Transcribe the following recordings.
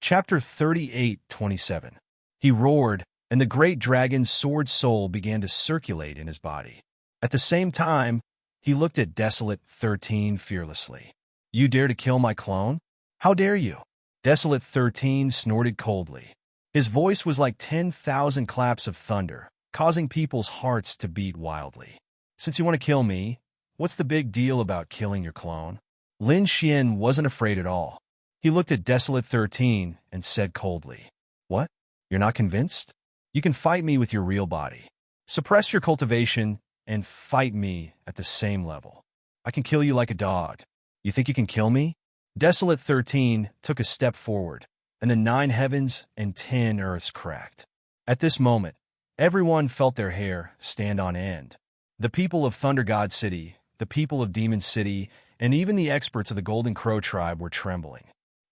Chapter 38:27. He roared, and the great dragon's sword soul began to circulate in his body. At the same time, he looked at Desolate 13 fearlessly. "You dare to kill my clone? How dare you?" Desolate 13 snorted coldly. His voice was like 10,000 claps of thunder, causing people's hearts to beat wildly. "Since you want to kill me, what's the big deal about killing your clone?" Lin Xian wasn't afraid at all. He looked at Desolate 13 and said coldly, "What? You're not convinced? You can fight me with your real body. Suppress your cultivation and fight me at the same level. I can kill you like a dog. You think you can kill me?" Desolate 13 took a step forward, and the 9 heavens and 10 earths cracked. At this moment, everyone felt their hair stand on end. The people of Thunder God City, the people of Demon City, and even the experts of the Golden Crow tribe were trembling.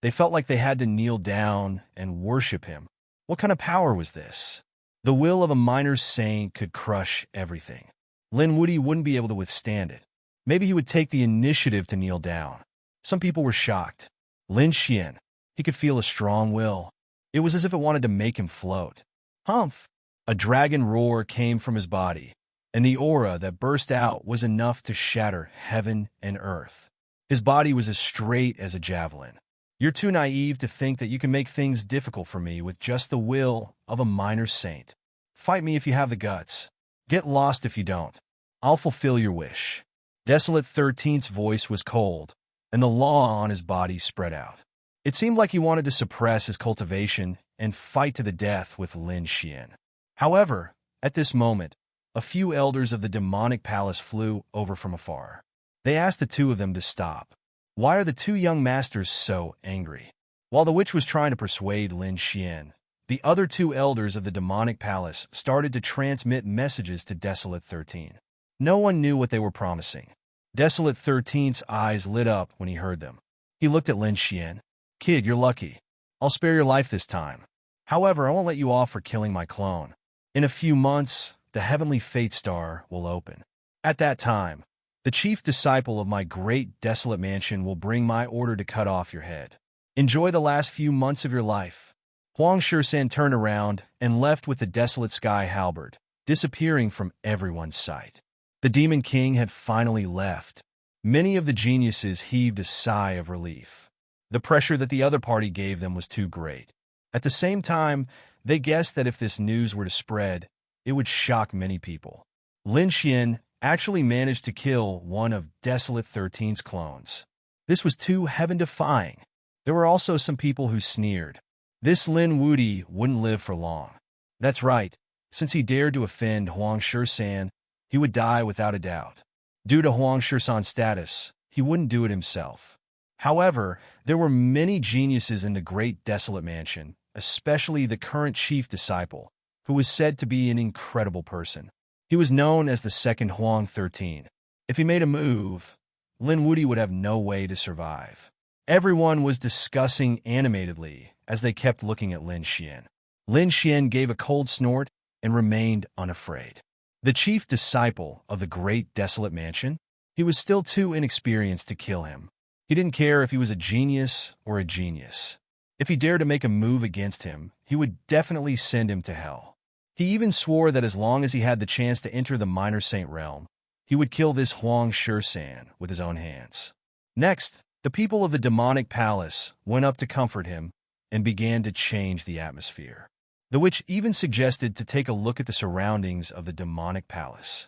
They felt like they had to kneel down and worship him. What kind of power was this? The will of a minor saint could crush everything. Lin Wudy wouldn't be able to withstand it. Maybe he would take the initiative to kneel down. Some people were shocked. Lin Xian, he could feel a strong will. It was as if it wanted to make him float. Humph! A dragon roar came from his body, and the aura that burst out was enough to shatter heaven and earth. His body was as straight as a javelin. "You're too naive to think that you can make things difficult for me with just the will of a minor saint. Fight me if you have the guts. Get lost if you don't. I'll fulfill your wish." Desolate 13's voice was cold, and the law on his body spread out. It seemed like he wanted to suppress his cultivation and fight to the death with Lin Xian. However, at this moment, a few elders of the demonic palace flew over from afar. They asked the two of them to stop. Why are the two young masters so angry? While the witch was trying to persuade Lin Xian, the other 2 elders of the demonic palace started to transmit messages to Desolate 13. No one knew what they were promising. Desolate 13's eyes lit up when he heard them. He looked at Lin Xian. "Kid, you're lucky. I'll spare your life this time. However, I won't let you off for killing my clone. In a few months, the heavenly fate star will open. At that time, the chief disciple of my great desolate mansion will bring my order to cut off your head. Enjoy the last few months of your life." Huang Shisan turned around and left with the desolate sky halberd, disappearing from everyone's sight. The Demon King had finally left. Many of the geniuses heaved a sigh of relief. The pressure that the other party gave them was too great. At the same time, they guessed that if this news were to spread, it would shock many people. Lin Xian actually managed to kill one of Desolate 13's clones. This was too heaven-defying. There were also some people who sneered. This Lin Wudy wouldn't live for long. That's right, since he dared to offend Huang Shisan, he would die without a doubt. Due to Huang Shisan's status, he wouldn't do it himself. However, there were many geniuses in the great desolate mansion, especially the current chief disciple, who was said to be an incredible person. He was known as the second Huang 13. If he made a move, Lin Wudy would have no way to survive. Everyone was discussing animatedly as they kept looking at Lin Xian. Lin Xian gave a cold snort and remained unafraid. The chief disciple of the great desolate mansion, he was still too inexperienced to kill him. He didn't care if he was a genius or a genius. If he dared to make a move against him, he would definitely send him to hell. He even swore that as long as he had the chance to enter the minor saint realm, he would kill this Huang Shisan with his own hands. Next, the people of the demonic palace went up to comfort him and began to change the atmosphere. The witch even suggested to take a look at the surroundings of the demonic palace.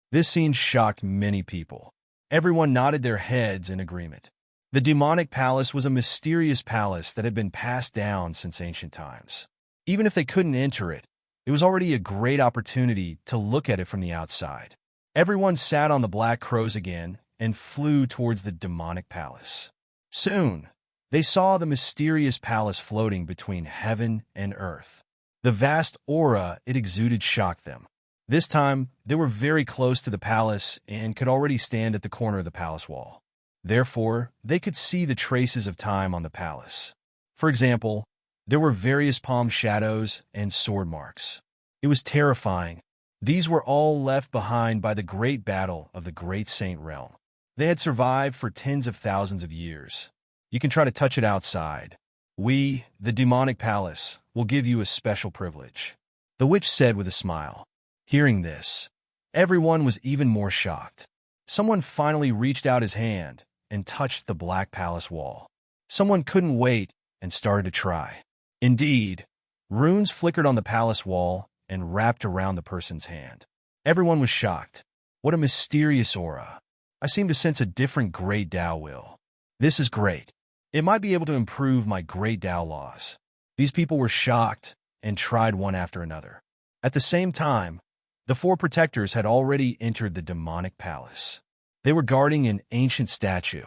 This scene shocked many people. Everyone nodded their heads in agreement. The demonic palace was a mysterious palace that had been passed down since ancient times. Even if they couldn't enter it, it was already a great opportunity to look at it from the outside. Everyone sat on the black crows again and flew towards the demonic palace. Soon, they saw the mysterious palace floating between heaven and earth. The vast aura it exuded shocked them. This time, they were very close to the palace and could already stand at the corner of the palace wall. Therefore, they could see the traces of time on the palace. For example, there were various palm shadows and sword marks. It was terrifying. These were all left behind by the great battle of the Great Saint Realm. They had survived for tens of thousands of years. You can try to touch it outside, We, the demonic palace, will give you a special privilege, the witch said with a smile. Hearing this, everyone was even more shocked. Someone finally reached out his hand and touched the black palace wall. Someone couldn't wait and started to try. Indeed, runes flickered on the palace wall and wrapped around the person's hand. Everyone was shocked. What a mysterious aura. I seem to sense a different Great Tao will. This is great. It might be able to improve my Great Tao laws. These people were shocked and tried one after another. At the same time, the four protectors had already entered the demonic palace. They were guarding an ancient statue.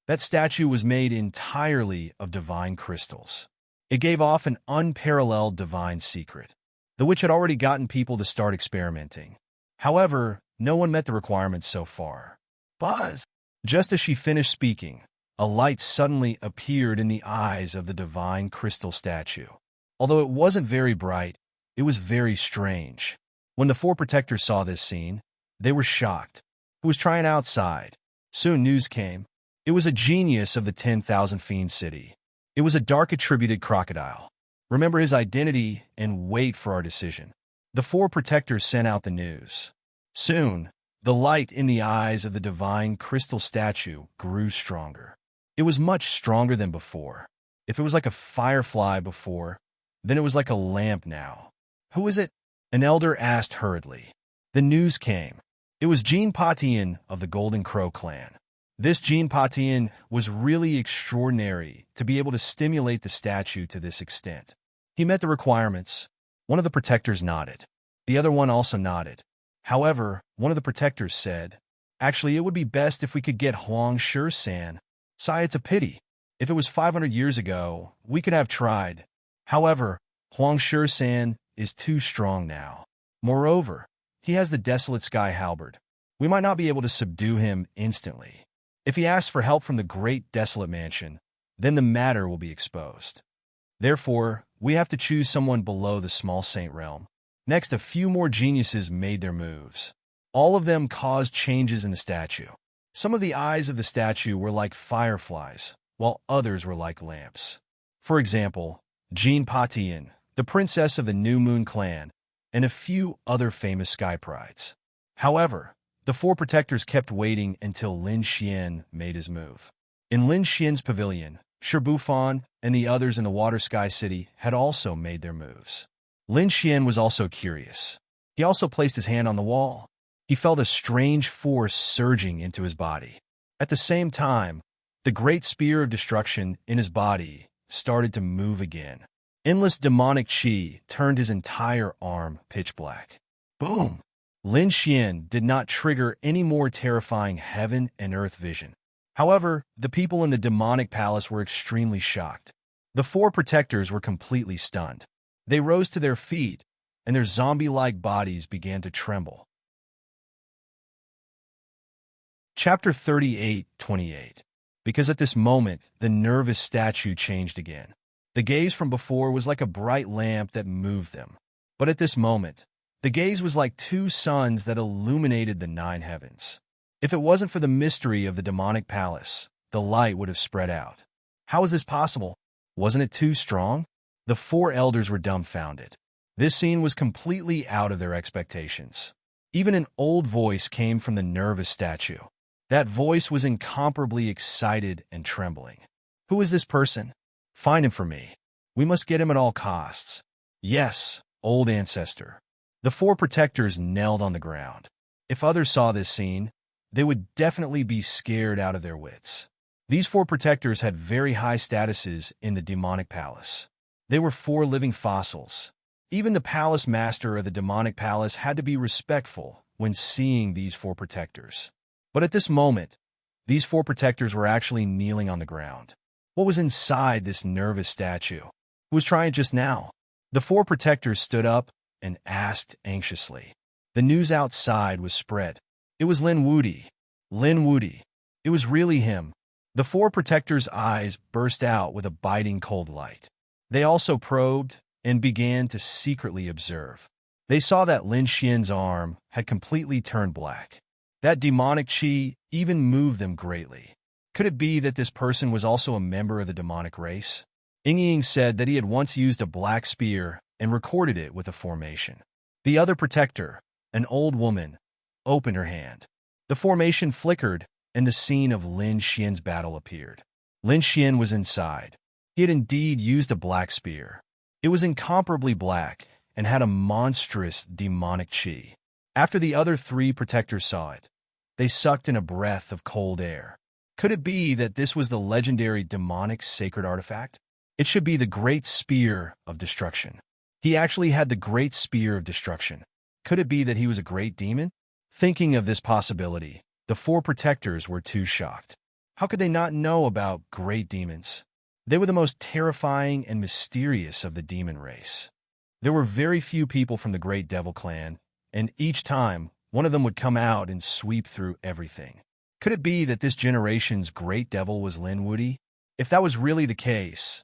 That statue was made entirely of divine crystals. It gave off an unparalleled divine secret. The witch had already gotten people to start experimenting. However, no one met the requirements so far. Buzz! Just as she finished speaking, a light suddenly appeared in the eyes of the divine crystal statue. Although it wasn't very bright, it was very strange. When the four protectors saw this scene, they were shocked. Who was trying outside? Soon news came. It was a genius of the 10,000 Fiend City. It was a dark attributed crocodile. Remember his identity and wait for our decision. The four protectors sent out the news. Soon, the light in the eyes of the divine crystal statue grew stronger. It was much stronger than before. If it was like a firefly before, then it was like a lamp now. Who is it? An elder asked hurriedly. The news came. It was Jean Patian of the Golden Crow clan. This Jean Patian was really extraordinary to be able to stimulate the statue to this extent. He met the requirements. One of the protectors nodded. The other one also nodded. However, one of the protectors said, "Actually, it would be best if we could get Huang Shi-san. Sai, it's a pity. If it was 500 years ago, we could have tried. However, Huang Shi-san is too strong now. Moreover, he has the desolate sky halberd. We might not be able to subdue him instantly. If he asks for help from the great desolate mansion, then the matter will be exposed. Therefore, we have to choose someone below the small saint realm." Next, a few more geniuses made their moves. All of them caused changes in the statue. Some of the eyes of the statue were like fireflies, while others were like lamps. For example, Jean Patian, the princess of the New Moon clan, and a few other famous sky prides. However, the four protectors kept waiting until Lin Xian made his move. In Lin Xian's pavilion, Shirbufan and the others in the Water Sky City had also made their moves. Lin Xian was also curious. He also placed his hand on the wall. He felt a strange force surging into his body. At the same time, the great spear of destruction in his body started to move again. Endless demonic chi turned his entire arm pitch black. Boom! Lin Xian did not trigger any more terrifying heaven and earth vision. However, the people in the demonic palace were extremely shocked. The four protectors were completely stunned. They rose to their feet, and their zombie-like bodies began to tremble. Chapter 38:28. Because at this moment, the nervous statue changed again. The gaze from before was like a bright lamp that moved them. But at this moment, the gaze was like two suns that illuminated the nine heavens. If it wasn't for the mystery of the demonic palace, the light would have spread out. How is this possible? Wasn't it too strong? The four elders were dumbfounded. This scene was completely out of their expectations. Even an old voice came from the nervous statue. That voice was incomparably excited and trembling. Who is this person? Find him for me. We must get him at all costs. Yes, old ancestor. The four protectors knelt on the ground. If others saw this scene, they would definitely be scared out of their wits. These four protectors had very high statuses in the demonic palace. They were four living fossils. Even the palace master of the demonic palace had to be respectful when seeing these four protectors. But at this moment, these four protectors were actually kneeling on the ground. What was inside this nervous statue? Who was trying just now? The four protectors stood up and asked anxiously. The news outside was spread. It was Lin Wudi. Lin Wudi. It was really him. The four protectors' eyes burst out with a biting cold light. They also probed and began to secretly observe. They saw that Lin Xian's arm had completely turned black. That demonic chi even moved them greatly. Could it be that this person was also a member of the demonic race? Ying said that he had once used a black spear and recorded it with a formation. The other protector, an old woman, opened her hand. The formation flickered, and the scene of Lin Xian's battle appeared. Lin Xian was inside. He had indeed used a black spear. It was incomparably black and had a monstrous demonic qi. After the other three protectors saw it, they sucked in a breath of cold air. Could it be that this was the legendary demonic sacred artifact? It should be the Great Spear of Destruction. He actually had the Great Spear of Destruction. Could it be that he was a great demon? Thinking of this possibility, the four protectors were too shocked. How could they not know about great demons? They were the most terrifying and mysterious of the demon race. There were very few people from the Great Devil clan, and each time, one of them would come out and sweep through everything. Could it be that this generation's Great Devil was Lin Wuyi? If that was really the case,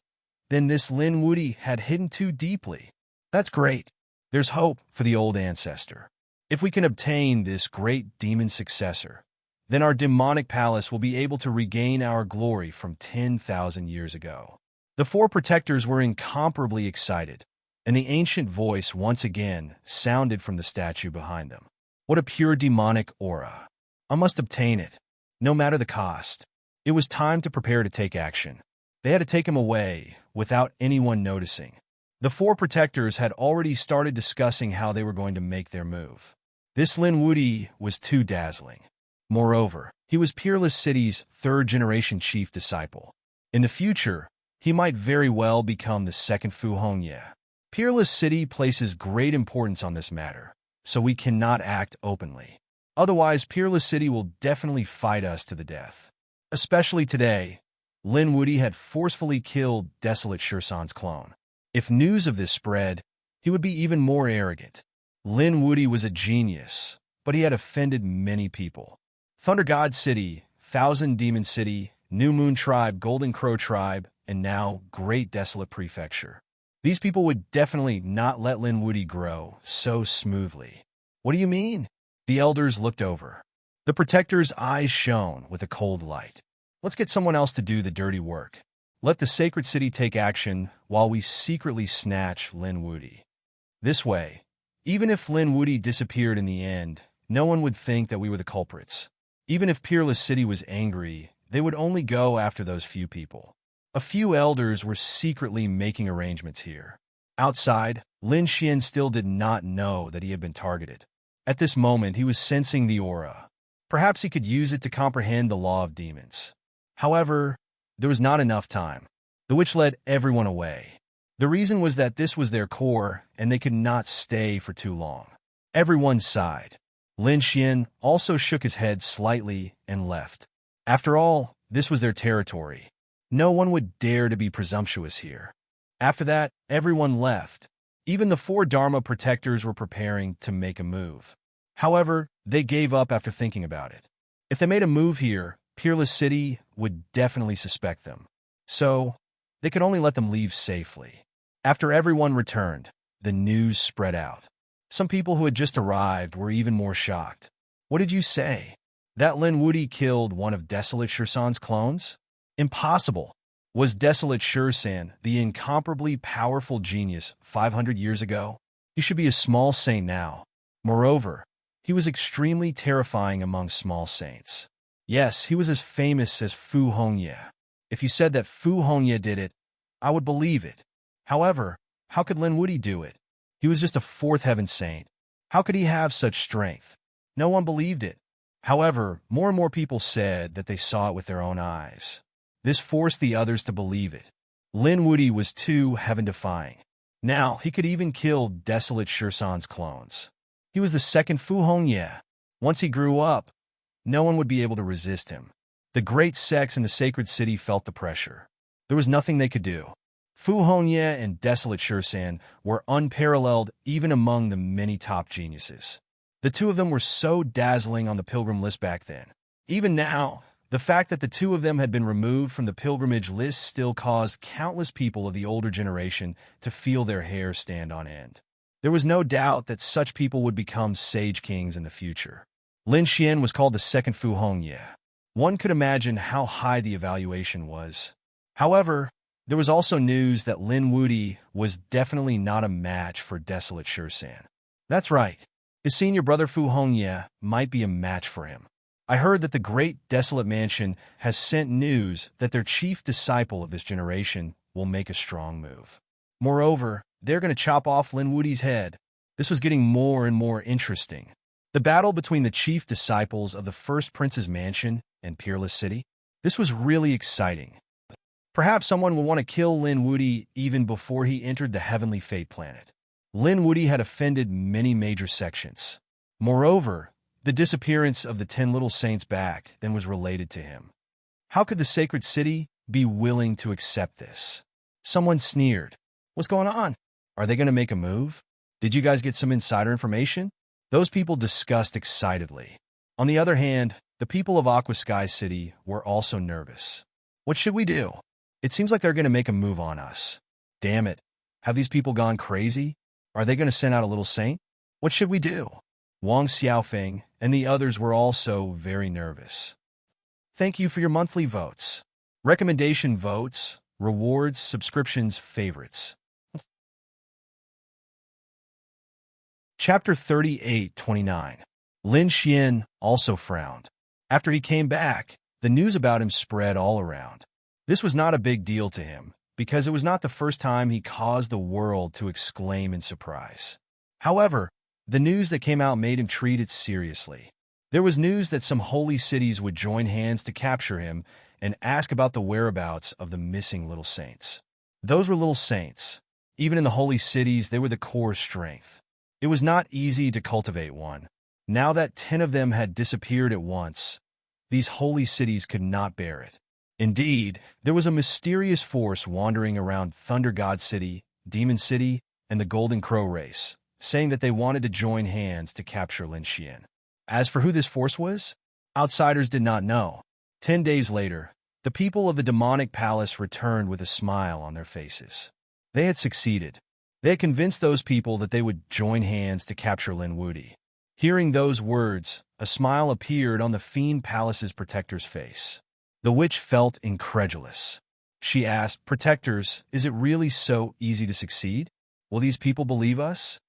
then this Lin Wuyi had hidden too deeply. That's great. There's hope for the old ancestor. If we can obtain this great demon successor, then our demonic palace will be able to regain our glory from 10,000 years ago. The four protectors were incomparably excited, and the ancient voice once again sounded from the statue behind them. What a pure demonic aura. I must obtain it, no matter the cost. It was time to prepare to take action. They had to take him away without anyone noticing. The four protectors had already started discussing how they were going to make their move. This Lin Wuyi was too dazzling. Moreover, he was Peerless City's third-generation chief disciple. In the future, he might very well become the second Fu Hongye. Peerless City places great importance on this matter, so we cannot act openly. Otherwise, Peerless City will definitely fight us to the death. Especially today, Lin Wuyi had forcefully killed Desolate Shursan's clone. If news of this spread, he would be even more arrogant. Lin Wuyi was a genius, but he had offended many people. Thunder God City, Thousand Demon City, New Moon Tribe, Golden Crow Tribe, and now Great Desolate Prefecture. These people would definitely not let Lin Wuyi grow so smoothly. What do you mean? The elders looked over. The protector's eyes shone with a cold light. Let's get someone else to do the dirty work. Let the sacred city take action while we secretly snatch Lin Wuyi. This way, even if Lin Wuyi disappeared in the end, no one would think that we were the culprits. Even if Peerless City was angry, they would only go after those few people. A few elders were secretly making arrangements here. Outside, Lin Xian still did not know that he had been targeted. At this moment, he was sensing the aura. Perhaps he could use it to comprehend the law of demons. However, there was not enough time. The witch led everyone away. The reason was that this was their core, and they could not stay for too long. Everyone sighed. Lin Xian also shook his head slightly and left. After all, this was their territory. No one would dare to be presumptuous here. After that, everyone left. Even the four Dharma protectors were preparing to make a move. However, they gave up after thinking about it. If they made a move here, Peerless City would definitely suspect them. So, they could only let them leave safely. After everyone returned, the news spread out. Some people who had just arrived were even more shocked. What did you say? That Lin Wuyi killed one of Desolate Shursan's clones? Impossible. Was Desolate Shursan the incomparably powerful genius 500 years ago? He should be a small saint now. Moreover, he was extremely terrifying among small saints. Yes, he was as famous as Fu Hongye. If you said that Fu Hongye did it, I would believe it. However, how could Lin Wuyi do it? He was just a fourth heaven saint. How could he have such strength? No one believed it. However, more and more people said that they saw it with their own eyes. This forced the others to believe it. Lin Wuyi was too heaven-defying. Now, he could even kill Desolate Shursan's clones. He was the second Fu Hongye. Once he grew up, no one would be able to resist him. The great sects in the sacred city felt the pressure. There was nothing they could do. Fu Hongye and Desolate Shursan were unparalleled even among the many top geniuses. The two of them were so dazzling on the pilgrim list back then. Even now, the fact that the two of them had been removed from the pilgrimage list still caused countless people of the older generation to feel their hair stand on end. There was no doubt that such people would become sage kings in the future. Lin Xian was called the second Fu Hongye. One could imagine how high the evaluation was. However, There was also news that Lin Wuti was definitely not a match for desolate Shursan. That's right. His senior brother Fu Hongye might be a match for him. I heard that the great desolate mansion has sent news that their chief disciple of this generation will make a strong move. Moreover, they're going to chop off Lin Wuti's head. This was getting more and more interesting. The battle between the chief disciples of the first prince's mansion and Peerless City, this was really exciting. Perhaps someone will want to kill Lin Wuti even before he entered the Heavenly Fate planet. Lin Wuti had offended many major sections. Moreover, the disappearance of the 10 little saints back then was related to him. How could the sacred city be willing to accept this? Someone sneered. What's going on? Are they going to make a move? Did you guys get some insider information? Those people discussed excitedly. On the other hand, the people of Aqua Sky City were also nervous. What should we do? It seems like they're going to make a move on us. Damn it. Have these people gone crazy? Are they going to send out a little saint? What should we do? Wang Xiaofeng and the others were also very nervous. Thank you for your monthly votes. Recommendation votes, rewards, subscriptions, favorites. Chapter 38-29. Lin Xian also frowned. After he came back, the news about him spread all around. This was not a big deal to him, because it was not the first time he caused the world to exclaim in surprise. However, the news that came out made him treat it seriously. There was news that some holy cities would join hands to capture him and ask about the whereabouts of the missing little saints. Those were little saints. Even in the holy cities, they were the core strength. It was not easy to cultivate one. Now that 10 of them had disappeared at once, these holy cities could not bear it. Indeed, there was a mysterious force wandering around Thunder God City, Demon City, and the Golden Crow race, saying that they wanted to join hands to capture Lin Xian. As for who this force was, outsiders did not know. 10 days later, the people of the demonic palace returned with a smile on their faces. They had succeeded. They had convinced those people that they would join hands to capture Lin Wuti. Hearing those words, a smile appeared on the Fiend Palace's protector's face. The witch felt incredulous. She asked, "Protectors, is it really so easy to succeed? Will these people believe us?"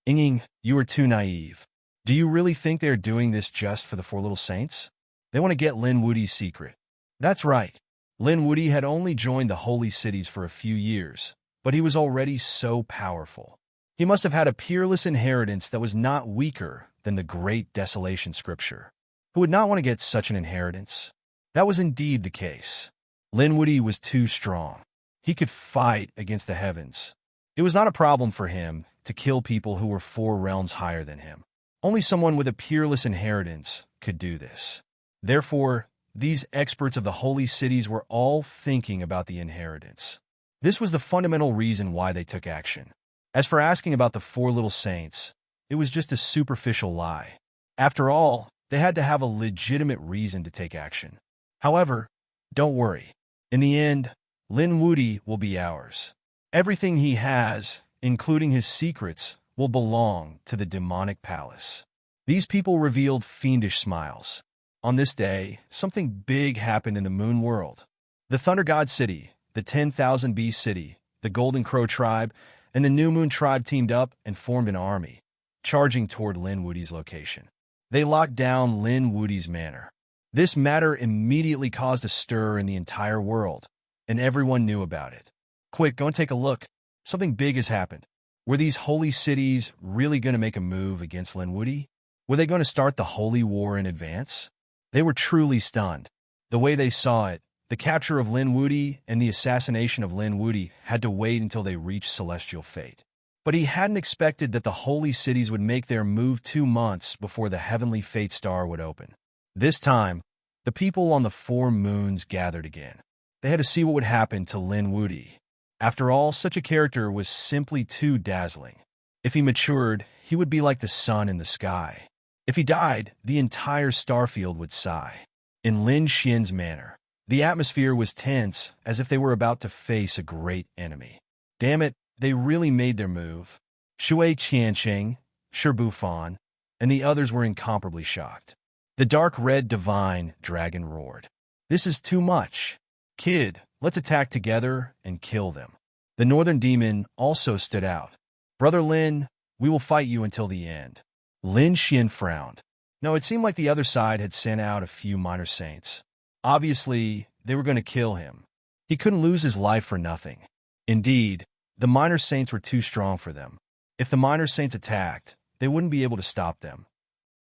"Ying, you are too naive. Do you really think they are doing this just for the 4 little saints? They want to get Lin Wuti's secret." That's right. Lin Wuti had only joined the holy cities for a few years, but he was already so powerful. He must have had a peerless inheritance that was not weaker than the great desolation scripture. Who would not want to get such an inheritance? That was indeed the case. Lin Wuti was too strong. He could fight against the heavens. It was not a problem for him to kill people who were 4 realms higher than him. Only someone with a peerless inheritance could do this. Therefore, these experts of the holy cities were all thinking about the inheritance. This was the fundamental reason why they took action. As for asking about the 4 little saints, it was just a superficial lie. After all, they had to have a legitimate reason to take action. However, don't worry. In the end, Lin Wuti will be ours. Everything he has, including his secrets, will belong to the demonic palace. These people revealed fiendish smiles. On this day, something big happened in the Moon World. The Thunder God City, the 10,000 Beast City, the Golden Crow Tribe, and the New Moon Tribe teamed up and formed an army, charging toward Lin Wuti's location. They locked down Lin Wuti's manor. This matter immediately caused a stir in the entire world, and everyone knew about it. Quick, go and take a look. Something big has happened. Were these holy cities really going to make a move against Lin Wuti? Were they going to start the holy war in advance? They were truly stunned. The way they saw it, the capture of Lin Wuti and the assassination of Lin Wuti had to wait until they reached celestial fate. But he hadn't expected that the holy cities would make their move 2 months before the heavenly fate star would open. This time, the people on the 4 moons gathered again. They had to see what would happen to Lin Wuti. After all, such a character was simply too dazzling. If he matured, he would be like the sun in the sky. If he died, the entire starfield would sigh. In Lin Xian's manor, the atmosphere was tense, as if they were about to face a great enemy. Damn it, they really made their move. Shui Qianqing, Shi Bufan, and the others were incomparably shocked. The dark red divine dragon roared. "This is too much. Kid, Let's attack together and kill them. The northern demon also stood out. Brother Lin, we will fight you until the end. Lin Xian frowned. No, it seemed like the other side had sent out a few minor saints. Obviously, they were going to kill him. He couldn't lose his life for nothing. Indeed, the minor saints were too strong for them. If the minor saints attacked, they wouldn't be able to stop them.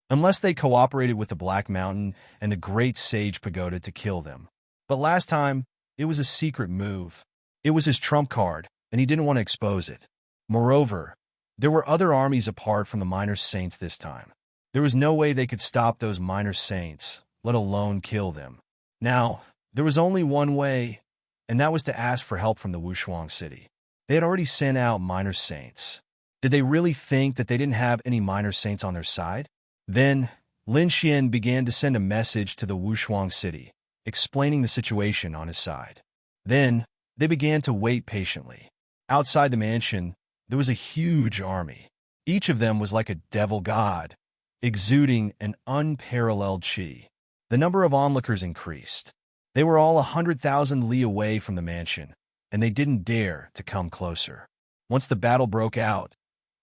Unless they cooperated with the Black Mountain and the Great Sage Pagoda to kill them. But last time, it was a secret move. It was his trump card, and he didn't want to expose it. Moreover, there were other armies apart from the minor saints this time. There was no way they could stop those minor saints, let alone kill them. Now, there was only one way, and that was to ask for help from the Wushuang city. They had already sent out minor saints. Did they really think that they didn't have any minor saints on their side? Then, Lin Xian began to send a message to the Wushuang city, explaining the situation on his side. Then, they began to wait patiently. Outside the mansion, there was a huge army. Each of them was like a devil god, exuding an unparalleled qi. The number of onlookers increased. They were all 100,000 li away from the mansion, and they didn't dare to come closer. Once the battle broke out,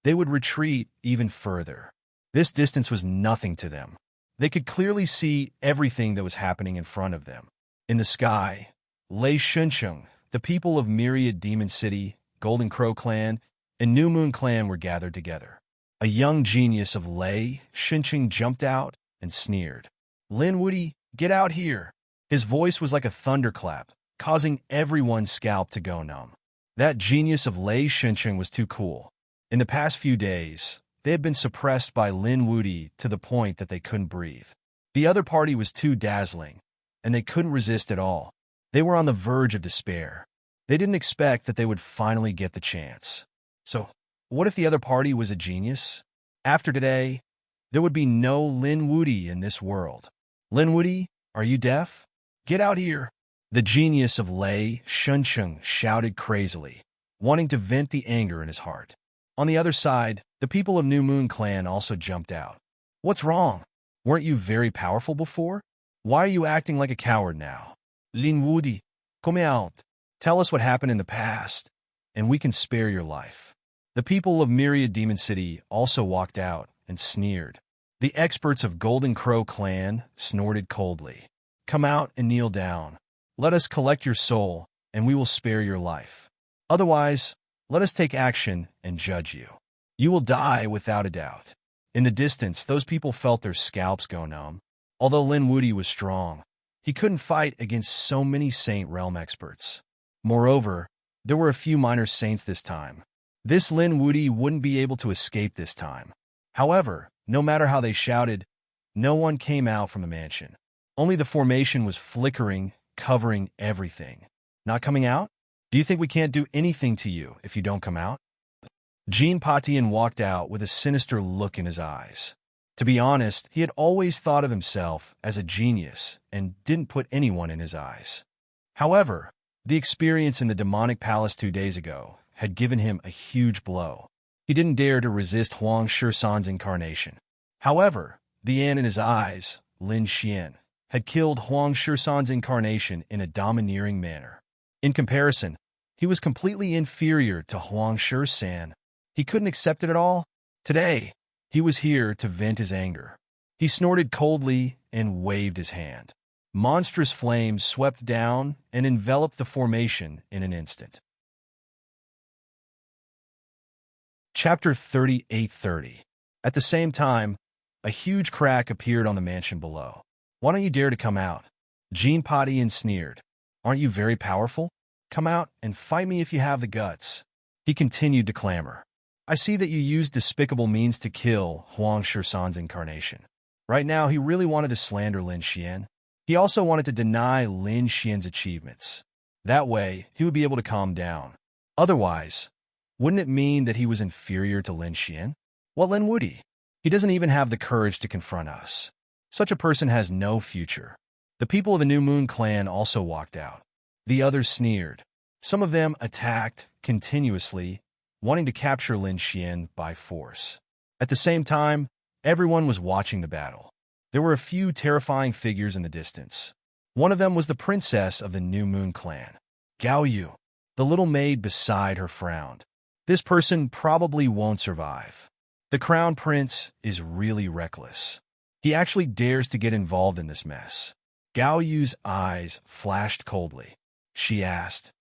they would retreat even further. This distance was nothing to them. They could clearly see everything that was happening in front of them. In the sky, Lei Shuncheng, the people of Myriad Demon City, Golden Crow Clan, and New Moon Clan were gathered together. A young genius of Lei Shuncheng jumped out and sneered. Lin Woody, get out here! His voice was like a thunderclap, causing everyone's scalp to go numb. That genius of Lei Shuncheng was too cool. In the past few days, they had been suppressed by Lin Woody to the point that they couldn't breathe. The other party was too dazzling, and they couldn't resist at all. They were on the verge of despair. They didn't expect that they would finally get the chance. So, what if the other party was a genius? After today, there would be no Lin Woody in this world. Lin Woody, are you deaf? Get out here! The genius of Lei Shuncheng shouted crazily, wanting to vent the anger in his heart. On the other side, the people of New Moon Clan also jumped out. What's wrong? Weren't you very powerful before? Why are you acting like a coward now? Lin Woody, come out. Tell us what happened in the past, and we can spare your life. The people of Myriad Demon City also walked out and sneered. The experts of Golden Crow Clan snorted coldly. Come out and kneel down. Let us collect your soul, and we will spare your life. Otherwise, let us take action and judge you. You will die without a doubt. In the distance, those people felt their scalps go numb. Although Lin Woody was strong, he couldn't fight against so many Saint Realm experts. Moreover, there were a few minor saints this time. This Lin Woody wouldn't be able to escape this time. However, no matter how they shouted, no one came out from the mansion. Only the formation was flickering, covering everything. Not coming out? Do you think we can't do anything to you if you don't come out? Jean Patian walked out with a sinister look in his eyes. To be honest, he had always thought of himself as a genius and didn't put anyone in his eyes. However, the experience in the demonic palace 2 days ago had given him a huge blow. He didn't dare to resist Huang Shisan's incarnation. However, the ant in his eyes, Lin Xian, had killed Huang Shisan's incarnation in a domineering manner. In comparison, he was completely inferior to Huang Shisan. He couldn't accept it at all. Today, he was here to vent his anger. He snorted coldly and waved his hand. Monstrous flames swept down and enveloped the formation in an instant. Chapter 38:30. At the same time, a huge crack appeared on the mansion below. Why don't you dare to come out? Jean Patian sneered. Aren't you very powerful? Come out and fight me if you have the guts. He continued to clamor. I see that you used despicable means to kill Huang Shisan's incarnation. Right now, he really wanted to slander Lin Xian. He also wanted to deny Lin Xian's achievements. That way, he would be able to calm down. Otherwise, wouldn't it mean that he was inferior to Lin Xian? Well, Lin Woody, he doesn't even have the courage to confront us. Such a person has no future. The people of the New Moon Clan also walked out. The others sneered. Some of them attacked continuously, wanting to capture Lin Xian by force. At the same time, everyone was watching the battle. There were a few terrifying figures in the distance. One of them was the princess of the New Moon Clan. Gao Yu. The little maid beside her frowned. This person probably won't survive. The crown prince is really reckless. He actually dares to get involved in this mess. Gao Yu's eyes flashed coldly. She asked,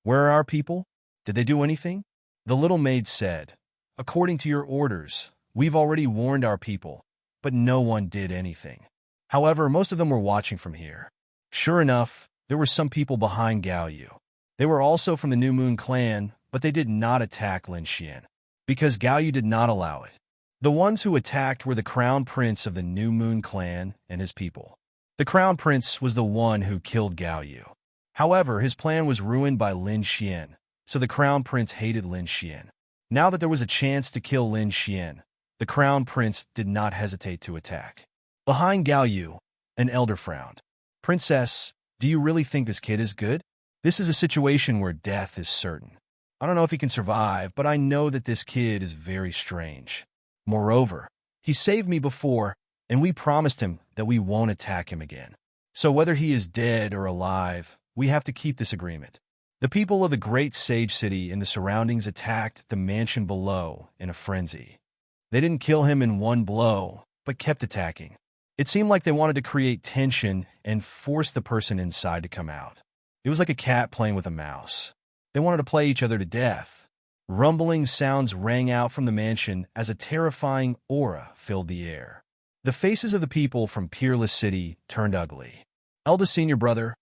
"Where are our people? Did they do anything?" The little maid said, "According to your orders, we've already warned our people, but no one did anything. However, most of them were watching from here." Sure enough, there were some people behind Gao Yu. They were also from the New Moon clan, but they did not attack Lin Xian, because Gao Yu did not allow it. The ones who attacked were the crown prince of the New Moon clan and his people. The crown prince was the one who killed Gao Yu. However, his plan was ruined by Lin Xian, so the crown prince hated Lin Xian. Now that there was a chance to kill Lin Xian, the crown prince did not hesitate to attack. Behind Gao Yu, an elder frowned. "Princess, do you really think this kid is good? This is a situation where death is certain. I don't know if he can survive, but I know that this kid is very strange. Moreover, he saved me before, and we promised him that we won't attack him again. So whether he is dead or alive, we have to keep this agreement." The people of the great sage city and the surroundings attacked the mansion below in a frenzy. They didn't kill him in one blow, but kept attacking. It seemed like they wanted to create tension and force the person inside to come out. It was like a cat playing with a mouse. They wanted to play each other to death. Rumbling sounds rang out from the mansion as a terrifying aura filled the air. The faces of the people from Peerless City turned ugly. "Eldest senior brother,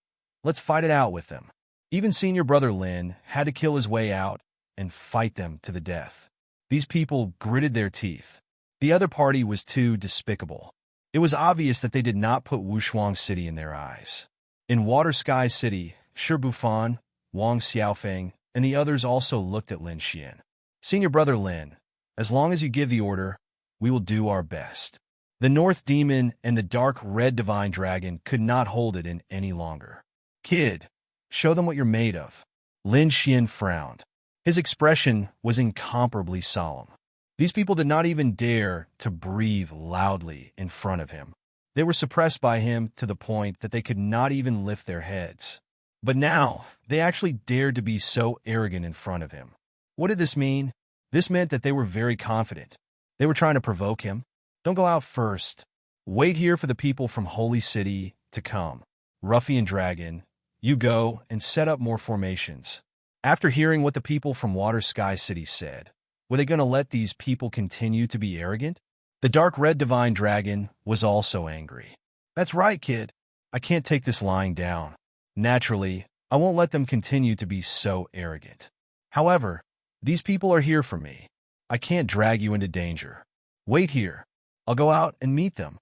let's fight it out with them." Even senior brother Lin had to kill his way out and fight them to the death. These people gritted their teeth. The other party was too despicable. It was obvious that they did not put Wushuang City in their eyes. In Water Sky City, Shi Bufan, Wang Xiaofeng, and the others also looked at Lin Xian. "Senior brother Lin, as long as you give the order, we will do our best." The North Demon and the Dark Red Divine Dragon could not hold it in any longer. "Kid, show them what you're made of." Lin Xian frowned. His expression was incomparably solemn. These people did not even dare to breathe loudly in front of him. They were suppressed by him to the point that they could not even lift their heads. But now, they actually dared to be so arrogant in front of him. What did this mean? This meant that they were very confident. They were trying to provoke him. "Don't go out first. Wait here for the people from Holy City to come. Ruffian Dragon, you go and set up more formations." After hearing what the people from Water Sky City said, were they going to let these people continue to be arrogant? The Dark Red Divine Dragon was also angry. "That's right, kid. I can't take this lying down. Naturally, I won't let them continue to be so arrogant. However, these people are here for me. I can't drag you into danger. Wait here. I'll go out and meet them."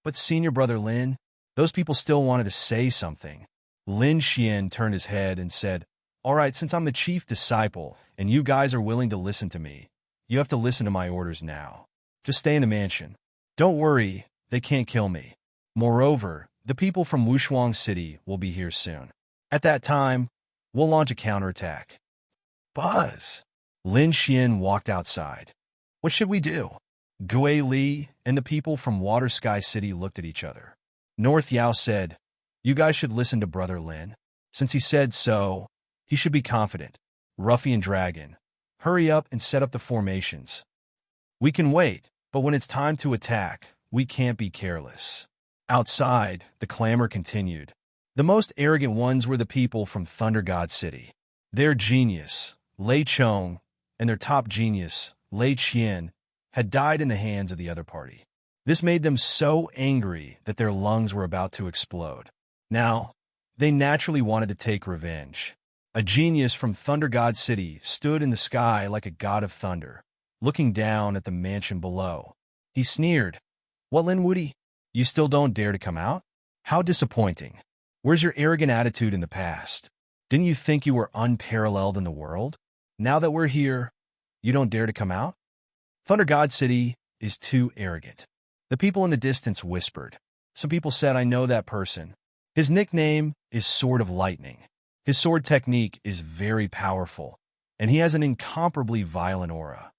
But senior brother Lin, those people still wanted to say something. Lin Xian turned his head and said, "All right, since I'm the chief disciple and you guys are willing to listen to me, you have to listen to my orders now. Just stay in the mansion. Don't worry, they can't kill me. Moreover, the people from Wushuang City will be here soon. At that time, we'll launch a counterattack." "Buzz!" Lin Xian walked outside. "What should we do?" Gui Li and the people from Water Sky City looked at each other. North Yao said, "You guys should listen to Brother Lin. Since he said so, he should be confident. Ruffian Dragon, hurry up and set up the formations. We can wait, but when it's time to attack, we can't be careless." Outside, the clamor continued. The most arrogant ones were the people from Thunder God City. Their genius, Lei Chong, and their top genius, Lei Qian, had died in the hands of the other party. This made them so angry that their lungs were about to explode. Now, they naturally wanted to take revenge. A genius from Thunder God City stood in the sky like a god of thunder, looking down at the mansion below. He sneered, "What, Lin Woody? You still don't dare to come out? How disappointing. Where's your arrogant attitude in the past? Didn't you think you were unparalleled in the world? Now that we're here, you don't dare to come out?" Thunder God City is too arrogant. The people in the distance whispered. Some people said, "I know that person. His nickname is Sword of Lightning. His sword technique is very powerful, and he has an incomparably violent aura.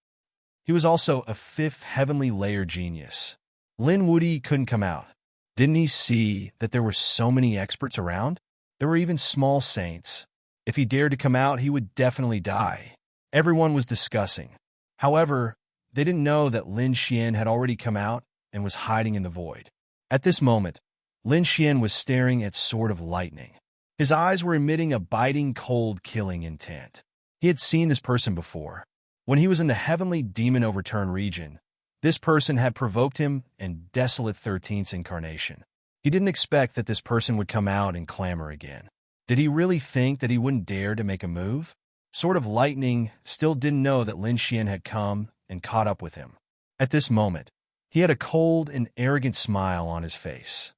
He was also a fifth heavenly layer genius." Lin Woody couldn't come out. Didn't he see that there were so many experts around? There were even small saints. If he dared to come out, he would definitely die. Everyone was discussing. However, they didn't know that Lin Xian had already come out and was hiding in the void. At this moment, Lin Xian was staring at Sword of Lightning. His eyes were emitting a biting, cold, killing intent. He had seen this person before. When he was in the heavenly demon overturned region, this person had provoked him in Desolate 13th's incarnation. He didn't expect that this person would come out and clamor again. Did he really think that he wouldn't dare to make a move? Sword of Lightning still didn't know that Lin Xian had come and caught up with him. At this moment, he had a cold and arrogant smile on his face.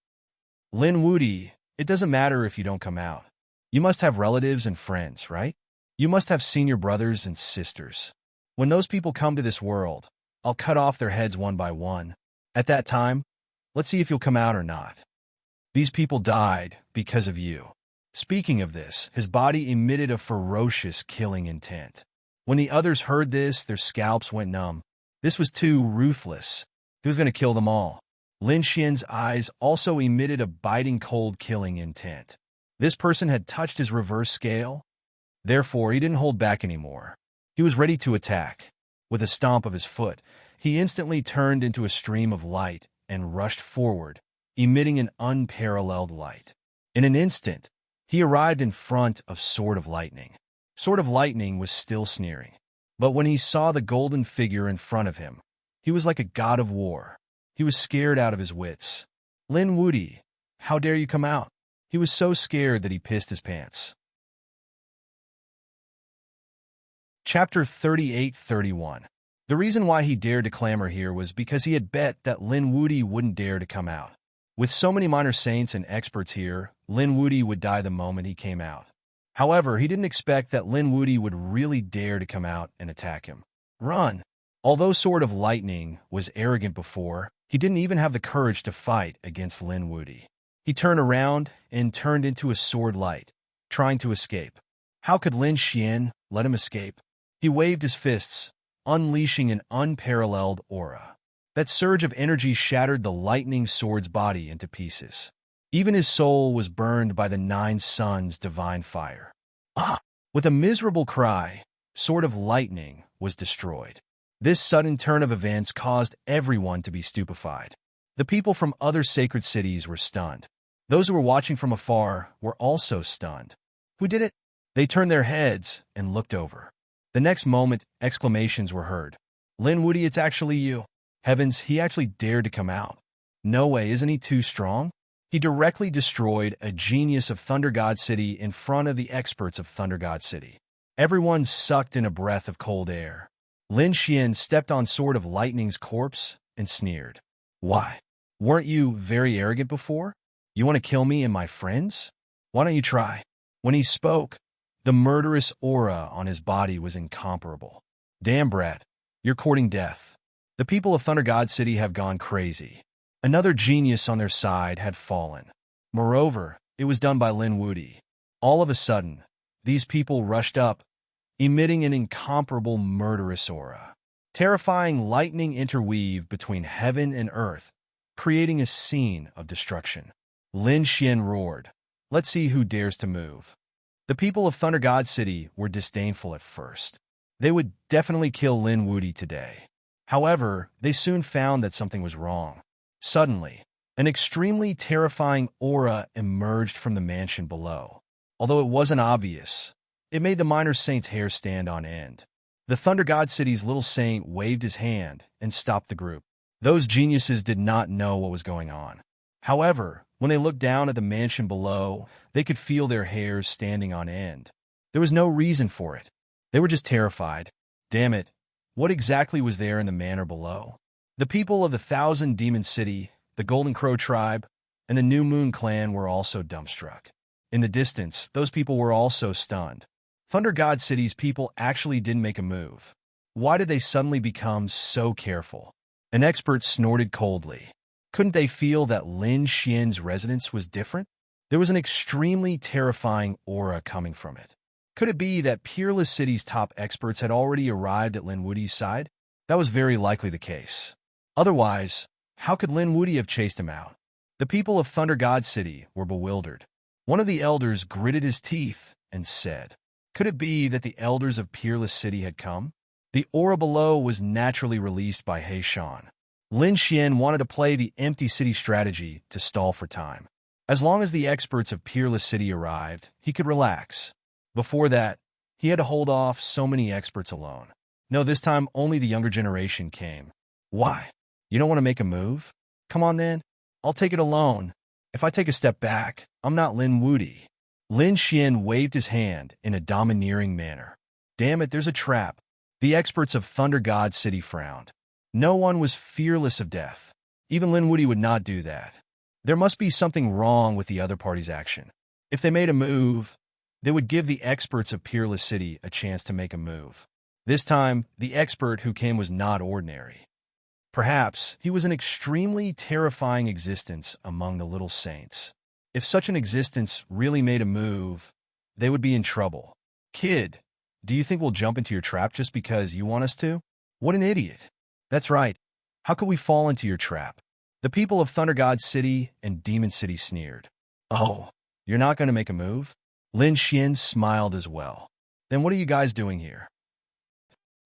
Lin Wudi, it doesn't matter if you don't come out. You must have relatives and friends, right? You must have senior brothers and sisters. When those people come to this world, I'll cut off their heads one by one. At that time, let's see if you'll come out or not. These people died because of you. Speaking of this, his body emitted a ferocious killing intent. When the others heard this, their scalps went numb. This was too ruthless. He was going to kill them all. Lin Xian's eyes also emitted a biting cold killing intent. This person had touched his reverse scale. Therefore, he didn't hold back anymore. He was ready to attack. With a stomp of his foot, he instantly turned into a stream of light and rushed forward, emitting an unparalleled light. In an instant, he arrived in front of Sword of Lightning. Sword of Lightning was still sneering. But when he saw the golden figure in front of him, he was like a god of war. He was scared out of his wits. Lin Wudi, how dare you come out? He was so scared that he pissed his pants. Chapter 38-31. The reason why he dared to clamor here was because he had bet that Lin Wudi wouldn't dare to come out. With so many minor saints and experts here, Lin Wudi would die the moment he came out. However, he didn't expect that Lin Wudi would really dare to come out and attack him. Run! Although Sword of Lightning was arrogant before, he didn't even have the courage to fight against Lin Wudi. He turned around and turned into a sword light, trying to escape. How could Lin Xian let him escape? He waved his fists, unleashing an unparalleled aura. That surge of energy shattered the lightning sword's body into pieces. Even his soul was burned by the 9 suns' divine fire. Ah! With a miserable cry, Sword of Lightning was destroyed. This sudden turn of events caused everyone to be stupefied. The people from other sacred cities were stunned. Those who were watching from afar were also stunned. Who did it? They turned their heads and looked over. The next moment, exclamations were heard. Lin Wudi, it's actually you. Heavens, he actually dared to come out. No way, isn't he too strong? He directly destroyed a genius of Thunder God City in front of the experts of Thunder God City. Everyone sucked in a breath of cold air. Lin Xian stepped on Sword of Lightning's corpse and sneered. Why? Weren't you very arrogant before? You want to kill me and my friends? Why don't you try? When he spoke, the murderous aura on his body was incomparable. Damn, brat, you're courting death. The people of Thunder God City have gone crazy. Another genius on their side had fallen. Moreover, it was done by Lin Wudi. All of a sudden, these people rushed up, emitting an incomparable murderous aura. Terrifying lightning interweaved between heaven and earth, creating a scene of destruction. Lin Xian roared, "Let's see who dares to move." The people of Thunder God City were disdainful at first. They would definitely kill Lin Wudi today. However, they soon found that something was wrong. Suddenly, an extremely terrifying aura emerged from the mansion below. Although it wasn't obvious, it made the minor saint's hair stand on end. The Thunder God City's little saint waved his hand and stopped the group. Those geniuses did not know what was going on. However, when they looked down at the mansion below, they could feel their hairs standing on end. There was no reason for it. They were just terrified. Damn it, what exactly was there in the manor below? The people of the Thousand Demon City, the Golden Crow tribe, and the New Moon clan were also dumbstruck. In the distance, those people were also stunned. Thunder God City's people actually didn't make a move. Why did they suddenly become so careful? An expert snorted coldly. Couldn't they feel that Lin Xian's residence was different? There was an extremely terrifying aura coming from it. Could it be that Peerless City's top experts had already arrived at Lin Wudi's side? That was very likely the case. Otherwise, how could Lin Wudi have chased him out? The people of Thunder God City were bewildered. One of the elders gritted his teeth and said, Could it be that the elders of Peerless City had come? The aura below was naturally released by He Shan. Lin Xian wanted to play the empty city strategy to stall for time. As long as the experts of Peerless City arrived, he could relax. Before that, he had to hold off so many experts alone. No, this time only the younger generation came. Why? You don't want to make a move? Come on then. I'll take it alone. If I take a step back, I'm not Lin Wudi. Lin Xian waved his hand in a domineering manner. Damn it, there's a trap. The experts of Thunder God City frowned. No one was fearless of death. Even Lin Wudi would not do that. There must be something wrong with the other party's action. If they made a move, they would give the experts of Peerless City a chance to make a move. This time, the expert who came was not ordinary. Perhaps he was an extremely terrifying existence among the little saints. If such an existence really made a move, they would be in trouble. Kid, do you think we'll jump into your trap just because you want us to? What an idiot. That's right. How could we fall into your trap? The people of Thunder God City and Demon City sneered. Oh, you're not going to make a move? Lin Xian smiled as well. Then what are you guys doing here?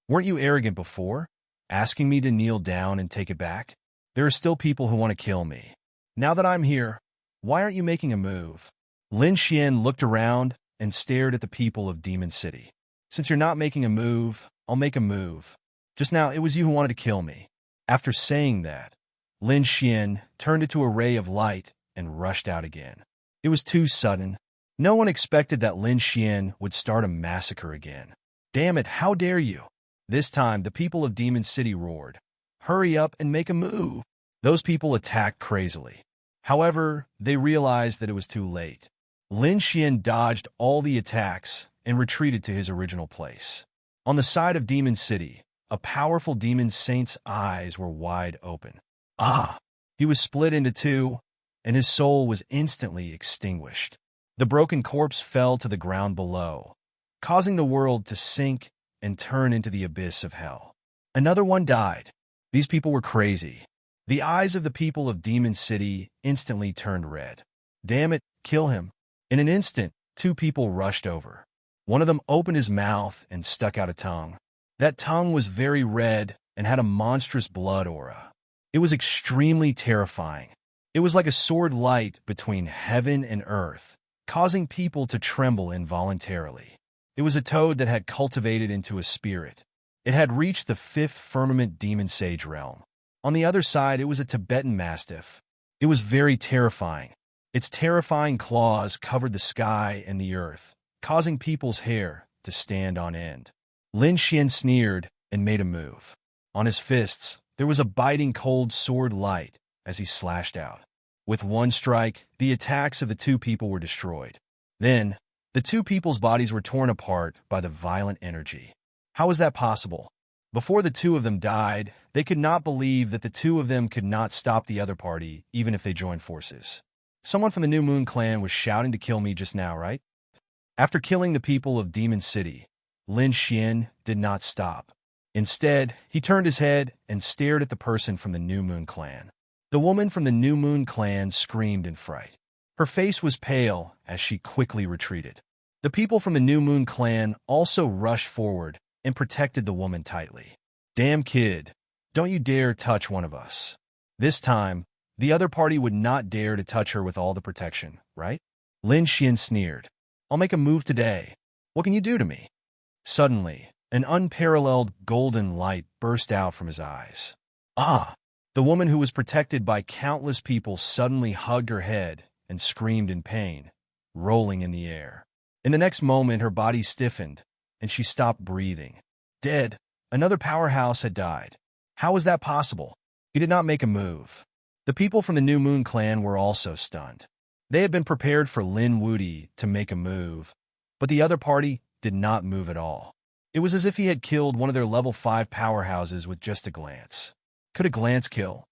Weren't you arrogant before, asking me to kneel down and take it back? There are still people who want to kill me. Now that I'm here, why aren't you making a move? Lin Xian looked around and stared at the people of Demon City. Since you're not making a move, I'll make a move. Just now, it was you who wanted to kill me. After saying that, Lin Xian turned into a ray of light and rushed out again. It was too sudden. No one expected that Lin Xian would start a massacre again. Damn it, how dare you? This time, the people of Demon City roared. Hurry up and make a move. Those people attacked crazily. However, they realized that it was too late. Lin Xian dodged all the attacks and retreated to his original place. On the side of Demon City, a powerful demon saint's eyes were wide open. Ah! He was split into two, and his soul was instantly extinguished. The broken corpse fell to the ground below, causing the world to sink and turn into the abyss of hell. Another one died. These people were crazy. The eyes of the people of Demon City instantly turned red. Damn it, kill him. In an instant, two people rushed over. One of them opened his mouth and stuck out a tongue. That tongue was very red and had a monstrous blood aura. It was extremely terrifying. It was like a sword light between heaven and earth, causing people to tremble involuntarily. It was a toad that had cultivated into a spirit. It had reached the fifth firmament demon sage realm. On the other side, it was a Tibetan mastiff. It was very terrifying. Its terrifying claws covered the sky and the earth, causing people's hair to stand on end. Lin Xian sneered and made a move. On his fists, there was a biting cold sword light as he slashed out. With one strike, the attacks of the two people were destroyed. Then, the two people's bodies were torn apart by the violent energy. How was that possible? Before the two of them died, they could not believe that the two of them could not stop the other party, even if they joined forces. Someone from the New Moon clan was shouting to kill me just now, right? After killing the people of Demon City, Lin Xian did not stop. Instead, he turned his head and stared at the person from the New Moon clan. The woman from the New Moon clan screamed in fright. Her face was pale as she quickly retreated. The people from the New Moon clan also rushed forward and protected the woman tightly. Damn kid, don't you dare touch one of us. This time, the other party would not dare to touch her with all the protection, right? Lin Xian sneered. I'll make a move today. What can you do to me? Suddenly, an unparalleled golden light burst out from his eyes. Ah! The woman who was protected by countless people suddenly hugged her head and screamed in pain, rolling in the air. In the next moment, her body stiffened, and she stopped breathing. Dead. Another powerhouse had died. How was that possible? He did not make a move. The people from the New Moon clan were also stunned. They had been prepared for Lin Wudi to make a move, but the other party did not move at all. It was as if he had killed one of their level 5 powerhouses with just a glance. Could a glance kill?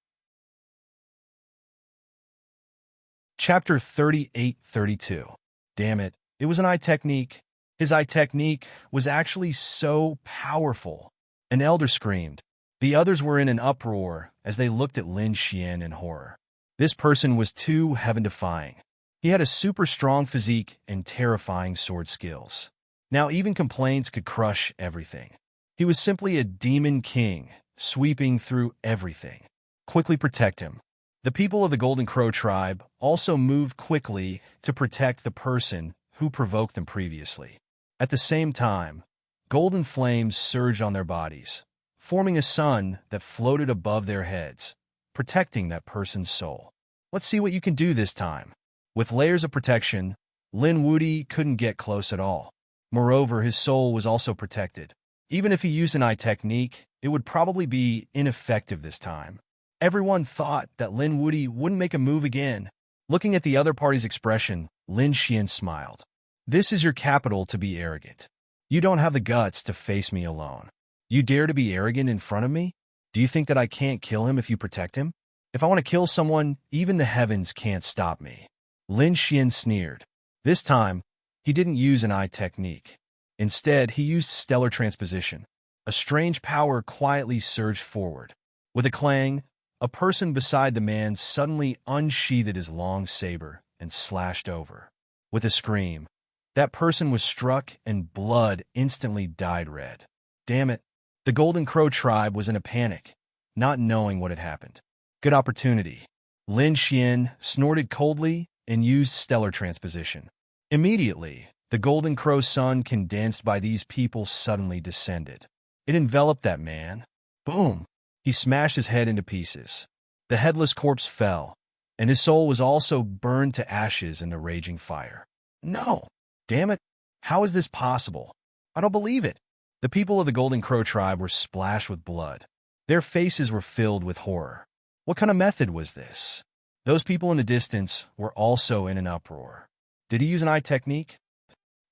Chapter 38-32. Damn it, it was an eye technique. His eye technique was actually so powerful. An elder screamed. The others were in an uproar as they looked at Lin Xian in horror. This person was too heaven-defying. He had a super strong physique and terrifying sword skills. Now even complaints could crush everything. He was simply a demon king, sweeping through everything. Quickly protect him. The people of the Golden Crow tribe also moved quickly to protect the person who provoked them previously. At the same time, golden flames surged on their bodies, forming a sun that floated above their heads, protecting that person's soul. Let's see what you can do this time. With layers of protection, Lin Wudi couldn't get close at all. Moreover, his soul was also protected. Even if he used an eye technique, it would probably be ineffective this time. Everyone thought that Lin Wudi wouldn't make a move again. Looking at the other party's expression, Lin Xian smiled. This is your capital to be arrogant. You don't have the guts to face me alone. You dare to be arrogant in front of me? Do you think that I can't kill him if you protect him? If I want to kill someone, even the heavens can't stop me. Lin Xian sneered. This time, he didn't use an eye technique. Instead, he used stellar transposition. A strange power quietly surged forward. With a clang, a person beside the man suddenly unsheathed his long saber and slashed over. With a scream, that person was struck and blood instantly dyed red. Damn it. The Golden Crow tribe was in a panic, not knowing what had happened. Good opportunity. Lin Xian snorted coldly and used stellar transposition. Immediately, the Golden Crow sun condensed by these people suddenly descended. It enveloped that man. Boom! He smashed his head into pieces. The headless corpse fell, and his soul was also burned to ashes in the raging fire. No! Damn it! How is this possible? I don't believe it. The people of the Golden Crow tribe were splashed with blood. Their faces were filled with horror. What kind of method was this? Those people in the distance were also in an uproar. Did he use an eye technique?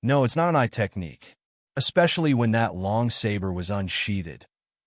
No, it's not an eye technique, especially when that long saber was unsheathed.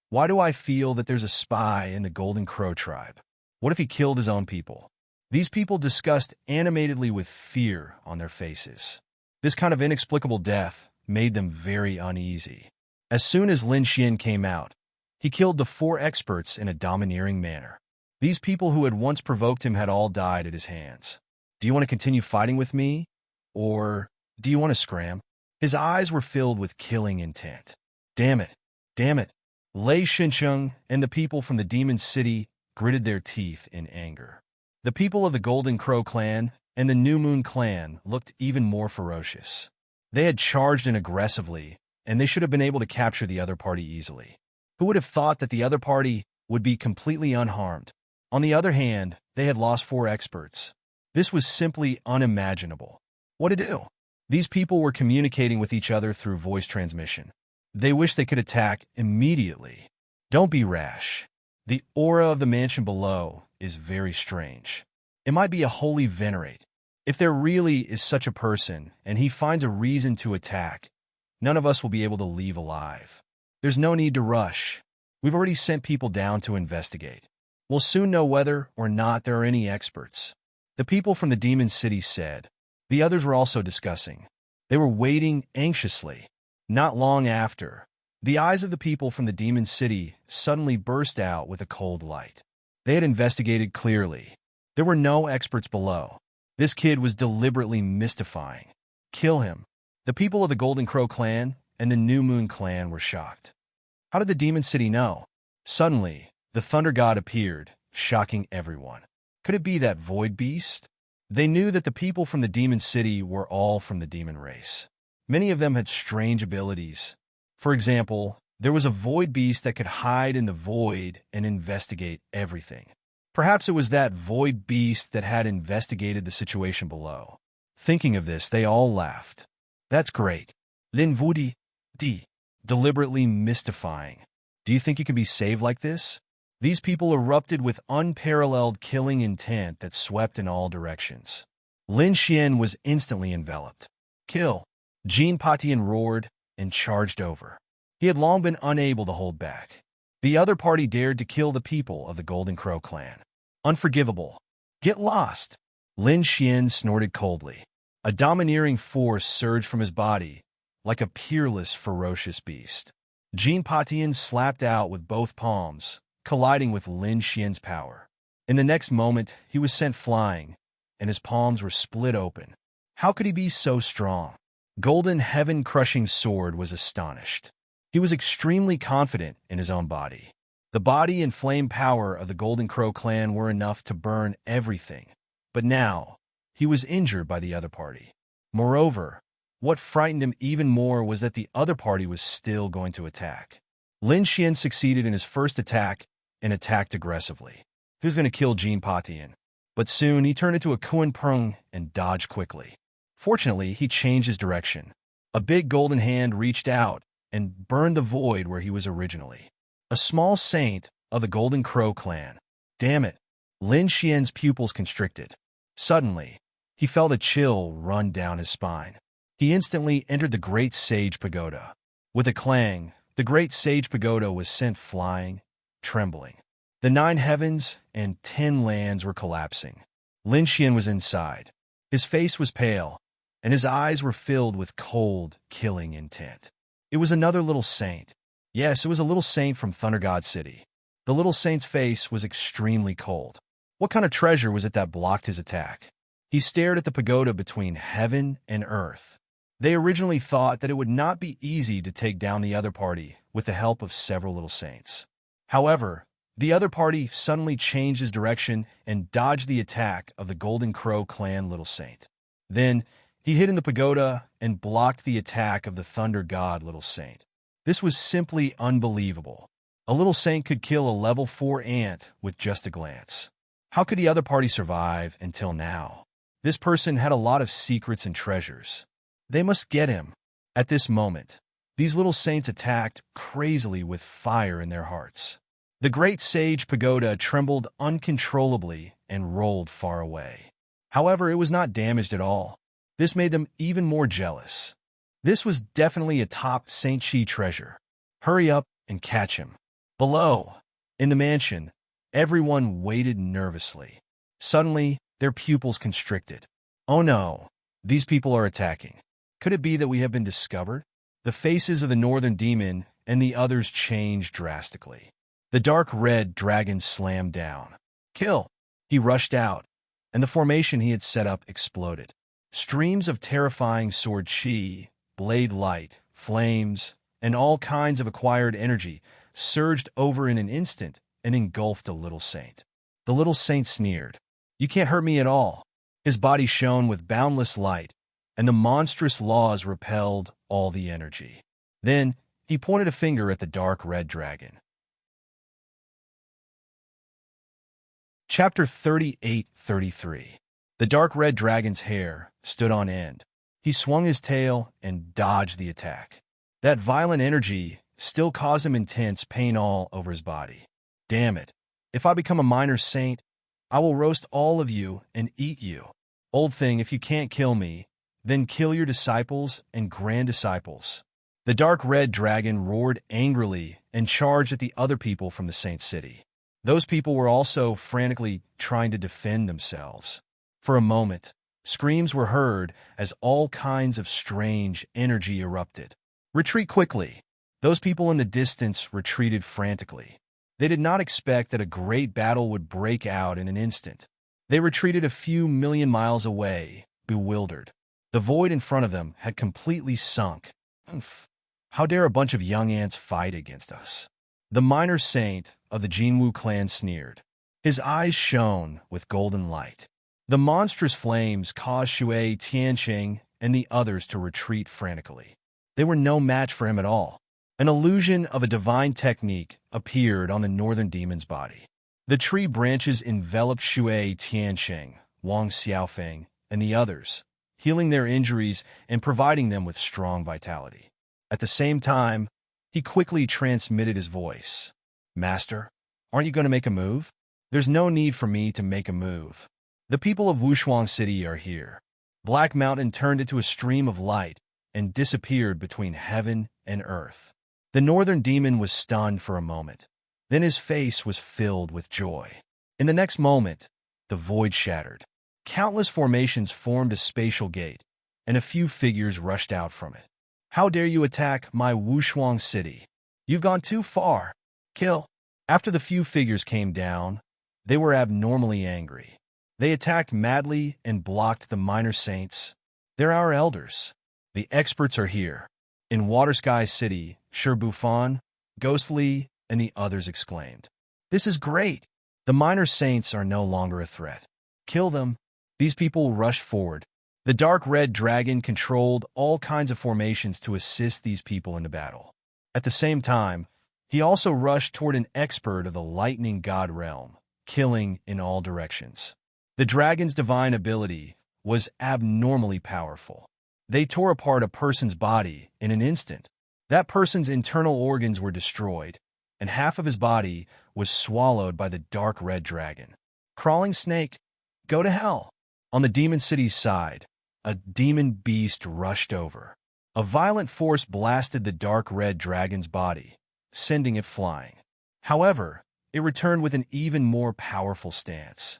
Why do I feel that there's a spy in the Golden Crow tribe? What if he killed his own people? These people discussed animatedly with fear on their faces. This kind of inexplicable death made them very uneasy. As soon as Lin Xian came out, he killed the 4 experts in a domineering manner. These people who had once provoked him had all died at his hands. Do you want to continue fighting with me? Or do you want to scram? His eyes were filled with killing intent. Damn it! Damn it! Lei Xincheng and the people from the Demon City gritted their teeth in anger. The people of the Golden Crow clan and the New Moon clan looked even more ferocious. They had charged in aggressively, and they should have been able to capture the other party easily. Who would have thought that the other party would be completely unharmed? On the other hand, they had lost 4 experts. This was simply unimaginable. What to do? These people were communicating with each other through voice transmission. They wished they could attack immediately. Don't be rash. The aura of the mansion below is very strange. It might be a holy venerate. If there really is such a person and he finds a reason to attack, none of us will be able to leave alive. There's no need to rush. We've already sent people down to investigate. We'll soon know whether or not there are any experts. The people from the Demon City said. The others were also discussing. They were waiting anxiously. Not long after, the eyes of the people from the Demon City suddenly burst out with a cold light. They had investigated clearly. There were no experts below. This kid was deliberately mystifying. Kill him. The people of the Golden Crow clan and the New Moon clan were shocked. How did the Demon City know? Suddenly, the Thunder God appeared, shocking everyone. Could it be that void beast? They knew that the people from the Demon City were all from the demon race. Many of them had strange abilities. For example, there was a void beast that could hide in the void and investigate everything. Perhaps it was that void beast that had investigated the situation below. Thinking of this, they all laughed. That's great. Lin Wudi, deliberately mystifying. Do you think you can be saved like this? These people erupted with unparalleled killing intent that swept in all directions. Lin Xian was instantly enveloped. Kill! Jean Patian roared and charged over. He had long been unable to hold back. The other party dared to kill the people of the Golden Crow clan. Unforgivable. Get lost! Lin Xian snorted coldly. A domineering force surged from his body, like a peerless, ferocious beast. Jean Patian slapped out with both palms, colliding with Lin Xian's power. In the next moment, he was sent flying, and his palms were split open. How could he be so strong? Golden heaven-crushing sword was astonished. He was extremely confident in his own body. The body and flame power of the Golden Crow clan were enough to burn everything. But now, he was injured by the other party. Moreover, what frightened him even more was that the other party was still going to attack. Lin Xian succeeded in his first attack and attacked aggressively. He was going to kill Jean Patian. But soon he turned into a Kuan Prung and dodged quickly. Fortunately, he changed his direction. A big golden hand reached out and burned the void where he was originally. A small saint of the Golden Crow clan. Damn it! Lin Xian's pupils constricted. Suddenly, he felt a chill run down his spine. He instantly entered the Great Sage Pagoda. With a clang, the Great Sage Pagoda was sent flying, trembling. The 9 heavens and 10 lands were collapsing. Lin Xian was inside. His face was pale, and his eyes were filled with cold, killing intent. It was another little saint. Yes, it was a little saint from Thunder God City. The little saint's face was extremely cold. What kind of treasure was it that blocked his attack? He stared at the pagoda between heaven and earth. They originally thought that it would not be easy to take down the other party with the help of several little saints. However, the other party suddenly changed his direction and dodged the attack of the Golden Crow clan little saint. Then, he hid in the pagoda and blocked the attack of the Thunder God little saint. This was simply unbelievable. A little saint could kill a level 4 ant with just a glance. How could the other party survive until now? This person had a lot of secrets and treasures. They must get him. At this moment, these little saints attacked crazily with fire in their hearts. The Great Sage Pagoda trembled uncontrollably and rolled far away. However, it was not damaged at all. This made them even more jealous. This was definitely a top Saint Shi treasure. Hurry up and catch him. Below, in the mansion, everyone waited nervously. Suddenly, their pupils constricted. Oh no, these people are attacking. Could it be that we have been discovered? The faces of the Northern Demon and the others changed drastically. The dark red dragon slammed down. Kill! He rushed out, and the formation he had set up exploded. Streams of terrifying sword chi, blade light, flames, and all kinds of acquired energy surged over in an instant and engulfed a little saint. The little saint sneered. You can't hurt me at all. His body shone with boundless light, and the monstrous laws repelled all the energy. Then he pointed a finger at the dark red dragon. Chapter 38-33. The dark red dragon's hair stood on end. He swung his tail and dodged the attack. That violent energy still caused him intense pain all over his body. Damn it. If I become a minor saint, I will roast all of you and eat you. Old thing, if you can't kill me, then kill your disciples and grand disciples. The dark red dragon roared angrily and charged at the other people from the saint city. Those people were also frantically trying to defend themselves. For a moment, screams were heard as all kinds of strange energy erupted. Retreat quickly. Those people in the distance retreated frantically. They did not expect that a great battle would break out in an instant. They retreated a few million miles away, bewildered. The void in front of them had completely sunk. How dare a bunch of young ants fight against us? The minor saint of the Jinwu clan sneered. His eyes shone with golden light. The monstrous flames caused Shui Tianqing and the others to retreat frantically. They were no match for him at all. An illusion of a divine technique appeared on the northern demon's body. The tree branches enveloped Shui Tianqing, Wang Xiaofeng, and the others, healing their injuries and providing them with strong vitality. At the same time, he quickly transmitted his voice. Master, aren't you going to make a move? There's no need for me to make a move. The people of Wushuang City are here. Black Mountain turned into a stream of light and disappeared between heaven and earth. The northern demon was stunned for a moment. Then his face was filled with joy. In the next moment, the void shattered. Countless formations formed a spatial gate, and a few figures rushed out from it. How dare you attack my Wushuang City? You've gone too far. Kill. After the few figures came down, they were abnormally angry. They attacked madly and blocked the minor saints. They're our elders. The experts are here. In Water Sky City, Sher Buffon, Ghostly, and the others exclaimed. This is great! The minor saints are no longer a threat. Kill them. These people rushed forward. The dark red dragon controlled all kinds of formations to assist these people into battle. At the same time, he also rushed toward an expert of the lightning god realm, killing in all directions. The dragon's divine ability was abnormally powerful. They tore apart a person's body in an instant. That person's internal organs were destroyed, and half of his body was swallowed by the dark red dragon. Crawling snake, go to hell. On the demon city's side, a demon beast rushed over. A violent force blasted the dark red dragon's body, sending it flying. However, it returned with an even more powerful stance.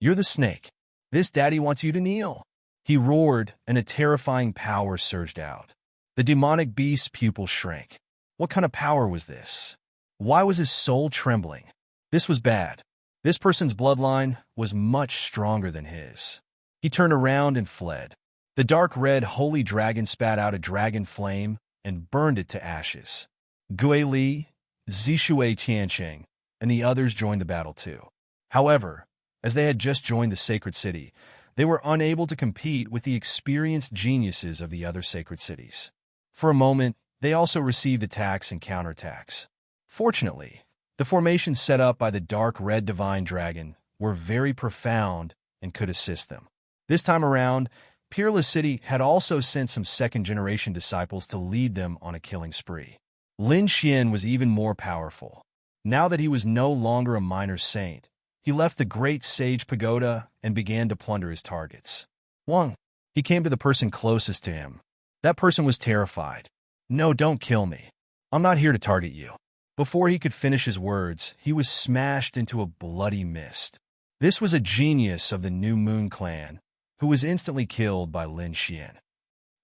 You're the snake. This daddy wants you to kneel. He roared, and a terrifying power surged out. The demonic beast's pupils shrank. What kind of power was this? Why was his soul trembling? This was bad. This person's bloodline was much stronger than his. He turned around and fled. The dark red holy dragon spat out a dragon flame and burned it to ashes. Gui Li, Zishui Tianqing, and the others joined the battle too. However, as they had just joined the sacred city, they were unable to compete with the experienced geniuses of the other sacred cities. For a moment, they also received attacks and counterattacks. Fortunately, the formations set up by the dark red divine dragon were very profound and could assist them. This time around, Peerless City had also sent some second-generation disciples to lead them on a killing spree. Lin Xian was even more powerful. Now that he was no longer a minor saint, he left the great sage pagoda and began to plunder his targets. One, he came to the person closest to him. That person was terrified. No, don't kill me. I'm not here to target you. Before he could finish his words, he was smashed into a bloody mist. This was a genius of the New Moon clan, who was instantly killed by Lin Xian.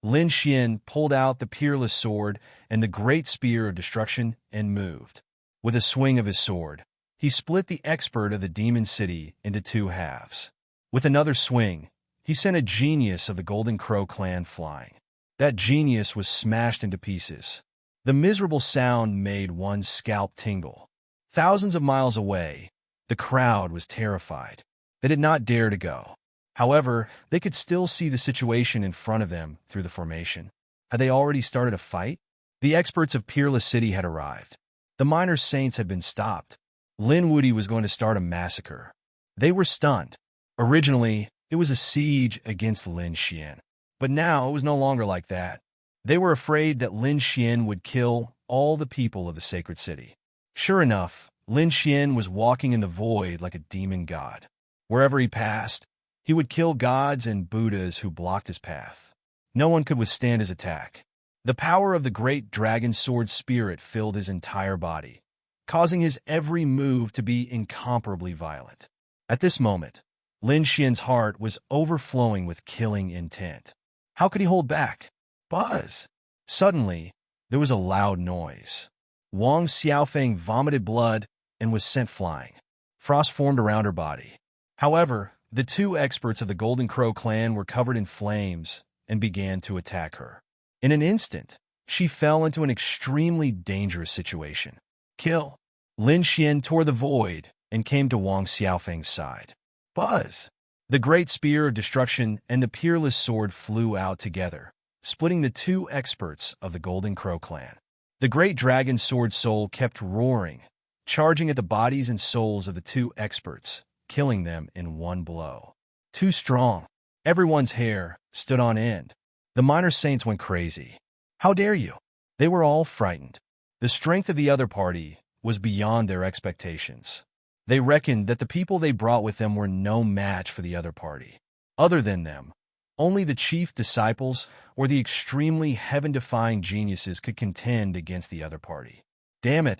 Lin Xian pulled out the peerless sword and the great spear of destruction and moved. With a swing of his sword, he split the expert of the demon city into two halves. With another swing, he sent a genius of the Golden Crow clan flying. That genius was smashed into pieces. The miserable sound made one's scalp tingle. Thousands of miles away, the crowd was terrified. They did not dare to go. However, they could still see the situation in front of them through the formation. Had they already started a fight? The experts of Peerless City had arrived. The minor saints had been stopped. Lin Wudi was going to start a massacre. They were stunned. Originally, it was a siege against Lin Xian. But now it was no longer like that. They were afraid that Lin Xian would kill all the people of the sacred city. Sure enough, Lin Xian was walking in the void like a demon god. Wherever he passed, he would kill gods and Buddhas who blocked his path. No one could withstand his attack. The power of the great dragon sword spirit filled his entire body, causing his every move to be incomparably violent. At this moment, Lin Xian's heart was overflowing with killing intent. How could he hold back? Buzz! Suddenly, there was a loud noise. Wang Xiaofeng vomited blood and was sent flying. Frost formed around her body. However, the two experts of the Golden Crow clan were covered in flames and began to attack her. In an instant, she fell into an extremely dangerous situation. Kill! Lin Xian tore the void and came to Wang Xiaofeng's side. Buzz! The great spear of destruction and the peerless sword flew out together, splitting the two experts of the Golden Crow clan. The great dragon sword soul kept roaring, charging at the bodies and souls of the two experts, killing them in one blow. Too strong. Everyone's hair stood on end. The minor saints went crazy. How dare you? They were all frightened. The strength of the other party was beyond their expectations. They reckoned that the people they brought with them were no match for the other party. Other than them, only the chief disciples or the extremely heaven-defying geniuses could contend against the other party. Damn it,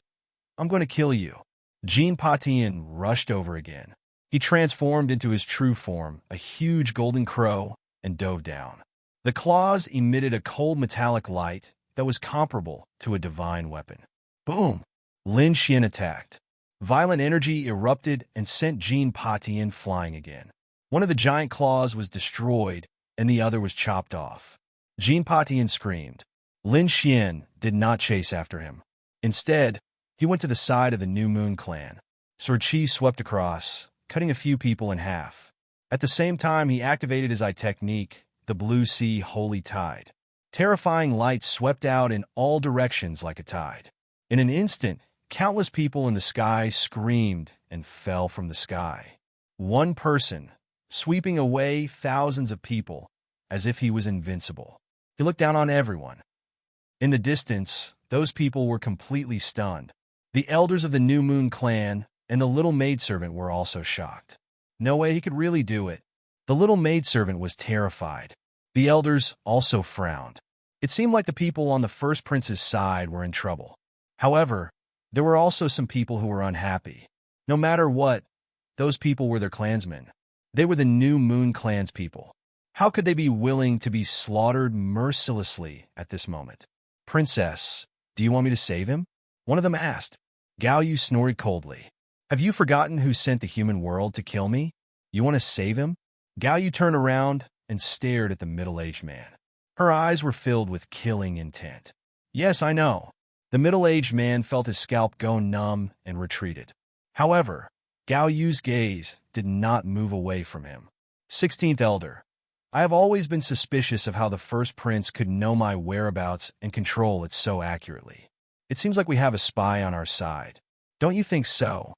I'm going to kill you. Jean Patian rushed over again. He transformed into his true form, a huge golden crow, and dove down. The claws emitted a cold metallic light that was comparable to a divine weapon. Boom! Lin Xian attacked. Violent energy erupted and sent Jean Patian flying again. One of the giant claws was destroyed, and the other was chopped off. Jean Patian screamed. Lin Xian did not chase after him. Instead, he went to the side of the New Moon clan. Sword Chi swept across, cutting a few people in half. At the same time, he activated his eye technique, the Blue Sea Holy Tide. Terrifying light swept out in all directions like a tide. In an instant, countless people in the sky screamed and fell from the sky. One person, sweeping away thousands of people, as if he was invincible. He looked down on everyone. In the distance, those people were completely stunned. The elders of the New Moon clan and the little maidservant were also shocked. No way he could really do it. The little maidservant was terrified. The elders also frowned. It seemed like the people on the first prince's side were in trouble. However, there were also some people who were unhappy. No matter what, those people were their clansmen. They were the New Moon clan's people. How could they be willing to be slaughtered mercilessly at this moment? Princess, do you want me to save him? One of them asked. Gao Yu snorted coldly. Have you forgotten who sent the human world to kill me? You want to save him? Gao Yu turned around and stared at the middle-aged man. Her eyes were filled with killing intent. Yes, I know. The middle-aged man felt his scalp go numb and retreated. However, Gao Yu's gaze did not move away from him. 16th Elder, I have always been suspicious of how the first prince could know my whereabouts and control it so accurately. It seems like we have a spy on our side. Don't you think so?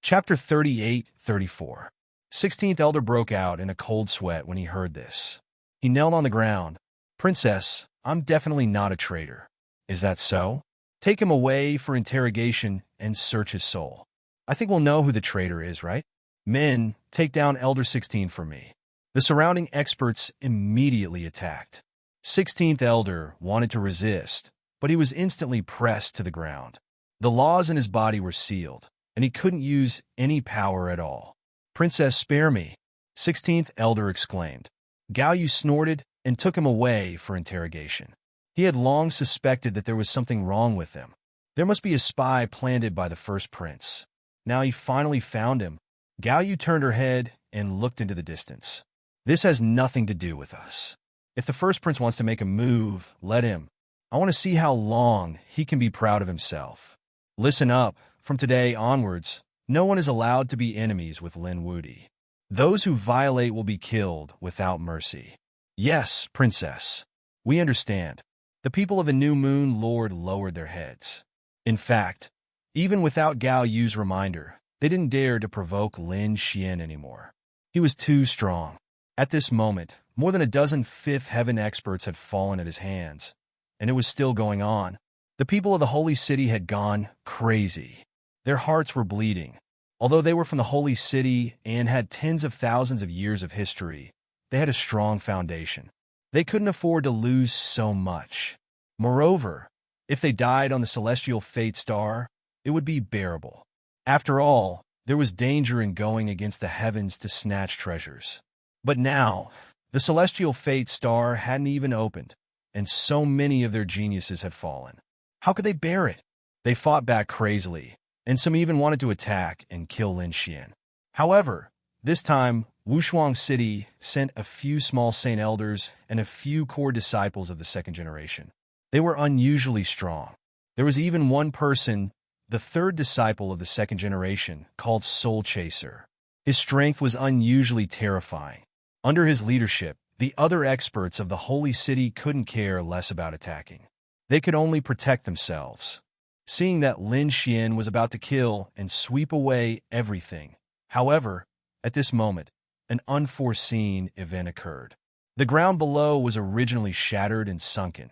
Chapter 38-34. 16th Elder broke out in a cold sweat when he heard this. He knelt on the ground. Princess, I'm definitely not a traitor. Is that so? Take him away for interrogation and search his soul. I think we'll know who the traitor is, right? Men, take down Elder 16 for me. The surrounding experts immediately attacked. 16th Elder wanted to resist, but he was instantly pressed to the ground. The laws in his body were sealed, and he couldn't use any power at all. Princess, spare me, 16th Elder exclaimed. Gao Yu snorted and took him away for interrogation. He had long suspected that there was something wrong with him. There must be a spy planted by the first prince. Now he finally found him. Gao Yu turned her head and looked into the distance. This has nothing to do with us. If the first prince wants to make a move, let him. I want to see how long he can be proud of himself. Listen up. From today onwards, no one is allowed to be enemies with Lin Wudi. Those who violate will be killed without mercy. Yes, princess. We understand. The people of the New Moon Lord lowered their heads. In fact, even without Gao Yu's reminder, they didn't dare to provoke Lin Xian anymore. He was too strong. At this moment, more than a dozen Fifth Heaven experts had fallen at his hands, and it was still going on. The people of the Holy City had gone crazy. Their hearts were bleeding. Although they were from the Holy City and had tens of thousands of years of history, they had a strong foundation. They couldn't afford to lose so much. Moreover, if they died on the celestial fate star, it would be bearable. After all, there was danger in going against the heavens to snatch treasures. But now, the celestial fate star hadn't even opened, and so many of their geniuses had fallen. How could they bear it? They fought back crazily, and some even wanted to attack and kill Lin Xian. However, this time, Wushuang City sent a few small saint elders and a few core disciples of the second generation. They were unusually strong. There was even one person, the third disciple of the second generation, called Soul Chaser. His strength was unusually terrifying. Under his leadership, the other experts of the Holy City couldn't care less about attacking. They could only protect themselves. Seeing that Lin Xian was about to kill and sweep away everything. However, at this moment, an unforeseen event occurred. The ground below was originally shattered and sunken,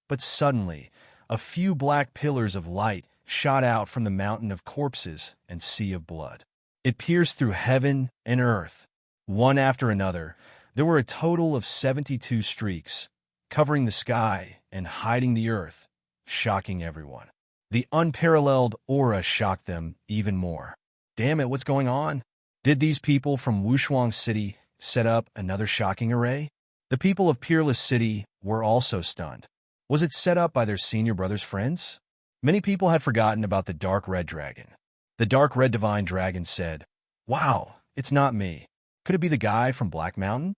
but suddenly, a few black pillars of light shot out from the mountain of corpses and sea of blood. It pierced through heaven and earth. One after another, there were a total of 72 streaks, covering the sky and hiding the earth, shocking everyone. The unparalleled aura shocked them even more. Damn it, what's going on? Did these people from Wushuang City set up another shocking array? The people of Peerless City were also stunned. Was it set up by their senior brother's friends? Many people had forgotten about the Dark Red Dragon. The Dark Red Divine Dragon said, "Wow, it's not me. Could it be the guy from Black Mountain?"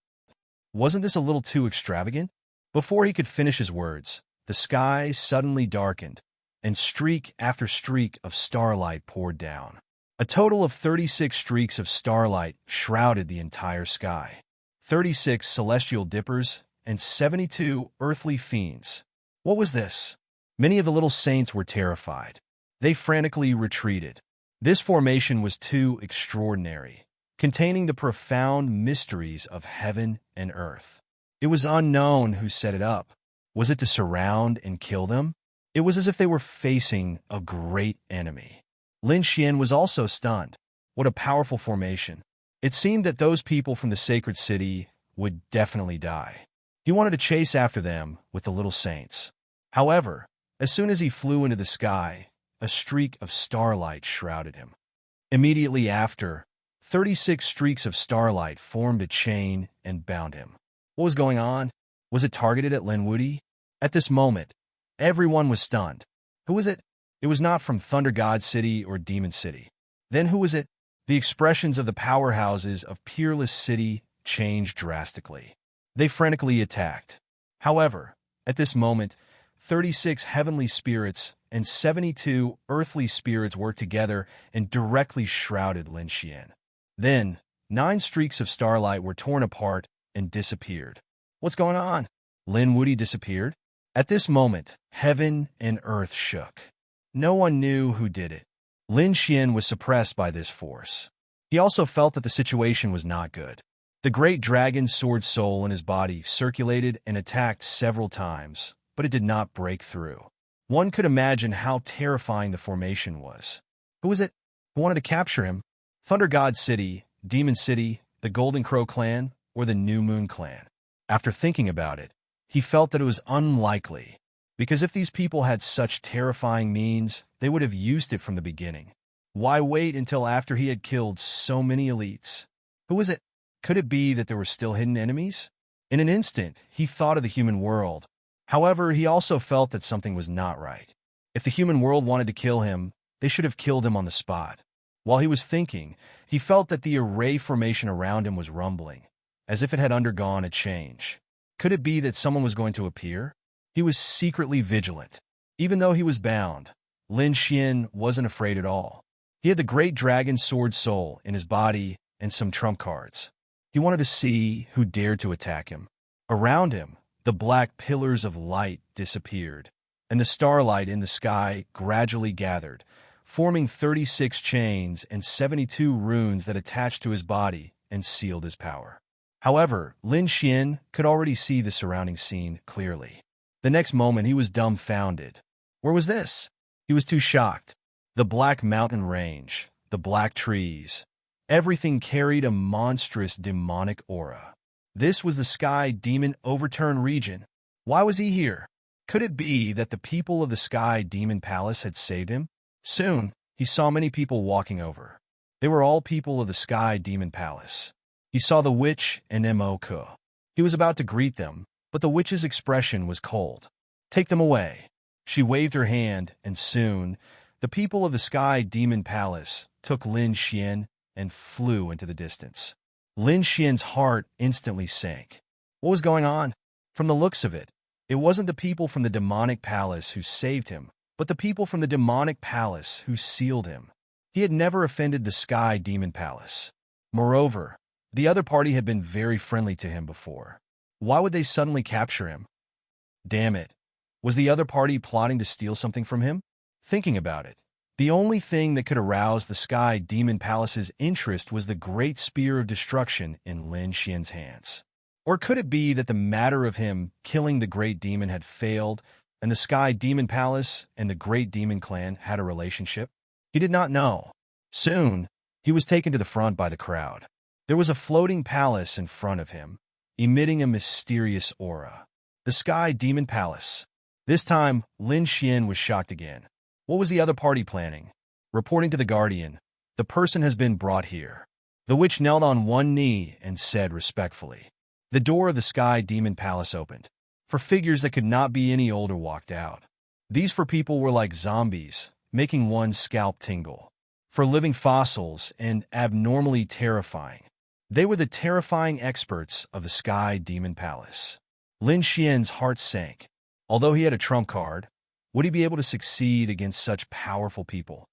Wasn't this a little too extravagant? Before he could finish his words, the sky suddenly darkened, and streak after streak of starlight poured down. A total of 36 streaks of starlight shrouded the entire sky. 36 celestial dippers and 72 earthly fiends. What was this? Many of the little saints were terrified. They frantically retreated. This formation was too extraordinary, containing the profound mysteries of heaven and earth. It was unknown who set it up. Was it to surround and kill them? It was as if they were facing a great enemy. Lin Xian was also stunned. What a powerful formation. It seemed that those people from the sacred city would definitely die. He wanted to chase after them with the little saints. However, as soon as he flew into the sky, a streak of starlight shrouded him. Immediately after, 36 streaks of starlight formed a chain and bound him. What was going on? Was it targeted at Lin Wuyi? At this moment, everyone was stunned. Who was it? It was not from Thunder God City or Demon City. Then who was it? The expressions of the powerhouses of Peerless City changed drastically. They frantically attacked. However, at this moment, 36 heavenly spirits and 72 earthly spirits worked together and directly shrouded Lin Xian. Then, 9 streaks of starlight were torn apart and disappeared. What's going on? Lin Wuyi disappeared? At this moment, heaven and earth shook. No one knew who did it. Lin Xian was suppressed by this force. He also felt that the situation was not good. The great dragon's sword soul in his body circulated and attacked several times, but it did not break through. One could imagine how terrifying the formation was. Who was it? Who wanted to capture him? Thunder God City, Demon City, the Golden Crow clan, or the New Moon clan? After thinking about it, he felt that it was unlikely, because if these people had such terrifying means, they would have used it from the beginning. Why wait until after he had killed so many elites? Who was it? Could it be that there were still hidden enemies? In an instant, he thought of the human world. However, he also felt that something was not right. If the human world wanted to kill him, they should have killed him on the spot. While he was thinking, he felt that the array formation around him was rumbling, as if it had undergone a change. Could it be that someone was going to appear? He was secretly vigilant. Even though he was bound, Lin Xian wasn't afraid at all. He had the great dragon sword soul in his body and some trump cards. He wanted to see who dared to attack him. Around him, the black pillars of light disappeared, and the starlight in the sky gradually gathered, forming 36 chains and 72 runes that attached to his body and sealed his power. However, Lin Xian could already see the surrounding scene clearly. The next moment, he was dumbfounded. Where was this? He was too shocked. The black mountain range, the black trees, everything carried a monstrous demonic aura. This was the Sky Demon Overturn region. Why was he here? Could it be that the people of the Sky Demon Palace had saved him? Soon, he saw many people walking over. They were all people of the Sky Demon Palace. He saw the witch and Mo-Ku. He was about to greet them, but the witch's expression was cold. Take them away. She waved her hand, and soon, the people of the Sky Demon Palace took Lin Xian and flew into the distance. Lin Xian's heart instantly sank. What was going on? From the looks of it, it wasn't the people from the demonic palace who saved him, but the people from the demonic palace who sealed him. He had never offended the Sky Demon Palace. Moreover, the other party had been very friendly to him before. Why would they suddenly capture him? Damn it. Was the other party plotting to steal something from him? Thinking about it, the only thing that could arouse the Sky Demon Palace's interest was the great spear of destruction in Lin Xian's hands. Or could it be that the matter of him killing the great demon had failed, and the Sky Demon Palace and the great demon clan had a relationship? He did not know. Soon, he was taken to the front by the crowd. There was a floating palace in front of him, emitting a mysterious aura. The Sky Demon Palace. This time, Lin Xian was shocked again. What was the other party planning? Reporting to the Guardian, the person has been brought here. The witch knelt on one knee and said respectfully. The door of the Sky Demon Palace opened. 4 figures that could not be any older walked out. These 4 people were like zombies, making one's scalp tingle. 4 living fossils and abnormally terrifying. They were the terrifying experts of the Sky Demon Palace. Lin Xian's heart sank. Although he had a trump card, would he be able to succeed against such powerful people?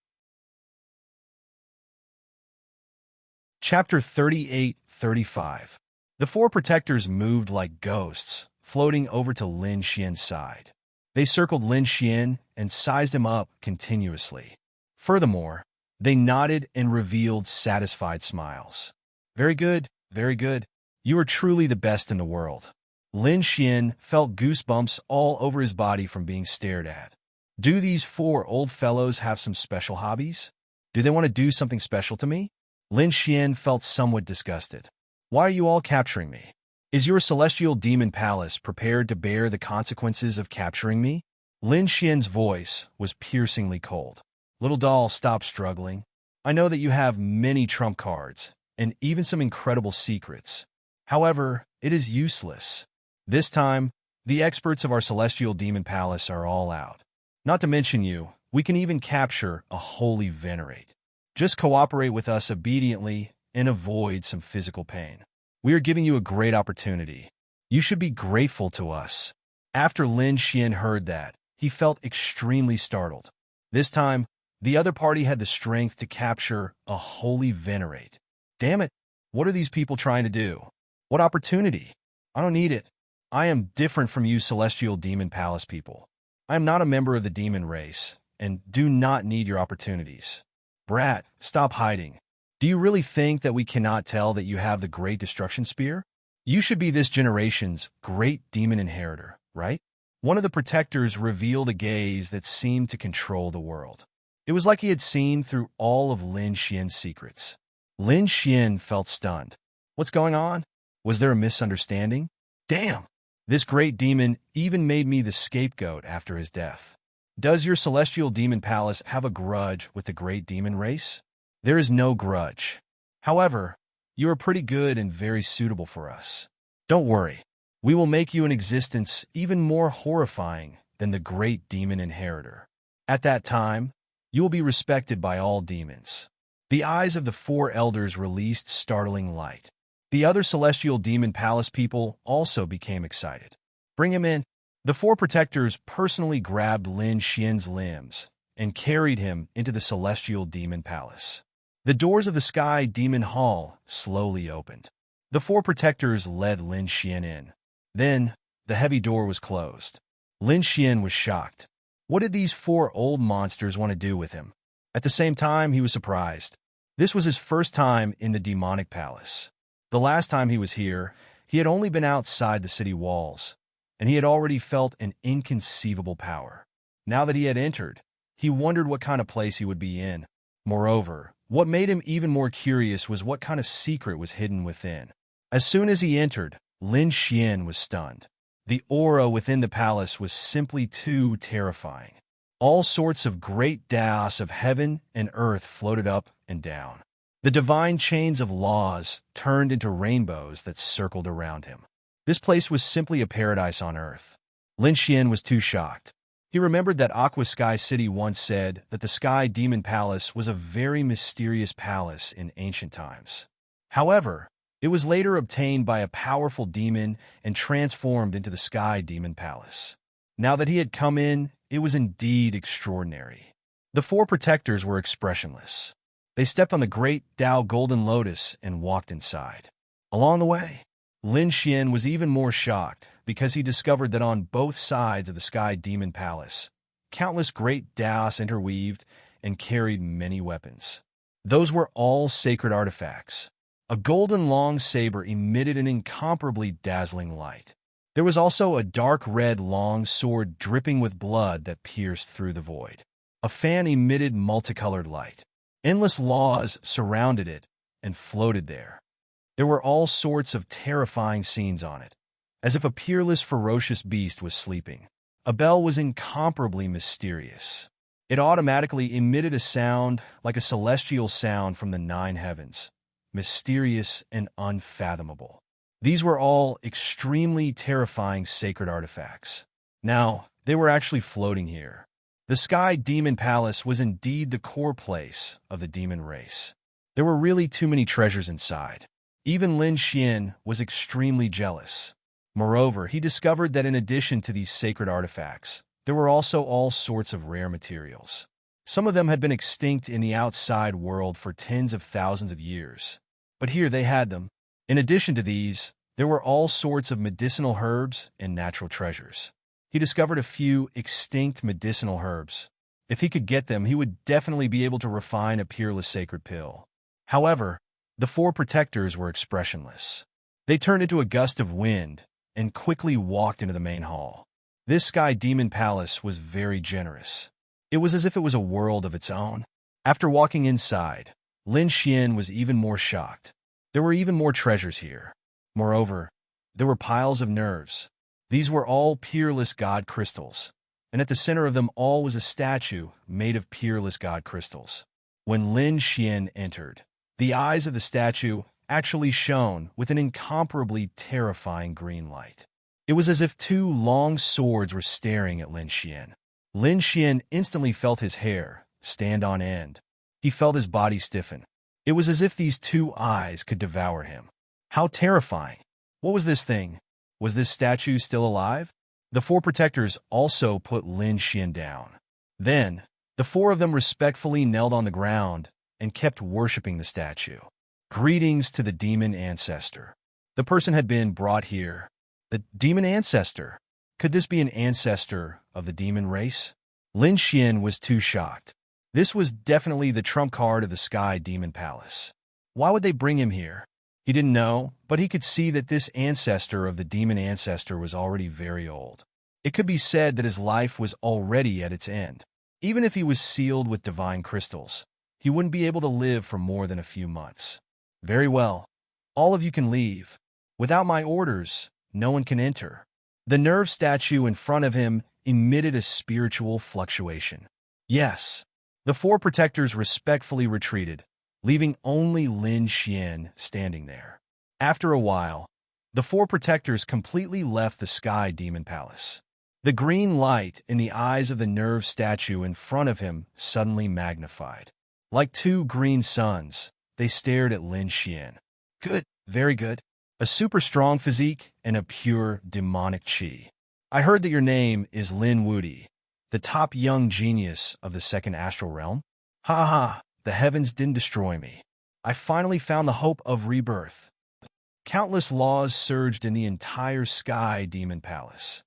Chapter 38-35. The four protectors moved like ghosts, floating over to Lin Xian's side. They circled Lin Xian and sized him up continuously. Furthermore, they nodded and revealed satisfied smiles. Very good, very good. You are truly the best in the world. Lin Xian felt goosebumps all over his body from being stared at. Do these four old fellows have some special hobbies? Do they want to do something special to me? Lin Xian felt somewhat disgusted. Why are you all capturing me? Is your celestial demon palace prepared to bear the consequences of capturing me? Lin Xian's voice was piercingly cold. Little doll, stop struggling. I know that you have many trump cards, and even some incredible secrets. However, it is useless. This time, the experts of our celestial demon palace are all out. Not to mention you, we can even capture a holy venerate. Just cooperate with us obediently and avoid some physical pain. We are giving you a great opportunity. You should be grateful to us. After Lin Xian heard that, he felt extremely startled. This time, the other party had the strength to capture a holy venerate. Damn it, what are these people trying to do? What opportunity? I don't need it. I am different from you celestial demon palace people. I am not a member of the demon race, and do not need your opportunities. Brat, stop hiding. Do you really think that we cannot tell that you have the Great Destruction Spear? You should be this generation's great demon inheritor, right? One of the protectors revealed a gaze that seemed to control the world. It was like he had seen through all of Lin Xian's secrets. Lin Xian felt stunned. What's going on? Was there a misunderstanding? Damn! This great demon even made me the scapegoat after his death. Does your celestial demon palace have a grudge with the great demon race? There is no grudge. However, you are pretty good and very suitable for us. Don't worry. We will make you an existence even more horrifying than the great demon inheritor. At that time, you will be respected by all demons. The eyes of the four elders released startling light. The other celestial demon palace people also became excited. Bring him in. The four protectors personally grabbed Lin Xian's limbs and carried him into the celestial demon palace. The doors of the Sky Demon Hall slowly opened. The four protectors led Lin Xian in. Then, the heavy door was closed. Lin Xian was shocked. What did these four old monsters want to do with him? At the same time, he was surprised. This was his first time in the demonic palace. The last time he was here, he had only been outside the city walls, and he had already felt an inconceivable power. Now that he had entered, he wondered what kind of place he would be in. Moreover, what made him even more curious was what kind of secret was hidden within. As soon as he entered, Lin Xian was stunned. The aura within the palace was simply too terrifying. All sorts of great daos of heaven and earth floated up and down. The divine chains of laws turned into rainbows that circled around him. This place was simply a paradise on earth. Lin Xian was too shocked. He remembered that Aqua Sky City once said that the Sky Demon Palace was a very mysterious palace in ancient times. However, it was later obtained by a powerful demon and transformed into the Sky Demon Palace. Now that he had come in, it was indeed extraordinary. The four protectors were expressionless. They stepped on the great Tao Golden Lotus and walked inside. Along the way, Lin Xian was even more shocked because he discovered that on both sides of the Sky Demon Palace, countless great daos interweaved and carried many weapons. Those were all sacred artifacts. A golden long saber emitted an incomparably dazzling light. There was also a dark red long sword dripping with blood that pierced through the void. A fan emitted multicolored light. Endless laws surrounded it and floated there. There were all sorts of terrifying scenes on it, as if a peerless, ferocious beast was sleeping. A bell was incomparably mysterious. It automatically emitted a sound like a celestial sound from the nine heavens, mysterious and unfathomable. These were all extremely terrifying sacred artifacts. Now, they were actually floating here. The Sky Demon Palace was indeed the core place of the demon race. There were really too many treasures inside. Even Lin Xian was extremely jealous. Moreover, he discovered that in addition to these sacred artifacts, there were also all sorts of rare materials. Some of them had been extinct in the outside world for tens of thousands of years. But here they had them. In addition to these, there were all sorts of medicinal herbs and natural treasures. He discovered a few extinct medicinal herbs. If he could get them, he would definitely be able to refine a peerless sacred pill. However, the four protectors were expressionless. They turned into a gust of wind and quickly walked into the main hall. This Sky Demon Palace was very generous. It was as if it was a world of its own. After walking inside, Lin Xian was even more shocked. There were even more treasures here. Moreover, there were piles of nerves. These were all peerless god crystals, and at the center of them all was a statue made of peerless god crystals. When Lin Xian entered, the eyes of the statue actually shone with an incomparably terrifying green light. It was as if two long swords were staring at Lin Xian. Lin Xian instantly felt his hair stand on end. He felt his body stiffen. It was as if these two eyes could devour him. How terrifying! What was this thing? Was this statue still alive? The four protectors also put Lin Xian down. Then, the four of them respectfully knelt on the ground and kept worshipping the statue. Greetings to the demon ancestor. The person had been brought here. The demon ancestor. Could this be an ancestor of the demon race? Lin Xian was too shocked. This was definitely the trump card of the Sky Demon Palace. Why would they bring him here? He didn't know, but he could see that this ancestor of the demon ancestor was already very old. It could be said that his life was already at its end. Even if he was sealed with divine crystals, he wouldn't be able to live for more than a few months. Very well. All of you can leave. Without my orders, no one can enter. The nerve statue in front of him emitted a spiritual fluctuation. Yes. The four protectors respectfully retreated, leaving only Lin Xian standing there. After a while, the four protectors completely left the Sky Demon Palace. The green light in the eyes of the nerve statue in front of him suddenly magnified. Like two green suns, they stared at Lin Xian. Good, very good. A super strong physique and a pure demonic chi. I heard that your name is Lin Wudi, the top young genius of the second astral realm. Ha ha, the heavens didn't destroy me. I finally found the hope of rebirth. Countless laws surged in the entire Sky Demon Palace.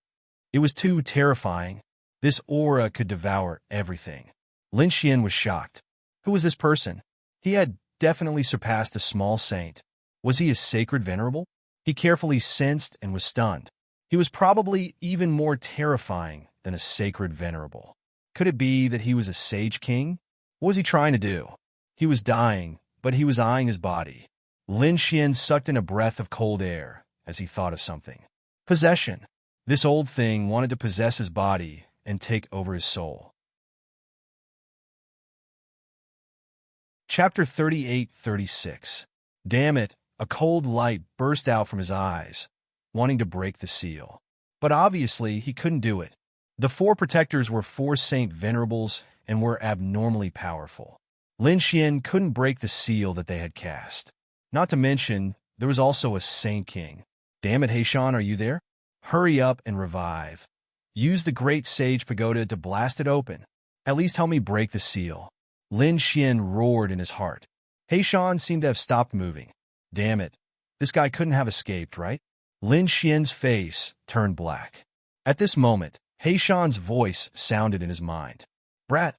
It was too terrifying. This aura could devour everything. Lin Xian was shocked. Who was this person? He had definitely surpassed a small saint. Was he a sacred venerable? He carefully sensed and was stunned. He was probably even more terrifying than a sacred venerable. Could it be that he was a sage king? What was he trying to do? He was dying, but he was eyeing his body. Lin Xian sucked in a breath of cold air as he thought of something. Possession. This old thing wanted to possess his body and take over his soul. Chapter 38-36. Damn it, a cold light burst out from his eyes, wanting to break the seal. But obviously, he couldn't do it. The four protectors were four saint venerables and were abnormally powerful. Lin Xian couldn't break the seal that they had cast. Not to mention, there was also a saint king. Damn it, Heishan, are you there? Hurry up and revive. Use the great sage pagoda to blast it open. At least help me break the seal. Lin Xian roared in his heart. Heishan seemed to have stopped moving. Damn it. This guy couldn't have escaped, right? Lin Xian's face turned black. At this moment, Heishan's voice sounded in his mind. Brat,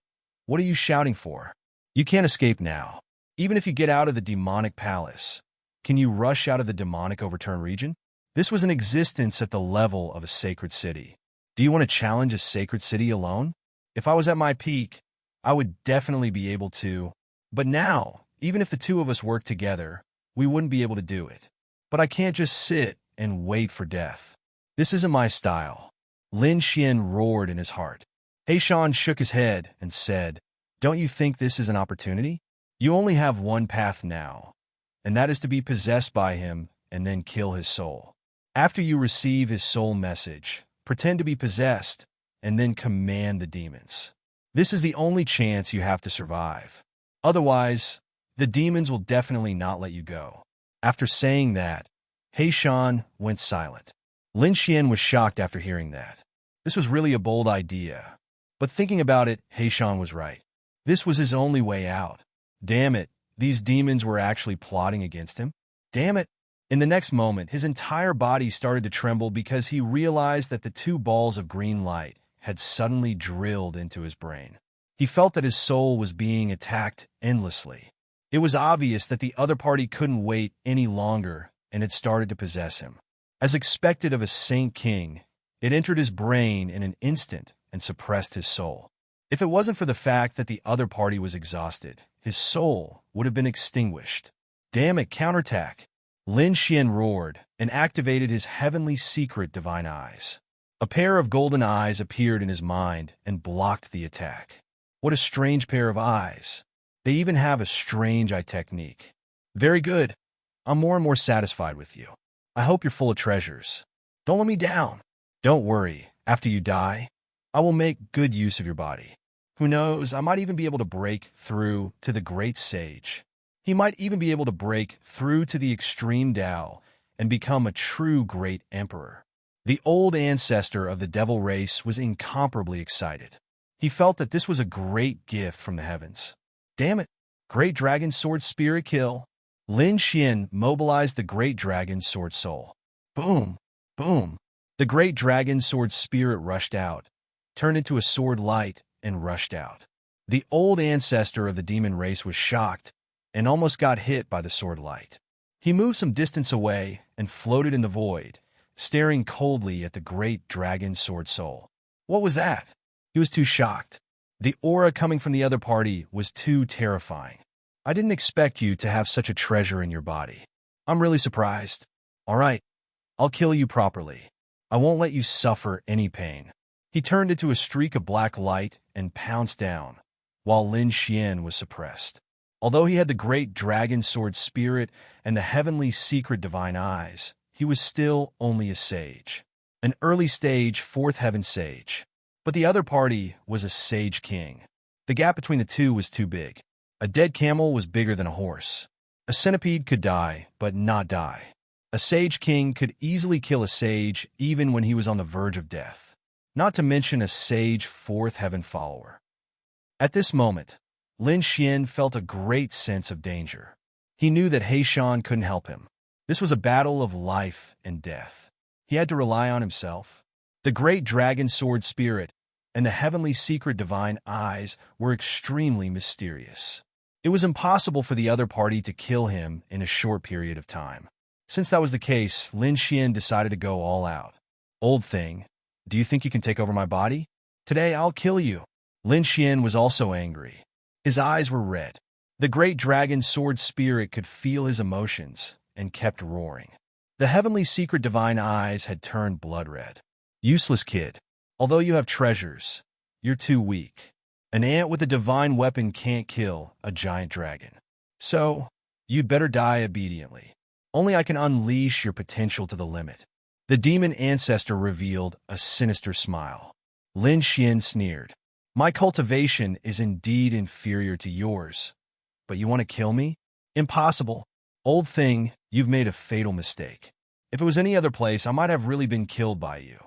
what are you shouting for? You can't escape now. Even if you get out of the demonic palace, can you rush out of the demonic overturned region? This was an existence at the level of a sacred city. Do you want to challenge a sacred city alone? If I was at my peak, I would definitely be able to. But now, even if the two of us work together, we wouldn't be able to do it. But I can't just sit and wait for death. This isn't my style. Lin Xian roared in his heart. Heishan shook his head and said, Don't you think this is an opportunity? You only have one path now, and that is to be possessed by him and then kill his soul. After you receive his soul message, pretend to be possessed and then command the demons. This is the only chance you have to survive. Otherwise, the demons will definitely not let you go. After saying that, Heishan went silent. Lin Xian was shocked after hearing that. This was really a bold idea. But thinking about it, Heishan was right. This was his only way out. Damn it, these demons were actually plotting against him. Damn it. In the next moment, his entire body started to tremble because he realized that the two balls of green light had suddenly drilled into his brain. He felt that his soul was being attacked endlessly. It was obvious that the other party couldn't wait any longer and had started to possess him. As expected of a Saint King, it entered his brain in an instant and suppressed his soul. If it wasn't for the fact that the other party was exhausted, his soul would have been extinguished. Damn it, counterattack! Lin Xian roared and activated his heavenly secret divine eyes. A pair of golden eyes appeared in his mind and blocked the attack. What a strange pair of eyes. They even have a strange eye technique. Very good. I'm more and more satisfied with you. I hope you're full of treasures. Don't let me down. Don't worry, after you die, I will make good use of your body. Who knows, I might even be able to break through to the great sage. He might even be able to break through to the extreme Tao and become a true great emperor. The old ancestor of the devil race was incomparably excited. He felt that this was a great gift from the heavens. Damn it, Great Dragon Sword Spirit kill. Lin Xian mobilized the Great Dragon Sword Soul. Boom, boom. The Great Dragon Sword Spirit rushed out, turned into a sword light, and rushed out. The old ancestor of the demon race was shocked and almost got hit by the sword light. He moved some distance away and floated in the void, staring coldly at the Great Dragon Sword Soul. What was that? He was too shocked. The aura coming from the other party was too terrifying. I didn't expect you to have such a treasure in your body. I'm really surprised. All right, I'll kill you properly. I won't let you suffer any pain. He turned into a streak of black light and pounced down, while Lin Xian was suppressed. Although he had the Great Dragon Sword Spirit and the heavenly secret divine eyes, he was still only a sage. An early stage fourth heaven sage. But the other party was a sage king. The gap between the two was too big. A dead camel was bigger than a horse. A centipede could die, but not die. A sage king could easily kill a sage even when he was on the verge of death. Not to mention a sage fourth heaven follower. At this moment, Lin Xian felt a great sense of danger. He knew that Heishan couldn't help him. This was a battle of life and death. He had to rely on himself. The Great Dragon Sword Spirit and the heavenly secret divine eyes were extremely mysterious. It was impossible for the other party to kill him in a short period of time. Since that was the case, Lin Xian decided to go all out. Old thing, do you think you can take over my body? Today I'll kill you. Lin Xian was also angry. His eyes were red. The Great Dragon Sword Spirit could feel his emotions and kept roaring. The heavenly secret divine eyes had turned blood red. Useless kid. Although you have treasures, you're too weak. An ant with a divine weapon can't kill a giant dragon. So, you'd better die obediently. Only I can unleash your potential to the limit. The demon ancestor revealed a sinister smile. Lin Xian sneered. My cultivation is indeed inferior to yours. But you want to kill me? Impossible. Old thing, you've made a fatal mistake. If it was any other place, I might have really been killed by you.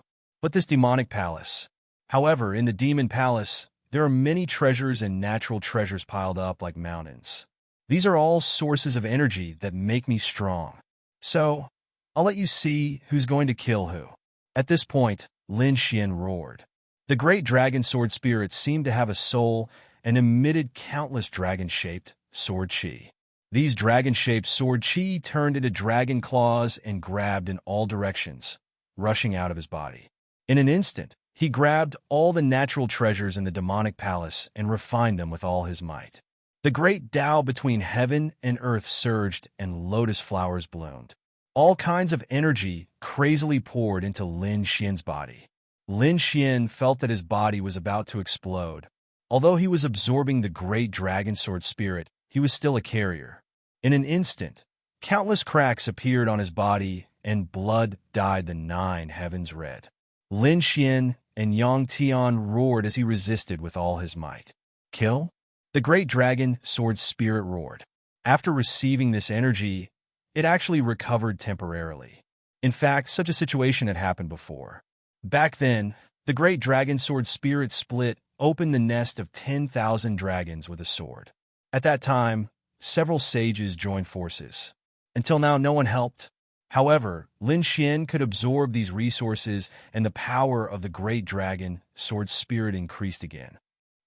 But this demonic palace. However, in the demon palace, there are many treasures and natural treasures piled up like mountains. These are all sources of energy that make me strong. So, I'll let you see who's going to kill who. At this point, Lin Xian roared. The Great Dragon Sword Spirit seemed to have a soul and emitted countless dragon-shaped sword chi. These dragon-shaped sword chi turned into dragon claws and grabbed in all directions, rushing out of his body. In an instant, he grabbed all the natural treasures in the demonic palace and refined them with all his might. The great Tao between heaven and earth surged and lotus flowers bloomed. All kinds of energy crazily poured into Lin Xian's body. Lin Xian felt that his body was about to explode. Although he was absorbing the great dragon sword spirit, he was still a carrier. In an instant, countless cracks appeared on his body and blood dyed the 9 heavens red. Lin Xian and Yang Tian roared as he resisted with all his might. Kill? The great dragon sword spirit roared. After receiving this energy, it actually recovered temporarily. In fact, such a situation had happened before. Back then, the great dragon sword spirit split open the nest of 10,000 dragons with a sword. At that time, several sages joined forces. Until now, no one helped. However, Lin Xian could absorb these resources, and the power of the great dragon sword spirit increased again.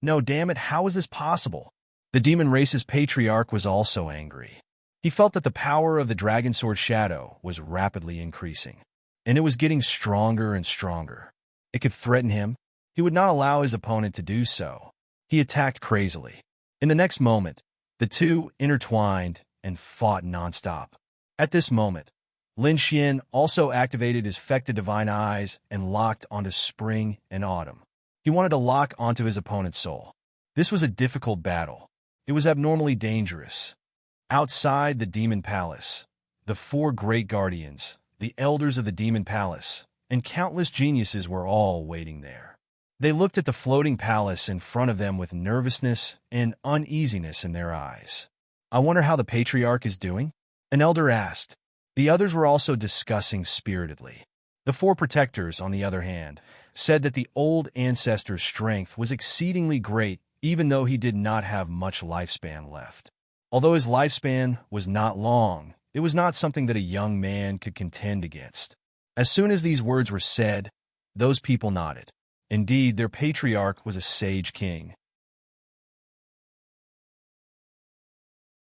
No, damn it, how is this possible? The demon race's patriarch was also angry. He felt that the power of the dragon sword shadow was rapidly increasing, and it was getting stronger and stronger. It could threaten him. He would not allow his opponent to do so. He attacked crazily. In the next moment, the two intertwined and fought nonstop. At this moment, Lin Xian also activated his Fecta Divine Eyes and locked onto Spring and Autumn. He wanted to lock onto his opponent's soul. This was a difficult battle. It was abnormally dangerous. Outside the Demon Palace, the four great guardians, the elders of the Demon Palace, and countless geniuses were all waiting there. They looked at the floating palace in front of them with nervousness and uneasiness in their eyes. "I wonder how the patriarch is doing?" an elder asked. The others were also discussing spiritedly. The four protectors, on the other hand, said that the old ancestor's strength was exceedingly great, even though he did not have much lifespan left. Although his lifespan was not long, it was not something that a young man could contend against. As soon as these words were said, those people nodded. Indeed, their patriarch was a sage king.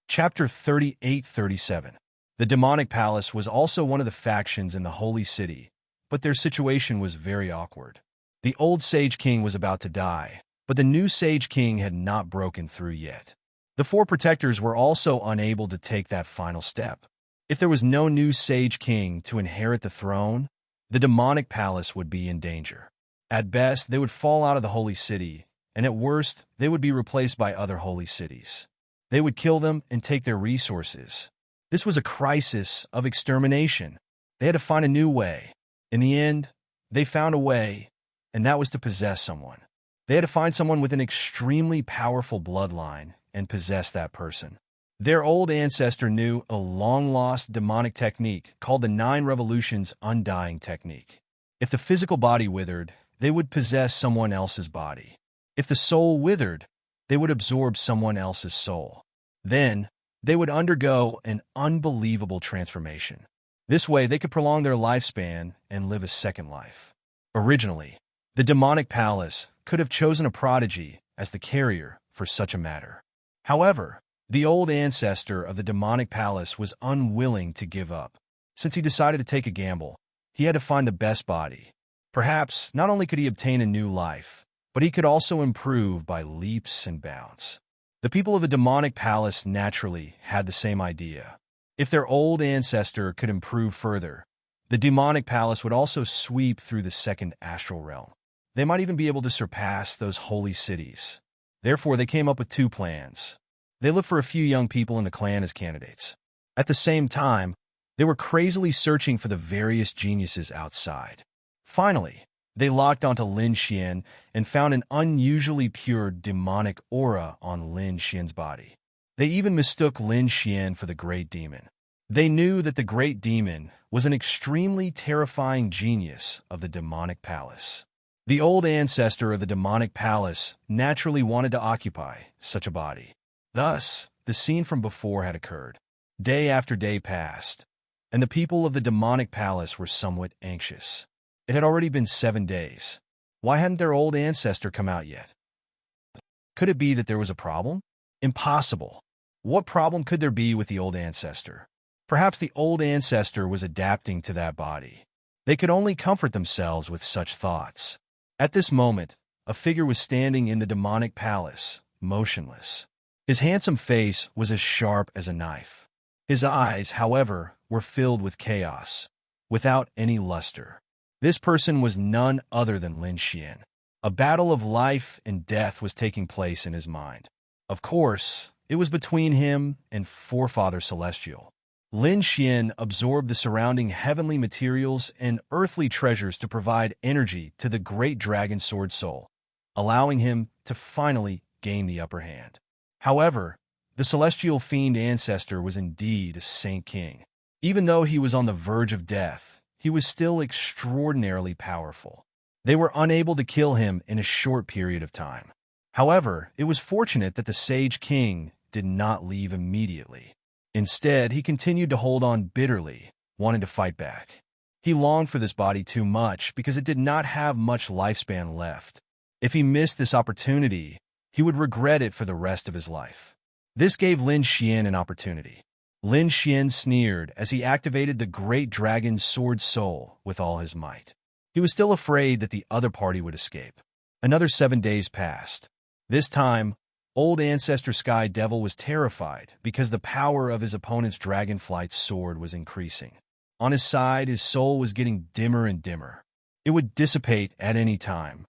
Chapter 38-37. The demonic palace was also one of the factions in the holy city, but their situation was very awkward. The old sage king was about to die, but the new sage king had not broken through yet. The four protectors were also unable to take that final step. If there was no new sage king to inherit the throne, the demonic palace would be in danger. At best, they would fall out of the holy city, and at worst, they would be replaced by other holy cities. They would kill them and take their resources. This was a crisis of extermination. They had to find a new way. In the end, they found a way, and that was to possess someone. They had to find someone with an extremely powerful bloodline and possess that person. Their old ancestor knew a long-lost demonic technique called the 9 Revolutions Undying Technique. If the physical body withered, they would possess someone else's body. If the soul withered, they would absorb someone else's soul. Then, they would undergo an unbelievable transformation. This way, they could prolong their lifespan and live a second life. Originally, the demonic palace could have chosen a prodigy as the carrier for such a matter. However, the old ancestor of the demonic palace was unwilling to give up. Since he decided to take a gamble, he had to find the best body. Perhaps not only could he obtain a new life, but he could also improve by leaps and bounds. The people of the demonic palace naturally had the same idea. If their old ancestor could improve further, the demonic palace would also sweep through the second astral realm. They might even be able to surpass those holy cities. Therefore, they came up with 2 plans. They looked for a few young people in the clan as candidates. At the same time, they were crazily searching for the various geniuses outside. Finally, they locked onto Lin Xian and found an unusually pure demonic aura on Lin Xian's body. They even mistook Lin Xian for the great demon. They knew that the great demon was an extremely terrifying genius of the demonic palace. The old ancestor of the demonic palace naturally wanted to occupy such a body. Thus, the scene from before had occurred. Day after day passed, and the people of the demonic palace were somewhat anxious. It had already been 7 days. Why hadn't their old ancestor come out yet? Could it be that there was a problem? Impossible. What problem could there be with the old ancestor? Perhaps the old ancestor was adapting to that body. They could only comfort themselves with such thoughts. At this moment, a figure was standing in the demonic palace, motionless. His handsome face was as sharp as a knife. His eyes, however, were filled with chaos, without any luster. This person was none other than Lin Xian. A battle of life and death was taking place in his mind. Of course, it was between him and Forefather Celestial. Lin Xian absorbed the surrounding heavenly materials and earthly treasures to provide energy to the great dragon sword soul, allowing him to finally gain the upper hand. However, the celestial fiend ancestor was indeed a saint king. Even though he was on the verge of death, he was still extraordinarily powerful. They were unable to kill him in a short period of time. However, it was fortunate that the Sage King did not leave immediately. Instead, he continued to hold on bitterly, wanting to fight back. He longed for this body too much because it did not have much lifespan left. If he missed this opportunity, he would regret it for the rest of his life. This gave Lin Xian an opportunity. Lin Xian sneered as he activated the great dragon's sword soul with all his might. He was still afraid that the other party would escape. Another 7 days passed. This time, old Ancestor Sky Devil was terrified because the power of his opponent's dragonflight sword was increasing. On his side, his soul was getting dimmer and dimmer. It would dissipate at any time.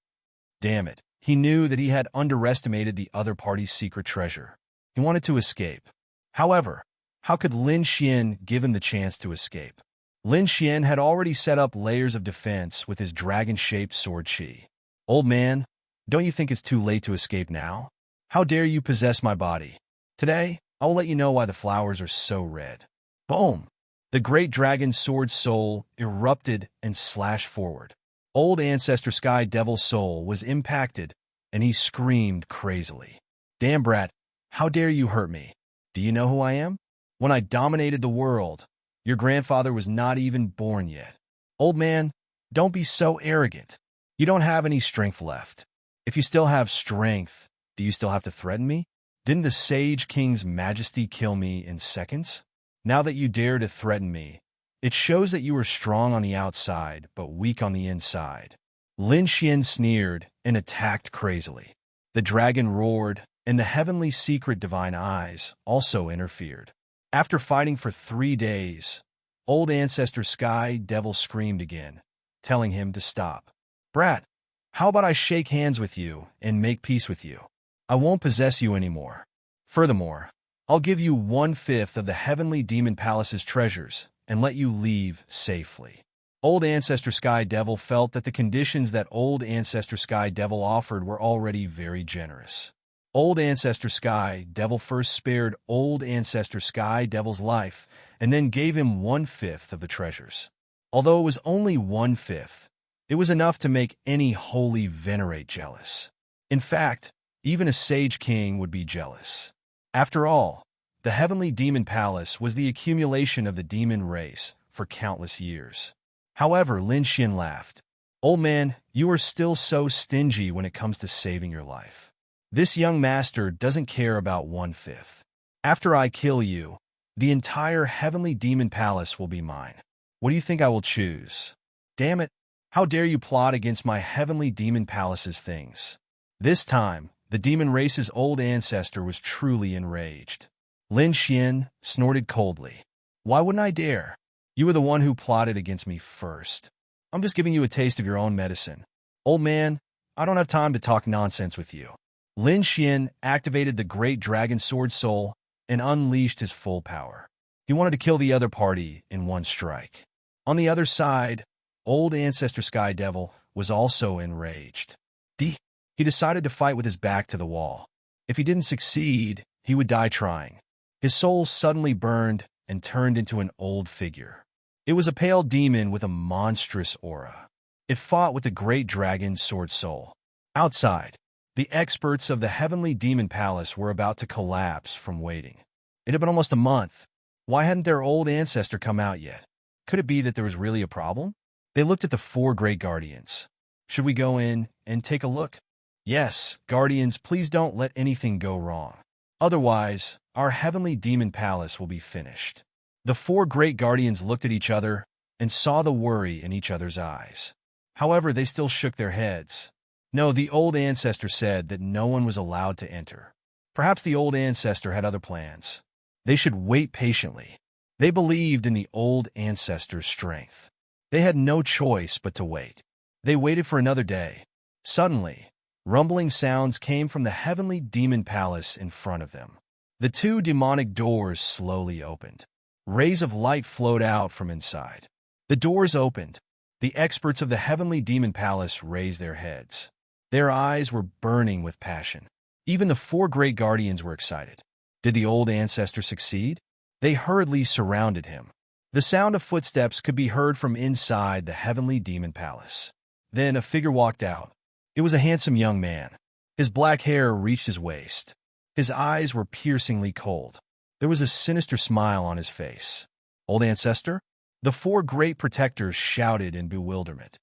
Damn it, he knew that he had underestimated the other party's secret treasure. He wanted to escape. However, how could Lin Xian give him the chance to escape? Lin Xian had already set up layers of defense with his dragon-shaped sword chi. Old man, don't you think it's too late to escape now? How dare you possess my body? Today, I will let you know why the flowers are so red. Boom! The great dragon's sword soul erupted and slashed forward. Old Ancestor Sky Devil's soul was impacted, and he screamed crazily. Damn brat, how dare you hurt me? Do you know who I am? When I dominated the world, your grandfather was not even born yet. Old man, don't be so arrogant. You don't have any strength left. If you still have strength, do you still have to threaten me? Didn't the Sage King's Majesty kill me in seconds? Now that you dare to threaten me, it shows that you are strong on the outside, but weak on the inside. Lin Xian sneered and attacked crazily. The dragon roared, and the heavenly secret divine eyes also interfered. After fighting for 3 days, old Ancestor Sky Devil screamed again, telling him to stop. Brat, how about I shake hands with you and make peace with you? I won't possess you anymore. Furthermore, I'll give you 1/5 of the Heavenly Demon Palace's treasures and let you leave safely. Old Ancestor Sky Devil felt that the conditions that Old Ancestor Sky Devil offered were already very generous. Old Ancestor Sky Devil first spared Old Ancestor Sky Devil's life and then gave him 1/5 of the treasures. Although it was only 1/5, it was enough to make any holy venerate jealous. In fact, even a Sage King would be jealous. After all, the Heavenly Demon Palace was the accumulation of the demon race for countless years. However, Lin Xian laughed. Old man, you are still so stingy when it comes to saving your life. This young master doesn't care about 1/5. After I kill you, the entire Heavenly Demon Palace will be mine. What do you think I will choose? Damn it, how dare you plot against my Heavenly Demon Palace's things? This time, the demon race's old ancestor was truly enraged. Lin Xian snorted coldly. Why wouldn't I dare? You were the one who plotted against me first. I'm just giving you a taste of your own medicine. Old man, I don't have time to talk nonsense with you. Lin Xian activated the great dragon sword soul and unleashed his full power. He wanted to kill the other party in one strike. On the other side, old Ancestor Sky Devil was also enraged. He decided to fight with his back to the wall. If he didn't succeed, he would die trying. His soul suddenly burned and turned into an old figure. It was a pale demon with a monstrous aura. It fought with the great dragon's sword soul. Outside, the experts of the Heavenly Demon Palace were about to collapse from waiting. It had been almost a month. Why hadn't their old ancestor come out yet? Could it be that there was really a problem? They looked at the 4 great guardians. Should we go in and take a look? Yes, guardians, please don't let anything go wrong. Otherwise, our Heavenly Demon Palace will be finished. The 4 great guardians looked at each other and saw the worry in each other's eyes. However, they still shook their heads. No, the old ancestor said that no one was allowed to enter. Perhaps the old ancestor had other plans. They should wait patiently. They believed in the old ancestor's strength. They had no choice but to wait. They waited for another day. Suddenly, rumbling sounds came from the Heavenly Demon Palace in front of them. The 2 demonic doors slowly opened. Rays of light flowed out from inside. The doors opened. The experts of the Heavenly Demon Palace raised their heads. Their eyes were burning with passion. Even the 4 great guardians were excited. Did the old ancestor succeed? They hurriedly surrounded him. The sound of footsteps could be heard from inside the heavenly demon palace. Then a figure walked out. It was a handsome young man. His black hair reached his waist. His eyes were piercingly cold. There was a sinister smile on his face. Old ancestor? The four great protectors shouted in bewilderment.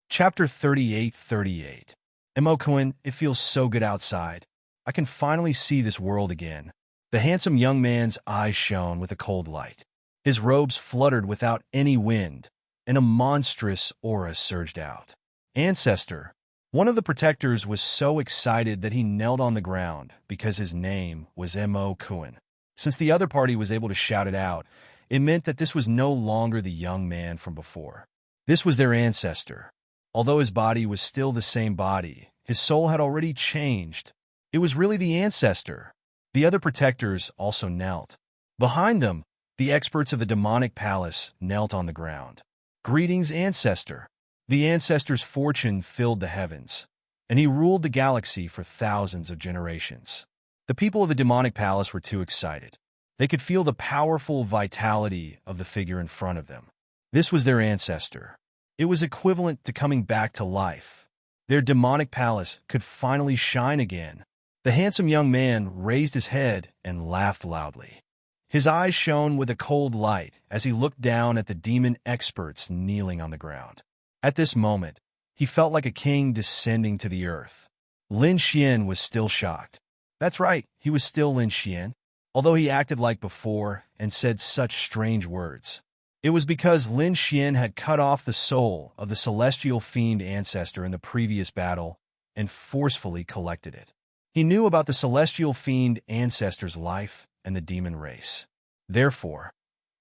Chapter 38:38. Emokoin, it feels so good outside. I can finally see this world again. The handsome young man's eyes shone with a cold light. His robes fluttered without any wind, and a monstrous aura surged out. Ancestor. One of the protectors was so excited that he knelt on the ground because his name was Emokoin. Since the other party was able to shout it out, it meant that this was no longer the young man from before. This was their ancestor. Although his body was still the same body, his soul had already changed. It was really the ancestor. The other protectors also knelt. Behind them, the experts of the demonic palace knelt on the ground. Greetings, ancestor. The ancestor's fortune filled the heavens, and he ruled the galaxy for thousands of generations. The people of the demonic palace were too excited. They could feel the powerful vitality of the figure in front of them. This was their ancestor. It was equivalent to coming back to life. Their demonic palace could finally shine again. The handsome young man raised his head and laughed loudly. His eyes shone with a cold light as he looked down at the demon experts kneeling on the ground. At this moment, he felt like a king descending to the earth. Lin Xian was still shocked. That's right, he was still Lin Xian, although he acted like before and said such strange words. It was because Lin Xian had cut off the soul of the celestial fiend ancestor in the previous battle and forcefully collected it. He knew about the celestial fiend ancestor's life and the demon race. Therefore,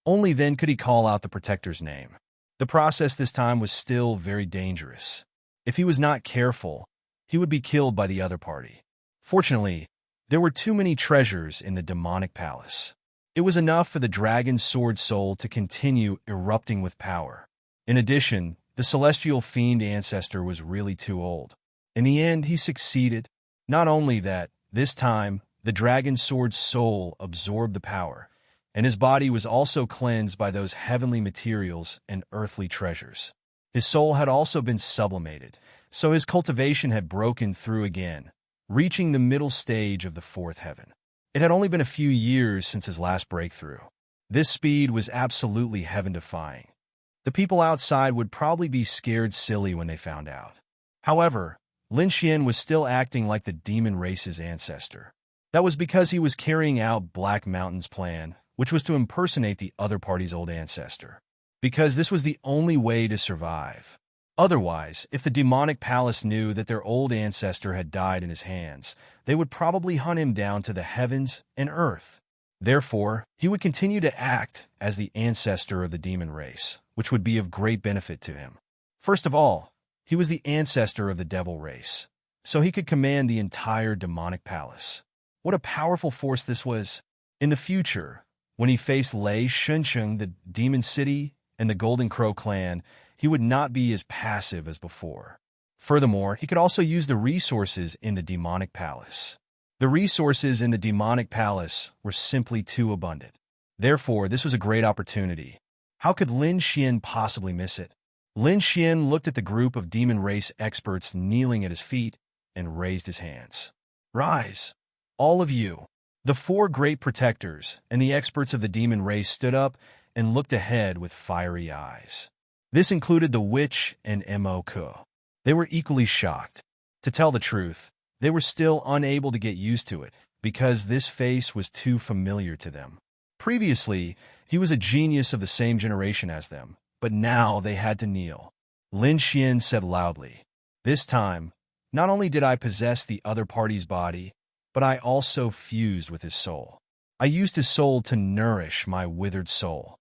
only then could he call out the protector's name. The process this time was still very dangerous. If he was not careful, he would be killed by the other party. Fortunately, there were too many treasures in the demonic palace. It was enough for the dragon sword soul to continue erupting with power. In addition, the celestial fiend ancestor was really too old. In the end, he succeeded. Not only that, this time, the dragon sword soul absorbed the power, and his body was also cleansed by those heavenly materials and earthly treasures. His soul had also been sublimated, so his cultivation had broken through again, reaching the middle stage of the fourth heaven. It had only been a few years since his last breakthrough. This speed was absolutely heaven-defying. The people outside would probably be scared silly when they found out. However, Lin Xian was still acting like the demon race's ancestor. That was because he was carrying out Black Mountain's plan, which was to impersonate the other party's old ancestor. Because this was the only way to survive. Otherwise, if the demonic palace knew that their old ancestor had died in his hands, they would probably hunt him down to the heavens and earth. Therefore, he would continue to act as the ancestor of the demon race, which would be of great benefit to him. First of all, he was the ancestor of the devil race, so he could command the entire demonic palace. What a powerful force this was. In the future, when he faced Lei Shuncheng, the demon city, and the Golden Crow clan, he would not be as passive as before. Furthermore, he could also use the resources in the demonic palace. The resources in the demonic palace were simply too abundant. Therefore, this was a great opportunity. How could Lin Xian possibly miss it? Lin Xian looked at the group of demon race experts kneeling at his feet and raised his hands. Rise, all of you. The four great protectors and the experts of the demon race stood up and looked ahead with fiery eyes. This included the witch and Mo-Ku. They were equally shocked. To tell the truth, they were still unable to get used to it because this face was too familiar to them. Previously, he was a genius of the same generation as them, but now they had to kneel. Lin Xian said loudly, "This time, not only did I possess the other party's body, but I also fused with his soul. I used his soul to nourish my withered soul.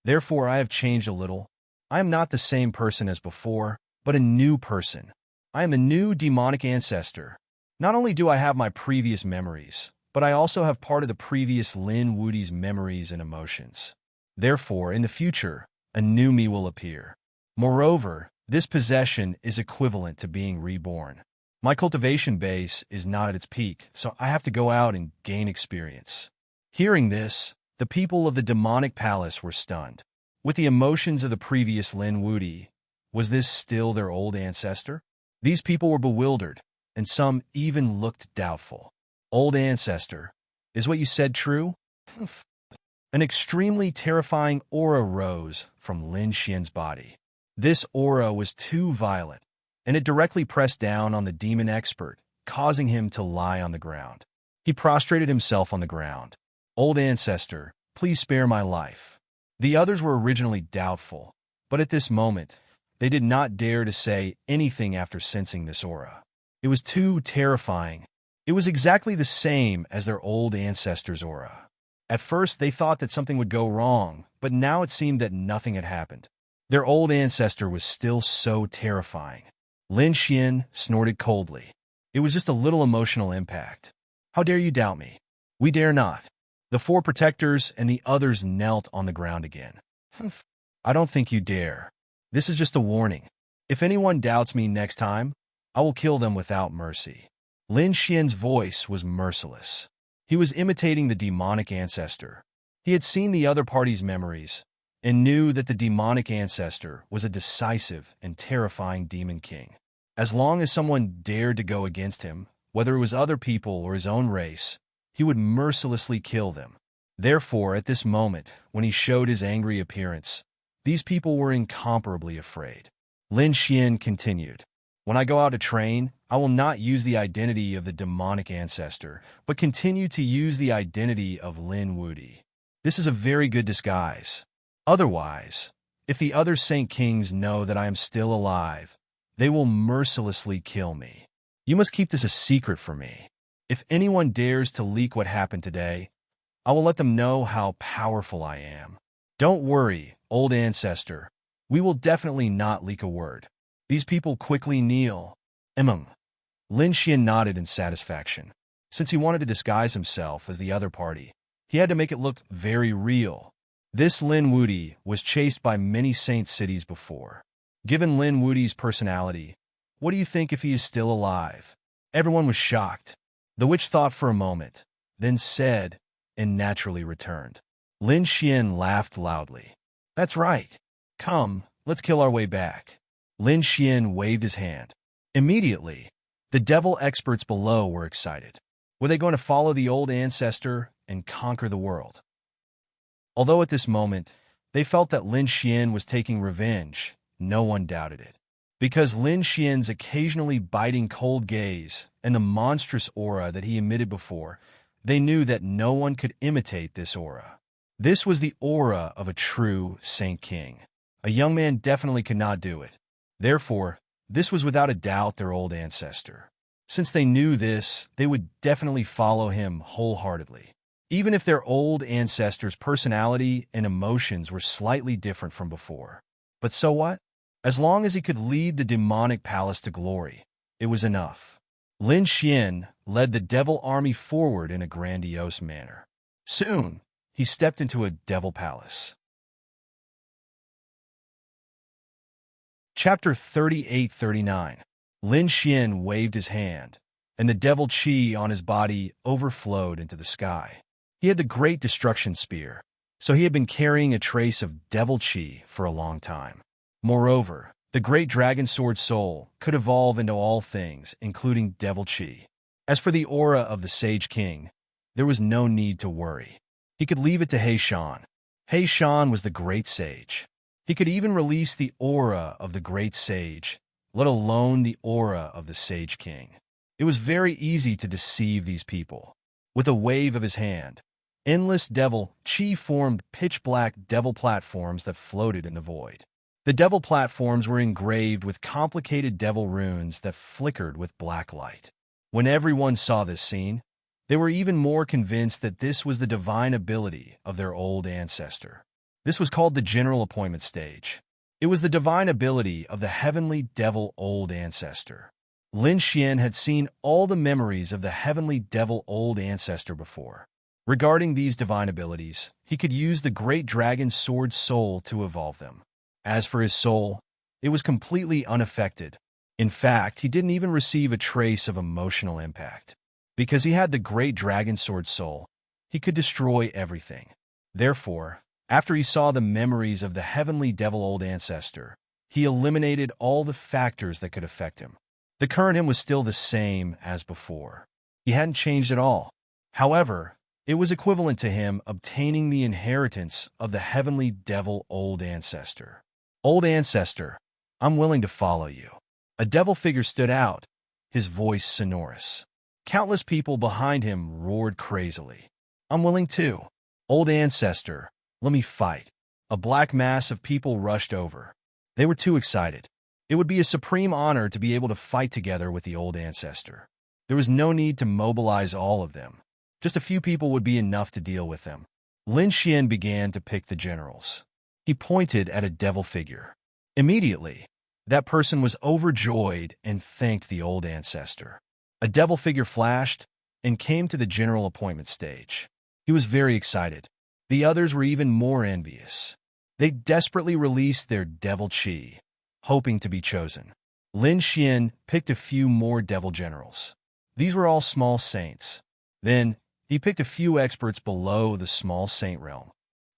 Therefore, I have changed a little. I am not the same person as before, but a new person. I am a new demonic ancestor. Not only do I have my previous memories, but I also have part of the previous Lin Wudi's memories and emotions. Therefore, in the future, a new me will appear. Moreover, this possession is equivalent to being reborn. My cultivation base is not at its peak, so I have to go out and gain experience." Hearing this, the people of the demonic palace were stunned. With the emotions of the previous Lin Wudi, was this still their old ancestor? These people were bewildered, and some even looked doubtful. Old ancestor, is what you said true? An extremely terrifying aura rose from Lin Xian's body. This aura was too violent, and it directly pressed down on the demon expert, causing him to lie on the ground. He prostrated himself on the ground. Old ancestor, please spare my life. The others were originally doubtful, but at this moment, they did not dare to say anything after sensing this aura. It was too terrifying. It was exactly the same as their old ancestor's aura. At first, they thought that something would go wrong, but now it seemed that nothing had happened. Their old ancestor was still so terrifying. Lin Xian snorted coldly. It was just a little emotional impact. How dare you doubt me? We dare not. The four protectors and the others knelt on the ground again. I don't think you dare. This is just a warning. If anyone doubts me next time, I will kill them without mercy. Lin Xian's voice was merciless. He was imitating the demonic ancestor. He had seen the other party's memories and knew that the demonic ancestor was a decisive and terrifying demon king. As long as someone dared to go against him, whether it was other people or his own race, he would mercilessly kill them. Therefore, at this moment, when he showed his angry appearance, these people were incomparably afraid. Lin Xian continued, when I go out to train, I will not use the identity of the demonic ancestor, but continue to use the identity of Lin Wudi. This is a very good disguise. Otherwise, if the other Saint Kings know that I am still alive, they will mercilessly kill me. You must keep this a secret from me. If anyone dares to leak what happened today, I will let them know how powerful I am. Don't worry, old ancestor. We will definitely not leak a word. These people quickly kneel. Lin Xian nodded in satisfaction. Since he wanted to disguise himself as the other party, he had to make it look very real. This Lin Wudi was chased by many saint cities before. Given Lin Wudi's personality, what do you think if he is still alive? Everyone was shocked. The witch thought for a moment, then said, and naturally returned. Lin Xian laughed loudly. That's right. Come, let's kill our way back. Lin Xian waved his hand. Immediately, the devil experts below were excited. Were they going to follow the old ancestor and conquer the world? Although at this moment, they felt that Lin Xian was taking revenge, no one doubted it. Because Lin Xian's occasionally biting cold gaze and the monstrous aura that he emitted before, they knew that no one could imitate this aura. This was the aura of a true Saint King. A young man definitely could not do it. Therefore, this was without a doubt their old ancestor. Since they knew this, they would definitely follow him wholeheartedly. Even if their old ancestor's personality and emotions were slightly different from before. But so what? As long as he could lead the demonic palace to glory, it was enough. Lin Xian led the devil army forward in a grandiose manner. Soon, he stepped into a devil palace. Chapter 38-39. Lin Xian waved his hand, and the devil chi on his body overflowed into the sky. He had the great destruction spear, so he had been carrying a trace of devil chi for a long time. Moreover, the great dragon sword soul could evolve into all things, including devil chi. As for the aura of the Sage King, there was no need to worry. He could leave it to He Shan. He Shan was the great sage. He could even release the aura of the great sage, let alone the aura of the Sage King. It was very easy to deceive these people. With a wave of his hand, endless devil chi formed pitch-black devil platforms that floated in the void. The devil platforms were engraved with complicated devil runes that flickered with black light. When everyone saw this scene, they were even more convinced that this was the divine ability of their old ancestor. This was called the general appointment stage. It was the divine ability of the heavenly devil old ancestor. Lin Xian had seen all the memories of the heavenly devil old ancestor before. Regarding these divine abilities, he could use the great dragon sword soul to evolve them. As for his soul, it was completely unaffected. In fact, he didn't even receive a trace of emotional impact. Because he had the great dragon sword soul, he could destroy everything. Therefore, after he saw the memories of the heavenly devil old ancestor, he eliminated all the factors that could affect him. The current him was still the same as before. He hadn't changed at all. However, it was equivalent to him obtaining the inheritance of the heavenly devil old ancestor. Old ancestor, I'm willing to follow you. A devil figure stood out, his voice sonorous. Countless people behind him roared crazily. I'm willing too. Old ancestor, let me fight. A black mass of people rushed over. They were too excited. It would be a supreme honor to be able to fight together with the old ancestor. There was no need to mobilize all of them. Just a few people would be enough to deal with them. Lin Xian began to pick the generals. He pointed at a devil figure. Immediately, that person was overjoyed and thanked the old ancestor. A devil figure flashed and came to the general appointment stage. He was very excited. The others were even more envious. They desperately released their devil chi, hoping to be chosen. Lin Xian picked a few more devil generals. These were all small saints. Then, he picked a few experts below the small saint realm.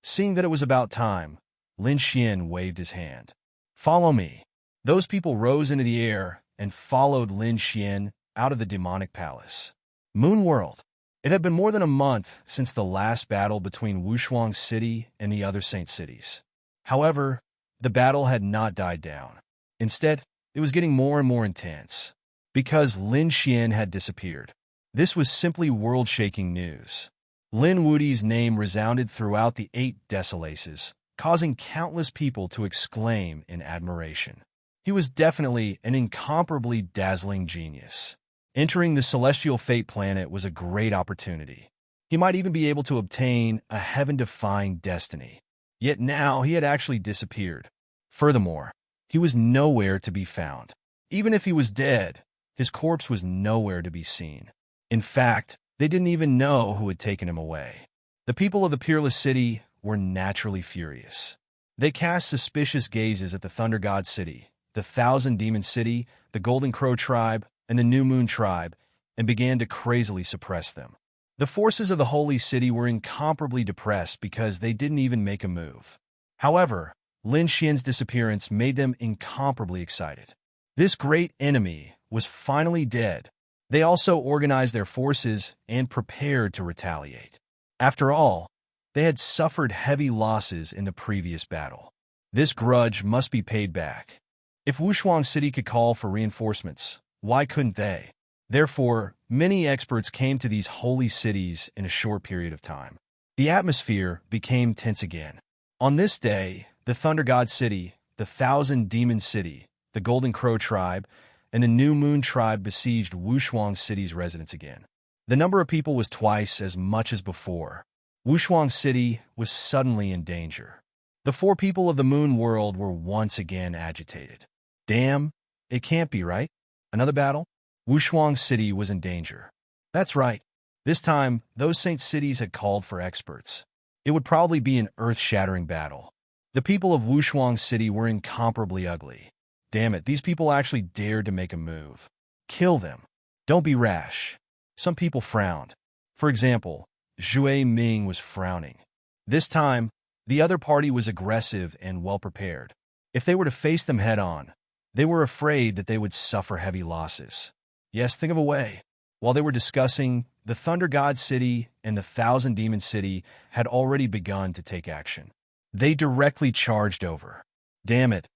Seeing that it was about time, Lin Xian waved his hand. Follow me. Those people rose into the air and followed Lin Xian out of the demonic palace. Moon World. It had been more than a month since the last battle between Wushuang City and the other saint cities. However, the battle had not died down. Instead, it was getting more and more intense. Because Lin Xian had disappeared. This was simply world-shaking news. Lin Wudi's name resounded throughout the 8 Desolaces, causing countless people to exclaim in admiration. He was definitely an incomparably dazzling genius. Entering the celestial fate planet was a great opportunity. He might even be able to obtain a heaven-defying destiny. Yet now he had actually disappeared. Furthermore, he was nowhere to be found. Even if he was dead, his corpse was nowhere to be seen. In fact, they didn't even know who had taken him away. The people of the Peerless City were naturally furious. They cast suspicious gazes at the Thunder God City, the Thousand Demon City, the Golden Crow Tribe, and the New Moon Tribe, and began to crazily suppress them. The forces of the Holy City were incomparably depressed because they didn't even make a move. However, Lin Xian's disappearance made them incomparably excited. This great enemy was finally dead. They also organized their forces and prepared to retaliate. After all, they had suffered heavy losses in the previous battle. This grudge must be paid back. If Wushuang City could call for reinforcements, why couldn't they? Therefore, many experts came to these holy cities in a short period of time. The atmosphere became tense again. On this day, the Thunder God City, the Thousand Demon City, the Golden Crow Tribe, and the New Moon Tribe besieged Wushuang City's residents again. The number of people was twice as much as before. Wushuang City was suddenly in danger. The 4 people of the Moon World were once again agitated. Damn, it can't be right. Another battle? Wushuang City was in danger. That's right. This time, those saint cities had called for experts. It would probably be an earth-shattering battle. The people of Wushuang City were incomparably ugly. Damn it, these people actually dared to make a move. Kill them. Don't be rash. Some people frowned. For example, Zhui Ming was frowning. This time, the other party was aggressive and well-prepared. If they were to face them head-on, they were afraid that they would suffer heavy losses. Yes, think of a way. While they were discussing, the Thunder God City and the Thousand Demon City had already begun to take action. They directly charged over. Damn it.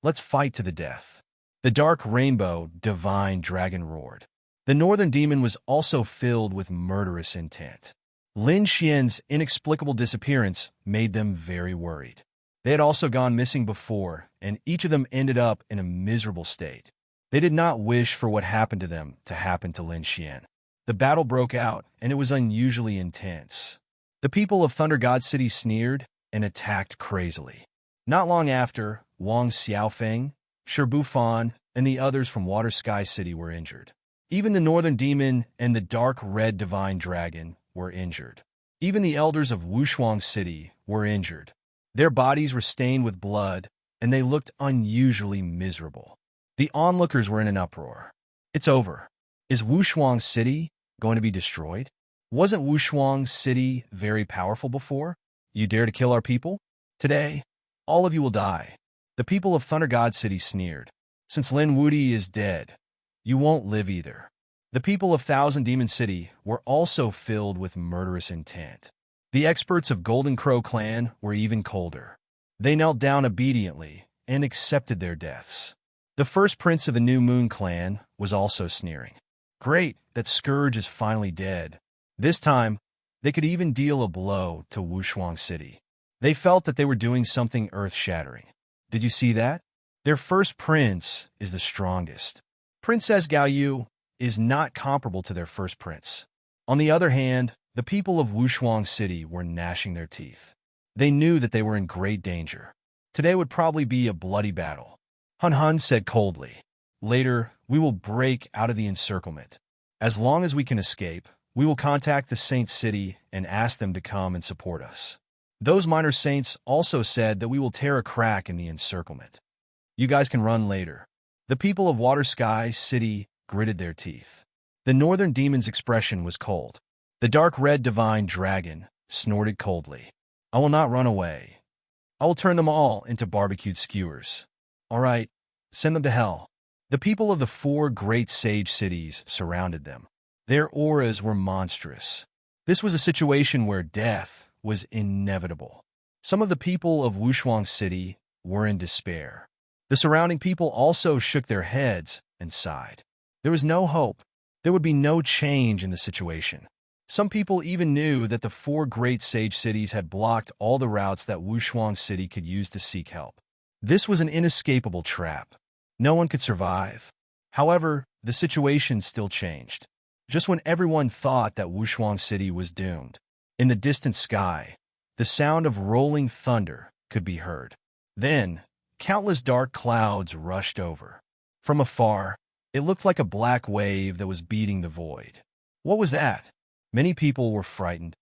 Let's fight to the death. The dark rainbow divine dragon roared. The northern demon was also filled with murderous intent. Lin Xian's inexplicable disappearance made them very worried. They had also gone missing before, and each of them ended up in a miserable state. They did not wish for what happened to them to happen to Lin Xian. The battle broke out, and it was unusually intense. The people of Thunder God City sneered and attacked crazily. Not long after, Wang Xiaofeng, Shi Fan, and the others from Water Sky City were injured. Even the Northern Demon and the Dark Red Divine Dragon were injured. Even the elders of Wushuang City were injured. Their bodies were stained with blood, and they looked unusually miserable. The onlookers were in an uproar. It's over. Is Wushuang City going to be destroyed? Wasn't Wushuang City very powerful before? You dare to kill our people? Today, all of you will die. The people of Thunder God City sneered. Since Lin Wudi is dead, you won't live either. The people of Thousand Demon City were also filled with murderous intent. The experts of Golden Crow Clan were even colder. They knelt down obediently and accepted their deaths. The first prince of the New Moon Clan was also sneering. Great, that Scourge is finally dead. This time, they could even deal a blow to Wushuang City. They felt that they were doing something earth-shattering. Did you see that? Their first prince is the strongest. Princess Gaoyu is not comparable to their first prince. On the other hand, the people of Wushuang City were gnashing their teeth. They knew that they were in great danger. Today would probably be a bloody battle. Hun Hun said coldly. Later, we will break out of the encirclement. As long as we can escape, we will contact the Saint City and ask them to come and support us. Those minor saints also said that we will tear a crack in the encirclement. You guys can run later. The people of Water Sky City gritted their teeth. The northern demon's expression was cold. The dark red divine dragon snorted coldly. I will not run away. I will turn them all into barbecued skewers. All right, send them to hell. The people of the four great sage cities surrounded them. Their auras were monstrous. This was a situation where death was inevitable. Some of the people of Wushuang City were in despair. The surrounding people also shook their heads and sighed. There was no hope. There would be no change in the situation. Some people even knew that the four great sage cities had blocked all the routes that Wushuang City could use to seek help. This was an inescapable trap. No one could survive. However, the situation still changed. Just when everyone thought that Wushuang City was doomed, in the distant sky, the sound of rolling thunder could be heard. Then, countless dark clouds rushed over. From afar, it looked like a black wave that was beating the void. What was that? Many people were frightened.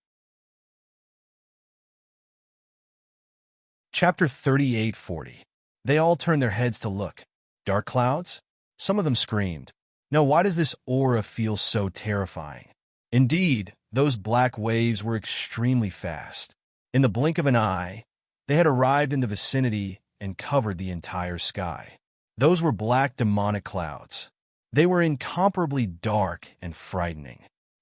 Chapter 38:40. They all turned their heads to look. Dark clouds? Some of them screamed. No, why does this aura feel so terrifying? Indeed, those black waves were extremely fast. In the blink of an eye, they had arrived in the vicinity and covered the entire sky. Those were black demonic clouds. They were incomparably dark and frightening.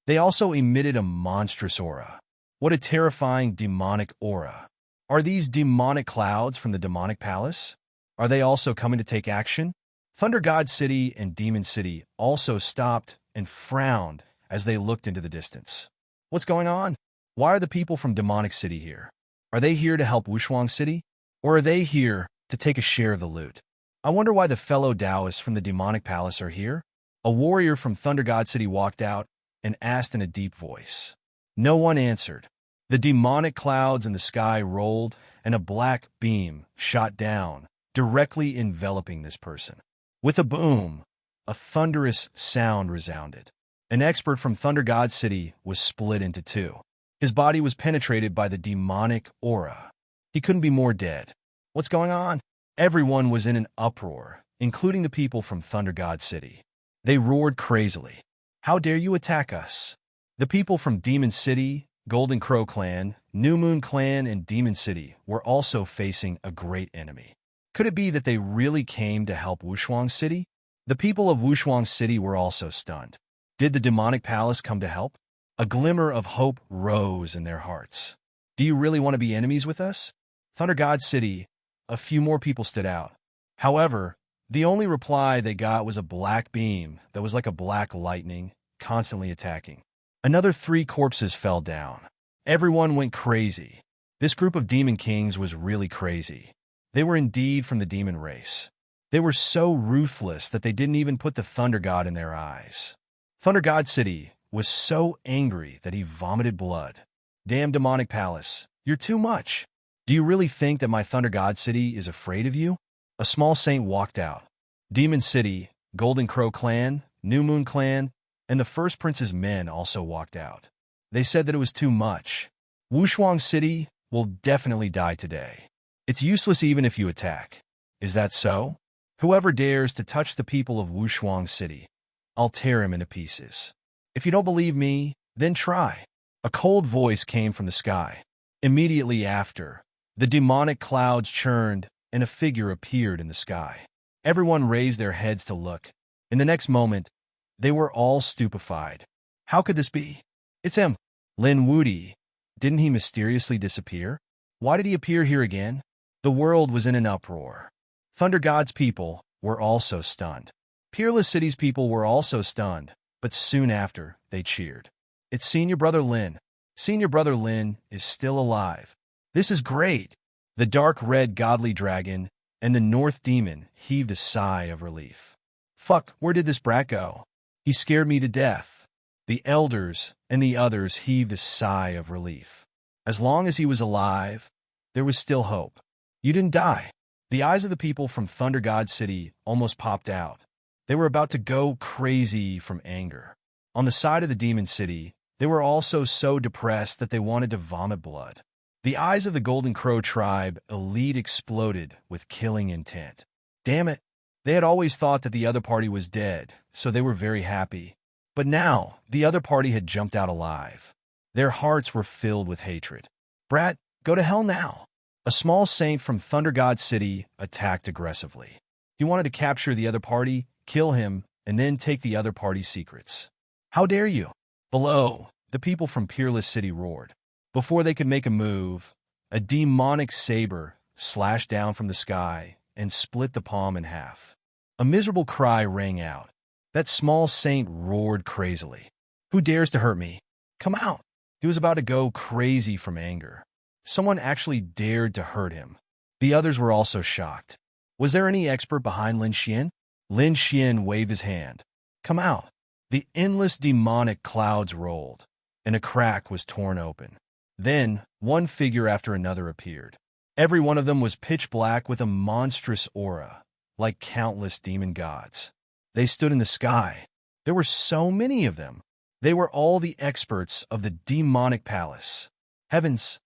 They also emitted a monstrous aura. What a terrifying demonic aura. Are these demonic clouds from the demonic palace? Are they also coming to take action? Thunder God City and Demon City also stopped and frowned as they looked into the distance. What's going on? Why are the people from Demonic City here? Are they here to help Wushuang City? Or are they here to take a share of the loot? I wonder why the fellow Taoists from the demonic palace are here? A warrior from Thunder God City walked out and asked in a deep voice. No one answered. The demonic clouds in the sky rolled, and a black beam shot down, directly enveloping this person. With a boom, a thunderous sound resounded. An expert from Thunder God City was split into two. His body was penetrated by the demonic aura. He couldn't be more dead. What's going on? Everyone was in an uproar, including the people from Thunder God City. They roared crazily. How dare you attack us? The people from Demon City, Golden Crow Clan, New Moon Clan, and Demon City were also facing a great enemy. Could it be that they really came to help Wushuang City? The people of Wushuang City were also stunned. Did the demonic palace come to help? A glimmer of hope rose in their hearts. Do you really want to be enemies with us? Thunder God City, a few more people stood out. However, the only reply they got was a black beam that was like a black lightning, constantly attacking. Another 3 corpses fell down. Everyone went crazy. This group of demon kings was really crazy. They were indeed from the demon race. They were so ruthless that they didn't even put the Thunder God in their eyes. Thunder God City was so angry that he vomited blood. Damn demonic palace, you're too much. Do you really think that my Thunder God City is afraid of you? A small saint walked out. Demon City, Golden Crow Clan, New Moon Clan, and the First Prince's men also walked out. They said that it was too much. Wushuang City will definitely die today. It's useless even if you attack. Is that so? Whoever dares to touch the people of Wushuang City, I'll tear him into pieces. If you don't believe me, then try. A cold voice came from the sky. Immediately after, the demonic clouds churned and a figure appeared in the sky. Everyone raised their heads to look. In the next moment, they were all stupefied. How could this be? It's him. Lin Wudi. Didn't he mysteriously disappear? Why did he appear here again? The world was in an uproar. Thunder God's people were also stunned. Peerless City's people were also stunned, but soon after, they cheered. It's Senior Brother Lin. Senior Brother Lin is still alive. This is great. The dark red godly dragon and the North demon heaved a sigh of relief. Fuck, where did this brat go? He scared me to death. The elders and the others heaved a sigh of relief. As long as he was alive, there was still hope. You didn't die. The eyes of the people from Thunder God City almost popped out. They were about to go crazy from anger. On the side of the demon city, they were also so depressed that they wanted to vomit blood. The eyes of the Golden Crow tribe elite exploded with killing intent. Damn it. They had always thought that the other party was dead, so they were very happy. But now, the other party had jumped out alive. Their hearts were filled with hatred. Brat, go to hell now. A small saint from Thunder God City attacked aggressively. He wanted to capture the other party, kill him, and then take the other party's secrets. How dare you? Below, the people from Peerless City roared. Before they could make a move, a demonic saber slashed down from the sky and split the palm in half. A miserable cry rang out. That small saint roared crazily. Who dares to hurt me? Come out! He was about to go crazy from anger. Someone actually dared to hurt him. The others were also shocked. Was there any expert behind Lin Xian? Lin Xian waved his hand. Come out. The endless demonic clouds rolled, and a crack was torn open. Then, one figure after another appeared. Every one of them was pitch black with a monstrous aura, like countless demon gods. They stood in the sky. There were so many of them. They were all the experts of the demonic palace. Heavens,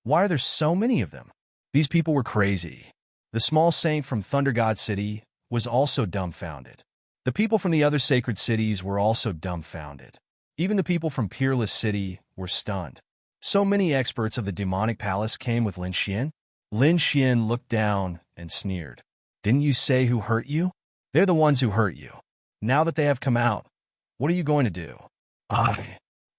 why are there so many of them? These people were crazy. The small saint from Thunder God City was also dumbfounded. The people from the other sacred cities were also dumbfounded. Even the people from Peerless City were stunned. So many experts of the demonic palace came with Lin Xian. Lin Xian looked down and sneered. Didn't you say who hurt you? They're the ones who hurt you. Now that they have come out, what are you going to do?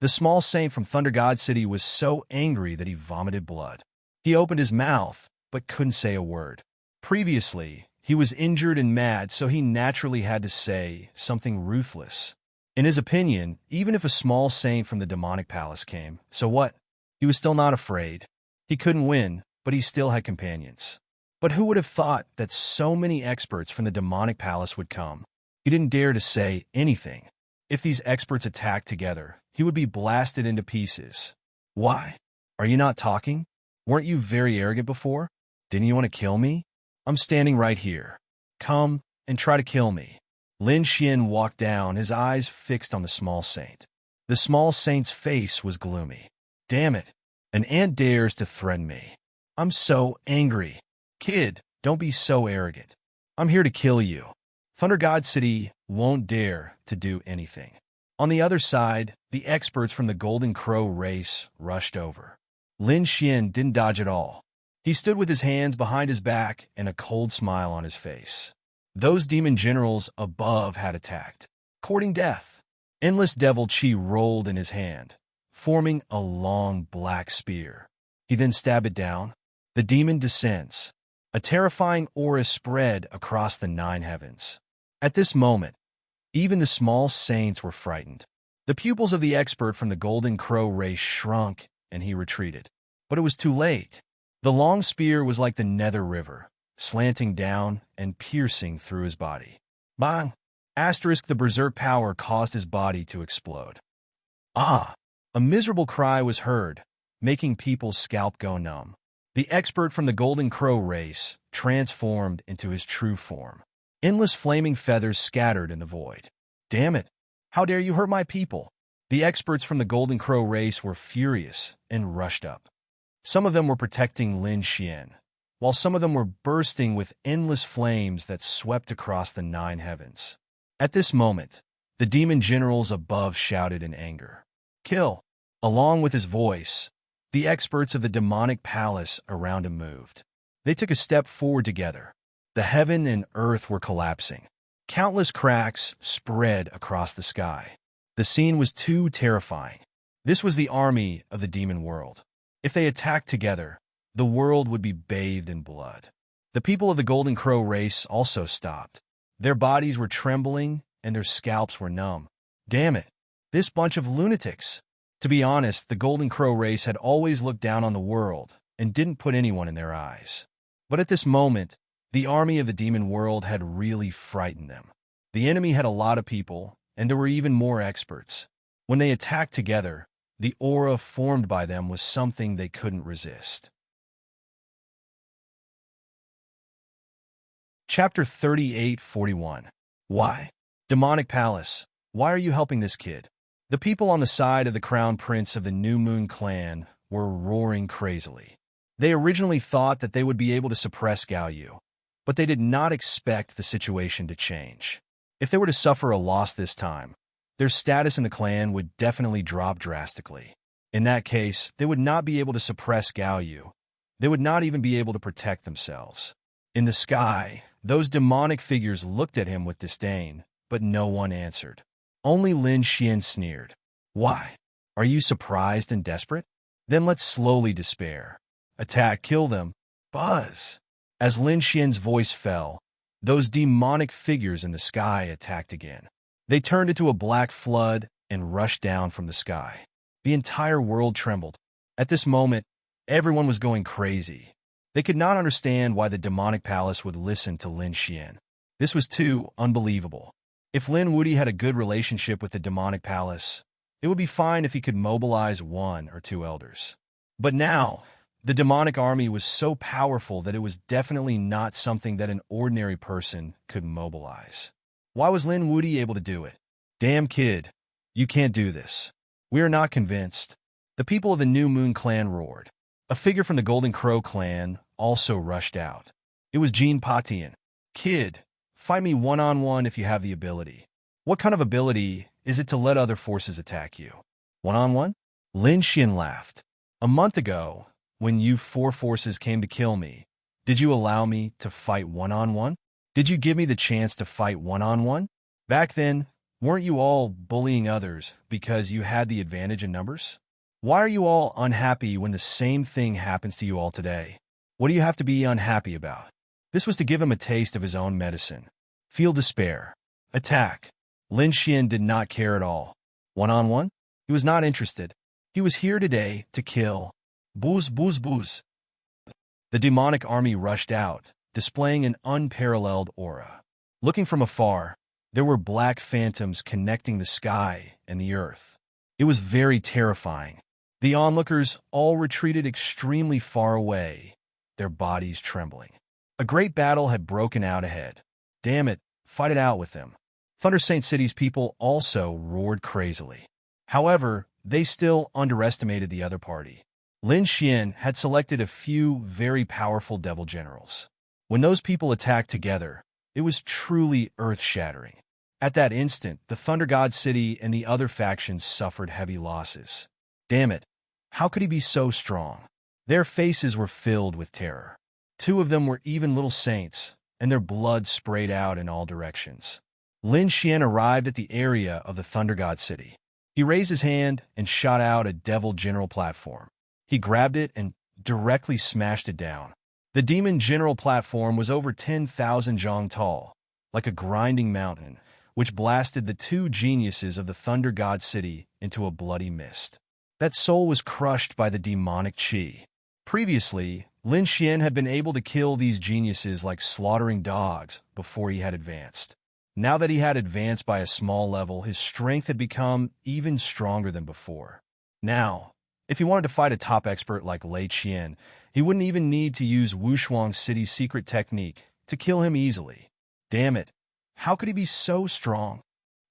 The small saint from Thunder God City was so angry that he vomited blood. He opened his mouth, but couldn't say a word. Previously, he was injured and mad, so he naturally had to say something ruthless. In his opinion, even if a small saint from the demonic palace came, so what? He was still not afraid. He couldn't win, but he still had companions. But who would have thought that so many experts from the demonic palace would come? He didn't dare to say anything. If these experts attacked together, he would be blasted into pieces. Why? Are you not talking? Weren't you very arrogant before? Didn't you want to kill me? I'm standing right here. Come and try to kill me. Lin Xian walked down, his eyes fixed on the small saint. The small saint's face was gloomy. Damn it, an ant dares to threaten me. I'm so angry. Kid, don't be so arrogant. I'm here to kill you. Thunder God City won't dare to do anything. On the other side, the experts from the Golden Crow race rushed over. Lin Xian didn't dodge at all. He stood with his hands behind his back and a cold smile on his face. Those demon generals above had attacked, courting death. Endless devil chi rolled in his hand, forming a long black spear. He then stabbed it down. The demon descends. A terrifying aura spread across the 9 heavens. At this moment, even the small saints were frightened. The pupils of the expert from the Golden Crow race shrunk, and he retreated. But it was too late. The long spear was like the Nether River, slanting down and piercing through his body. Bang! The berserk power caused his body to explode. A miserable cry was heard, making people's scalp go numb. The expert from the Golden Crow race transformed into his true form. Endless flaming feathers scattered in the void. Damn it! How dare you hurt my people? The experts from the Golden Crow race were furious and rushed up. Some of them were protecting Lin Xian, while some of them were bursting with endless flames that swept across the 9 heavens. At this moment, the demon generals above shouted in anger. Kill! Along with his voice, the experts of the demonic palace around him moved. They took a step forward together. The heaven and earth were collapsing. Countless cracks spread across the sky. The scene was too terrifying. This was the army of the demon world. If they attacked together, the world would be bathed in blood. The people of the Golden Crow race also stopped. Their bodies were trembling and their scalps were numb. Damn it, this bunch of lunatics. To be honest, the Golden Crow race had always looked down on the world and didn't put anyone in their eyes. But at this moment, the army of the demon world had really frightened them. The enemy had a lot of people, and there were even more experts. When they attacked together, the aura formed by them was something they couldn't resist. Chapter 38:41. Why? Demonic Palace. Why are you helping this kid? The people on the side of the Crown Prince of the New Moon clan were roaring crazily. They originally thought that they would be able to suppress Gao Yu, but they did not expect the situation to change. If they were to suffer a loss this time, their status in the clan would definitely drop drastically. In that case, they would not be able to suppress Gao Yu. They would not even be able to protect themselves. In the sky, those demonic figures looked at him with disdain, but no one answered. Only Lin Xian sneered. Why? Are you surprised and desperate? Then let's slowly despair. Attack, kill them. Buzz! As Lin Xian's voice fell, those demonic figures in the sky attacked again. They turned into a black flood and rushed down from the sky. The entire world trembled. At this moment, everyone was going crazy. They could not understand why the demonic palace would listen to Lin Xian. This was too unbelievable. If Lin Wudi had a good relationship with the demonic palace, it would be fine if he could mobilize 1 or 2 elders. But now, the demonic army was so powerful that it was definitely not something that an ordinary person could mobilize. Why was Lin Wudi able to do it? Damn kid, you can't do this. We are not convinced. The people of the New Moon clan roared. A figure from the Golden Crow clan also rushed out. It was Jean Patian. Kid, fight me one-on-one if you have the ability. What kind of ability is it to let other forces attack you? One-on-one? Lin Xian laughed. A month ago, when you 4 forces came to kill me, did you allow me to fight one-on-one? Did you give me the chance to fight one-on-one? Back then, weren't you all bullying others because you had the advantage in numbers? Why are you all unhappy when the same thing happens to you all today? What do you have to be unhappy about? This was to give him a taste of his own medicine. Feel despair. Attack. Lin Xian did not care at all. One-on-one? He was not interested. He was here today to kill. Booze, booze, booze. The demonic army rushed out, displaying an unparalleled aura. Looking from afar, there were black phantoms connecting the sky and the earth. It was very terrifying. The onlookers all retreated extremely far away, their bodies trembling. A great battle had broken out ahead. Damn it, fight it out with them. Thunder Saint City's people also roared crazily. However, they still underestimated the other party. Lin Xian had selected a few very powerful devil generals. When those people attacked together, it was truly earth-shattering. At that instant, the Thunder God City and the other factions suffered heavy losses. Damn it, how could he be so strong? Their faces were filled with terror. 2 of them were even little saints, and their blood sprayed out in all directions. Lin Xian arrived at the area of the Thunder God City. He raised his hand and shot out a devil general platform. He grabbed it and directly smashed it down. The demon general platform was over 10,000 zhang tall, like a grinding mountain, which blasted the 2 geniuses of the Thunder God City into a bloody mist. That soul was crushed by the demonic qi. Previously, Lin Xian had been able to kill these geniuses like slaughtering dogs before he had advanced. Now that he had advanced by a small level, his strength had become even stronger than before. Now, if he wanted to fight a top expert like Lei Qian, he wouldn't even need to use Wushuang City's secret technique to kill him easily. Damn it, how could he be so strong?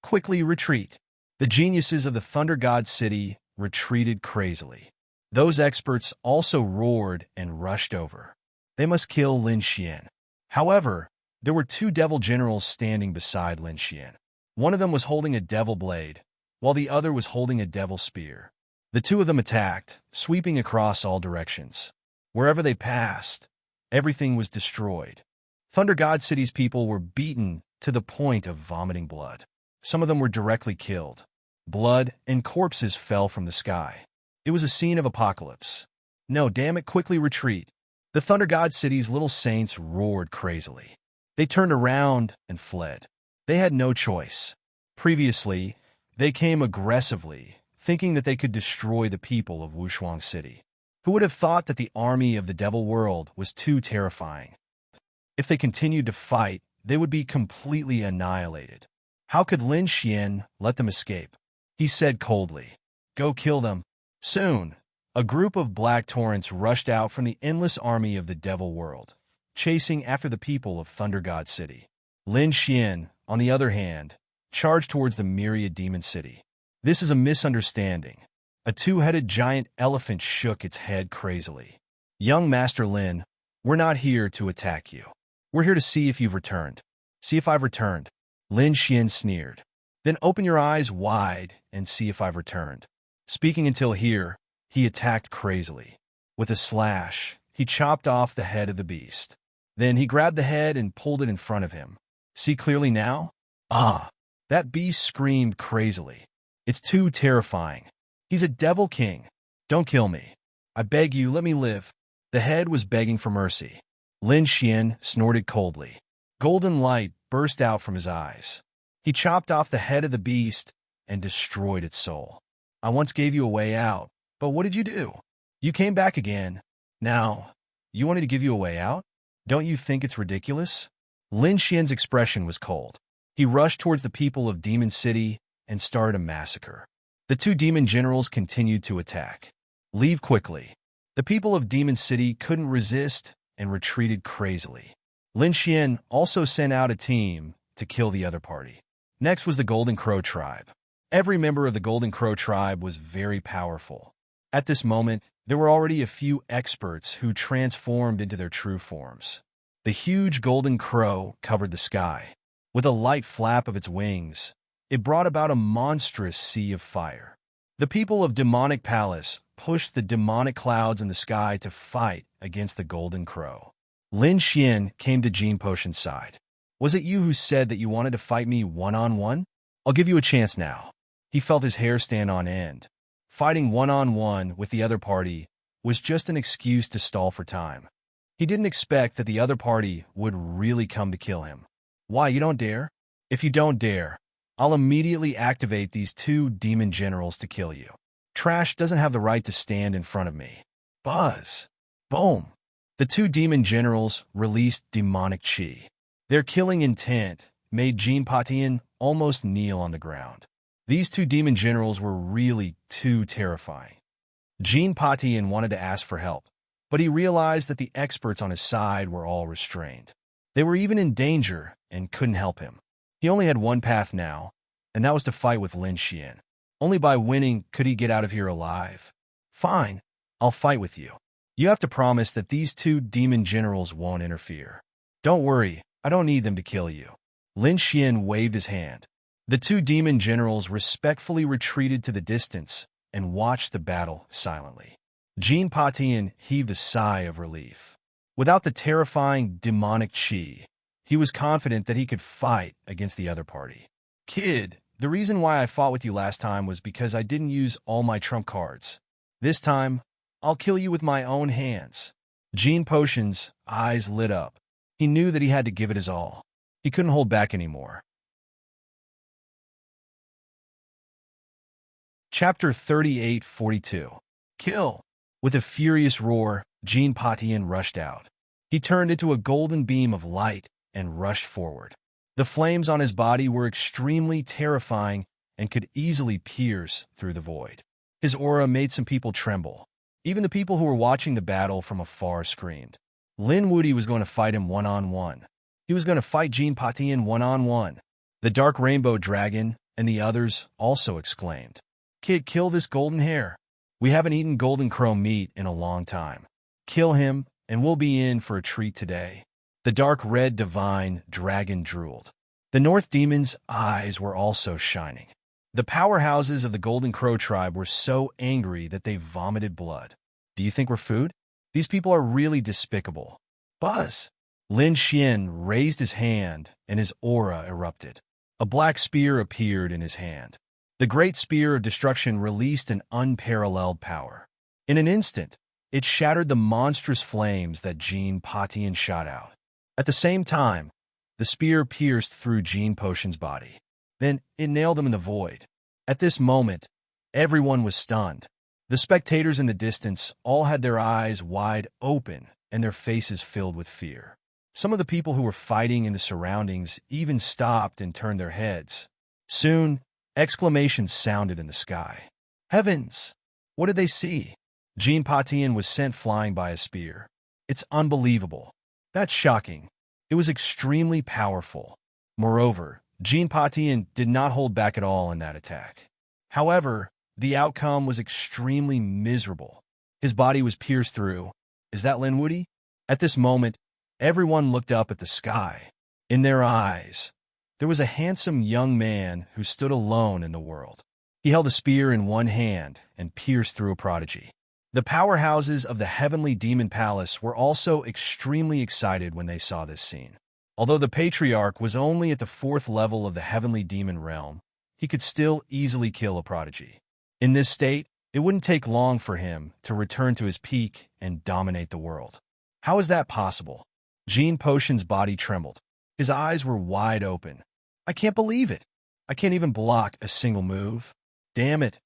Quickly retreat. The geniuses of the Thunder God City retreated crazily. Those experts also roared and rushed over. They must kill Lin Xian. However, there were 2 devil generals standing beside Lin Xian. One of them was holding a devil blade, while the other was holding a devil spear. The two of them attacked, sweeping across all directions. Wherever they passed, everything was destroyed. Thunder God City's people were beaten to the point of vomiting blood. Some of them were directly killed. Blood and corpses fell from the sky. It was a scene of apocalypse. No, damn it, quickly retreat. The Thunder God City's little saints roared crazily. They turned around and fled. They had no choice. Previously, they came aggressively, thinking that they could destroy the people of Wushuang City. Who would have thought that the army of the Devil World was too terrifying? If they continued to fight, they would be completely annihilated. How could Lin Xian let them escape? He said coldly, "Go kill them." Soon, a group of black torrents rushed out from the endless army of the Devil World, chasing after the people of Thunder God City. Lin Xian, on the other hand, charged towards the myriad demon city. This is a misunderstanding. A two-headed giant elephant shook its head crazily. "Young Master Lin, we're not here to attack you. We're here to see if you've returned. See if I've returned." Lin Xian sneered. "Then open your eyes wide and see if I've returned." Speaking until here, he attacked crazily. With a slash, he chopped off the head of the beast. Then he grabbed the head and pulled it in front of him. "See clearly now?" "Ah!" That beast screamed crazily. "It's too terrifying. He's a devil king. Don't kill me. I beg you, let me live." The head was begging for mercy. Lin Xian snorted coldly. Golden light burst out from his eyes. He chopped off the head of the beast and destroyed its soul. "I once gave you a way out, but what did you do? You came back again. Now, you wanted to give you a way out? Don't you think it's ridiculous?" Lin Xian's expression was cold. He rushed towards the people of Demon City and started a massacre. The two demon generals continued to attack. "Leave quickly." The people of Demon City couldn't resist and retreated crazily. Lin Xian also sent out a team to kill the other party. Next was the Golden Crow tribe. Every member of the Golden Crow tribe was very powerful. At this moment, there were already a few experts who transformed into their true forms. The huge Golden Crow covered the sky. With a light flap of its wings, it brought about a monstrous sea of fire. The people of Demonic Palace pushed the demonic clouds in the sky to fight against the Golden Crow. Lin Xian came to Jean Potion's side. "Was it you who said that you wanted to fight me one-on-one? I'll give you a chance now." He felt his hair stand on end. Fighting one-on-one with the other party was just an excuse to stall for time. He didn't expect that the other party would really come to kill him. "Why, you don't dare? If you don't dare, I'll immediately activate these two demon generals to kill you. Trash doesn't have the right to stand in front of me." Buzz! Boom! The two demon generals released demonic chi. Their killing intent made Jean Potion almost kneel on the ground. These two demon generals were really too terrifying. Jean Potion wanted to ask for help, but he realized that the experts on his side were all restrained. They were even in danger and couldn't help him. He only had one path now, and that was to fight with Lin Xian. Only by winning could he get out of here alive. "Fine, I'll fight with you. You have to promise that these two demon generals won't interfere." "Don't worry, I don't need them to kill you." Lin Xian waved his hand. The two demon generals respectfully retreated to the distance and watched the battle silently. Jean Potion heaved a sigh of relief. Without the terrifying demonic chi, he was confident that he could fight against the other party. "Kid, the reason why I fought with you last time was because I didn't use all my trump cards. This time, I'll kill you with my own hands." Jean Potion's eyes lit up. He knew that he had to give it his all. He couldn't hold back anymore. Chapter 3842. Kill! With a furious roar, Jean Potion rushed out. He turned into a golden beam of light and rushed forward. The flames on his body were extremely terrifying and could easily pierce through the void. His aura made some people tremble. Even the people who were watching the battle from afar screamed. Lin Wudi was going to fight him one-on-one. He was going to fight Jean Potion one-on-one. The Dark Rainbow Dragon and the others also exclaimed, "Kid, kill this golden hair. We haven't eaten golden crow meat in a long time. Kill him, and we'll be in for a treat today." The dark red divine dragon drooled. The North Demon's eyes were also shining. The powerhouses of the Golden Crow tribe were so angry that they vomited blood. Do you think we're food? These people are really despicable. Buzz! Lin Xian raised his hand, and his aura erupted. A black spear appeared in his hand. The great spear of destruction released an unparalleled power. In an instant, it shattered the monstrous flames that Jean Patian shot out. At the same time, the spear pierced through Jean Potion's body. Then it nailed him in the void. At this moment, everyone was stunned. The spectators in the distance all had their eyes wide open and their faces filled with fear. Some of the people who were fighting in the surroundings even stopped and turned their heads. Soon, exclamations sounded in the sky. Heavens! What did they see? Jean Patian was sent flying by a spear. It's unbelievable. That's shocking. It was extremely powerful. Moreover, Jean Patian did not hold back at all in that attack. However, the outcome was extremely miserable. His body was pierced through. Is that Lin Woody? At this moment, everyone looked up at the sky. In their eyes, there was a handsome young man who stood alone in the world. He held a spear in one hand and pierced through a prodigy. The powerhouses of the Heavenly Demon Palace were also extremely excited when they saw this scene. Although the Patriarch was only at the 4th level of the Heavenly Demon Realm, he could still easily kill a prodigy. In this state, it wouldn't take long for him to return to his peak and dominate the world. How is that possible? Jean Potion's body trembled. His eyes were wide open. I can't believe it. I can't even block a single move. Damn it.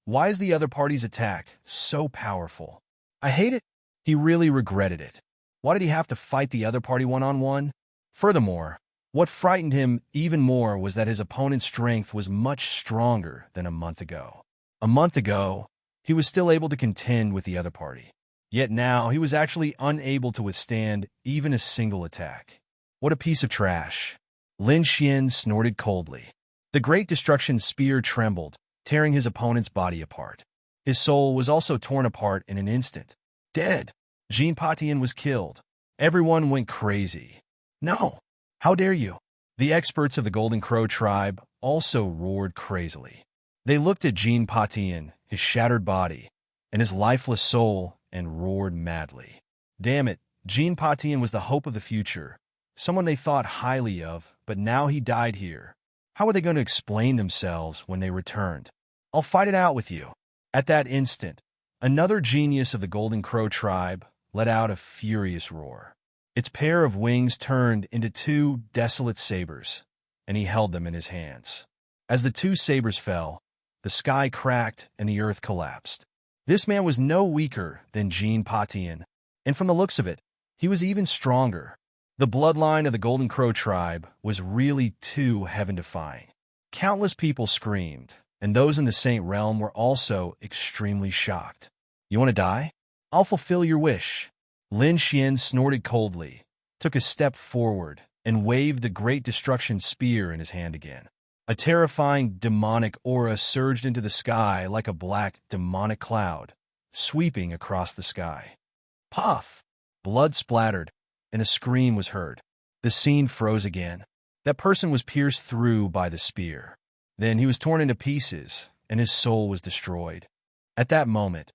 Why is the other party's attack so powerful? I hate it. He really regretted it. Why did he have to fight the other party one-on-one? Furthermore, what frightened him even more was that his opponent's strength was much stronger than a month ago. A month ago, he was still able to contend with the other party. Yet now, he was actually unable to withstand even a single attack. What a piece of trash. Lin Xian snorted coldly. The Great Destruction Spear trembled, tearing his opponent's body apart. His soul was also torn apart in an instant. Dead. Jean Patian was killed. Everyone went crazy. No! How dare you? The experts of the Golden Crow tribe also roared crazily. They looked at Jean Patian, his shattered body, and his lifeless soul, and roared madly. Damn it, Jean Patian was the hope of the future, someone they thought highly of, but now he died here. How were they going to explain themselves when they returned? I'll fight it out with you. At that instant, another genius of the Golden Crow tribe let out a furious roar. Its pair of wings turned into 2 desolate sabers, and he held them in his hands. As the 2 sabers fell, the sky cracked and the earth collapsed. This man was no weaker than Jean Patian, and from the looks of it, he was even stronger. The bloodline of the Golden Crow tribe was really too heaven-defying. Countless people screamed, and those in the Saint Realm were also extremely shocked. You want to die? I'll fulfill your wish. Lin Xian snorted coldly, took a step forward, and waved the Great Destruction Spear in his hand again. A terrifying demonic aura surged into the sky like a black demonic cloud, sweeping across the sky. Puff! Blood splattered, and a scream was heard. The scene froze again. That person was pierced through by the spear. Then he was torn into pieces, and his soul was destroyed. At that moment,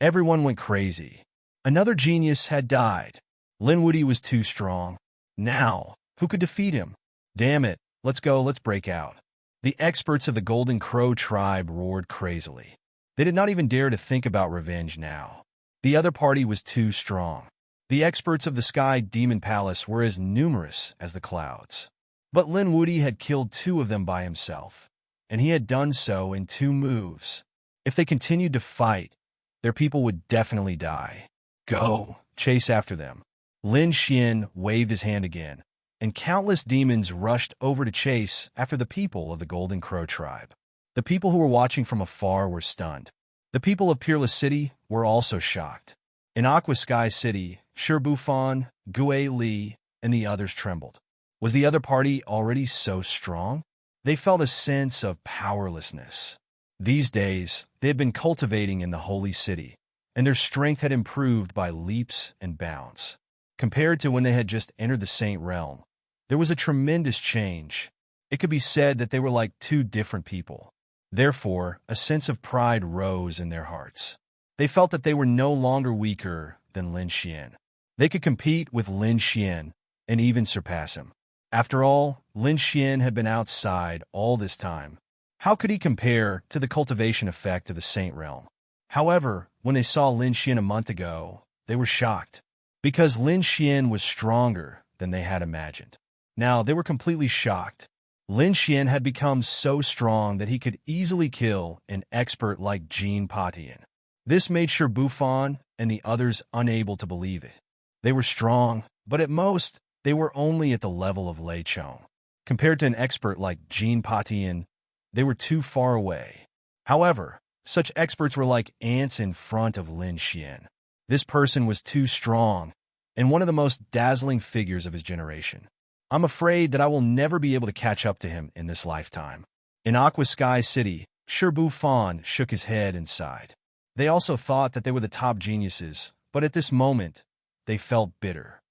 everyone went crazy. Another genius had died. Lin Woody was too strong. Now, who could defeat him? Damn it, let's go, let's break out. The experts of the Golden Crow tribe roared crazily. They did not even dare to think about revenge now. The other party was too strong. The experts of the Sky Demon Palace were as numerous as the clouds. But Lin Woody had killed 2 of them by himself, and he had done so in 2 moves. If they continued to fight, their people would definitely die. Go, chase after them. Lin Xian waved his hand again, and countless demons rushed over to chase after the people of the Golden Crow tribe. The people who were watching from afar were stunned. The people of Peerless City were also shocked. In Aqua Sky City, Shirbufan, Gue Li, and the others trembled. Was the other party already so strong? They felt a sense of powerlessness. These days, they had been cultivating in the Holy City, and their strength had improved by leaps and bounds. Compared to when they had just entered the Saint Realm, there was a tremendous change. It could be said that they were like 2 different people. Therefore, a sense of pride rose in their hearts. They felt that they were no longer weaker than Lin Xian. They could compete with Lin Xian and even surpass him. After all, Lin Xian had been outside all this time. How could he compare to the cultivation effect of the Saint Realm? However, when they saw Lin Xian a month ago, they were shocked, because Lin Xian was stronger than they had imagined. Now, they were completely shocked. Lin Xian had become so strong that he could easily kill an expert like Jean Patian. This made sure Buffon and the others unable to believe it. They were strong, but at most, they were only at the level of Lei Chong. Compared to an expert like Jean Patian, they were too far away. However, such experts were like ants in front of Lin Xian. This person was too strong, and one of the most dazzling figures of his generation. I'm afraid that I will never be able to catch up to him in this lifetime. In Aqua Sky City, Sir Buffon shook his head and sighed. They also thought that they were the top geniuses, but at this moment, they felt bitter.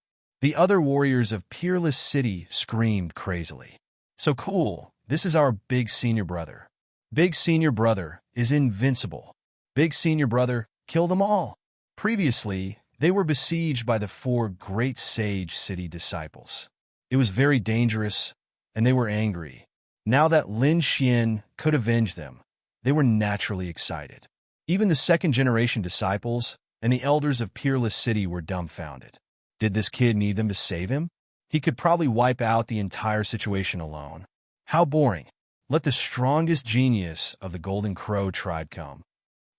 The other warriors of Peerless City screamed crazily. So cool, this is our big senior brother. Big senior brother is invincible. Big senior brother, kill them all. Previously, they were besieged by the 4 great Sage City disciples. It was very dangerous, and they were angry. Now that Lin Xian could avenge them, they were naturally excited. Even the second-generation disciples and the elders of Peerless City were dumbfounded. Did this kid need them to save him? He could probably wipe out the entire situation alone. How boring. Let the strongest genius of the Golden Crow tribe come.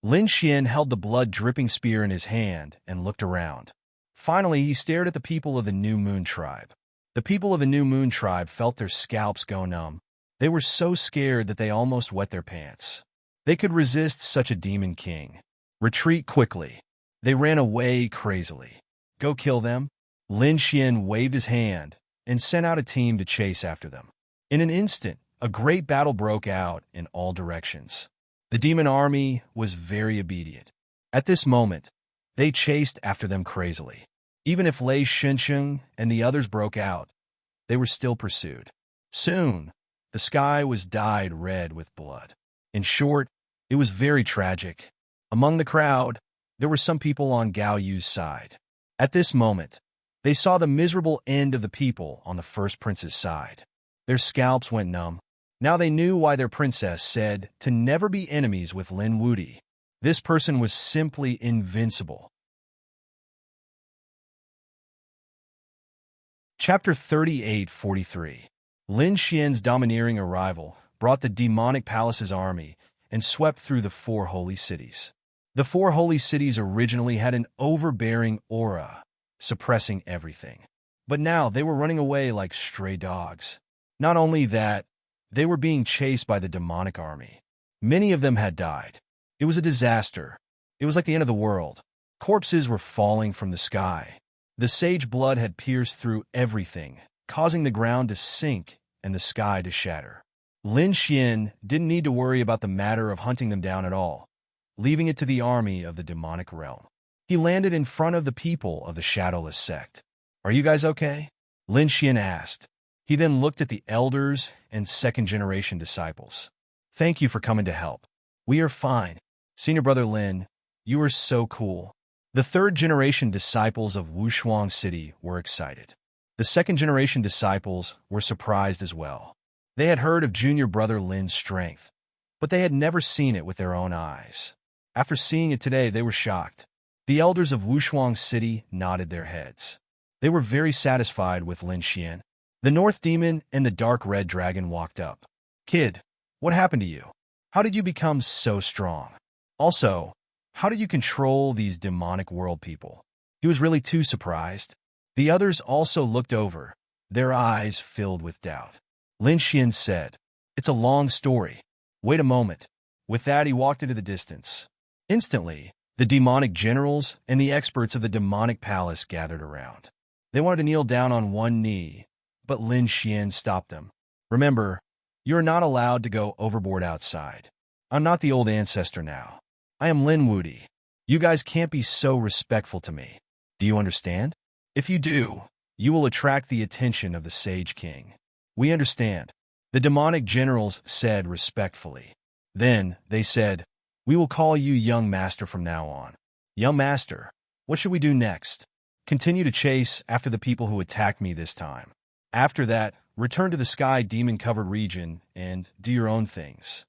Lin Xian held the blood-dripping spear in his hand and looked around. Finally, he stared at the people of the New Moon tribe. The people of the New Moon tribe felt their scalps go numb. They were so scared that they almost wet their pants. They could resist such a demon king. Retreat quickly. They ran away crazily. Go kill them. Lin Xian waved his hand and sent out a team to chase after them. In an instant, a great battle broke out in all directions. The demon army was very obedient. At this moment, they chased after them crazily. Even if Lei Shensheng and the others broke out, they were still pursued. Soon, the sky was dyed red with blood. In short, it was very tragic. Among the crowd, there were some people on Gao Yu's side. At this moment, they saw the miserable end of the people on the first prince's side. Their scalps went numb. Now they knew why their princess said to never be enemies with Lin Wudi. This person was simply invincible. Chapter 38:43. Lin Xian's domineering arrival brought the demonic palace's army and swept through the 4 holy cities. The 4 holy cities originally had an overbearing aura, suppressing everything. But now they were running away like stray dogs. Not only that, they were being chased by the demonic army. Many of them had died. It was a disaster. It was like the end of the world. Corpses were falling from the sky. The sage blood had pierced through everything, causing the ground to sink and the sky to shatter. Lin Xian didn't need to worry about the matter of hunting them down at all, leaving it to the army of the demonic realm. He landed in front of the people of the Shadowless sect. "Are you guys okay?" Lin Xian asked. He then looked at the elders and second-generation disciples. "Thank you for coming to help. We are fine. Senior Brother Lin, you are so cool." The third-generation disciples of Wushuang City were excited. The second-generation disciples were surprised as well. They had heard of Junior Brother Lin's strength, but they had never seen it with their own eyes. After seeing it today, they were shocked. The elders of Wushuang City nodded their heads. They were very satisfied with Lin Xian. The North Demon and the Dark Red Dragon walked up. "Kid, what happened to you? How did you become so strong? Also, how did you control these demonic world people?" He was really too surprised. The others also looked over, their eyes filled with doubt. Lin Xian said, "It's a long story. Wait a moment." With that, he walked into the distance. Instantly, the demonic generals and the experts of the demonic palace gathered around. They wanted to kneel down on one knee, but Lin Xian stopped them. "Remember, you are not allowed to go overboard outside. I'm not the old ancestor now. I am Lin Wudi. You guys can't be so respectful to me. Do you understand? If you do, you will attract the attention of the Sage King." "We understand," the demonic generals said respectfully. Then they said, "We will call you young master from now on." Young master, what should we do next? Continue to chase after the people who attacked me this time. After that, return to the sky demon-covered region and do your own things.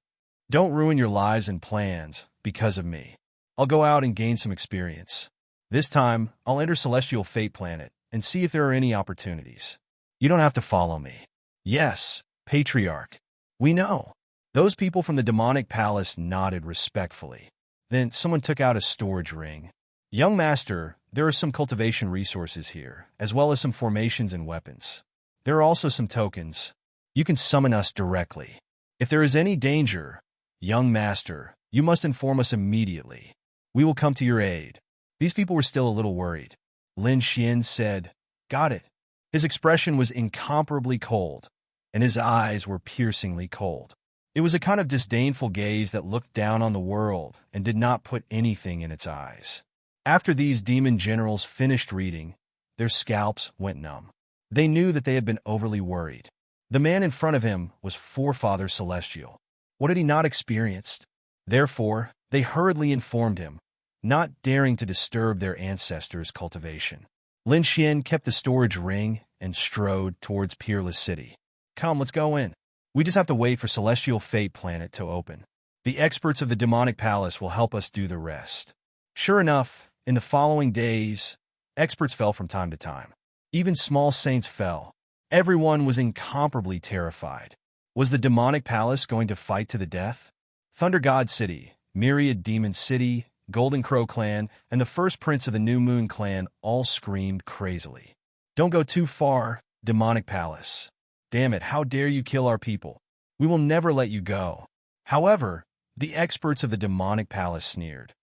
Don't ruin your lives and plans because of me. I'll go out and gain some experience. This time, I'll enter Celestial Fate Planet and see if there are any opportunities. You don't have to follow me. Yes, Patriarch. We know. Those people from the demonic palace nodded respectfully. Then someone took out a storage ring. Young master, there are some cultivation resources here, as well as some formations and weapons. There are also some tokens. You can summon us directly. If there is any danger, young master, you must inform us immediately. We will come to your aid. These people were still a little worried. Lin Xian said, "Got it." His expression was incomparably cold, and his eyes were piercingly cold. It was a kind of disdainful gaze that looked down on the world and did not put anything in its eyes. After these demon generals finished reading, their scalps went numb. They knew that they had been overly worried. The man in front of him was Forefather Celestial. What had he not experienced? Therefore, they hurriedly informed him, not daring to disturb their ancestors' cultivation. Lin Xian kept the storage ring and strode towards Peerless City. "Come, let's go in. We just have to wait for Celestial Fate Planet to open. The experts of the Demonic Palace will help us do the rest." Sure enough, in the following days, experts fell from time to time. Even small saints fell. Everyone was incomparably terrified. Was the Demonic Palace going to fight to the death? Thunder God City, Myriad Demon City, Golden Crow Clan, and the first prince of the New Moon Clan all screamed crazily. "Don't go too far, Demonic Palace. Damn it, how dare you kill our people? We will never let you go." However, the experts of the Demonic Palace sneered.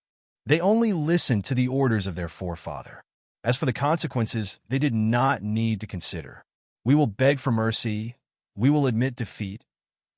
They only listened to the orders of their forefather. As for the consequences, they did not need to consider. "We will beg for mercy. We will admit defeat.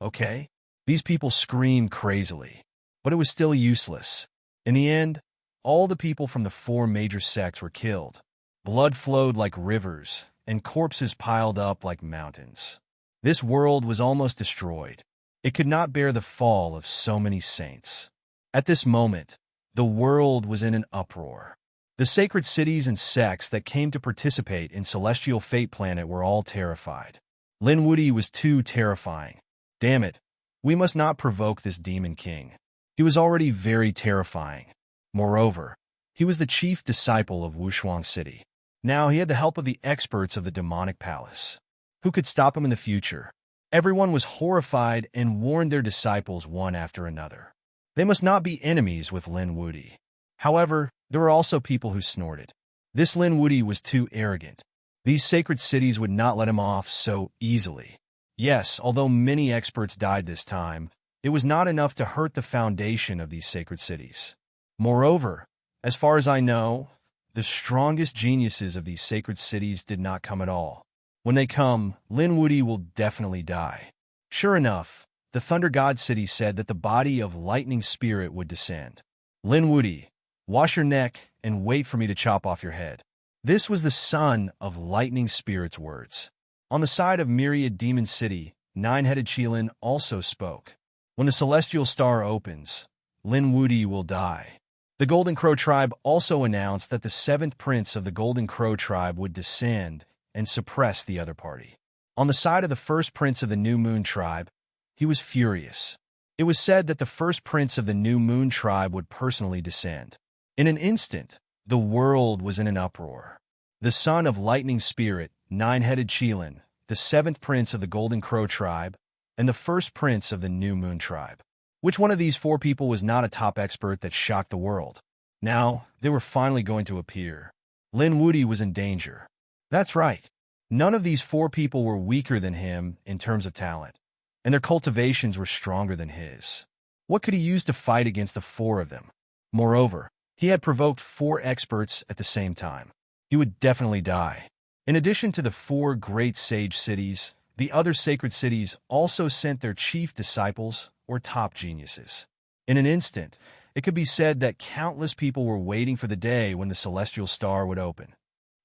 Okay?" These people screamed crazily, but it was still useless. In the end, all the people from the four major sects were killed. Blood flowed like rivers, and corpses piled up like mountains. This world was almost destroyed. It could not bear the fall of so many saints. At this moment, the world was in an uproar. The sacred cities and sects that came to participate in Celestial Fate Planet were all terrified. Lin Wudi was too terrifying. Damn it, we must not provoke this demon king. He was already very terrifying. Moreover, he was the chief disciple of Wushuang City. Now he had the help of the experts of the Demonic Palace. Who could stop him in the future? Everyone was horrified and warned their disciples one after another. They must not be enemies with Lin Wudi. However, there were also people who snorted. This Lin Wudi was too arrogant. These sacred cities would not let him off so easily. Yes, although many experts died this time, it was not enough to hurt the foundation of these sacred cities. Moreover, as far as I know, the strongest geniuses of these sacred cities did not come at all. When they come, Lin Wudi will definitely die. Sure enough, the Thunder God City said that the body of Lightning Spirit would descend. "Lin Wudi, wash your neck and wait for me to chop off your head." This was the son of Lightning Spirit's words. On the side of Myriad Demon City, Nine-Headed Qilin also spoke. "When the Celestial Star opens, Lin Wudi will die." The Golden Crow Tribe also announced that the seventh prince of the Golden Crow Tribe would descend and suppress the other party. On the side of the first prince of the New Moon Tribe, he was furious. It was said that the first prince of the New Moon Tribe would personally descend. In an instant, the world was in an uproar. The son of Lightning Spirit, Nine-Headed Qilin, the seventh prince of the Golden Crow Tribe, and the first prince of the New Moon Tribe. Which one of these four people was not a top expert that shocked the world? Now, they were finally going to appear. Lin Wudi was in danger. That's right. None of these four people were weaker than him in terms of talent, and their cultivations were stronger than his. What could he use to fight against the four of them? Moreover, he had provoked four experts at the same time. He would definitely die. In addition to the four great sage cities, the other sacred cities also sent their chief disciples or top geniuses. In an instant, it could be said that countless people were waiting for the day when the celestial star would open.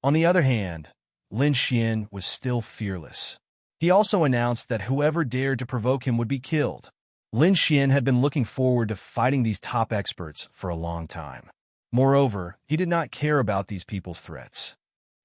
On the other hand, Lin Xian was still fearless. He also announced that whoever dared to provoke him would be killed. Lin Xian had been looking forward to fighting these top experts for a long time. Moreover, he did not care about these people's threats.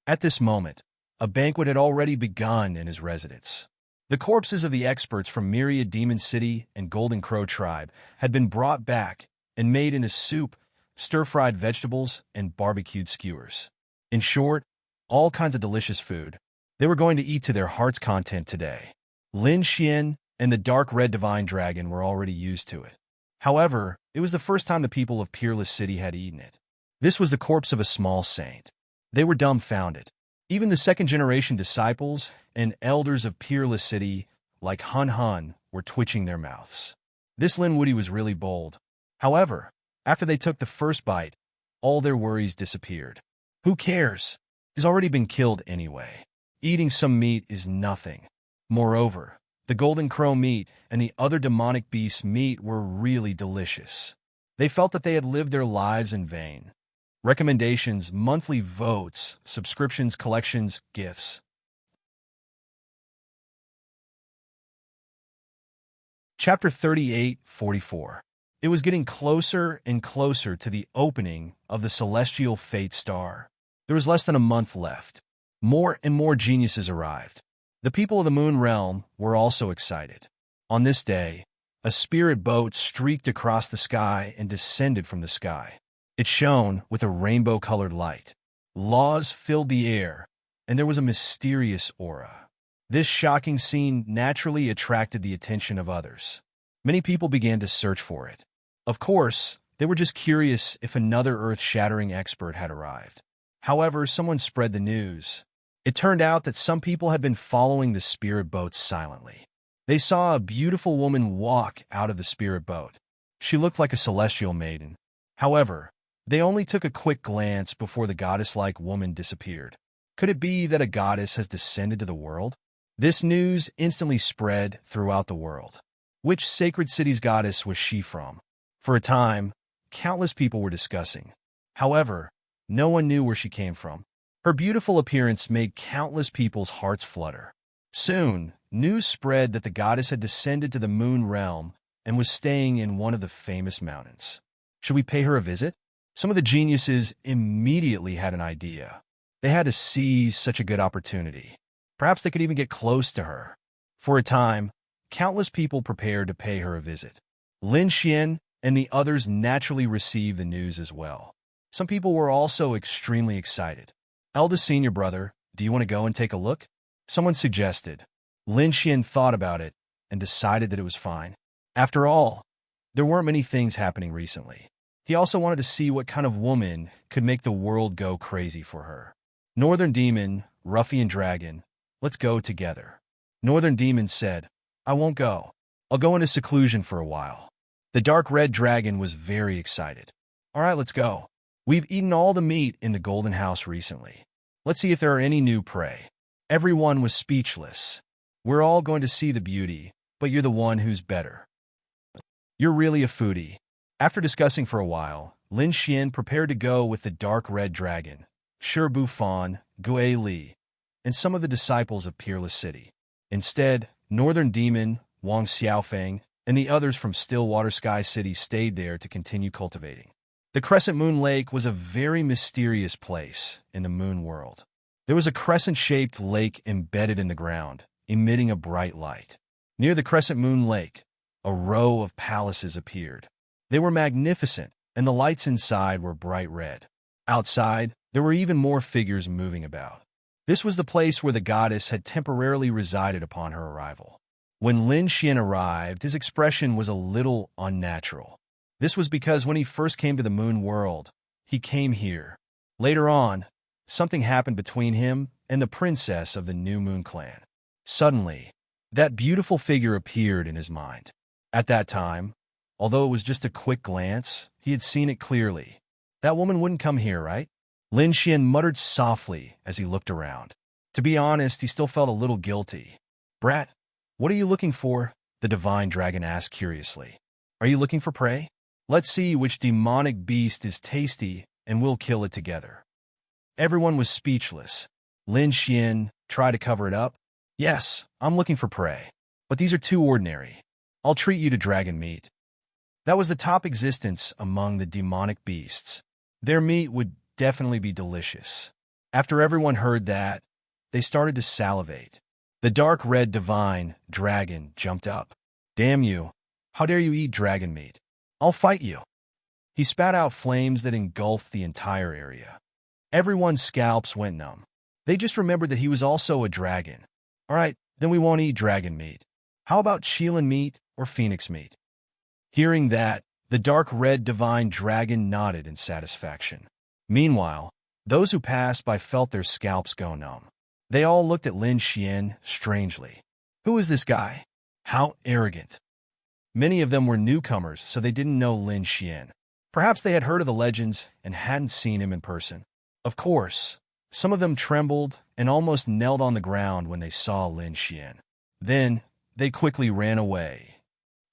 At this moment, a banquet had already begun in his residence. The corpses of the experts from Myriad Demon City and Golden Crow Tribe had been brought back and made into soup, stir-fried vegetables, and barbecued skewers. In short, all kinds of delicious food. They were going to eat to their heart's content today. Lin Xian and the dark red divine dragon were already used to it. However, it was the first time the people of Peerless City had eaten it. This was the corpse of a small saint. They were dumbfounded. Even the second-generation disciples and elders of Peerless City, like Hun Hun, were twitching their mouths. This Lin Woody was really bold. However, after they took the first bite, all their worries disappeared. Who cares? He's already been killed anyway. Eating some meat is nothing. Moreover, the golden crow meat and the other demonic beast's meat were really delicious. They felt that they had lived their lives in vain. Recommendations, monthly votes, subscriptions, collections, gifts. Chapter 38:44. It was getting closer and closer to the opening of the celestial fate star. There was less than a month left. More and more geniuses arrived. The people of the Moon Realm were also excited. On this day, a spirit boat streaked across the sky and descended from the sky. It shone with a rainbow-colored light. Laws filled the air, and there was a mysterious aura. This shocking scene naturally attracted the attention of others. Many people began to search for it. Of course, they were just curious if another earth-shattering expert had arrived. However, someone spread the news. It turned out that some people had been following the spirit boat silently. They saw a beautiful woman walk out of the spirit boat. She looked like a celestial maiden. However, they only took a quick glance before the goddess-like woman disappeared. Could it be that a goddess has descended to the world? This news instantly spread throughout the world. Which sacred city's goddess was she from? For a time, countless people were discussing. However, no one knew where she came from. Her beautiful appearance made countless people's hearts flutter. Soon, news spread that the goddess had descended to the Moon Realm and was staying in one of the famous mountains. Should we pay her a visit? Some of the geniuses immediately had an idea. They had to seize such a good opportunity. Perhaps they could even get close to her. For a time, countless people prepared to pay her a visit. Lin Xian and the others naturally received the news as well. Some people were also extremely excited. Eldest senior brother, do you want to go and take a look? Someone suggested. Lin Xian thought about it and decided that it was fine. After all, there weren't many things happening recently. He also wanted to see what kind of woman could make the world go crazy for her. Northern Demon, Ruffian Dragon, let's go together. Northern Demon said, I won't go. I'll go into seclusion for a while. The dark red dragon was very excited. All right, let's go. We've eaten all the meat in the Golden House recently. Let's see if there are any new prey. Everyone was speechless. We're all going to see the beauty, but you're the one who's better. You're really a foodie. After discussing for a while, Lin Xian prepared to go with the dark red dragon, Shi Bufan, Gui Li, and some of the disciples of Peerless City. Instead, Northern Demon, Wang Xiaofeng, and the others from Stillwater Sky City stayed there to continue cultivating. The Crescent Moon Lake was a very mysterious place in the Moon World. There was a crescent-shaped lake embedded in the ground, emitting a bright light. Near the Crescent Moon Lake, a row of palaces appeared. They were magnificent, and the lights inside were bright red. Outside, there were even more figures moving about. This was the place where the goddess had temporarily resided upon her arrival. When Lin Xian arrived, his expression was a little unnatural. This was because when he first came to the Moon World, he came here. Later on, something happened between him and the princess of the New Moon clan. Suddenly, that beautiful figure appeared in his mind. At that time, although it was just a quick glance, he had seen it clearly. That woman wouldn't come here, right? Lin Xian muttered softly as he looked around. To be honest, he still felt a little guilty. Brat, what are you looking for? The divine dragon asked curiously. Are you looking for prey? Let's see which demonic beast is tasty, and we'll kill it together. Everyone was speechless. Lin Xian tried to cover it up. Yes, I'm looking for prey. But these are too ordinary. I'll treat you to dragon meat. That was the top existence among the demonic beasts. Their meat would definitely be delicious. After everyone heard that, they started to salivate. The dark red divine dragon jumped up. Damn you! How dare you eat dragon meat? I'll fight you! He spat out flames that engulfed the entire area. Everyone's scalps went numb. They just remembered that he was also a dragon. All right, then we won't eat dragon meat. How about Chelan meat or phoenix meat? Hearing that, the dark red divine dragon nodded in satisfaction. Meanwhile, those who passed by felt their scalps go numb. They all looked at Lin Xian strangely. Who is this guy? How arrogant. Many of them were newcomers, so they didn't know Lin Xian. Perhaps they had heard of the legends and hadn't seen him in person. Of course, some of them trembled and almost knelt on the ground when they saw Lin Xian. Then, they quickly ran away.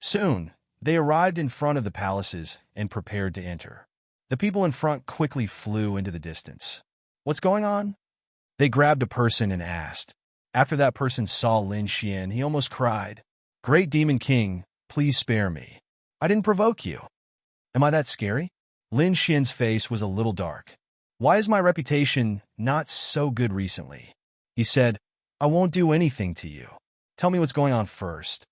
Soon, they arrived in front of the palaces and prepared to enter. The people in front quickly flew into the distance. What's going on? They grabbed a person and asked. After that person saw Lin Xian, he almost cried, "Great Demon King, please spare me. I didn't provoke you." Am I that scary? Lin Xian's face was a little dark. Why is my reputation not so good recently? He said, I won't do anything to you. Tell me what's going on first.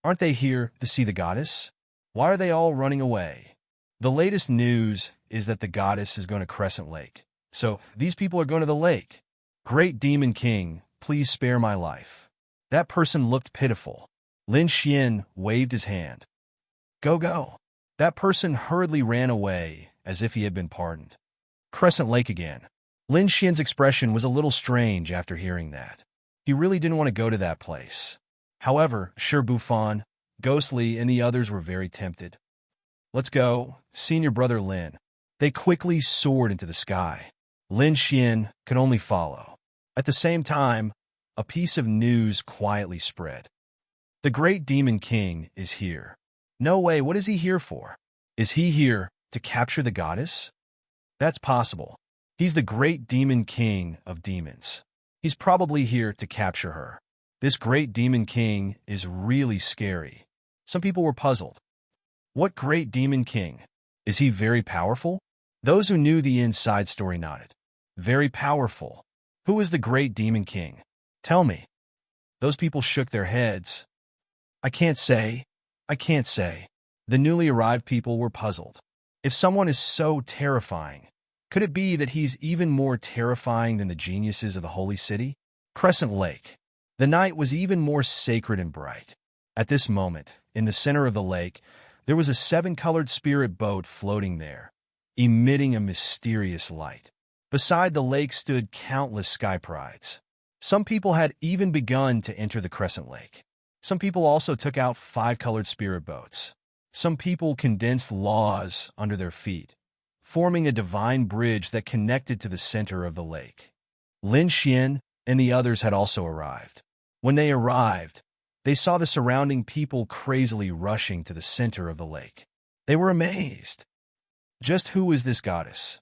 Aren't they here to see the goddess? Why are they all running away? The latest news is that the goddess is going to Crescent Lake. So these people are going to the lake. Great Demon King, please spare my life. That person looked pitiful. Lin Xian waved his hand. Go, go. That person hurriedly ran away as if he had been pardoned. Crescent Lake again. Lin Xian's expression was a little strange after hearing that. He really didn't want to go to that place. However, Sher Buffon, Ghostly, and the others were very tempted. Let's go, senior brother Lin. They quickly soared into the sky. Lin Xian could only follow. At the same time, a piece of news quietly spread. The great Demon King is here. No way, what is he here for? Is he here to capture the goddess? That's possible. He's the great Demon King of demons. He's probably here to capture her. This great Demon King is really scary. Some people were puzzled. What great Demon King? Is he very powerful? Those who knew the inside story nodded. Very powerful. Who is the great Demon King? Tell me. Those people shook their heads. I can't say. I can't say. The newly arrived people were puzzled. If someone is so terrifying, could it be that he's even more terrifying than the geniuses of the Holy City? Crescent Lake. The night was even more sacred and bright. At this moment, in the center of the lake, there was a 7-colored spirit boat floating there, emitting a mysterious light. Beside the lake stood countless sky prides. Some people had even begun to enter the Crescent Lake. Some people also took out 5-colored spirit boats. Some people condensed laws under their feet, forming a divine bridge that connected to the center of the lake. Lin Xian and the others had also arrived. When they arrived, they saw the surrounding people crazily rushing to the center of the lake. They were amazed. Just who is this goddess?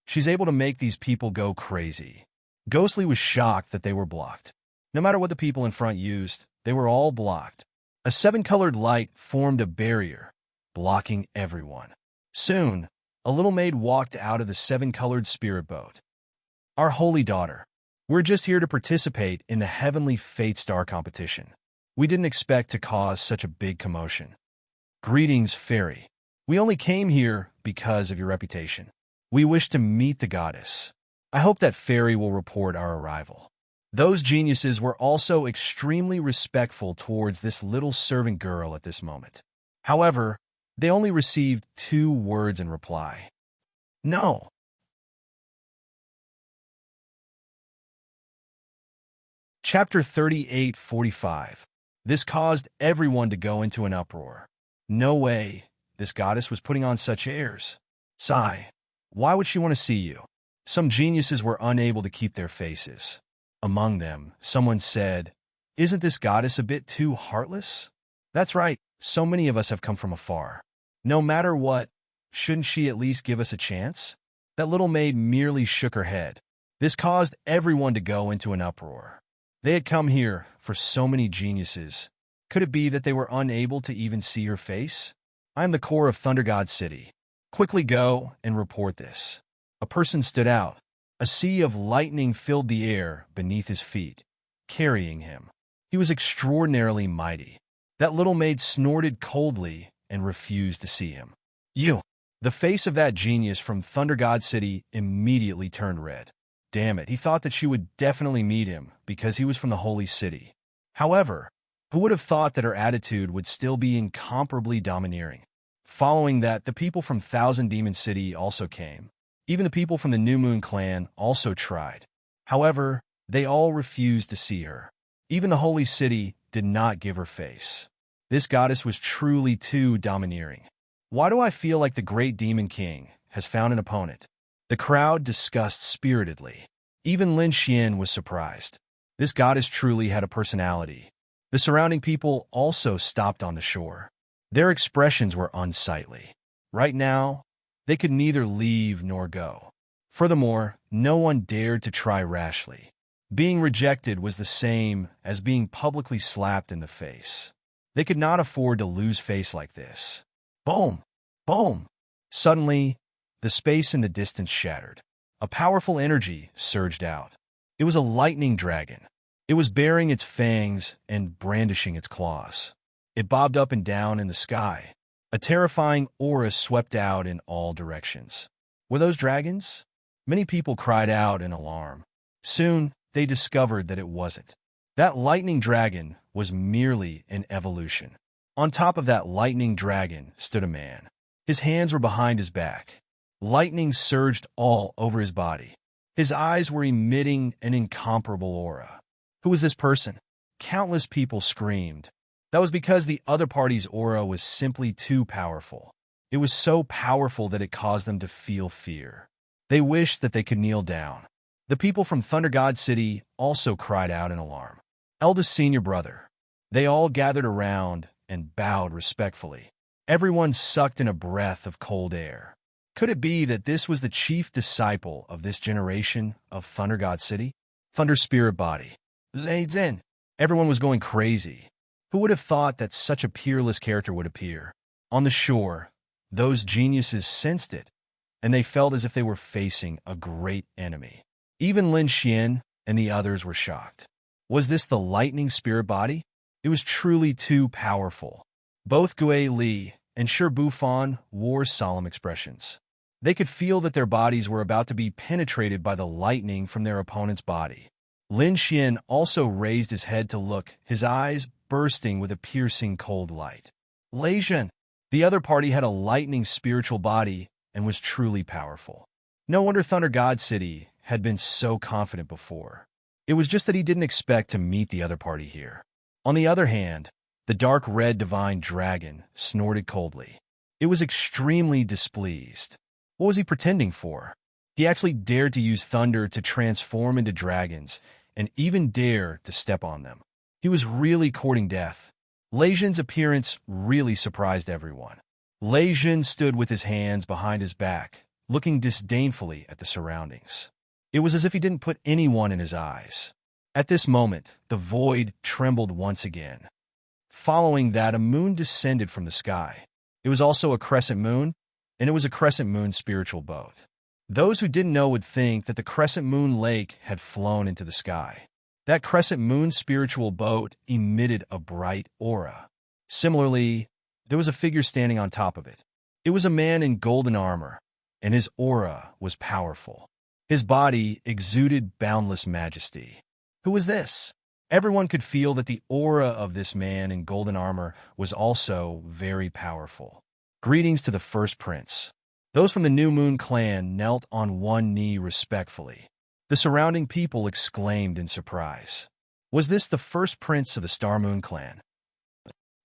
She's able to make these people go crazy. Ghostly was shocked that they were blocked. No matter what the people in front used, they were all blocked. A 7-colored light formed a barrier, blocking everyone. Soon, a little maid walked out of the 7-colored spirit boat. Our holy daughter, we're just here to participate in the Heavenly Fate Star competition. We didn't expect to cause such a big commotion. Greetings, fairy. We only came here because of your reputation. We wish to meet the goddess. I hope that fairy will report our arrival. Those geniuses were also extremely respectful towards this little servant girl at this moment. However, they only received 2 words in reply. No. Chapter 38:45. This caused everyone to go into an uproar. No way, this goddess was putting on such airs. Sigh. Why would she want to see you? Some geniuses were unable to keep their faces. Among them, someone said, Isn't this goddess a bit too heartless? That's right, so many of us have come from afar. No matter what, shouldn't she at least give us a chance? That little maid merely shook her head. This caused everyone to go into an uproar. They had come here for so many geniuses, Could it be that they were unable to even see her face? I am the core of Thunder God City. Quickly go and report this. A person stood out. A sea of lightning filled the air beneath his feet, carrying him. He was extraordinarily mighty. That little maid snorted coldly and refused to see him. You! The face of that genius from Thunder God City immediately turned red. Damn it, he thought that she would definitely meet him because he was from the Holy City. However, who would have thought that her attitude would still be incomparably domineering? Following that, the people from Thousand Demon City also came. Even the people from the New Moon clan also tried. However, they all refused to see her. Even the Holy City did not give her face. This goddess was truly too domineering. Why do I feel like the great Demon King has found an opponent? The crowd discussed spiritedly. Even Lin Xian was surprised. This goddess truly had a personality. The surrounding people also stopped on the shore. Their expressions were unsightly. Right now, they could neither leave nor go. Furthermore, no one dared to try rashly. Being rejected was the same as being publicly slapped in the face. They could not afford to lose face like this. Boom! Boom! Suddenly, the space in the distance shattered. A powerful energy surged out. It was a lightning dragon. It was baring its fangs and brandishing its claws. It bobbed up and down in the sky. A terrifying aura swept out in all directions. Were those dragons? Many people cried out in alarm. Soon, they discovered that it wasn't. That lightning dragon was merely an evolution. On top of that lightning dragon stood a man. His hands were behind his back. Lightning surged all over his body. His eyes were emitting an incomparable aura. Who was this person? Countless people screamed. That was because the other party's aura was simply too powerful. It was so powerful that it caused them to feel fear. They wished that they could kneel down. The people from Thunder God City also cried out in alarm. Eldest senior brother. They all gathered around and bowed respectfully. Everyone sucked in a breath of cold air. Could it be that this was the chief disciple of this generation of Thunder God City? Thunder Spirit Body. Ladies in. Everyone was going crazy. Who would have thought that such a peerless character would appear? On the shore, those geniuses sensed it, and they felt as if they were facing a great enemy. Even Lin Xian and the others were shocked. Was this the lightning spirit body? It was truly too powerful. Both Gui Li and Shi Bufan wore solemn expressions. They could feel that their bodies were about to be penetrated by the lightning from their opponent's body. Lin Xian also raised his head to look, his eyes bursting with a piercing cold light. Lei Zhen. The other party had a lightning spiritual body and was truly powerful. No wonder Thunder God City had been so confident before. It was just that he didn't expect to meet the other party here. On the other hand, the dark red divine dragon snorted coldly. It was extremely displeased. What was he pretending for? He actually dared to use thunder to transform into dragons and even dare to step on them. He was really courting death. Lei Zhen's appearance really surprised everyone. Lei Zhen stood with his hands behind his back, looking disdainfully at the surroundings. It was as if he didn't put anyone in his eyes. At this moment, the void trembled once again. Following that, a moon descended from the sky. It was also a crescent moon, and it was a crescent moon spiritual boat. Those who didn't know would think that the crescent moon lake had flown into the sky. That crescent moon spiritual boat emitted a bright aura. Similarly, there was a figure standing on top of it. It was a man in golden armor, and his aura was powerful. His body exuded boundless majesty. Who was this? Everyone could feel that the aura of this man in golden armor was also very powerful. Greetings to the first prince. Those from the New Moon clan knelt on one knee respectfully. The surrounding people exclaimed in surprise. Was this the first prince of the Star Moon clan?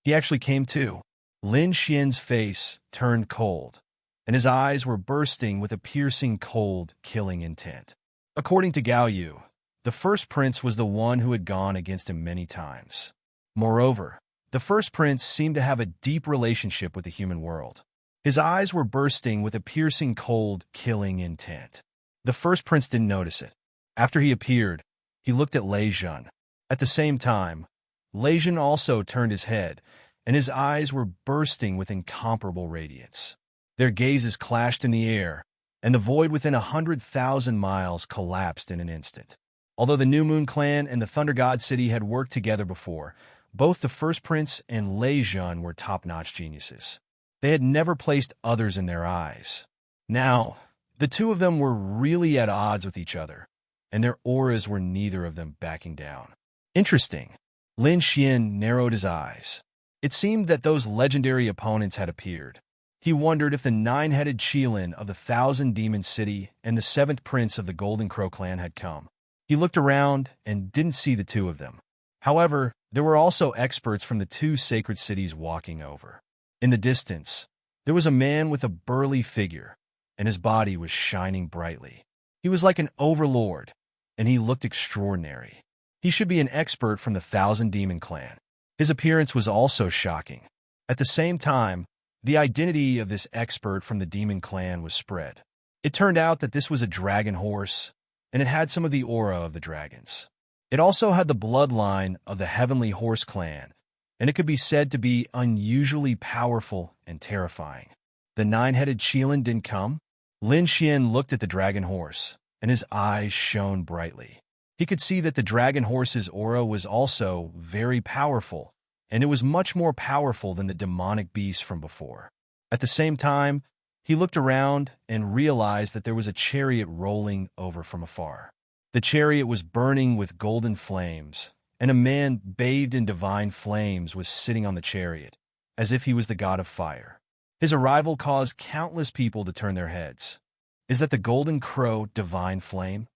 He actually came too. Lin Xian's face turned cold, and his eyes were bursting with a piercing cold, killing intent. According to Gao Yu, the first prince was the one who had gone against him many times. Moreover, the first prince seemed to have a deep relationship with the human world. His eyes were bursting with a piercing cold, killing intent. The first prince didn't notice it. After he appeared, he looked at Lei Zhen. At the same time, Lejeune also turned his head, and his eyes were bursting with incomparable radiance. Their gazes clashed in the air, and the void within 100,000 miles collapsed in an instant. Although the New Moon Clan and the Thunder God City had worked together before, both the First Prince and Lejeune were top-notch geniuses. They had never placed others in their eyes. Now, the two of them were really at odds with each other, and their auras were neither of them backing down. Interesting. Lin Xian narrowed his eyes. It seemed that those legendary opponents had appeared. He wondered if the nine-headed Qilin of the Thousand Demon City and the seventh prince of the Golden Crow clan had come. He looked around and didn't see the two of them. However, there were also experts from the two sacred cities walking over. In the distance, there was a man with a burly figure, and his body was shining brightly. He was like an overlord, and he looked extraordinary. He should be an expert from the Thousand Demon clan. His appearance was also shocking. At the same time, the identity of this expert from the demon clan was spread. It turned out that this was a dragon horse, and it had some of the aura of the dragons. It also had the bloodline of the Heavenly Horse clan, and it could be said to be unusually powerful and terrifying. The nine-headed Qilin didn't come. Lin Xian looked at the dragon horse, and his eyes shone brightly. He could see that the dragon horse's aura was also very powerful, and it was much more powerful than the demonic beast from before. At the same time, he looked around and realized that there was a chariot rolling over from afar. The chariot was burning with golden flames, and a man bathed in divine flames was sitting on the chariot, as if he was the god of fire. His arrival caused countless people to turn their heads. Is that the Golden Crow divine flame?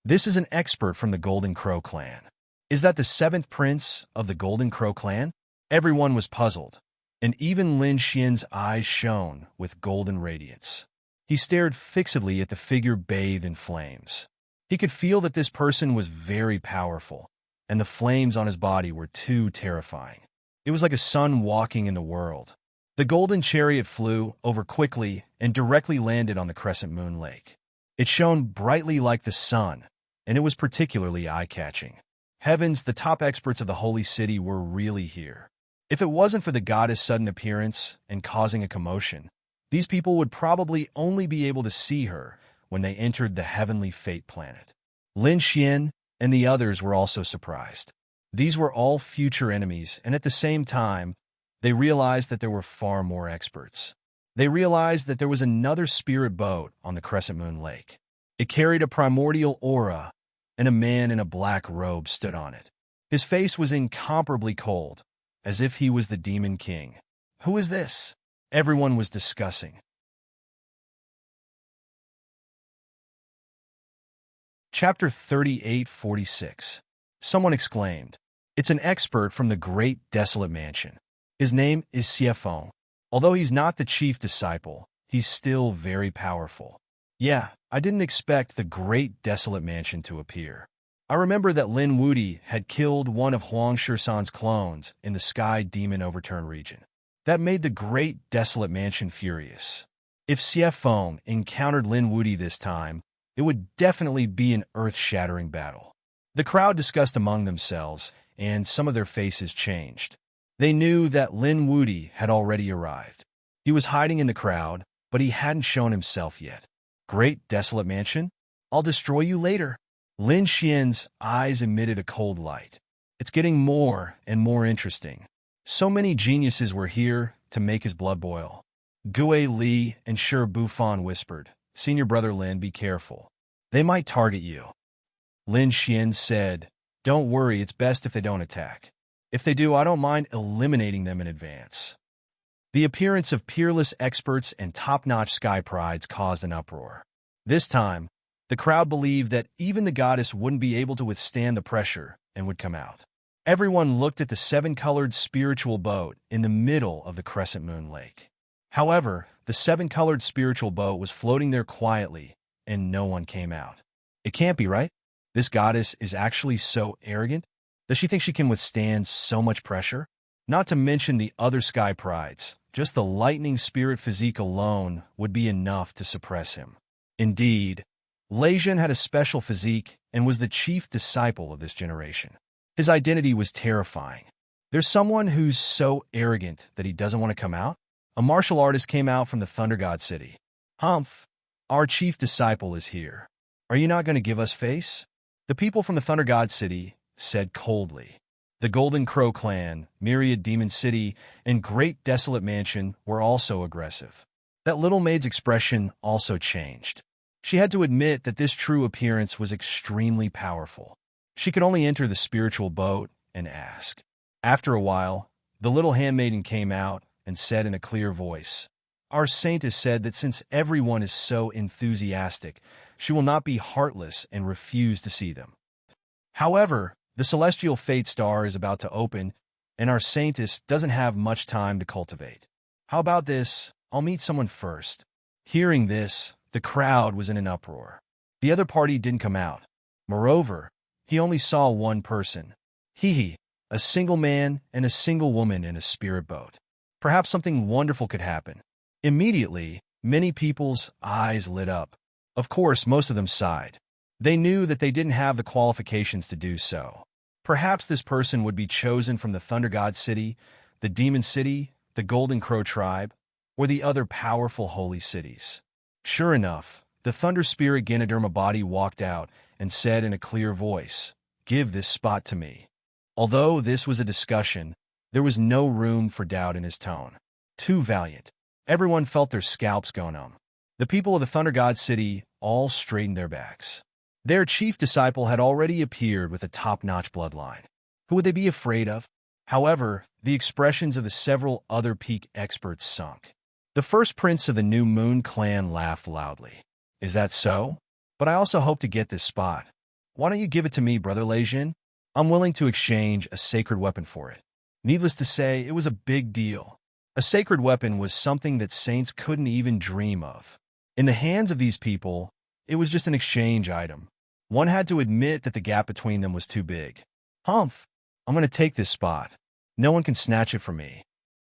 This is an expert from the Golden Crow clan. Is that the seventh prince of the Golden Crow clan? Everyone was puzzled, and even Lin Xian's eyes shone with golden radiance. He stared fixedly at the figure bathed in flames. He could feel that this person was very powerful, and the flames on his body were too terrifying. It was like a sun walking in the world. The golden chariot flew over quickly and directly landed on the crescent moon lake. It shone brightly like the sun, and it was particularly eye-catching. Heavens, the top experts of the holy city were really here. If it wasn't for the goddess' sudden appearance and causing a commotion, these people would probably only be able to see her when they entered the heavenly fate planet. Lin Xian and the others were also surprised. These were all future enemies, and at the same time, they realized that there were far more experts. They realized that there was another spirit boat on the Crescent Moon Lake. It carried a primordial aura, and a man in a black robe stood on it. His face was incomparably cold, as if he was the Demon King. Who is this? Everyone was discussing. Chapter 3846. Someone exclaimed, "It's an expert from the great desolate mansion. His name is Xiefeng. Although he's not the chief disciple, he's still very powerful." Yeah, I didn't expect the great desolate mansion to appear. I remember that Lin Wudi had killed one of Huang Shisan's clones in the Sky Demon Overturn region. That made the great desolate mansion furious. If Xiefeng encountered Lin Wudi this time, it would definitely be an earth-shattering battle. The crowd discussed among themselves, and some of their faces changed. They knew that Lin Wudi had already arrived. He was hiding in the crowd, but he hadn't shown himself yet. Great desolate mansion? I'll destroy you later. Lin Xian's eyes emitted a cold light. It's getting more and more interesting. So many geniuses were here to make his blood boil. Gue Li and Shi Bufan whispered, "Senior brother Lin, be careful. They might target you." Lin Xian said, "Don't worry, it's best if they don't attack. If they do, I don't mind eliminating them in advance." The appearance of peerless experts and top-notch sky prides caused an uproar. This time, the crowd believed that even the goddess wouldn't be able to withstand the pressure and would come out. Everyone looked at the seven-colored spiritual boat in the middle of the Crescent Moon Lake. However, the seven-colored spiritual boat was floating there quietly, and no one came out. It can't be right. This goddess is actually so arrogant. Does she think she can withstand so much pressure? Not to mention the other sky prides. Just the lightning spirit physique alone would be enough to suppress him. Indeed, Lejeune had a special physique and was the chief disciple of this generation. His identity was terrifying. There's someone who's so arrogant that he doesn't want to come out? A martial artist came out from the Thunder God City. Humph, our chief disciple is here. Are you not going to give us face? The people from the Thunder God City said coldly. The Golden Crow clan, Myriad Demon City, and Great Desolate Mansion were also aggressive. That little maid's expression also changed. She had to admit that this true appearance was extremely powerful. She could only enter the spiritual boat and ask. After a while, the little handmaiden came out and said in a clear voice, "Our saint has said that since everyone is so enthusiastic, she will not be heartless and refuse to see them. However, the celestial fate star is about to open, and our saintess doesn't have much time to cultivate. How about this? I'll meet someone first." Hearing this, the crowd was in an uproar. The other party didn't come out. Moreover, he only saw one person. A single man and a single woman in a spirit boat. Perhaps something wonderful could happen. Immediately, many people's eyes lit up. Of course, most of them sighed. They knew that they didn't have the qualifications to do so. Perhaps this person would be chosen from the Thunder God City, the Demon City, the Golden Crow Tribe, or the other powerful holy cities. Sure enough, the Thunder Spirit Ganoderma body walked out and said in a clear voice, "Give this spot to me." Although this was a discussion, there was no room for doubt in his tone. Too valiant. Everyone felt their scalps go numb. The people of the Thunder God City all straightened their backs. Their chief disciple had already appeared with a top-notch bloodline. Who would they be afraid of? However, the expressions of the several other peak experts sunk. The first prince of the New Moon clan laughed loudly. "Is that so? But I also hope to get this spot. Why don't you give it to me, Brother Leijin? I'm willing to exchange a sacred weapon for it." Needless to say, it was a big deal. A sacred weapon was something that saints couldn't even dream of. In the hands of these people, it was just an exchange item. One had to admit that the gap between them was too big. "Humph, I'm going to take this spot. No one can snatch it from me."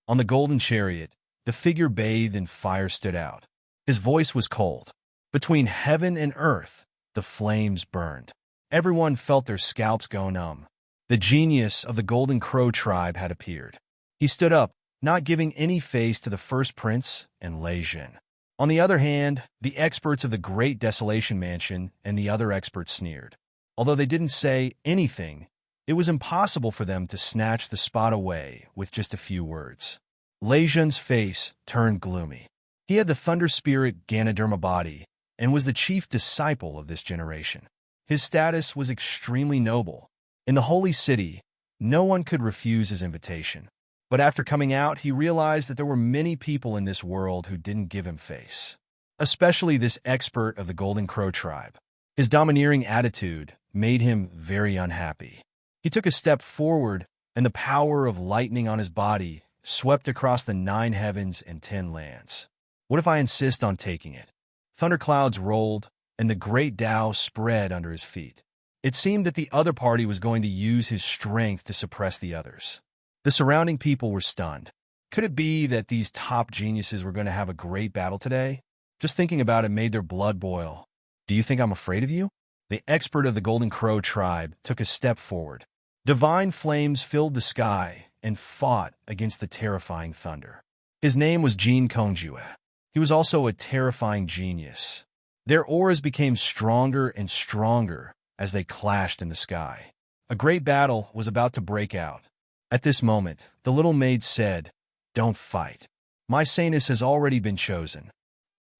On the golden chariot, the figure bathed in fire stood out. His voice was cold. Between heaven and earth, the flames burned. Everyone felt their scalps go numb. The genius of the Golden Crow tribe had appeared. He stood up, not giving any face to the first prince and Leijin. On the other hand, the experts of the Great Desolation Mansion and the other experts sneered. Although they didn't say anything, it was impossible for them to snatch the spot away with just a few words. Leijin's face turned gloomy. He had the Thunder Spirit Ganoderma body and was the chief disciple of this generation. His status was extremely noble. In the Holy City, no one could refuse his invitation. But after coming out, he realized that there were many people in this world who didn't give him face. Especially this expert of the Golden Crow tribe. His domineering attitude made him very unhappy. He took a step forward, and the power of lightning on his body swept across the 9 heavens and 10 lands. What if I insist on taking it? Thunderclouds rolled, and the great Tao spread under his feet. It seemed that the other party was going to use his strength to suppress the others. The surrounding people were stunned. Could it be that these top geniuses were going to have a great battle today? Just thinking about it made their blood boil. "Do you think I'm afraid of you?" The expert of the Golden Crow tribe took a step forward. Divine flames filled the sky and fought against the terrifying thunder. His name was Jin Kongjue. He was also a terrifying genius. Their auras became stronger and stronger as they clashed in the sky. A great battle was about to break out. At this moment, the little maid said, "Don't fight. My saintess has already been chosen."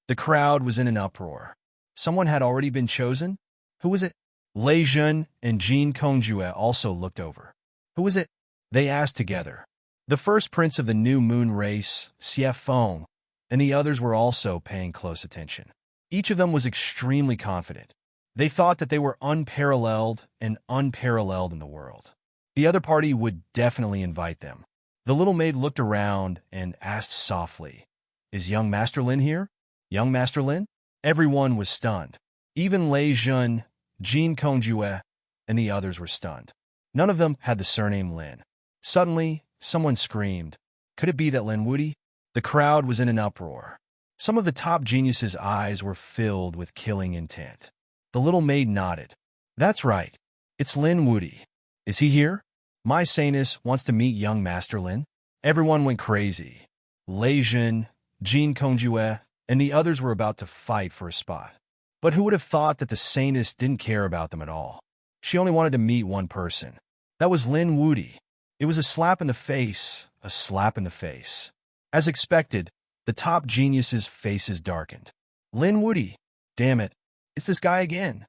The crowd was in an uproar. Someone had already been chosen? Who was it? Leijin and Jin Kongjue also looked over. Who was it? They asked together. The first prince of the New Moon race, Xie Feng, and the others were also paying close attention. Each of them was extremely confident. They thought that they were unparalleled in the world. The other party would definitely invite them. The little maid looked around and asked softly, "Is young Master Lin here? Young Master Lin?" Everyone was stunned. Even Leijin, Jin Kongjue, and the others were stunned. None of them had the surname Lin. Suddenly, someone screamed. Could it be that Lin Wudi? The crowd was in an uproar. Some of the top geniuses' eyes were filled with killing intent. The little maid nodded. "That's right. It's Lin Wudi." Is he here? My Sanus wants to meet young Master Lin. Everyone went crazy. Lei Jun, Jean Kongjue, and the others were about to fight for a spot. But who would have thought that the Sanus didn't care about them at all? She only wanted to meet one person. That was Lin Wudi. It was a slap in the face, a slap in the face. As expected, the top genius's faces darkened. Lin Wudi. Damn it, it's this guy again.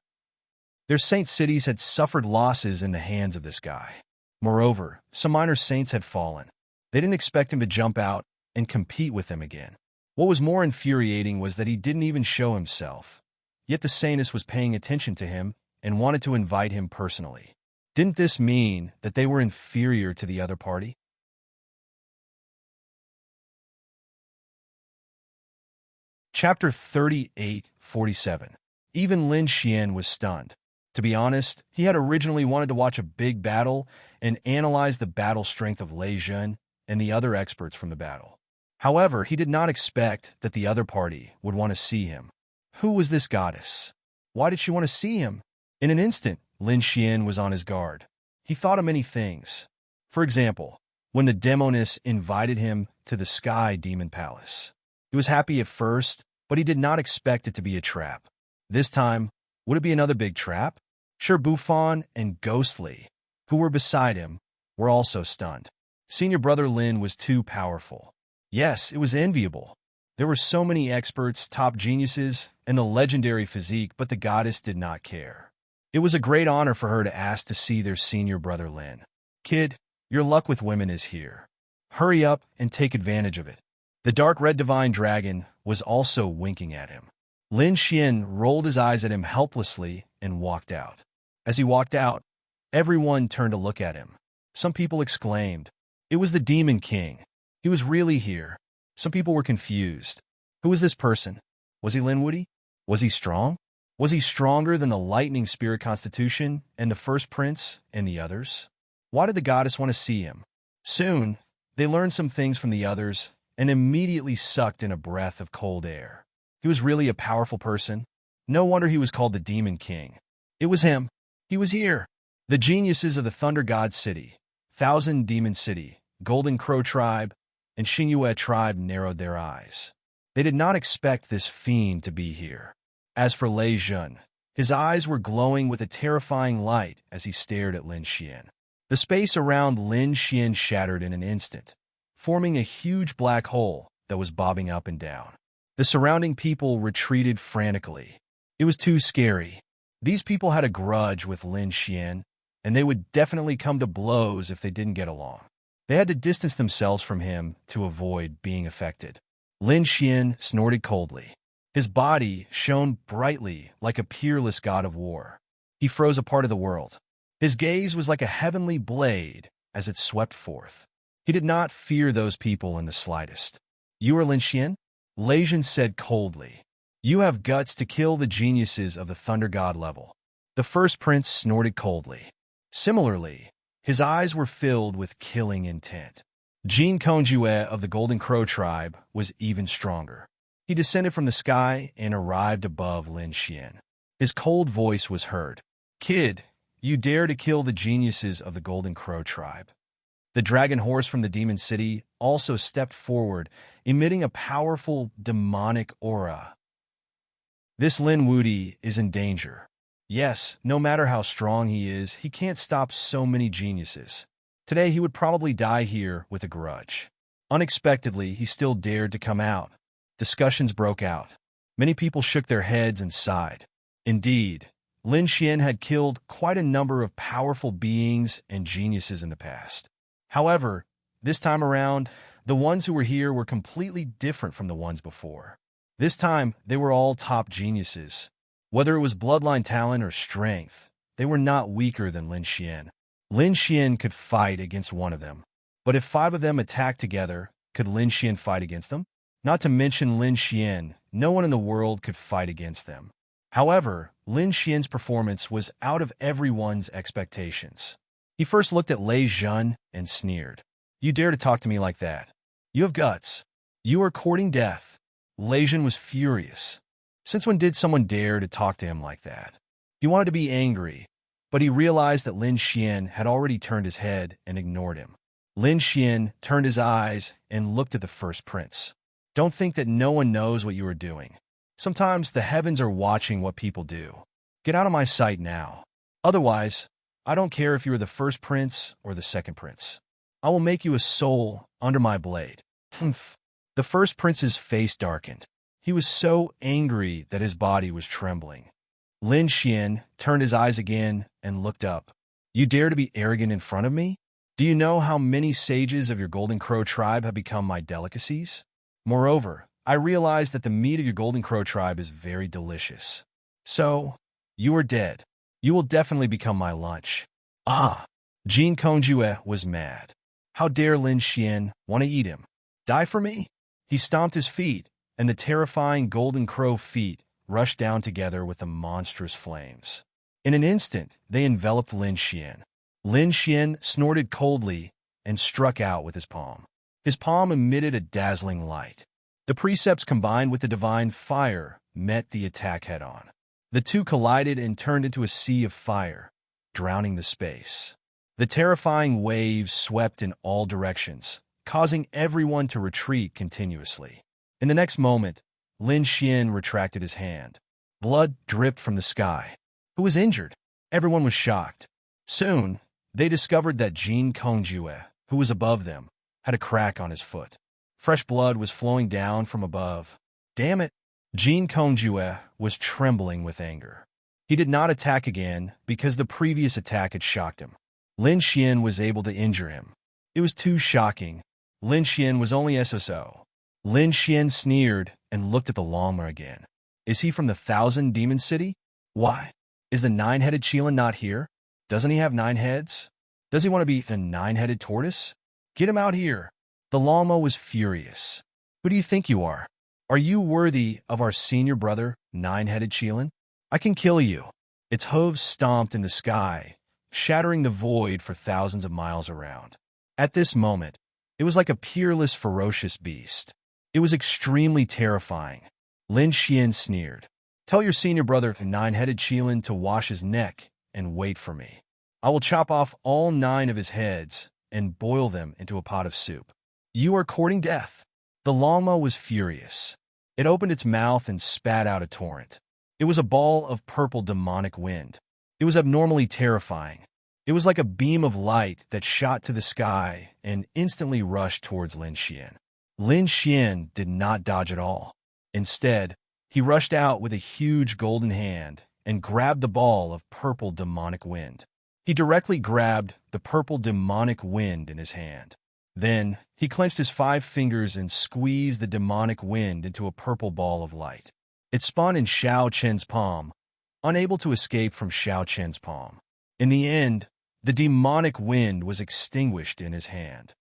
Their saint cities had suffered losses in the hands of this guy. Moreover, some minor saints had fallen. They didn't expect him to jump out and compete with them again. What was more infuriating was that he didn't even show himself. Yet the Sanus was paying attention to him and wanted to invite him personally. Didn't this mean that they were inferior to the other party? Chapter 38:47. Even Lin Xian was stunned. To be honest, he had originally wanted to watch a big battle and analyze the battle strength of Lei Jun and the other experts from the battle. However, he did not expect that the other party would want to see him. Who was this goddess? Why did she want to see him? In an instant, Lin Xian was on his guard. He thought of many things. For example, when the Demoness invited him to the Sky Demon Palace. He was happy at first, but he did not expect it to be a trap. This time, would it be another big trap? Sure, Buffon and Ghostly, who were beside him, were also stunned. Senior brother Lin was too powerful. Yes, it was enviable. There were so many experts, top geniuses, and the legendary physique, but the goddess did not care. It was a great honor for her to ask to see their senior brother Lin. Kid, your luck with women is here. Hurry up and take advantage of it. The dark red divine dragon was also winking at him. Lin Xian rolled his eyes at him helplessly and walked out. As he walked out, everyone turned to look at him. Some people exclaimed, "It was the Demon King. He was really here." Some people were confused. Who was this person? Was he Lin Wudi? Was he strong? Was he stronger than the Lightning Spirit Constitution and the First Prince and the others? Why did the goddess want to see him? Soon, they learned some things from the others and immediately sucked in a breath of cold air. He was really a powerful person. No wonder he was called the Demon King. It was him. He was here. The geniuses of the Thunder God City, Thousand Demon City, Golden Crow Tribe, and Xingyue Tribe narrowed their eyes. They did not expect this fiend to be here. As for Lei Jun, his eyes were glowing with a terrifying light as he stared at Lin Xian. The space around Lin Xian shattered in an instant, forming a huge black hole that was bobbing up and down. The surrounding people retreated frantically. It was too scary. These people had a grudge with Lin Xian, and they would definitely come to blows if they didn't get along. They had to distance themselves from him to avoid being affected. Lin Xian snorted coldly. His body shone brightly like a peerless god of war. He froze a part of the world. His gaze was like a heavenly blade as it swept forth. He did not fear those people in the slightest. "You are Lin Xian?" Lei Jun said coldly. "You have guts to kill the geniuses of the Thunder God level." The first prince snorted coldly. Similarly, his eyes were filled with killing intent. Jean Kongjue of the Golden Crow Tribe was even stronger. He descended from the sky and arrived above Lin Xian. His cold voice was heard. "Kid, you dare to kill the geniuses of the Golden Crow Tribe." The dragon horse from the Demon City also stepped forward, emitting a powerful demonic aura. "This Lin Wudi is in danger. Yes, no matter how strong he is, he can't stop so many geniuses. Today he would probably die here with a grudge." Unexpectedly, he still dared to come out. Discussions broke out. Many people shook their heads and sighed. Indeed, Lin Xian had killed quite a number of powerful beings and geniuses in the past. However, this time around, the ones who were here were completely different from the ones before. This time, they were all top geniuses. Whether it was bloodline talent or strength, they were not weaker than Lin Xian. Lin Xian could fight against one of them. But if 5 of them attacked together, could Lin Xian fight against them? Not to mention Lin Xian, no one in the world could fight against them. However, Lin Xian's performance was out of everyone's expectations. He first looked at Lei Jun and sneered. "You dare to talk to me like that? You have guts. You are courting death." Lei Jun was furious. Since when did someone dare to talk to him like that? He wanted to be angry, but he realized that Lin Xian had already turned his head and ignored him. Lin Xian turned his eyes and looked at the first prince. Don't think that no one knows what you are doing. Sometimes the heavens are watching what people do. Get out of my sight now. Otherwise, I don't care if you are the first prince or the second prince. I will make you a soul under my blade. Humph. The first prince's face darkened. He was so angry that his body was trembling. Lin Xian turned his eyes again and looked up. You dare to be arrogant in front of me? Do you know how many sages of your Golden Crow tribe have become my delicacies? Moreover, I realize that the meat of your Golden Crow tribe is very delicious. So, you are dead. You will definitely become my lunch. Ah! Jean Kongjue was mad. How dare Lin Xian want to eat him? Die for me? He stomped his feet, and the terrifying Golden Crow feet rushed down together with the monstrous flames. In an instant, they enveloped Lin Xian. Lin Xian snorted coldly and struck out with his palm. His palm emitted a dazzling light. The precepts combined with the divine fire met the attack head-on. The two collided and turned into a sea of fire, drowning the space. The terrifying waves swept in all directions, causing everyone to retreat continuously. In the next moment, Lin Xian retracted his hand. Blood dripped from the sky. Who was injured? Everyone was shocked. Soon, they discovered that Jean Kongjue, who was above them, had a crack on his foot. Fresh blood was flowing down from above. Damn it! Jean Kongjue was trembling with anger. He did not attack again because the previous attack had shocked him. Lin Xian was able to injure him. It was too shocking. Lin Xian was only SSO. Lin Xian sneered and looked at the llama again. Is he from the Thousand Demon City? Why? Is the nine-headed Qilin not here? Doesn't he have 9 heads? Does he want to be a 9-headed tortoise? Get him out here. The llama was furious. Who do you think you are? Are you worthy of our senior brother, 9-headed Qilin? I can kill you. Its hooves stomped in the sky, shattering the void for thousands of miles around. At this moment, it was like a peerless, ferocious beast. It was extremely terrifying. Lin Xian sneered. Tell your senior brother, 9-headed Qilin, to wash his neck and wait for me. I will chop off all 9 of his heads and boil them into a pot of soup. You are courting death. The llama was furious. It opened its mouth and spat out a torrent. It was a ball of purple demonic wind. It was abnormally terrifying. It was like a beam of light that shot to the sky and instantly rushed towards Lin Xian. Lin Xian did not dodge at all. Instead, he rushed out with a huge golden hand and grabbed the ball of purple demonic wind. He directly grabbed the purple demonic wind in his hand. Then, he clenched his 5 fingers and squeezed the demonic wind into a purple ball of light. It spun in Xiao Chen's palm, unable to escape from Xiao Chen's palm. In the end, the demonic wind was extinguished in his hand.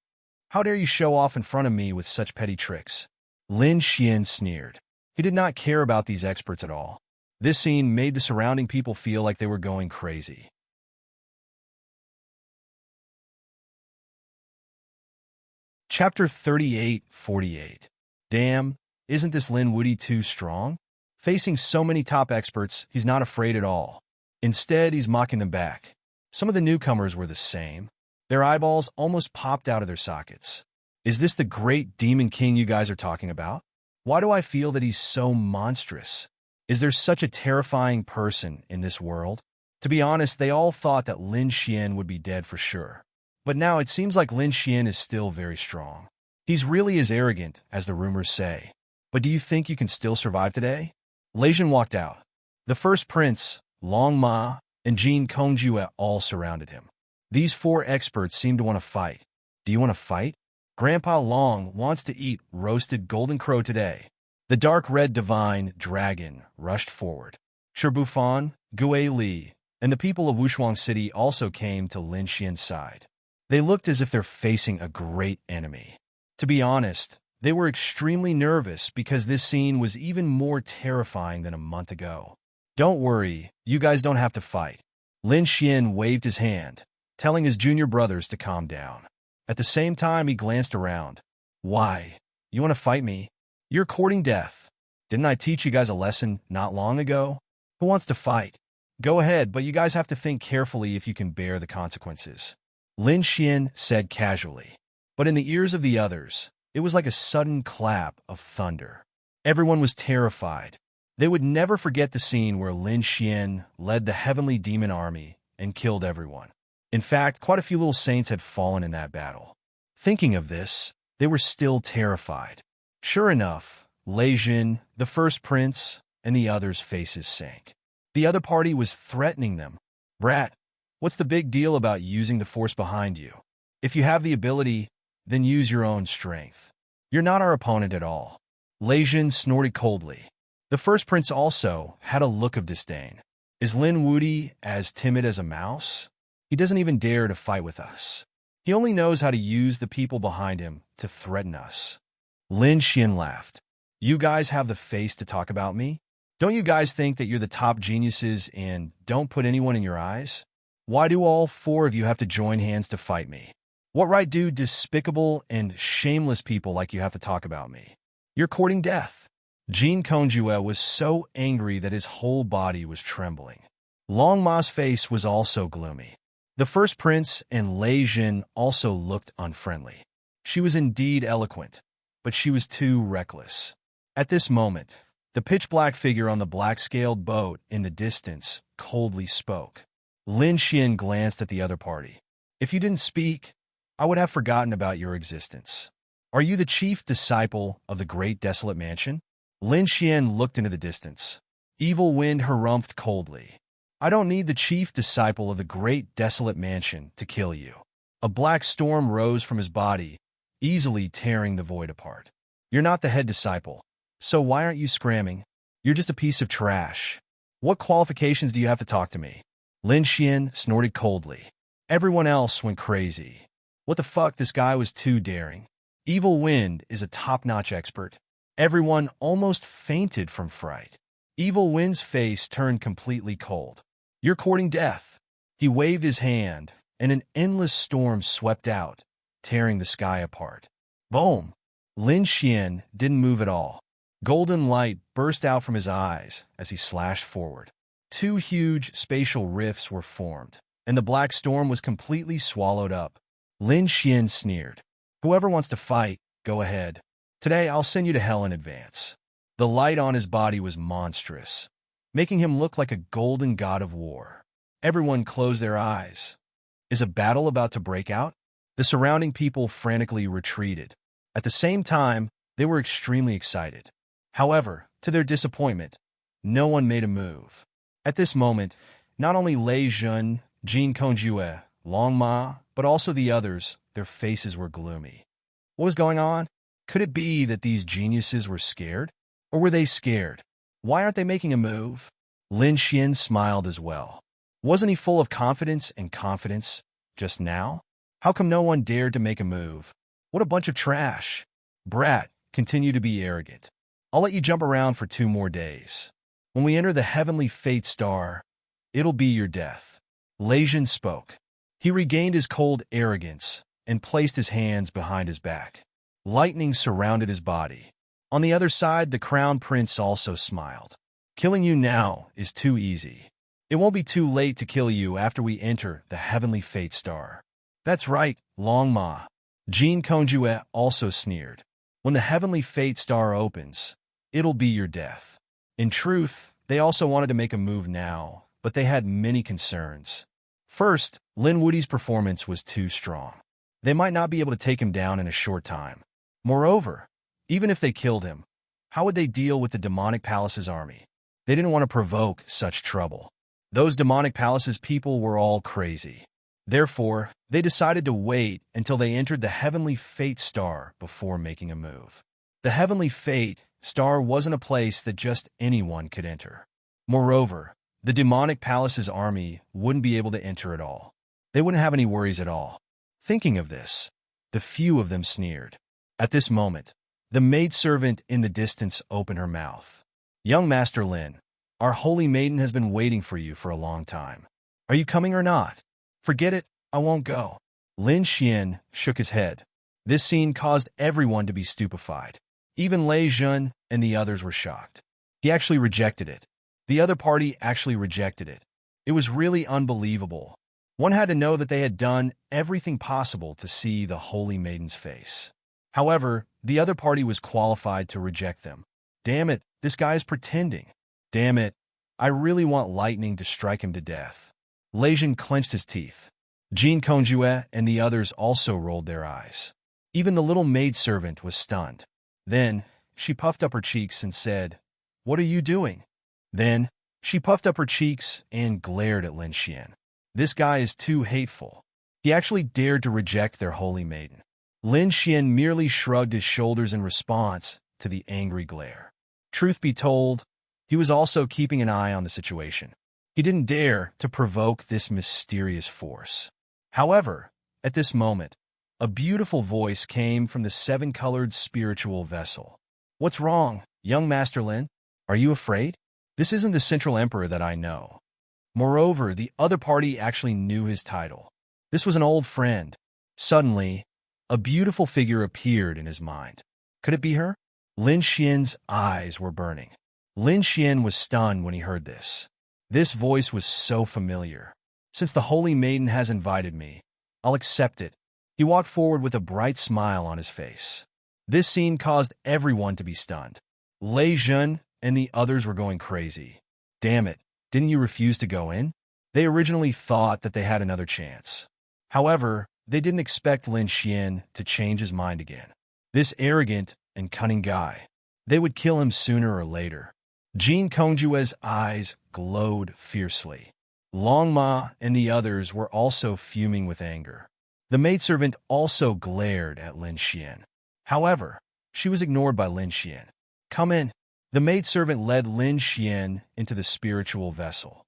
How dare you show off in front of me with such petty tricks? Lin Xian sneered. He did not care about these experts at all. This scene made the surrounding people feel like they were going crazy. Chapter 38-48. Damn, isn't this Lin Wudy too strong? Facing so many top experts, he's not afraid at all. Instead, he's mocking them back. Some of the newcomers were the same. Their eyeballs almost popped out of their sockets. Is this the great demon king you guys are talking about? Why do I feel that he's so monstrous? Is there such a terrifying person in this world? To be honest, they all thought that Lin Xian would be dead for sure. But now it seems like Lin Xian is still very strong. He's really as arrogant as the rumors say. But do you think you can still survive today? Lei Jin walked out. The first prince, Long Ma, and Jean Kongjue all surrounded him. These 4 experts seem to want to fight. Do you want to fight? Grandpa Long wants to eat roasted golden crow today. The dark red divine dragon rushed forward. Shirbufan, Gue Li, and the people of Wushuang City also came to Lin Xian's side. They looked as if they're facing a great enemy. To be honest, they were extremely nervous because this scene was even more terrifying than a month ago. Don't worry, you guys don't have to fight. Lin Xian waved his hand, telling his junior brothers to calm down. At the same time, he glanced around. Why? You want to fight me? You're courting death. Didn't I teach you guys a lesson not long ago? Who wants to fight? Go ahead, but you guys have to think carefully if you can bear the consequences. Lin Xian said casually. But in the ears of the others, it was like a sudden clap of thunder. Everyone was terrified. They would never forget the scene where Lin Xian led the heavenly demon army and killed everyone. In fact, quite a few little saints had fallen in that battle. Thinking of this, they were still terrified. Sure enough, Lei Jin, the first prince, and the others' faces sank. The other party was threatening them. Brat, what's the big deal about using the force behind you? If you have the ability, then use your own strength. You're not our opponent at all. Lei Jin snorted coldly. The first prince also had a look of disdain. Is Lin Wudi as timid as a mouse? He doesn't even dare to fight with us. He only knows how to use the people behind him to threaten us. Lin Xian laughed. You guys have the face to talk about me? Don't you guys think that you're the top geniuses and don't put anyone in your eyes? Why do all four of you have to join hands to fight me? What right do despicable and shameless people like you have to talk about me? You're courting death. Jin Kongjue was so angry that his whole body was trembling. Long Ma's face was also gloomy. The first prince and Lei Jin also looked unfriendly. She was indeed eloquent, but she was too reckless. At this moment, the pitch-black figure on the black-scaled boat in the distance coldly spoke. Lin Xian glanced at the other party. If you didn't speak, I would have forgotten about your existence. Are you the chief disciple of the great desolate mansion? Lin Xian looked into the distance. Evil Wind harumphed coldly. I don't need the chief disciple of the great desolate mansion to kill you. A black storm rose from his body, easily tearing the void apart. You're not the head disciple, so why aren't you scramming? You're just a piece of trash. What qualifications do you have to talk to me? Lin Xian snorted coldly. Everyone else went crazy. What the fuck, this guy was too daring. Evil Wind is a top-notch expert. Everyone almost fainted from fright. Evil Wind's face turned completely cold. You're courting death. He waved his hand, and an endless storm swept out, tearing the sky apart. Boom! Lin Xian didn't move at all. Golden light burst out from his eyes as he slashed forward. Two huge spatial rifts were formed, and the black storm was completely swallowed up. Lin Xian sneered. Whoever wants to fight, go ahead. Today I'll send you to hell in advance. The light on his body was monstrous, making him look like a golden god of war. Everyone closed their eyes. Is a battle about to break out? The surrounding people frantically retreated. At the same time, they were extremely excited. However, to their disappointment, no one made a move. At this moment, not only Lei Jun, Jin Kongjue, Long Ma, but also the others, their faces were gloomy. What was going on? Could it be that these geniuses were scared? Or were they scared? Why aren't they making a move? Lin Xian smiled as well. Wasn't he full of confidence and confidence just now? How come no one dared to make a move? What a bunch of trash. Brat, continue to be arrogant. I'll let you jump around for 2 more days. When we enter the heavenly fate star, it'll be your death. Lei Jin spoke. He regained his cold arrogance and placed his hands behind his back. Lightning surrounded his body. On the other side, the crown prince also smiled. Killing you now is too easy. It won't be too late to kill you after we enter the heavenly fate star. That's right, Long Ma. Jin Kongjue also sneered. When the heavenly fate star opens, it'll be your death. In truth, they also wanted to make a move now, but they had many concerns. First, Lin Wudi's performance was too strong. They might not be able to take him down in a short time. Moreover, even if they killed him, how would they deal with the demonic palace's army? They didn't want to provoke such trouble. Those demonic palace's people were all crazy. Therefore, they decided to wait until they entered the heavenly fate star before making a move. The heavenly fate star wasn't a place that just anyone could enter. Moreover, the demonic palace's army wouldn't be able to enter at all. They wouldn't have any worries at all. Thinking of this, the few of them sneered. At this moment, the maidservant in the distance opened her mouth. Young Master Lin, our holy maiden has been waiting for you for a long time. Are you coming or not? Forget it, I won't go. Lin Xian shook his head. This scene caused everyone to be stupefied. Even Lei Jun and the others were shocked. He actually rejected it. The other party actually rejected it. It was really unbelievable. One had to know that they had done everything possible to see the Holy Maiden's face. However, the other party was qualified to reject them. Damn it, this guy is pretending. Damn it, I really want lightning to strike him to death. Lejeune clenched his teeth. Jean Conjouet and the others also rolled their eyes. Even the little maidservant was stunned. Then, she puffed up her cheeks and said, "What are you doing?" Then, she puffed up her cheeks and glared at Lin Xian. This guy is too hateful. He actually dared to reject their holy maiden. Lin Xian merely shrugged his shoulders in response to the angry glare. Truth be told, he was also keeping an eye on the situation. He didn't dare to provoke this mysterious force. However, at this moment, a beautiful voice came from the seven-colored spiritual vessel. "What's wrong, young Master Lin? Are you afraid? This isn't the Central Emperor that I know." Moreover, the other party actually knew his title. This was an old friend. Suddenly, a beautiful figure appeared in his mind. Could it be her? Lin Xian's eyes were burning. Lin Xian was stunned when he heard this. This voice was so familiar. Since the Holy Maiden has invited me, I'll accept it. He walked forward with a bright smile on his face. This scene caused everyone to be stunned. Lejeune and the others were going crazy. Damn it, didn't you refuse to go in? They originally thought that they had another chance. However, they didn't expect Lin Xian to change his mind again. This arrogant and cunning guy. They would kill him sooner or later. Jean Conjouet's eyes glowed fiercely. Long Ma and the others were also fuming with anger. The maidservant also glared at Lin Xian. However, she was ignored by Lin Xian. "Come in." The maidservant led Lin Xian into the spiritual vessel.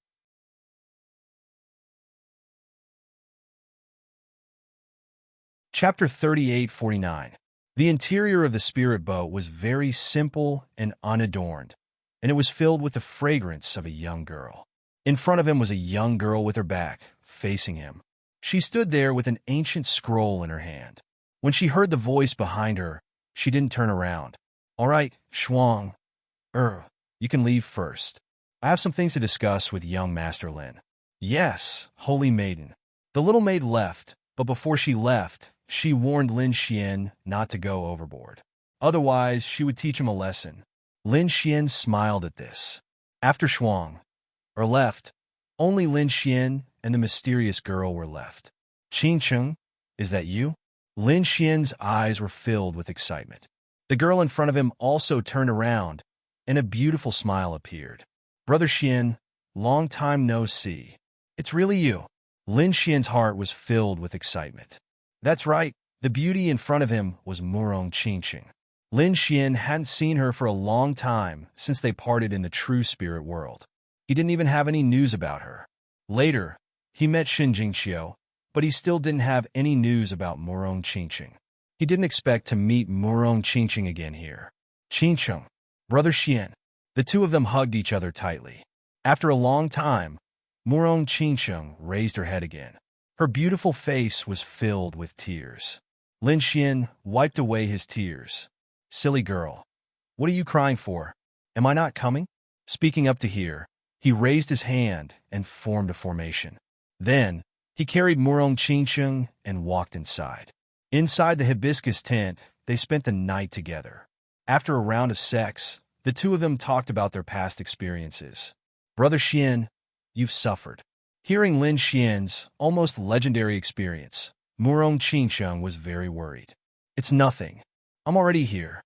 Chapter 38:49. The interior of the spirit boat was very simple and unadorned, and it was filled with the fragrance of a young girl. In front of him was a young girl with her back facing him. She stood there with an ancient scroll in her hand. When she heard the voice behind her, she didn't turn around. "All right, Shuang. You can leave first. I have some things to discuss with young Master Lin." "Yes, Holy Maiden." The little maid left, but before she left, she warned Lin Xian not to go overboard. Otherwise, she would teach him a lesson. Lin Xian smiled at this. After Shuang left, only Lin Xian and the mysterious girl were left. "Qing Cheng, is that you?" Lin Xian's eyes were filled with excitement. The girl in front of him also turned around, and a beautiful smile appeared. "Brother Xian, long time no see. It's really you." Lin Xian's heart was filled with excitement. That's right, the beauty in front of him was Murong Qingqing. Lin Xian hadn't seen her for a long time since they parted in the true spirit world. He didn't even have any news about her. Later, he met Xin Jingqiu, but he still didn't have any news about Murong Qingqing. He didn't expect to meet Murong Qingqing again here. "Qingqing, Brother Xian." The two of them hugged each other tightly. After a long time, Murong Qingqing raised her head again. Her beautiful face was filled with tears. Lin Xian wiped away his tears. "Silly girl, what are you crying for? Am I not coming?" Speaking up to hear, he raised his hand and formed a formation. Then, he carried Murong Qingqing and walked inside. Inside the hibiscus tent, they spent the night together. After a round of sex, the two of them talked about their past experiences. "Brother Xian, you've suffered." Hearing Lin Xian's almost legendary experience, Murong Qingqing was very worried. "It's nothing. I'm already here."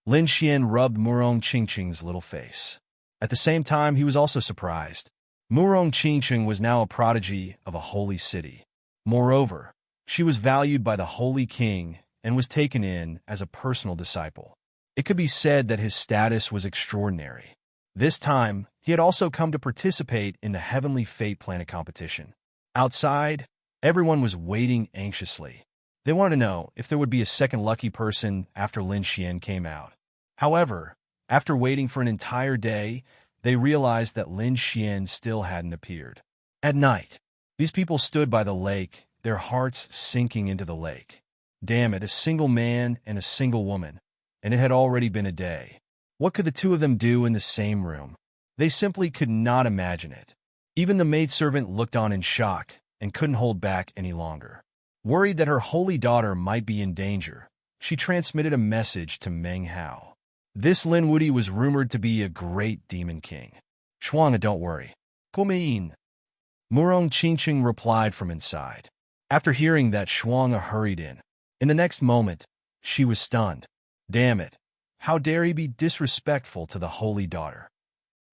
Lin Xian rubbed Murong Qingqing's little face. At the same time, he was also surprised. Murong Qingqing was now a prodigy of a holy city. Moreover, she was valued by the Holy King and was taken in as a personal disciple. It could be said that his status was extraordinary. This time, he had also come to participate in the Heavenly Fate Planet competition. Outside, everyone was waiting anxiously. They wanted to know if there would be a second lucky person after Lin Xian came out. However, after waiting for an entire day, they realized that Lin Xian still hadn't appeared. At night, these people stood by the lake, their hearts sinking into the lake. Damn it, a single man and a single woman, and it had already been a day. What could the two of them do in the same room? They simply could not imagine it. Even the maidservant looked on in shock and couldn't hold back any longer. Worried that her holy daughter might be in danger, she transmitted a message to Meng Hao. This Lin Wuti was rumored to be a great demon king. Shuang, don't worry. Guomeyin. Murong Qingqing replied from inside. After hearing that, Shuang hurried in. In the next moment, she was stunned. Damn it. How dare he be disrespectful to the holy daughter?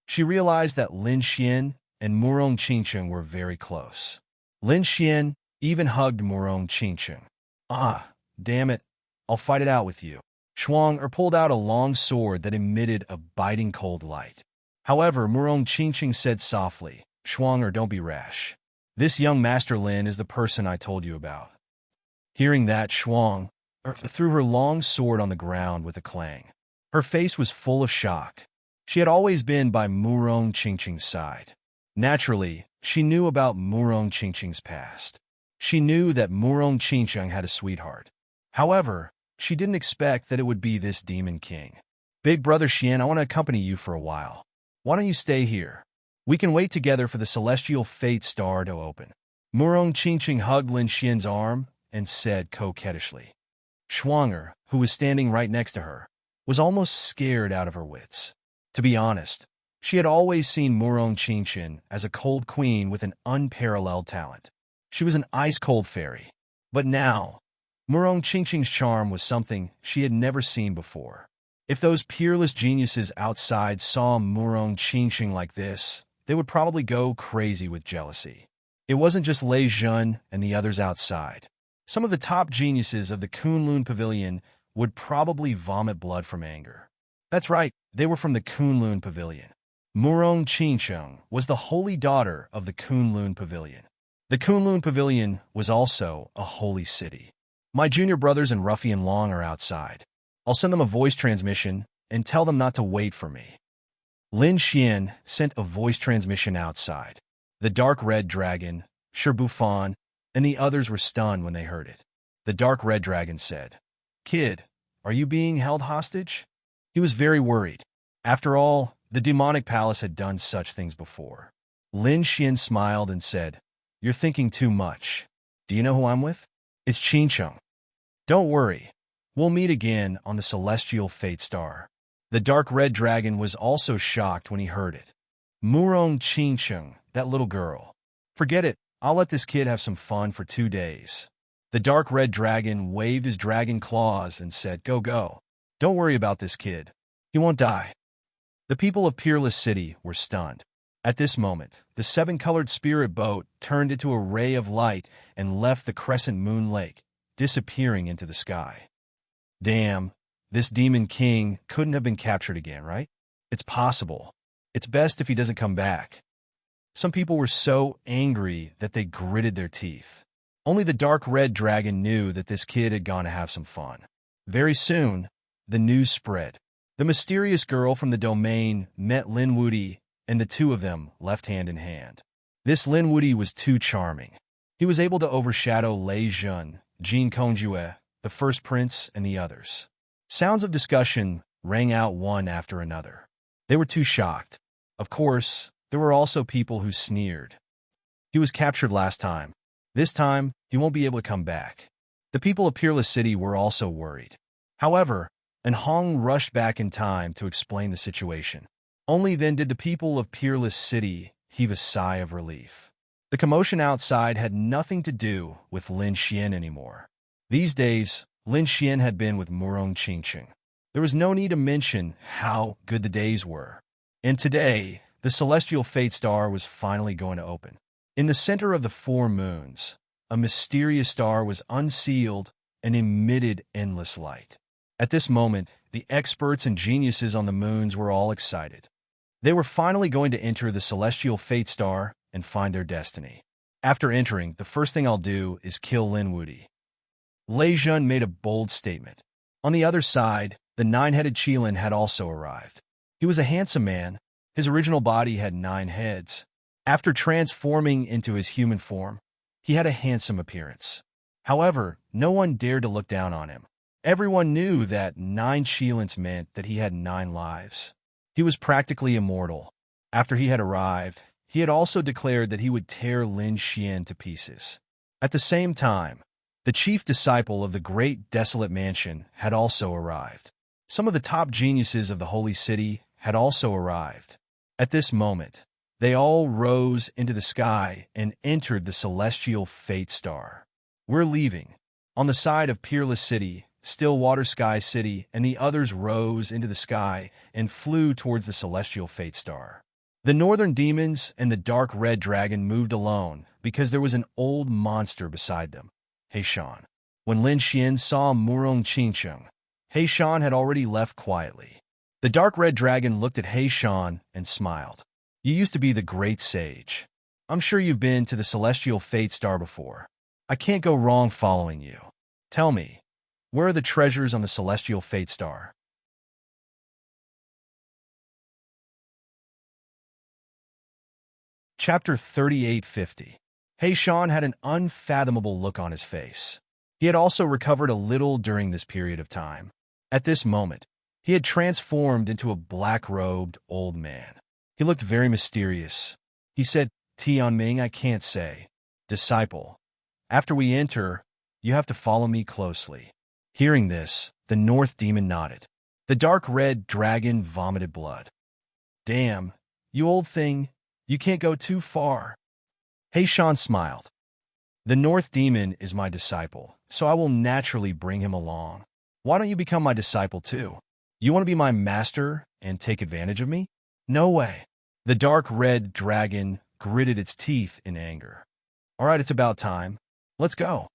She realized that Lin Xian and Murong Qingqing were very close. Lin Xian even hugged Murong Qingqing. Ah, damn it. I'll fight it out with you. Shuang pulled out a long sword that emitted a biting cold light. However, Murong Qingqing said softly, Shuang, don't be rash. This young Master Lin is the person I told you about. Hearing that, Shuang threw her long sword on the ground with a clang. Her face was full of shock. She had always been by Murong Qingqing's side. Naturally, she knew about Murong Qingqing's past. She knew that Murong Qingqing had a sweetheart. However, she didn't expect that it would be this demon king. Big brother Xian, I want to accompany you for a while. Why don't you stay here? We can wait together for the celestial fate star to open. Murong Qingqing hugged Lin Xian's arm and said coquettishly. Shuang, who was standing right next to her, was almost scared out of her wits. To be honest, she had always seen Murong Qingqing as a cold queen with an unparalleled talent. She was an ice-cold fairy. But now, Murong Qingqing's charm was something she had never seen before. If those peerless geniuses outside saw Murong Qingqing like this, they would probably go crazy with jealousy. It wasn't just Lei Zhen and the others outside. Some of the top geniuses of the Kunlun Pavilion would probably vomit blood from anger. That's right, they were from the Kunlun Pavilion. Murong Qingqing was the holy daughter of the Kunlun Pavilion. The Kunlun Pavilion was also a holy city. My junior brothers and Ruffian Long are outside. I'll send them a voice transmission and tell them not to wait for me. Lin Xian sent a voice transmission outside. The dark red dragon, Shirbufan, and the others were stunned when they heard it. The dark red dragon said, Kid, are you being held hostage? He was very worried. After all, the demonic palace had done such things before. Lin Xian smiled and said, You're thinking too much. Do you know who I'm with? It's Qingqing. Don't worry. We'll meet again on the celestial fate star. The dark red dragon was also shocked when he heard it. Murong Qingqing, that little girl. Forget it. I'll let this kid have some fun for 2 days. The dark red dragon waved his dragon claws and said, Go, go. Don't worry about this kid. He won't die. The people of Peerless City were stunned. At this moment, the 7-colored spirit boat turned into a ray of light and left the crescent moon lake, disappearing into the sky. Damn, this demon king couldn't have been captured again, right? It's possible. It's best if he doesn't come back. Some people were so angry that they gritted their teeth. Only the dark red dragon knew that this kid had gone to have some fun. Very soon, the news spread. The mysterious girl from the domain met Lin Wuti, and the two of them left hand in hand. This Lin Wuti was too charming. He was able to overshadow Lei Zhen, Jin Kongjue, the first prince, and the others. Sounds of discussion rang out one after another. They were too shocked. Of course, there were also people who sneered. He was captured last time. This time, he won't be able to come back. The people of Peerless City were also worried. However, An Hong rushed back in time to explain the situation. Only then did the people of Peerless City heave a sigh of relief. The commotion outside had nothing to do with Lin Xian anymore. These days, Lin Xian had been with Murong Qingqing. There was no need to mention how good the days were. And today, the celestial fate star was finally going to open. In the center of the 4 moons, a mysterious star was unsealed and emitted endless light. At this moment, the experts and geniuses on the moons were all excited. They were finally going to enter the celestial fate star and find their destiny. After entering, the first thing I'll do is kill Lin Wuti. Lei Zhen made a bold statement. On the other side, the 9-headed Qilin had also arrived. He was a handsome man. His original body had 9 heads. After transforming into his human form, he had a handsome appearance. However, no one dared to look down on him. Everyone knew that 9 Qilins meant that he had 9 lives. He was practically immortal. After he had arrived, he had also declared that he would tear Lin Xian to pieces. At the same time, the chief disciple of the great desolate mansion had also arrived. Some of the top geniuses of the holy city had also arrived. At this moment, they all rose into the sky and entered the celestial fate star. "We're leaving." On the side of Peerless City, Stillwater Sky City, and the others rose into the sky and flew towards the celestial fate star. The northern demons and the dark red dragon moved alone because there was an old monster beside them, Heishan. When Lin Xian saw Murong Qingsheng, Heishan had already left quietly. The dark red dragon looked at Heishan and smiled. "You used to be the great sage. I'm sure you've been to the celestial fate star before. I can't go wrong following you. Tell me, where are the treasures on the celestial fate star?" Chapter 3850. Heishan had an unfathomable look on his face. He had also recovered a little during this period of time. At this moment, he had transformed into a black-robed old man. He looked very mysterious. He said, "Tianming, I can't say. Disciple, after we enter, you have to follow me closely." Hearing this, the North Demon nodded. The dark red dragon vomited blood. "Damn, you old thing, you can't go too far." Heishan smiled. "The North Demon is my disciple, so I will naturally bring him along. Why don't you become my disciple too? You want to be my master and take advantage of me? No way." The dark red dragon gritted its teeth in anger. "All right, it's about time. Let's go."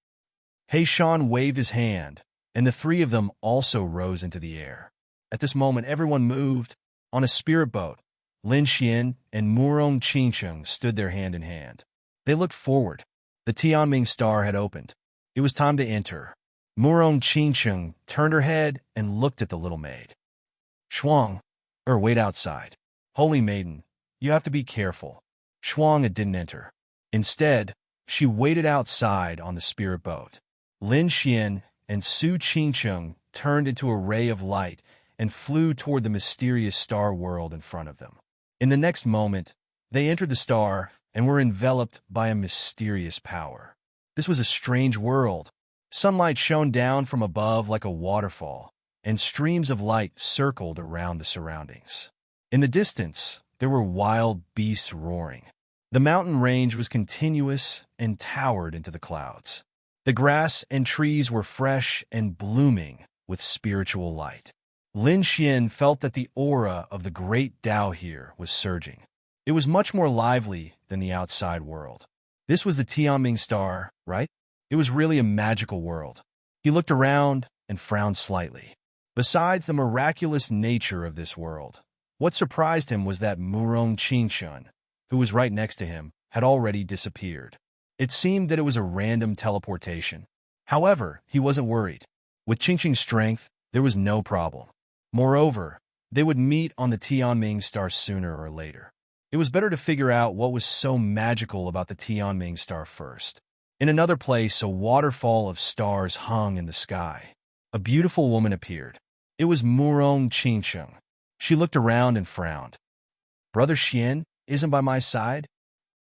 Heishan waved his hand, and the three of them also rose into the air. At this moment, everyone moved. On a spirit boat, Lin Xian and Murong Qingsheng stood there hand in hand. They looked forward. The Tianming star had opened. It was time to enter. Murong Qingsheng turned her head and looked at the little maid. "Shuang, wait outside. Holy maiden, you have to be careful." Shuang didn't enter. Instead, she waited outside on the spirit boat. Lin Xian and Su Qingsheng turned into a ray of light and flew toward the mysterious star world in front of them. In the next moment, they entered the star and were enveloped by a mysterious power. This was a strange world. Sunlight shone down from above like a waterfall, and streams of light circled around the surroundings. In the distance, there were wild beasts roaring. The mountain range was continuous and towered into the clouds. The grass and trees were fresh and blooming with spiritual light. Lin Xian felt that the aura of the great Tao here was surging. It was much more lively than the outside world. This was the Tianming star, right? It was really a magical world. He looked around and frowned slightly. Besides the miraculous nature of this world, what surprised him was that Murong Qingsheng, who was right next to him, had already disappeared. It seemed that it was a random teleportation. However, he wasn't worried. With Qingsheng's strength, there was no problem. Moreover, they would meet on the Tianming star sooner or later. It was better to figure out what was so magical about the Tianming star first. In another place, a waterfall of stars hung in the sky. A beautiful woman appeared. It was Murong Qingsheng. She looked around and frowned. "Brother Xian isn't by my side?"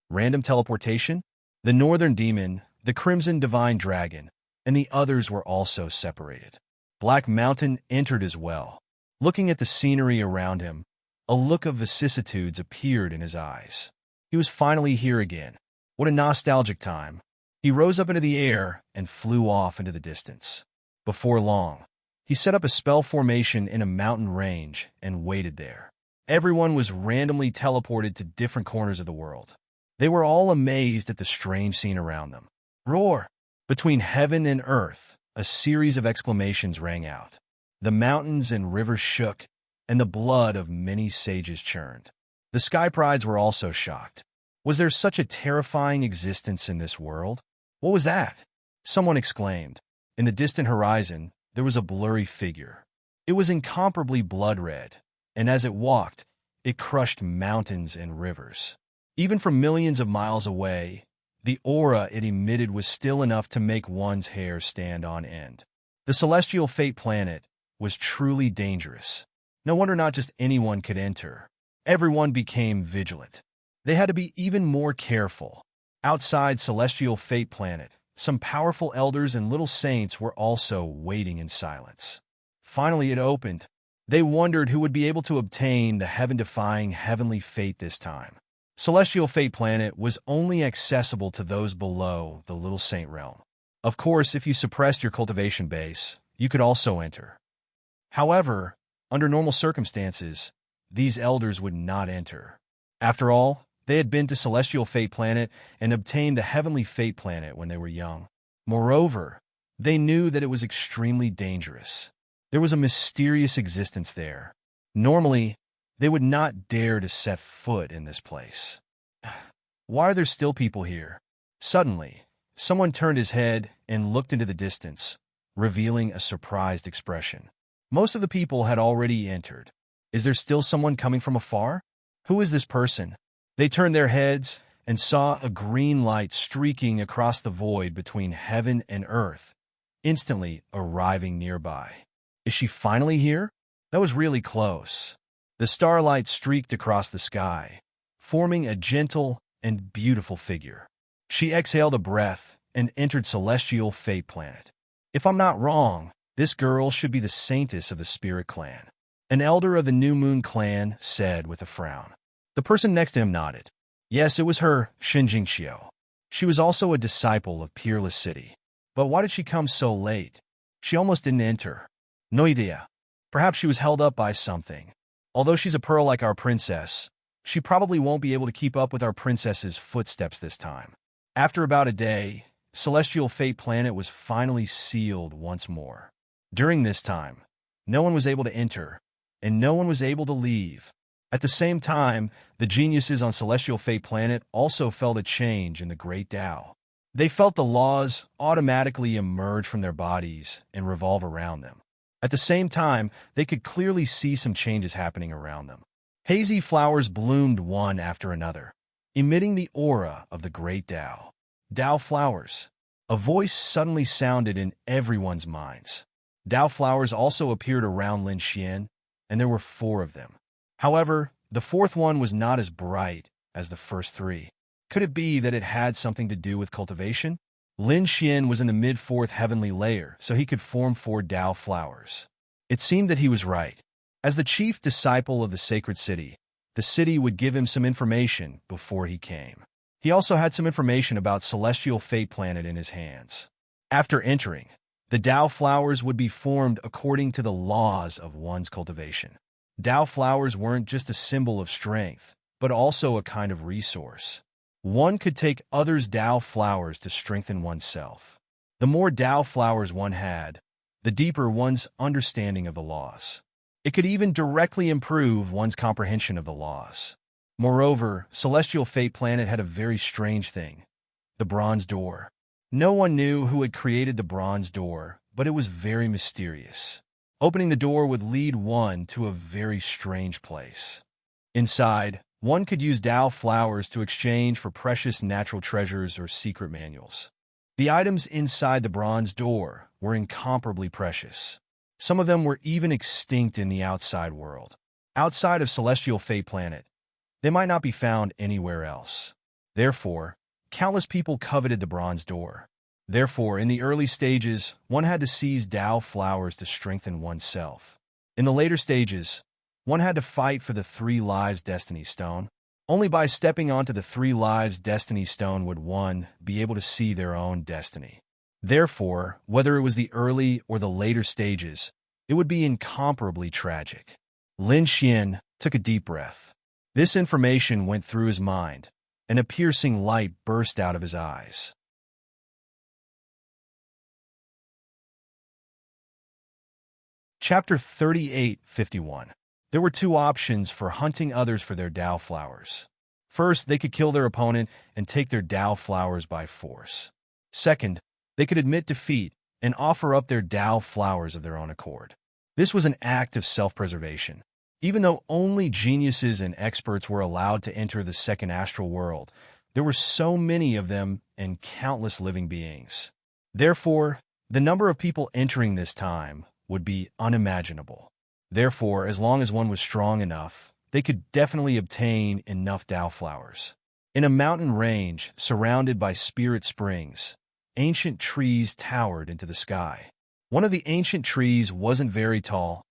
Random teleportation? The northern demon, the crimson divine dragon, and the others were also separated. Black Mountain entered as well. Looking at the scenery around him, a look of vicissitudes appeared in his eyes. He was finally here again. What a nostalgic time. He rose up into the air and flew off into the distance. Before long, he set up a spell formation in a mountain range and waited there. Everyone was randomly teleported to different corners of the world. They were all amazed at the strange scene around them. Roar! Between heaven and earth, a series of exclamations rang out. The mountains and rivers shook, and the blood of many sages churned. The sky prides were also shocked. Was there such a terrifying existence in this world? What was that? Someone exclaimed. In the distant horizon, there was a blurry figure. It was incomparably blood-red, and as it walked, it crushed mountains and rivers. Even from millions of miles away, the aura it emitted was still enough to make one's hair stand on end. The celestial fate planet was truly dangerous. No wonder not just anyone could enter. Everyone became vigilant. They had to be even more careful. Outside Celestial Fate Planet, some powerful elders and little saints were also waiting in silence. Finally it opened. They wondered who would be able to obtain the heaven-defying heavenly fate this time. Celestial Fate Planet was only accessible to those below the Little Saint realm. Of course, if you suppressed your cultivation base, you could also enter. However, under normal circumstances, these elders would not enter. After all, they had been to Celestial Fate Planet and obtained the Heavenly Fate Planet when they were young. Moreover, they knew that it was extremely dangerous. There was a mysterious existence there. Normally, they would not dare to set foot in this place. Why are there still people here? Suddenly, someone turned his head and looked into the distance, revealing a surprised expression. Most of the people had already entered. Is there still someone coming from afar? Who is this person? They turned their heads and saw a green light streaking across the void between heaven and earth, instantly arriving nearby. Is she finally here? That was really close. The starlight streaked across the sky, forming a gentle and beautiful figure. She exhaled a breath and entered Celestial Fate Planet. If I'm not wrong, this girl should be the saintess of the Spirit Clan. An elder of the New Moon Clan said with a frown. The person next to him nodded. Yes, it was her, Shinjingxiu. She was also a disciple of Peerless City. But why did she come so late? She almost didn't enter. No idea. Perhaps she was held up by something. Although she's a pearl like our princess, she probably won't be able to keep up with our princess's footsteps this time. After about a day, Celestial Fate Planet was finally sealed once more. During this time, no one was able to enter, and no one was able to leave. At the same time, the geniuses on Celestial Fate Planet also felt a change in the Great Tao. They felt the laws automatically emerge from their bodies and revolve around them. At the same time, they could clearly see some changes happening around them. Hazy flowers bloomed one after another, emitting the aura of the Great Tao. Tao flowers. A voice suddenly sounded in everyone's minds. Tao flowers also appeared around Lin Xian, and there were 4 of them. However, the 4th one was not as bright as the first 3. Could it be that it had something to do with cultivation? Lin Xian was in the mid-4th heavenly layer, so he could form 4 Tao flowers. It seemed that he was right. As the chief disciple of the sacred city, the city would give him some information before he came. He also had some information about Celestial Fate Planet in his hands. After entering, the Tao flowers would be formed according to the laws of one's cultivation. Tao flowers weren't just a symbol of strength, but also a kind of resource. One could take others' Tao flowers to strengthen oneself. The more Tao flowers one had, the deeper one's understanding of the laws. It could even directly improve one's comprehension of the laws. Moreover, Celestial Fate Planet had a very strange thing: the bronze door. No one knew who had created the bronze door, but it was very mysterious. Opening the door would lead one to a very strange place. Inside, one could use Tao flowers to exchange for precious natural treasures or secret manuals. The items inside the bronze door were incomparably precious. Some of them were even extinct in the outside world. Outside of Celestial Fate Planet, they might not be found anywhere else. Therefore, countless people coveted the bronze door. Therefore, in the early stages, one had to seize Tao flowers to strengthen oneself. In the later stages, one had to fight for the 3 Lives Destiny Stone. Only by stepping onto the 3 Lives Destiny Stone would one be able to see their own destiny. Therefore, whether it was the early or the later stages, it would be incomparably tragic. Lin Xian took a deep breath. This information went through his mind, and a piercing light burst out of his eyes. Chapter 38:51. There were 2 options for hunting others for their Tao flowers. First, they could kill their opponent and take their Tao flowers by force. Second, they could admit defeat and offer up their Tao flowers of their own accord. This was an act of self-preservation. Even though only geniuses and experts were allowed to enter the second astral world, there were so many of them and countless living beings. Therefore, the number of people entering this time would be unimaginable. Therefore, as long as one was strong enough, they could definitely obtain enough Tao flowers. In a mountain range surrounded by spirit springs, ancient trees towered into the sky. One of the ancient trees wasn't very tall,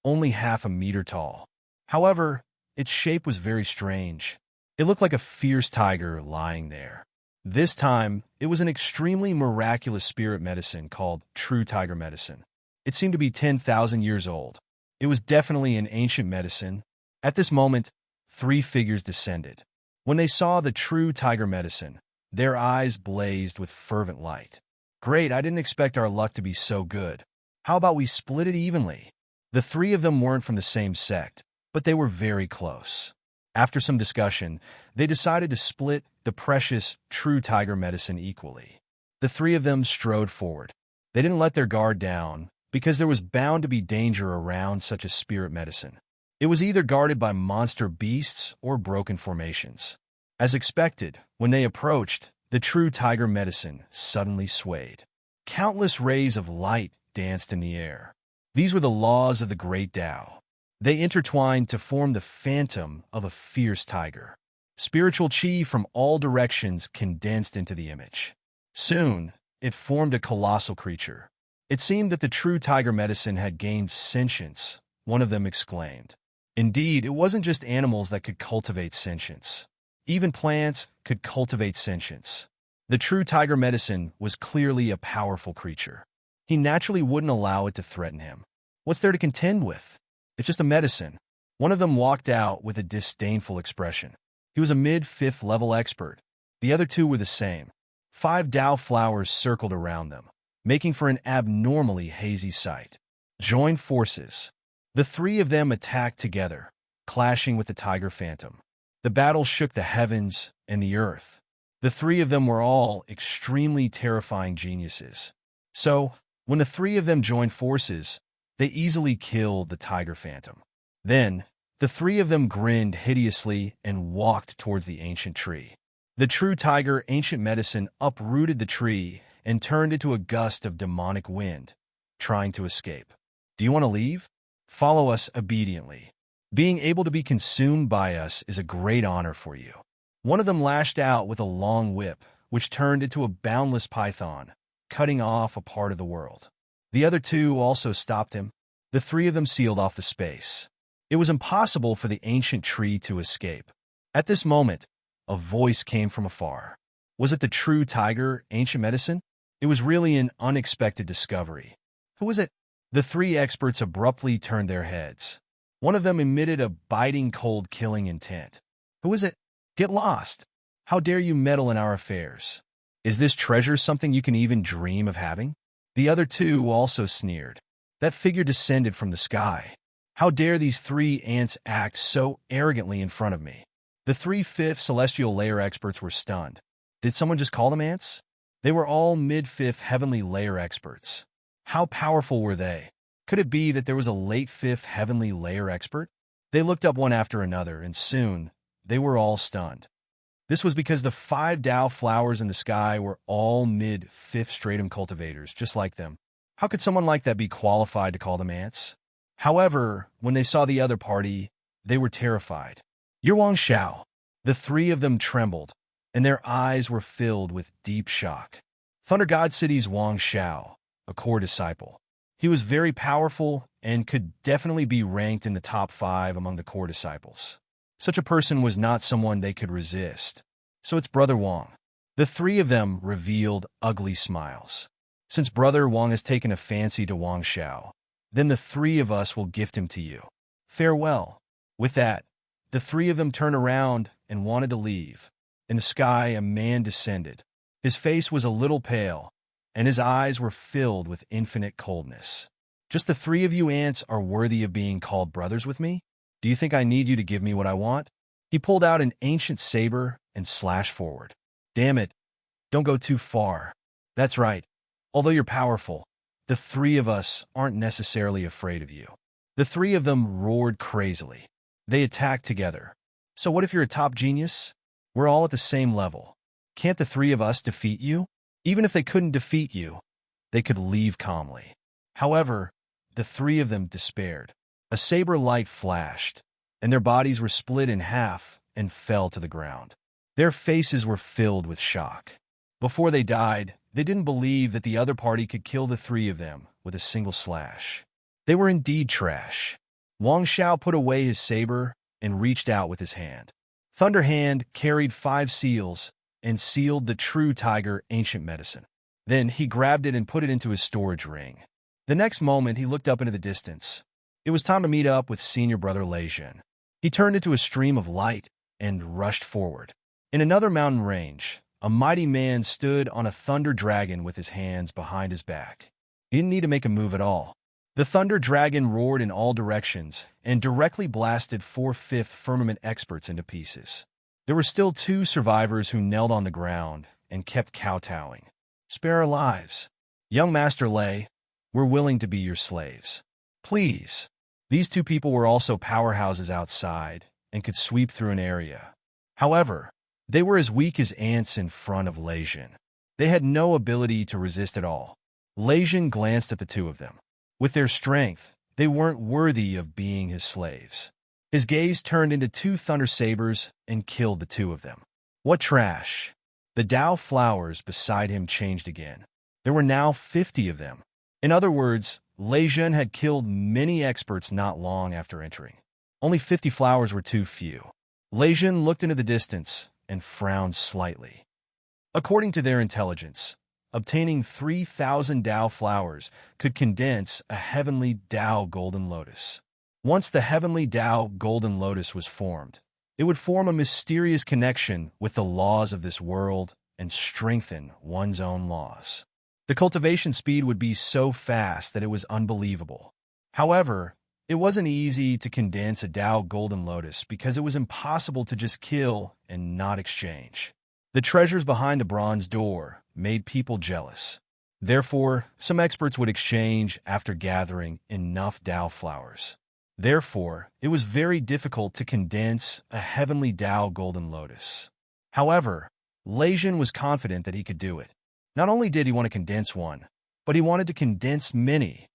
only half a meter tall. However, its shape was very strange. It looked like a fierce tiger lying there. This time, it was an extremely miraculous spirit medicine called true tiger medicine. It seemed to be 10,000 years old. It was definitely an ancient medicine. At this moment, 3 figures descended. When they saw the true tiger medicine, their eyes blazed with fervent light. Great, I didn't expect our luck to be so good. How about we split it evenly? The 3 of them weren't from the same sect, but they were very close. After some discussion, they decided to split the precious true tiger medicine equally. The 3 of them strode forward. They didn't let their guard down, because there was bound to be danger around such a spirit medicine. It was either guarded by monster beasts or broken formations. As expected, when they approached, the true tiger medicine suddenly swayed. Countless rays of light danced in the air. These were the laws of the great Tao. They intertwined to form the phantom of a fierce tiger. Spiritual chi from all directions condensed into the image. Soon, it formed a colossal creature. It seemed that the true tiger medicine had gained sentience, one of them exclaimed. Indeed, it wasn't just animals that could cultivate sentience. Even plants could cultivate sentience. The true tiger medicine was clearly a powerful creature. He naturally wouldn't allow it to threaten him. What's there to contend with? It's just a medicine. One of them walked out with a disdainful expression. He was a mid-5th level expert. The other 2 were the same. 5 Tao flowers circled around them, making for an abnormally hazy sight. Join forces. The 3 of them attacked together, clashing with the tiger phantom. The battle shook the heavens and the earth. The 3 of them were all extremely terrifying geniuses. So, when the 3 of them joined forces, they easily killed the tiger phantom. Then, the 3 of them grinned hideously and walked towards the ancient tree. The true tiger ancient medicine uprooted the tree and turned into a gust of demonic wind, trying to escape. Do you want to leave? Follow us obediently. Being able to be consumed by us is a great honor for you. One of them lashed out with a long whip, which turned into a boundless python, cutting off a part of the world. The other 2 also stopped him. The 3 of them sealed off the space. It was impossible for the ancient tree to escape. At this moment, a voice came from afar. Was it the true tiger ancient medicine? It was really an unexpected discovery. Who was it? The 3 experts abruptly turned their heads. One of them emitted a biting cold killing intent. Who is it? Get lost. How dare you meddle in our affairs? Is this treasure something you can even dream of having? The other 2 also sneered. That figure descended from the sky. How dare these 3 ants act so arrogantly in front of me? The 3 5th celestial layer experts were stunned. Did someone just call them ants? They were all mid-5th heavenly layer experts. How powerful were they? Could it be that there was a late 5th heavenly layer expert? They looked up one after another, and soon, they were all stunned. This was because the 5 Tao flowers in the sky were all mid-5th stratum cultivators, just like them. How could someone like that be qualified to call them ants? However, when they saw the other party, they were terrified. You're Wang Xiao. The 3 of them trembled, and their eyes were filled with deep shock. Thunder God City's Wang Xiao, a core disciple. He was very powerful and could definitely be ranked in the top 5 among the core disciples. Such a person was not someone they could resist. So it's Brother Wang. The 3 of them revealed ugly smiles. Since Brother Wang has taken a fancy to Wang Xiao, then the 3 of us will gift him to you. Farewell. With that, the 3 of them turned around and wanted to leave. In the sky, a man descended. His face was a little pale, and his eyes were filled with infinite coldness. Just the 3 of you ants are worthy of being called brothers with me? Do you think I need you to give me what I want? He pulled out an ancient saber and slashed forward. Damn it, don't go too far. That's right. Although you're powerful, the 3 of us aren't necessarily afraid of you. The 3 of them roared crazily. They attacked together. So what if you're a top genius? We're all at the same level. Can't the 3 of us defeat you? Even if they couldn't defeat you, they could leave calmly. However, the 3 of them despaired. A saber light flashed, and their bodies were split in half and fell to the ground. Their faces were filled with shock. Before they died, they didn't believe that the other party could kill the three of them with a single slash. They were indeed trash. Wang Xiao put away his saber and reached out with his hand. Thunder Hand carried 5 seals and sealed the true tiger ancient medicine. Then he grabbed it and put it into his storage ring. The next moment, he looked up into the distance. It was time to meet up with senior brother Lei Jun. He turned into a stream of light and rushed forward. In another mountain range, a mighty man stood on a thunder dragon with his hands behind his back. He didn't need to make a move at all. The thunder dragon roared in all directions and directly blasted 4/5 firmament experts into pieces. There were still 2 survivors who knelt on the ground and kept kowtowing. "Spare our lives. Young Master Lei, we're willing to be your slaves. Please." These 2 people were also powerhouses outside and could sweep through an area. However, they were as weak as ants in front of Lei Jun. They had no ability to resist at all. Lei Jun glanced at the 2 of them. With their strength, they weren't worthy of being his slaves. His gaze turned into 2 thunder sabers and killed the 2 of them. What trash! The Dao flowers beside him changed again. There were now 50 of them. In other words, Lei Jun had killed many experts not long after entering. Only 50 flowers were too few. Lei Jun looked into the distance and frowned slightly. According to their intelligence, obtaining 3,000 Dao flowers could condense a heavenly Dao golden lotus. Once the heavenly Dao golden lotus was formed, it would form a mysterious connection with the laws of this world and strengthen one's own laws. The cultivation speed would be so fast that it was unbelievable. However, it wasn't easy to condense a Dao golden lotus because it was impossible to just kill and not exchange. The treasures behind the bronze door made people jealous. Therefore, some experts would exchange after gathering enough Dao flowers. Therefore, it was very difficult to condense a heavenly Dao golden lotus. However, Lei Jun was confident that he could do it. Not only did he want to condense one, but he wanted to condense many.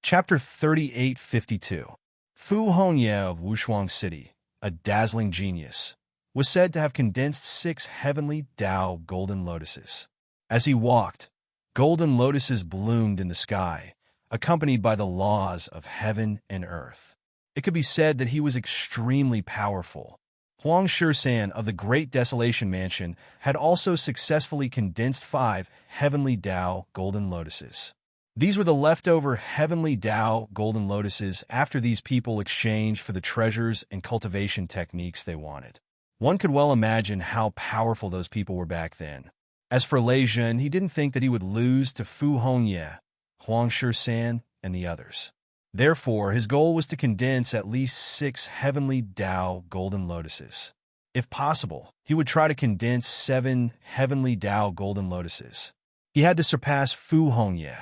Chapter 3852. Fu Hongye of Wushuang City, a dazzling genius, was said to have condensed 6 heavenly Dao golden lotuses. As he walked, golden lotuses bloomed in the sky, accompanied by the laws of heaven and earth. It could be said that he was extremely powerful. Huang Shisan of the Great Desolation Mansion had also successfully condensed 5 heavenly Dao golden lotuses. These were the leftover heavenly Dao golden lotuses after these people exchanged for the treasures and cultivation techniques they wanted. One could well imagine how powerful those people were back then. As for Lei Jun, he didn't think that he would lose to Fu Hongye, Huang Shisan, and the others. Therefore, his goal was to condense at least 6 heavenly Dao golden lotuses. If possible, he would try to condense 7 heavenly Dao golden lotuses. He had to surpass Fu Hongye.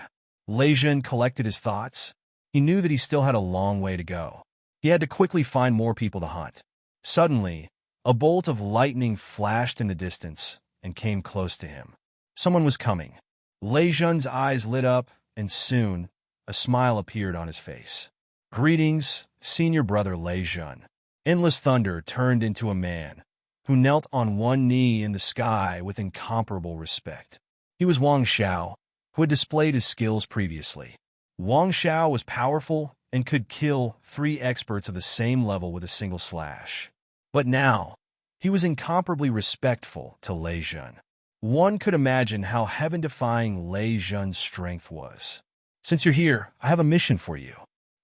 Lei Jun collected his thoughts. He knew that he still had a long way to go. He had to quickly find more people to hunt. Suddenly, a bolt of lightning flashed in the distance and came close to him. Someone was coming. Lei Jun's eyes lit up, and soon, a smile appeared on his face. "Greetings, senior brother Lei Jun." Endless Thunder turned into a man who knelt on one knee in the sky with incomparable respect. He was Wang Xiao, who had displayed his skills previously. Wang Xiao was powerful and could kill 3 experts of the same level with a single slash. But now, he was incomparably respectful to Lei Jun. One could imagine how heaven-defying Lei Jun's strength was. "Since you're here, I have a mission for you.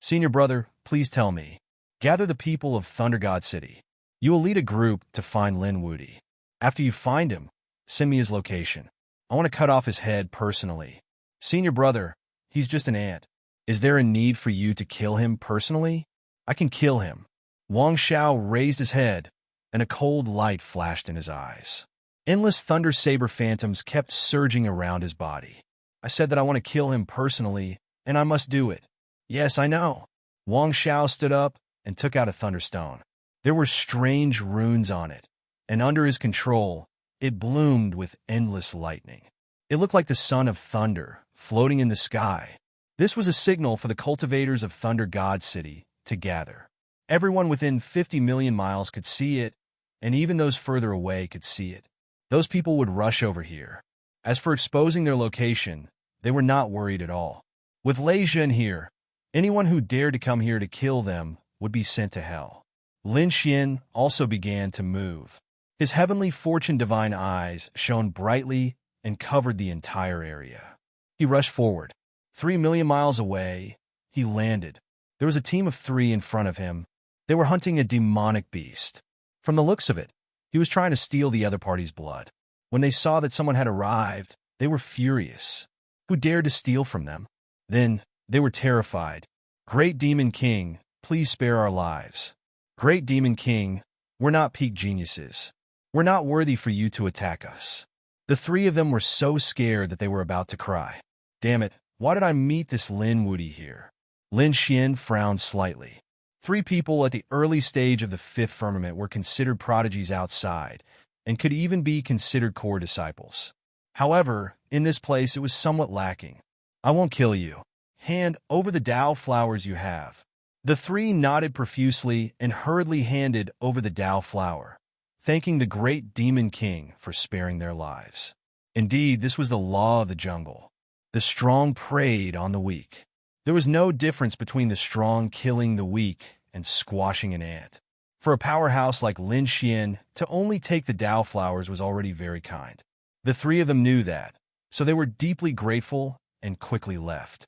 Senior brother, please tell me. Gather the people of Thunder God City. You will lead a group to find Lin Wudi. After you find him, send me his location. I want to cut off his head personally." "Senior brother, he's just an ant. Is there a need for you to kill him personally? I can kill him." Wang Xiao raised his head, and a cold light flashed in his eyes. Endless thunder saber phantoms kept surging around his body. "I said that I want to kill him personally, and I must do it." "Yes, I know." Wang Xiao stood up and took out a thunderstone. There were strange runes on it, and under his control, it bloomed with endless lightning. It looked like the son of thunder, floating in the sky. This was a signal for the cultivators of Thunder God City to gather. Everyone within 50 million miles could see it, and even those further away could see it. Those people would rush over here. As for exposing their location, they were not worried at all. With Lei Zhen here, anyone who dared to come here to kill them would be sent to hell. Lin Xian also began to move. His heavenly fortune divine eyes shone brightly and covered the entire area. He rushed forward. 3 million miles away, he landed. There was a team of 3 in front of him. They were hunting a demonic beast. From the looks of it, he was trying to steal the other party's blood. When they saw that someone had arrived, they were furious. Who dared to steal from them? Then, they were terrified. Great Demon King, please spare our lives. Great Demon King, we're not peak geniuses. We're not worthy for you to attack us. The 3 of them were so scared that they were about to cry. Damn it, why did I meet this Lin Wudi here? Lin Xian frowned slightly. 3 people at the early stage of the 5th firmament were considered prodigies outside, and could even be considered core disciples. However, in this place it was somewhat lacking. I won't kill you. Hand over the Tao flowers you have. The 3 nodded profusely and hurriedly handed over the Tao flower, thanking the great Demon King for sparing their lives. Indeed, this was the law of the jungle. The strong preyed on the weak. There was no difference between the strong killing the weak and squashing an ant. For a powerhouse like Lin Xian, to only take the Tao flowers was already very kind. The 3 of them knew that, so they were deeply grateful and quickly left.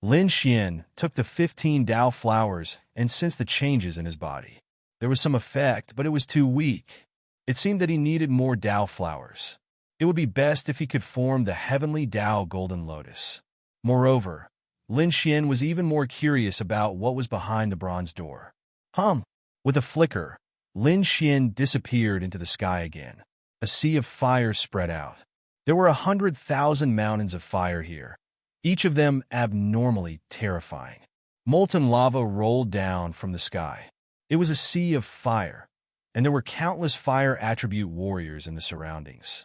Lin Xian took the 15 Tao flowers and sensed the changes in his body. There was some effect, but it was too weak. It seemed that he needed more Tao flowers. It would be best if he could form the heavenly Tao golden lotus. Moreover, Lin Xian was even more curious about what was behind the bronze door. With a flicker, Lin Xian disappeared into the sky again. A sea of fire spread out. There were 100,000 mountains of fire here, each of them abnormally terrifying. Molten lava rolled down from the sky. It was a sea of fire, and there were countless fire attribute warriors in the surroundings.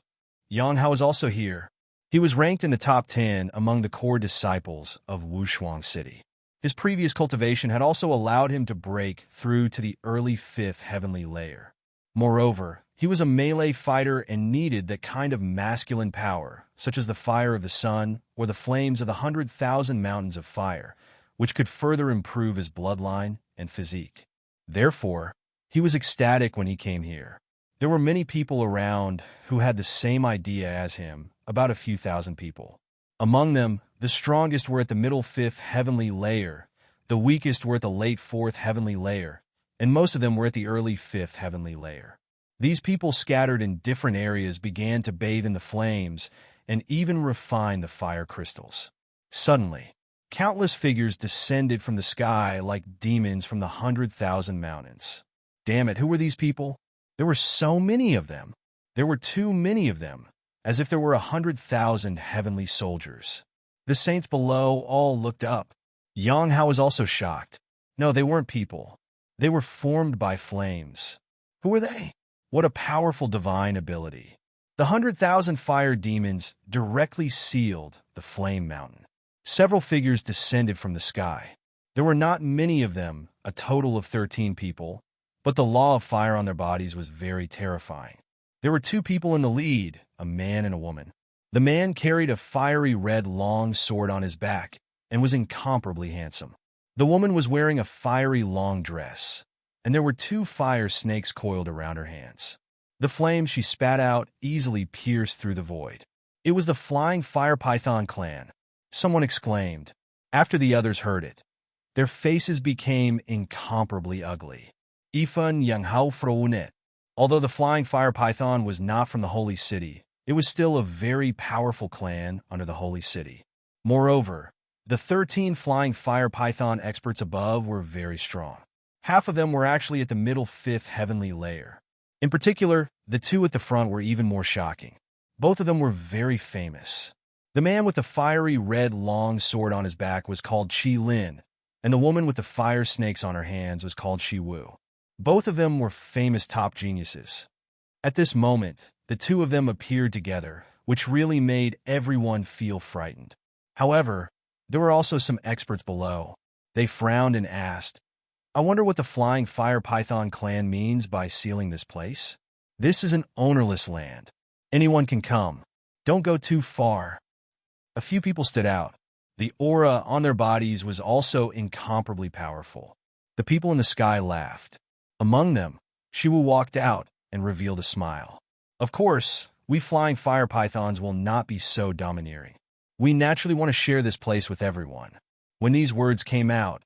Yang Hao was also here. He was ranked in the top 10 among the core disciples of Wushuang City. His previous cultivation had also allowed him to break through to the early 5th heavenly layer. Moreover, he was a melee fighter and needed that kind of masculine power, such as the fire of the sun or the flames of the 100,000 mountains of fire, which could further improve his bloodline and physique. Therefore, he was ecstatic when he came here. There were many people around who had the same idea as him, about a few thousand people. Among them, the strongest were at the middle 5th heavenly layer, the weakest were at the late 4th heavenly layer, and most of them were at the early 5th heavenly layer. These people scattered in different areas began to bathe in the flames and even refine the fire crystals. Suddenly, countless figures descended from the sky like demons from the 100,000 mountains. Damn it, who were these people? There were so many of them. There were too many of them, as if there were 100,000 heavenly soldiers. The saints below all looked up. Yang Hao was also shocked. No, they weren't people. They were formed by flames. Who were they? What a powerful divine ability. The 100,000 fire demons directly sealed the flame mountain. Several figures descended from the sky. There were not many of them, a total of 13 people, but the law of fire on their bodies was very terrifying. There were 2 people in the lead, a man and a woman. The man carried a fiery red long sword on his back and was incomparably handsome. The woman was wearing a fiery long dress, and there were 2 fire snakes coiled around her hands. The flame she spat out easily pierced through the void. It was the Flying Fire Python clan. Someone exclaimed. After the others heard it, their faces became incomparably ugly. Ifan Yang Hao Frounet. Although the Flying Fire Python was not from the Holy City, it was still a very powerful clan under the Holy City. Moreover, the 13 Flying Fire Python experts above were very strong. Half of them were actually at the middle 5th heavenly layer. In particular, the 2 at the front were even more shocking. Both of them were very famous. The man with the fiery red long sword on his back was called Qi Lin, and the woman with the fire snakes on her hands was called Qi Wu. Both of them were famous top geniuses. At this moment, the 2 of them appeared together, which really made everyone feel frightened. However, There were also some experts below. They frowned and asked, I wonder what the Flying Fire Python clan means by sealing this place? This is an ownerless land. Anyone can come. Don't go too far. A few people stood out. The aura on their bodies was also incomparably powerful. The people in the sky laughed. Among them, Shiwu walked out and revealed a smile. Of course, we flying fire pythons will not be so domineering. We naturally want to share this place with everyone. When these words came out,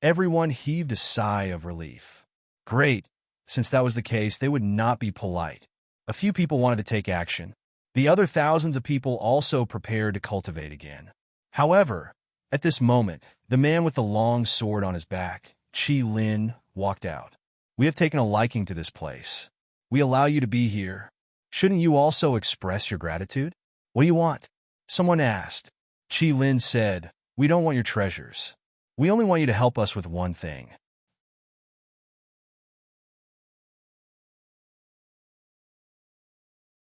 everyone heaved a sigh of relief. Great. Since that was the case, they would not be polite. A few people wanted to take action. The other thousands of people also prepared to cultivate again. However, at this moment, the man with the long sword on his back, Qi Lin, walked out. We have taken a liking to this place. We allow you to be here. Shouldn't you also express your gratitude? What do you want? Someone asked. Qi Lin said, We don't want your treasures. We only want you to help us with one thing.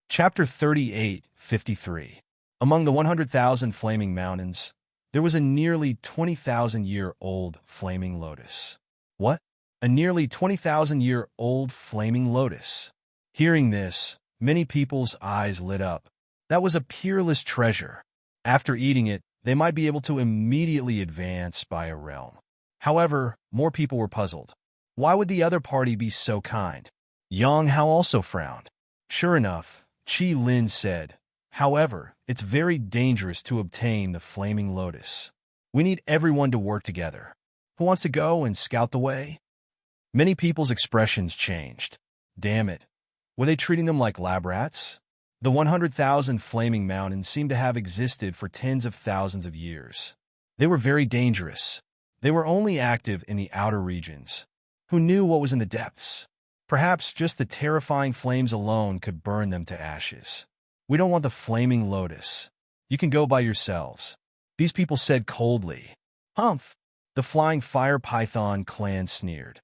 Chapter 38:53. Among the 100,000 flaming mountains, there was a nearly 20,000-year-old flaming lotus. What? A nearly 20,000-year-old flaming lotus. Hearing this, many people's eyes lit up. That was a peerless treasure. After eating it, they might be able to immediately advance by a realm. However, more people were puzzled. Why would the other party be so kind? Yang Hao also frowned. Sure enough, Qi Lin said, However, it's very dangerous to obtain the flaming lotus. We need everyone to work together. Who wants to go and scout the way? Many people's expressions changed. Damn it. Were they treating them like lab rats? The 100,000 flaming mountains seemed to have existed for tens of thousands of years. They were very dangerous. They were only active in the outer regions. Who knew what was in the depths? Perhaps just the terrifying flames alone could burn them to ashes. We don't want the flaming lotus. You can go by yourselves. These people said coldly. Humph! The flying fire python clan sneered.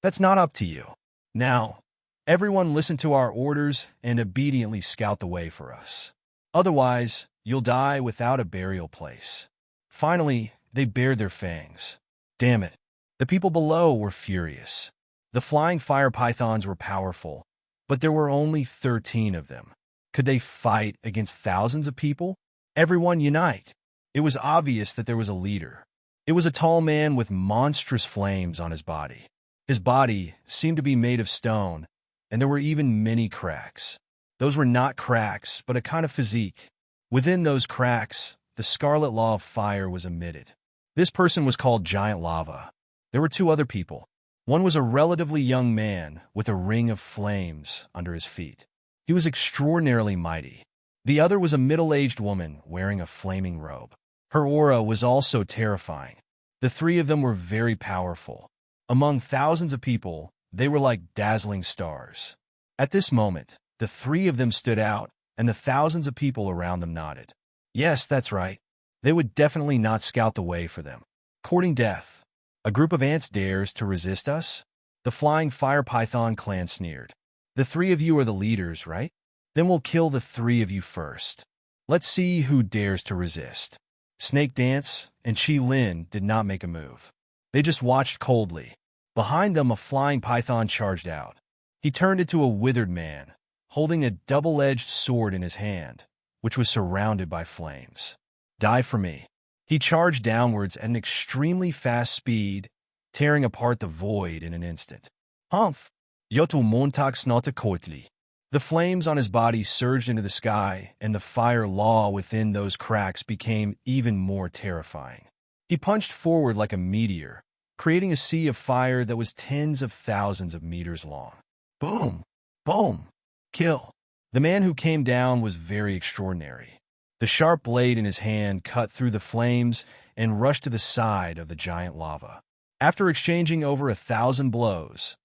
That's not up to you. Now, everyone listen to our orders and obediently scout the way for us. Otherwise, you'll die without a burial place. Finally, they bared their fangs. Damn it. The people below were furious. The flying fire pythons were powerful, but there were only 13 of them. Could they fight against thousands of people? Everyone unite. It was obvious that there was a leader. It was a tall man with monstrous flames on his body. His body seemed to be made of stone, and there were even many cracks. Those were not cracks, but a kind of physique. Within those cracks, the scarlet law of fire was emitted. This person was called Giant Lava. There were two other people. One was a relatively young man with a ring of flames under his feet. He was extraordinarily mighty. The other was a middle-aged woman wearing a flaming robe. Her aura was also terrifying. The three of them were very powerful. Among thousands of people, they were like dazzling stars. At this moment, the three of them stood out, and the thousands of people around them nodded. Yes, that's right. They would definitely not scout the way for them. Courting death. A group of ants dares to resist us? The flying fire python clan sneered. The three of you are the leaders, right? Then we'll kill the three of you first. Let's see who dares to resist. Snake Dance and Qi Lin did not make a move. They just watched coldly. Behind them, a flying python charged out. He turned into a withered man, holding a double-edged sword in his hand, which was surrounded by flames. Die for me. He charged downwards at an extremely fast speed, tearing apart the void in an instant. Humph! Yotu montak snota koitli. The flames on his body surged into the sky, and the fire law within those cracks became even more terrifying. He punched forward like a meteor, creating a sea of fire that was tens of thousands of meters long. Boom! Boom! Kill! The man who came down was very extraordinary. The sharp blade in his hand cut through the flames and rushed to the side of the giant lava. After exchanging over 1,000 blows,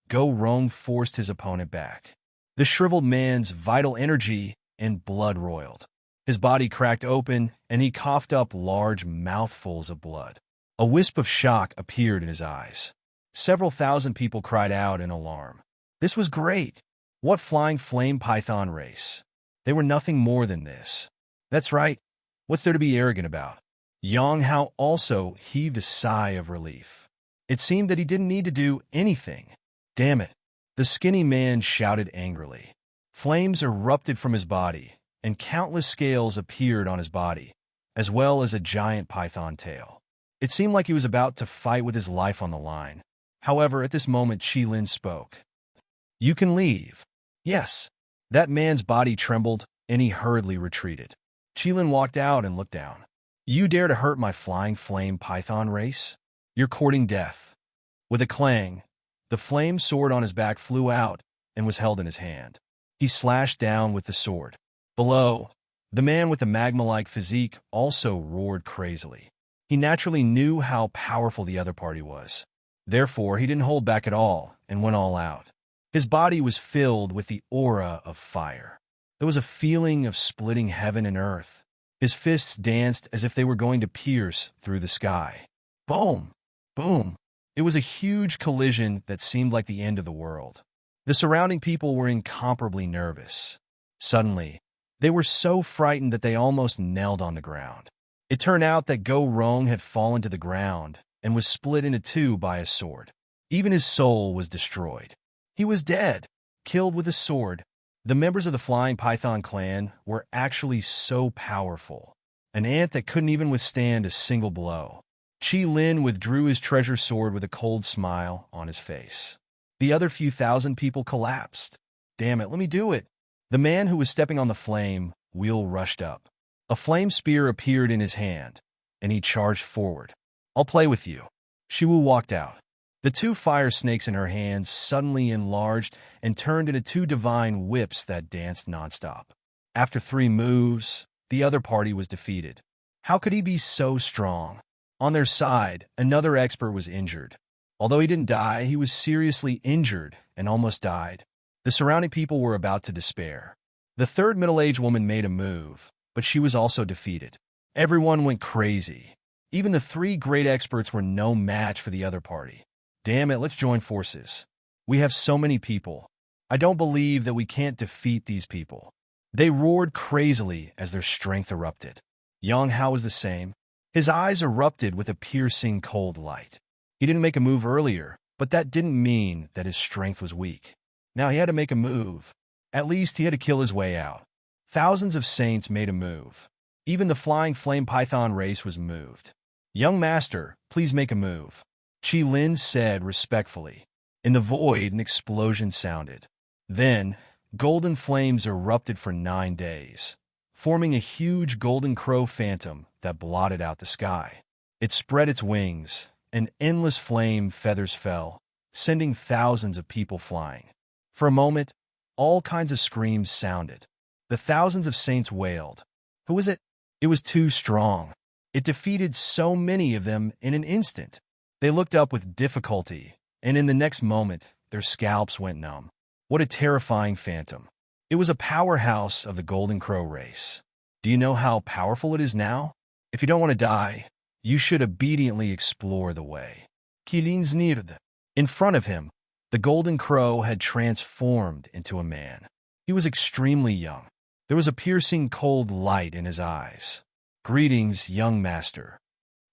Go Rong forced his opponent back. The shriveled man's vital energy and blood roiled. His body cracked open, and he coughed up large mouthfuls of blood. A wisp of shock appeared in his eyes. Several thousand people cried out in alarm. This was great. What flying flame python race? They were nothing more than this. That's right. What's there to be arrogant about? Yang Hao also heaved a sigh of relief. It seemed that he didn't need to do anything. Damn it, the skinny man shouted angrily. Flames erupted from his body, and countless scales appeared on his body, as well as a giant python tail. It seemed like he was about to fight with his life on the line. However, at this moment, Qilin spoke. You can leave. Yes. That man's body trembled, and he hurriedly retreated. Qilin walked out and looked down. You dare to hurt my flying flame python race? You're courting death. With a clang, the flame sword on his back flew out and was held in his hand. He slashed down with the sword. Below, the man with the magma-like physique also roared crazily. He naturally knew how powerful the other party was. Therefore, he didn't hold back at all and went all out. His body was filled with the aura of fire. There was a feeling of splitting heaven and earth. His fists danced as if they were going to pierce through the sky. Boom! Boom! It was a huge collision that seemed like the end of the world. The surrounding people were incomparably nervous. Suddenly, they were so frightened that they almost knelt on the ground. It turned out that Go Rong had fallen to the ground and was split into two by a sword. Even his soul was destroyed. He was dead, killed with a sword. The members of the Flying Python clan were actually so powerful, an ant that couldn't even withstand a single blow. Qilin withdrew his treasure sword with a cold smile on his face. The other few thousand people collapsed. Damn it, let me do it. The man who was stepping on the flame wheel rushed up. A flame spear appeared in his hand, and he charged forward. I'll play with you. Shiwu walked out. The two fire snakes in her hands suddenly enlarged and turned into two divine whips that danced nonstop. After 3 moves, the other party was defeated. How could he be so strong? On their side, another expert was injured. Although he didn't die, he was seriously injured and almost died. The surrounding people were about to despair. The third middle-aged woman made a move, but she was also defeated. Everyone went crazy. Even the 3 great experts were no match for the other party. Damn it, let's join forces. We have so many people. I don't believe that we can't defeat these people. They roared crazily as their strength erupted. Yang Hao was the same. His eyes erupted with a piercing cold light. He didn't make a move earlier, but that didn't mean that his strength was weak. Now he had to make a move. At least he had to kill his way out. Thousands of saints made a move. Even the flying flame python race was moved. Young master, please make a move. Qilin said respectfully. In the void, an explosion sounded. Then, golden flames erupted for 9 days, forming a huge golden crow phantom that blotted out the sky. It spread its wings, and endless flame feathers fell, sending thousands of people flying. For a moment, all kinds of screams sounded. The thousands of saints wailed. Who was it? It was too strong. It defeated so many of them in an instant. They looked up with difficulty, and in the next moment, their scalps went numb. What a terrifying phantom. It was a powerhouse of the Golden Crow race. Do you know how powerful it is now? If you don't want to die, you should obediently explore the way. Qilin sneered. In front of him, the Golden Crow had transformed into a man. He was extremely young. There was a piercing cold light in his eyes. Greetings, young master.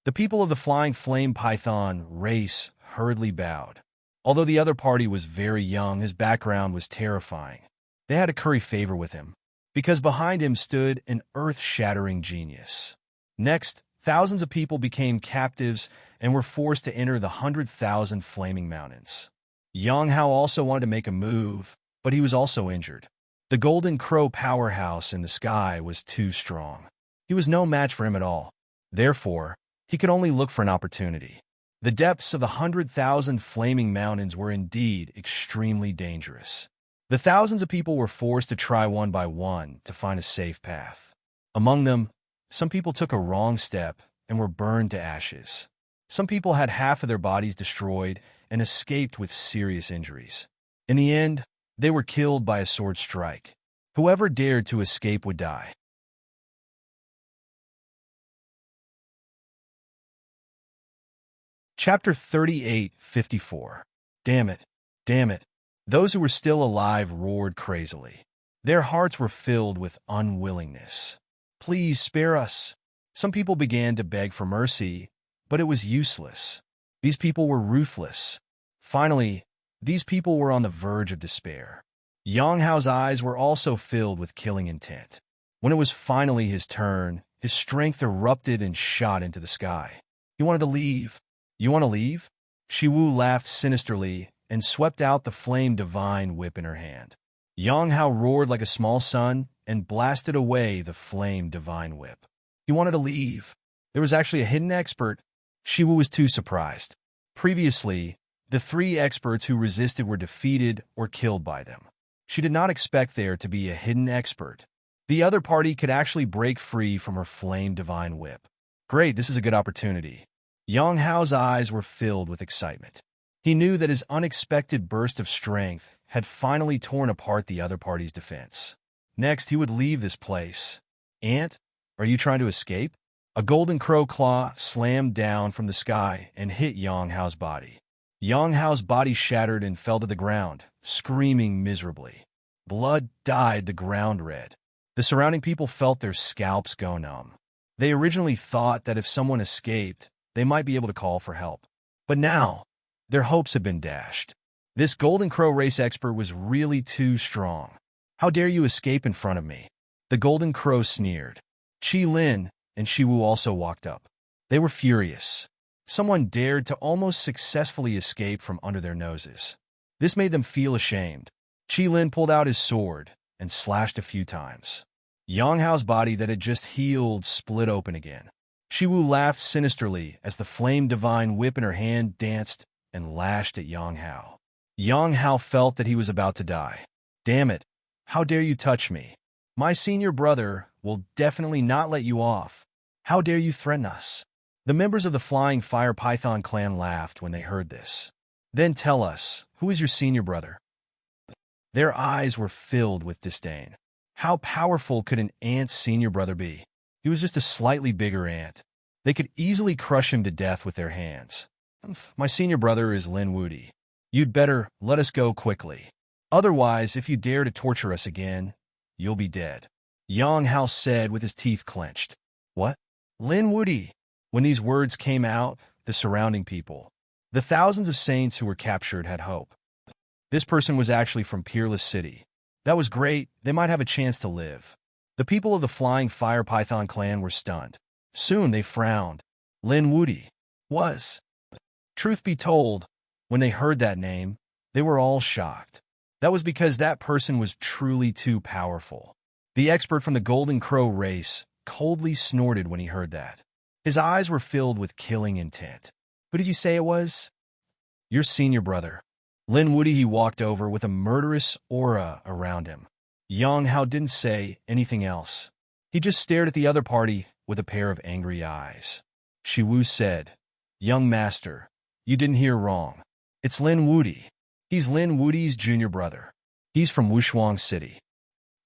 The people of the Flying Flame Python race hurriedly bowed. Although the other party was very young, his background was terrifying. They had to curry favor with him, because behind him stood an earth-shattering genius. Next, thousands of people became captives and were forced to enter the 100,000 flaming mountains. Yang Hao also wanted to make a move, but he was also injured. The Golden Crow powerhouse in the sky was too strong. He was no match for him at all. Therefore, he could only look for an opportunity. The depths of the 100,000 flaming mountains were indeed extremely dangerous. The thousands of people were forced to try one by one to find a safe path. Among them, some people took a wrong step and were burned to ashes. Some people had half of their bodies destroyed and escaped with serious injuries. In the end, they were killed by a sword strike. Whoever dared to escape would die. Chapter 38:54. Damn it! Damn it! Those who were still alive roared crazily. Their hearts were filled with unwillingness. Please spare us. Some people began to beg for mercy, but it was useless. These people were ruthless. Finally, these people were on the verge of despair. Yang Hao's eyes were also filled with killing intent. When it was finally his turn, his strength erupted and shot into the sky. He wanted to leave. You want to leave? Shiwu laughed sinisterly and swept out the flame divine whip in her hand. Yang Hao roared like a small sun and blasted away the flame divine whip. He wanted to leave. There was actually a hidden expert. Shiwu was too surprised. Previously, the 3 experts who resisted were defeated or killed by them. She did not expect there to be a hidden expert. The other party could actually break free from her flame divine whip. Great, this is a good opportunity. Yang Hao's eyes were filled with excitement. He knew that his unexpected burst of strength had finally torn apart the other party's defense. Next, he would leave this place. Ant, are you trying to escape? A golden crow claw slammed down from the sky and hit Yang Hao's body. Yang Hao's body shattered and fell to the ground, screaming miserably. Blood dyed the ground red. The surrounding people felt their scalps go numb. They originally thought that if someone escaped, they might be able to call for help. But now, their hopes had been dashed. This golden crow race expert was really too strong. How dare you escape in front of me? The golden crow sneered. Qi Lin and Shiwu also walked up. They were furious. Someone dared to almost successfully escape from under their noses. This made them feel ashamed. Qi Lin pulled out his sword and slashed a few times. Yang Hao's body that had just healed split open again. Shiwu laughed sinisterly as the flame divine whip in her hand danced and lashed at Yang Hao. Yang Hao felt that he was about to die. Damn it, how dare you touch me? My senior brother will definitely not let you off. How dare you threaten us? The members of the Flying Fire Python clan laughed when they heard this. Then tell us, who is your senior brother? Their eyes were filled with disdain. How powerful could an ant's senior brother be? He was just a slightly bigger ant. They could easily crush him to death with their hands. My senior brother is Lin Wudi. You'd better let us go quickly. Otherwise, if you dare to torture us again, you'll be dead. Yang Hao said with his teeth clenched. What? Lin Wudi? When these words came out, the surrounding people, the thousands of saints who were captured had hope. This person was actually from Peerless City. That was great, they might have a chance to live. The people of the Flying Fire Python clan were stunned. Soon they frowned. Lin Wudi was. Truth be told, when they heard that name, they were all shocked. That was because that person was truly too powerful. The expert from the Golden Crow race coldly snorted when he heard that. His eyes were filled with killing intent. Who did you say it was? Your senior brother. Lin Wudi. He walked over with a murderous aura around him. Yang Hao didn't say anything else. He just stared at the other party with a pair of angry eyes. Shiwu said, Young master, you didn't hear wrong. It's Lin Wudi. He's Lin Wudi's junior brother. He's from Wushuang City.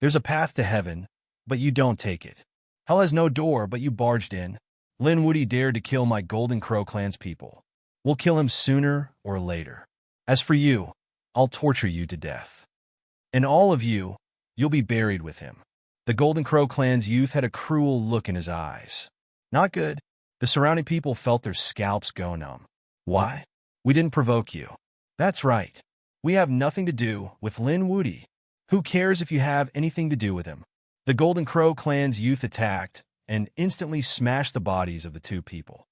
There's a path to heaven, but you don't take it. Hell has no door, but you barged in. Lin Wudi dared to kill my Golden Crow clan's people. We'll kill him sooner or later. As for you, I'll torture you to death. And all of you, you'll be buried with him. The Golden Crow clan's youth had a cruel look in his eyes. Not good. The surrounding people felt their scalps go numb. Why? We didn't provoke you. That's right. We have nothing to do with Lin Wudi. Who cares if you have anything to do with him? The Golden Crow clan's youth attacked and instantly smashed the bodies of the two people.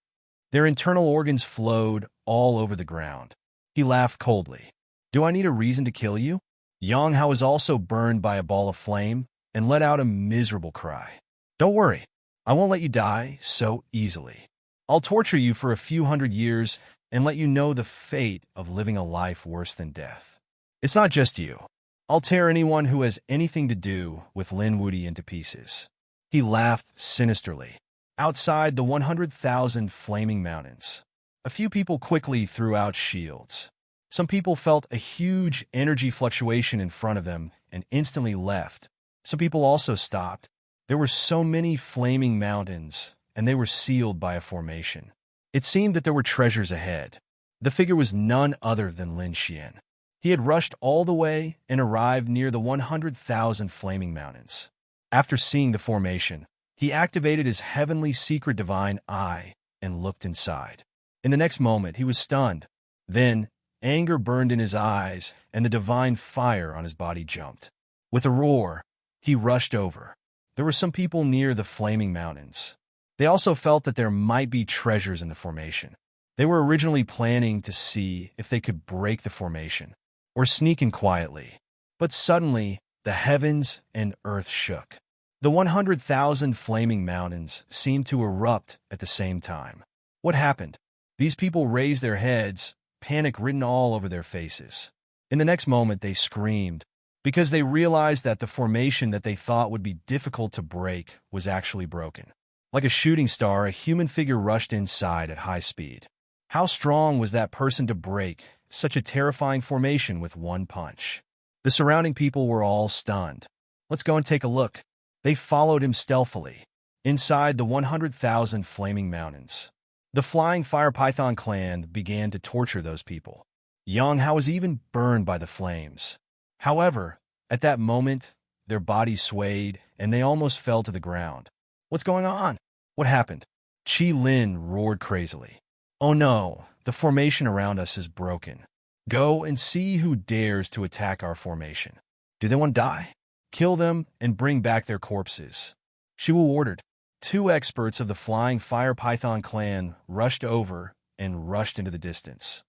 Their internal organs flowed all over the ground. He laughed coldly. Do I need a reason to kill you? Yang Hao was also burned by a ball of flame and let out a miserable cry. Don't worry, I won't let you die so easily. I'll torture you for a few hundred years and let you know the fate of living a life worse than death. It's not just you. I'll tear anyone who has anything to do with Lin Wudi into pieces. He laughed sinisterly. Outside the 100,000 flaming mountains, a few people quickly threw out shields. Some people felt a huge energy fluctuation in front of them and instantly left. Some people also stopped. There were so many flaming mountains, and they were sealed by a formation. It seemed that there were treasures ahead. The figure was none other than Lin Xian. He had rushed all the way and arrived near the 100,000 flaming mountains. After seeing the formation, He activated his heavenly secret divine eye and looked inside. In the next moment, he was stunned. Then, anger burned in his eyes, and the divine fire on his body jumped. With a roar, he rushed over. There were some people near the flaming mountains. They also felt that there might be treasures in the formation. They were originally planning to see if they could break the formation or sneak in quietly. But suddenly, the heavens and earth shook. The 100,000 flaming mountains seemed to erupt at the same time. What happened? These people raised their heads, panic written all over their faces. In the next moment, they screamed, because they realized that the formation that they thought would be difficult to break was actually broken. Like a shooting star, a human figure rushed inside at high speed. How strong was that person to break such a terrifying formation with one punch? The surrounding people were all stunned. Let's go and take a look. They followed him stealthily. Inside the 100,000 flaming mountains, the flying fire python clan began to torture those people. Yang Hao was even burned by the flames. However, at that moment, their bodies swayed and they almost fell to the ground. What's going on? What happened? Qi Lin roared crazily. Oh no, the formation around us is broken. Go and see who dares to attack our formation. Do they want to die? Kill them and bring back their corpses. Shiwu ordered. 2 experts of the flying fire python clan rushed over and rushed into the distance.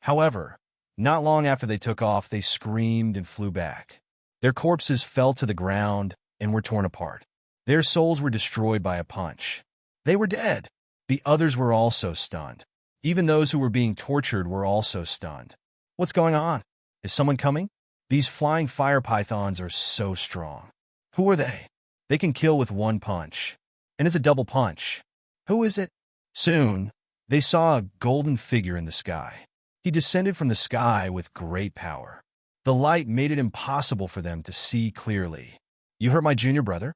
However, not long after they took off, they screamed and flew back. Their corpses fell to the ground and were torn apart. Their souls were destroyed by a punch. They were dead. The others were also stunned. Even those who were being tortured were also stunned. What's going on? Is someone coming? These flying fire pythons are so strong. Who are they? They can kill with one punch. And it's a double punch. Who is it? Soon, they saw a golden figure in the sky. He descended from the sky with great power. The light made it impossible for them to see clearly. You hurt my junior brother?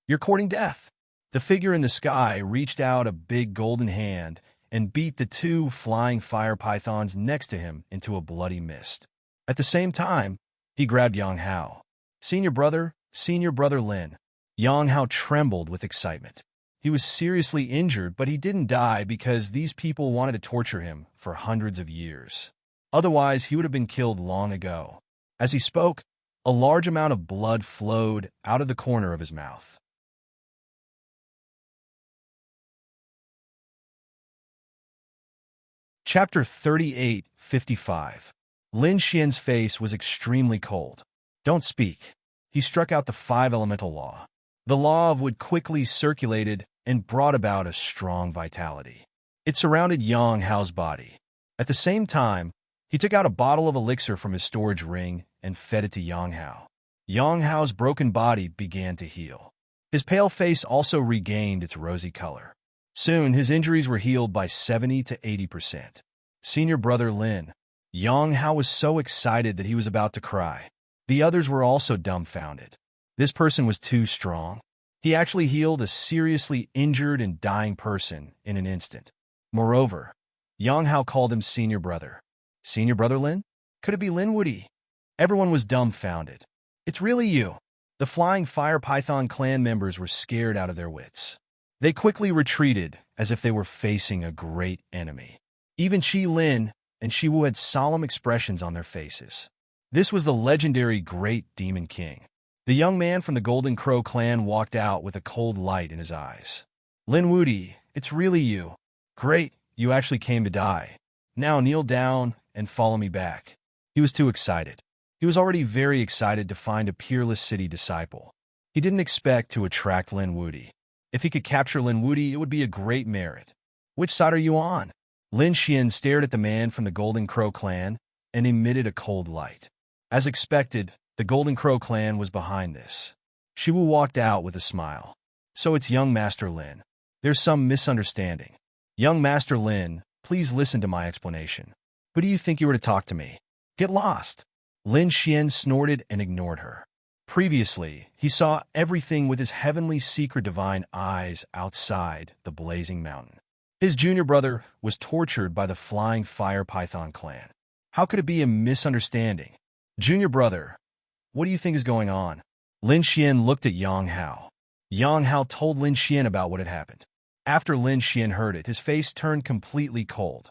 You're courting death. The figure in the sky reached out a big golden hand and beat the 2 flying fire pythons next to him into a bloody mist. At the same time, he grabbed Yang Hao. Senior brother Lin. Yang Hao trembled with excitement. He was seriously injured, but he didn't die because these people wanted to torture him for hundreds of years. Otherwise, he would have been killed long ago. As he spoke, a large amount of blood flowed out of the corner of his mouth. Chapter 38:55. Lin Xian's face was extremely cold. Don't speak. He struck out the 5 elemental law. The law of wood quickly circulated and brought about a strong vitality. It surrounded Yang Hao's body. At the same time, he took out a bottle of elixir from his storage ring and fed it to Yang Hao. Yang Hao's broken body began to heal. His pale face also regained its rosy color. Soon, his injuries were healed by 70 to 80%. Senior brother Lin. Yang Hao was so excited that he was about to cry. The others were also dumbfounded. This person was too strong. He actually healed a seriously injured and dying person in an instant. Moreover, Yang Hao called him senior brother. Senior brother Lin? Could it be Lin Woody? Everyone was dumbfounded. It's really you. The flying fire python clan members were scared out of their wits. They quickly retreated as if they were facing a great enemy. Even Qi Lin and Shiwu had solemn expressions on their faces. This was the legendary Great Demon King. The young man from the Golden Crow clan walked out with a cold light in his eyes. Lin Woody, it's really you. Great, you actually came to die. Now kneel down and follow me back. He was too excited. He was already very excited to find a peerless city disciple. He didn't expect to attract Lin Woody. If he could capture Lin Woody, it would be a great merit. Which side are you on? Lin Xian stared at the man from the Golden Crow clan and emitted a cold light. As expected, the Golden Crow clan was behind this. Shiwu walked out with a smile. So it's young Master Lin. There's some misunderstanding. Young Master Lin, please listen to my explanation. Who do you think you were to talk to me? Get lost. Lin Xian snorted and ignored her. Previously, he saw everything with his heavenly secret divine eyes outside the blazing mountain. His junior brother was tortured by the flying fire python clan. How could it be a misunderstanding? Junior brother, what do you think is going on? Lin Xian looked at Yang Hao. Yang Hao told Lin Xian about what had happened. After Lin Xian heard it, his face turned completely cold.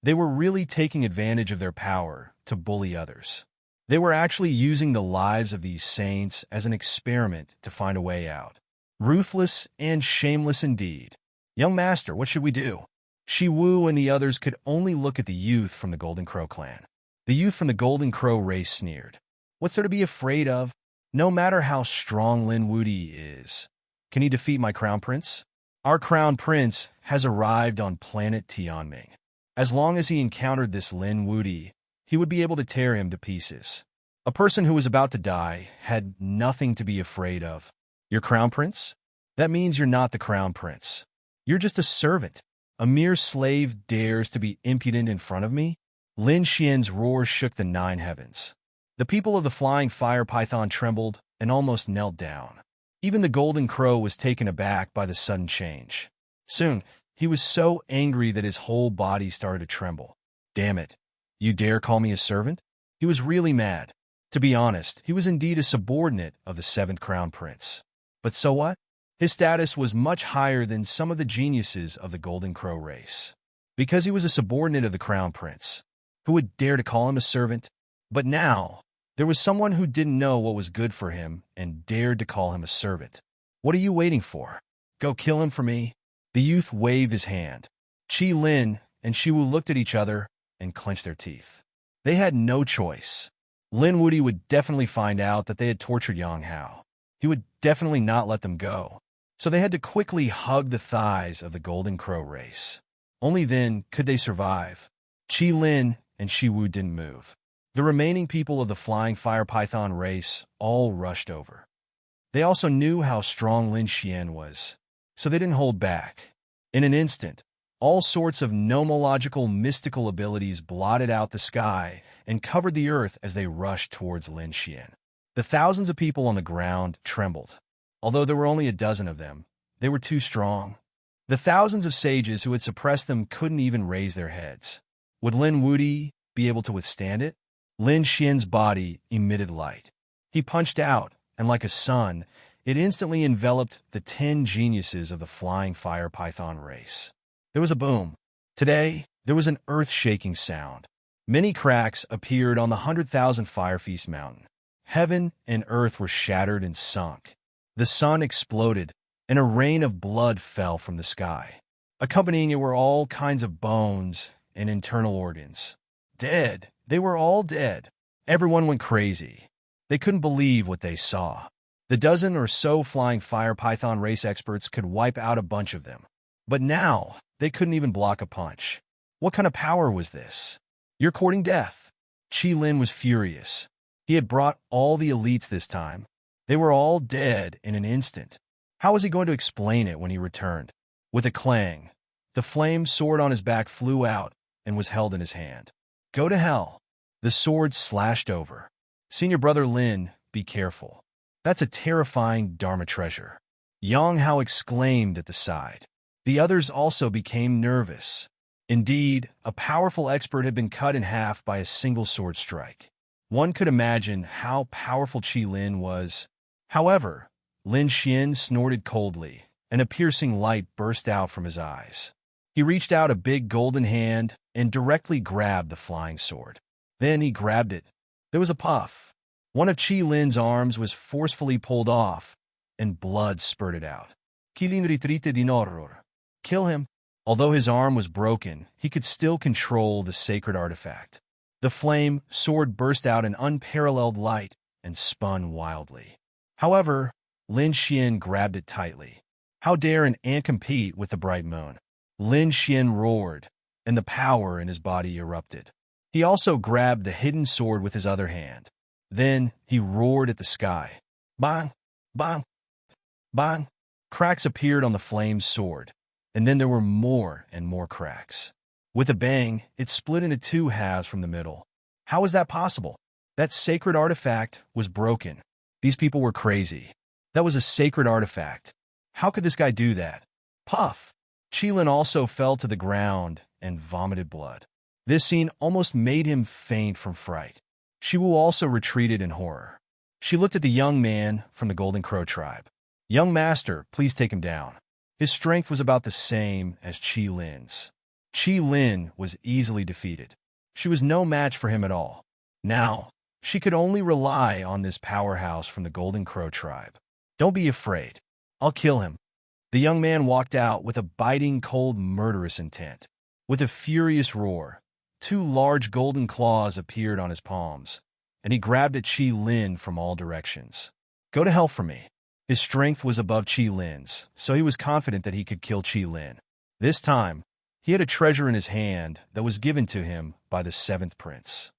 They were really taking advantage of their power to bully others. They were actually using the lives of these saints as an experiment to find a way out. Ruthless and shameless indeed. Young master, what should we do? Shi Wu and the others could only look at the youth from the Golden Crow clan. The youth from the Golden Crow race sneered. What's there to be afraid of? No matter how strong Lin Wudi is, can he defeat my crown prince? Our crown prince has arrived on planet Tianming. As long as he encountered this Lin Wudi, he would be able to tear him to pieces. A person who was about to die had nothing to be afraid of. Your crown prince? That means you're not the crown prince. You're just a servant. A mere slave dares to be impudent in front of me? Lin Xian's roar shook the 9 heavens. The people of the flying fire python trembled and almost knelt down. Even the Golden Crow was taken aback by the sudden change. Soon, he was so angry that his whole body started to tremble. Damn it. You dare call me a servant? He was really mad. To be honest, he was indeed a subordinate of the 7th Crown Prince. But so what? His status was much higher than some of the geniuses of the Golden Crow race. Because he was a subordinate of the Crown Prince. Who would dare to call him a servant? But now, there was someone who didn't know what was good for him and dared to call him a servant. What are you waiting for? Go kill him for me? The youth waved his hand. Qi Lin and Shi Wu looked at each other and clenched their teeth. They had no choice. Lin Wudi would definitely find out that they had tortured Yang Hao. He would definitely not let them go. So they had to quickly hug the thighs of the Golden Crow race. Only then could they survive. Qi Lin and Shi Wu didn't move. The remaining people of the Flying Fire Python race all rushed over. They also knew how strong Lin Xian was, so they didn't hold back. In an instant, all sorts of nomological mystical abilities blotted out the sky and covered the earth as they rushed towards Lin Xian. The thousands of people on the ground trembled. Although there were only a dozen of them, they were too strong. The thousands of sages who had suppressed them couldn't even raise their heads. Would Lin Wudi be able to withstand it? Lin Xian's body emitted light. He punched out, and like a sun, it instantly enveloped the 10 geniuses of the Flying Fire Python race. There was a boom. Today, there was an earth-shaking sound. Many cracks appeared on the 100,000 Fire Feast mountain. Heaven and earth were shattered and sunk. The sun exploded, and a rain of blood fell from the sky. Accompanying it were all kinds of bones and internal organs. Dead. They were all dead. Everyone went crazy. They couldn't believe what they saw. The dozen or so Flying Fire Python race experts could wipe out a bunch of them. But now, they couldn't even block a punch. What kind of power was this? You're courting death. Qi Lin was furious. He had brought all the elites this time. They were all dead in an instant. How was he going to explain it when he returned? With a clang, the flame sword on his back flew out and was held in his hand. Go to hell. The sword slashed over. Senior brother Lin, be careful. That's a terrifying Dharma treasure. Yang Hao exclaimed at the side. The others also became nervous. Indeed, a powerful expert had been cut in half by a single sword strike. One could imagine how powerful Qi Lin was. However, Lin Xian snorted coldly, and a piercing light burst out from his eyes. He reached out a big golden hand and directly grabbed the flying sword. Then he grabbed it. There was a puff. One of Qi Lin's arms was forcefully pulled off, and blood spurted out. Qilin ritrite din horror. Kill him. Although his arm was broken, he could still control the sacred artifact. The flame sword burst out in unparalleled light and spun wildly. However, Lin Xian grabbed it tightly. How dare an ant compete with the bright moon? Lin Xian roared, and the power in his body erupted. He also grabbed the hidden sword with his other hand. Then he roared at the sky. Bang! Bang! Bang! Cracks appeared on the flame's sword, and then there were more and more cracks. With a bang, it split into 2 halves from the middle. How was that possible? That sacred artifact was broken. These people were crazy. That was a sacred artifact. How could this guy do that? Puff! Qi Lin also fell to the ground and vomited blood. This scene almost made him faint from fright. Shi Wu also retreated in horror. She looked at the young man from the Golden Crow tribe. "Young master, please take him down." His strength was about the same as Qi Lin's. Qi Lin was easily defeated. She was no match for him at all. Now, she could only rely on this powerhouse from the Golden Crow tribe. "Don't be afraid. I'll kill him." The young man walked out with a biting, cold, murderous intent. With a furious roar, two large golden claws appeared on his palms, and he grabbed at Qi Lin from all directions. "Go to hell for me." His strength was above Qi Lin's, so he was confident that he could kill Qi Lin. This time, he had a treasure in his hand that was given to him by the seventh prince.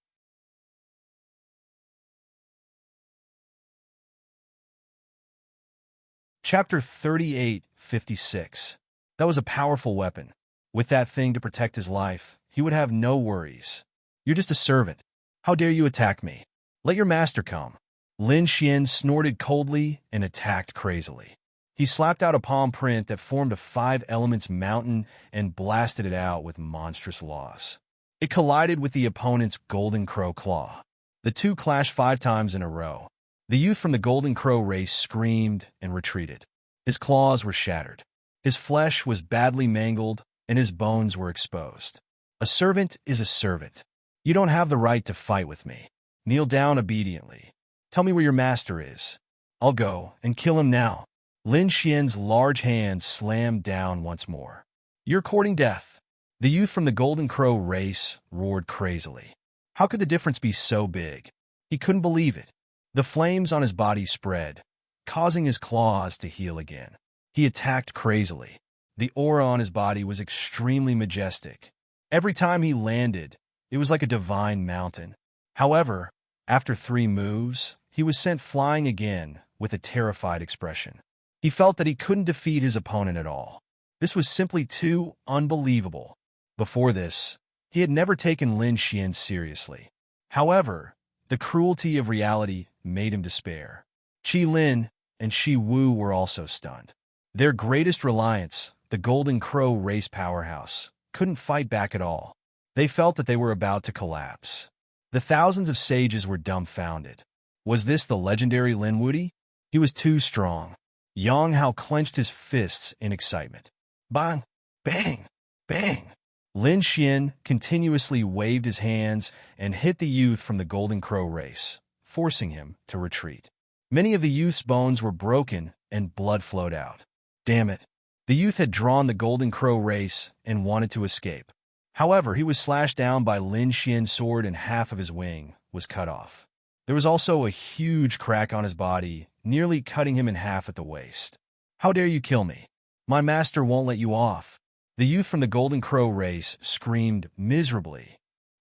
Chapter 38:56. That was a powerful weapon. With that thing to protect his life, he would have no worries. "You're just a servant. How dare you attack me? Let your master come." Lin Xian snorted coldly and attacked crazily. He slapped out a palm print that formed a 5 elements mountain and blasted it out with monstrous loss. It collided with the opponent's Golden Crow claw. The two clashed 5 times in a row. The youth from the Golden Crow race screamed and retreated. His claws were shattered. His flesh was badly mangled, and his bones were exposed. "A servant is a servant. You don't have the right to fight with me. Kneel down obediently. Tell me where your master is. I'll go and kill him now." Lin Xian's large hand slammed down once more. "You're courting death." The youth from the Golden Crow race roared crazily. How could the difference be so big? He couldn't believe it. The flames on his body spread, causing his claws to heal again. He attacked crazily. The aura on his body was extremely majestic. Every time he landed, it was like a divine mountain. However, after 3 moves, he was sent flying again with a terrified expression. He felt that he couldn't defeat his opponent at all. This was simply too unbelievable. Before this, he had never taken Lin Xian seriously. However, the cruelty of reality made him despair. Qi Lin and Shi Wu were also stunned. Their greatest reliance, the Golden Crow race powerhouse, couldn't fight back at all. They felt that they were about to collapse. The thousands of sages were dumbfounded. Was this the legendary Lin Wudi? He was too strong. Yang Hao clenched his fists in excitement. Bang! Bang! Bang! Lin Xian continuously waved his hands and hit the youth from the Golden Crow race, forcing him to retreat. Many of the youth's bones were broken and blood flowed out. Damn it! The youth had drawn the Golden Crow race and wanted to escape. However, he was slashed down by Lin Xian's sword and half of his wing was cut off. There was also a huge crack on his body, nearly cutting him in half at the waist. "How dare you kill me? My master won't let you off." The youth from the Golden Crow race screamed miserably.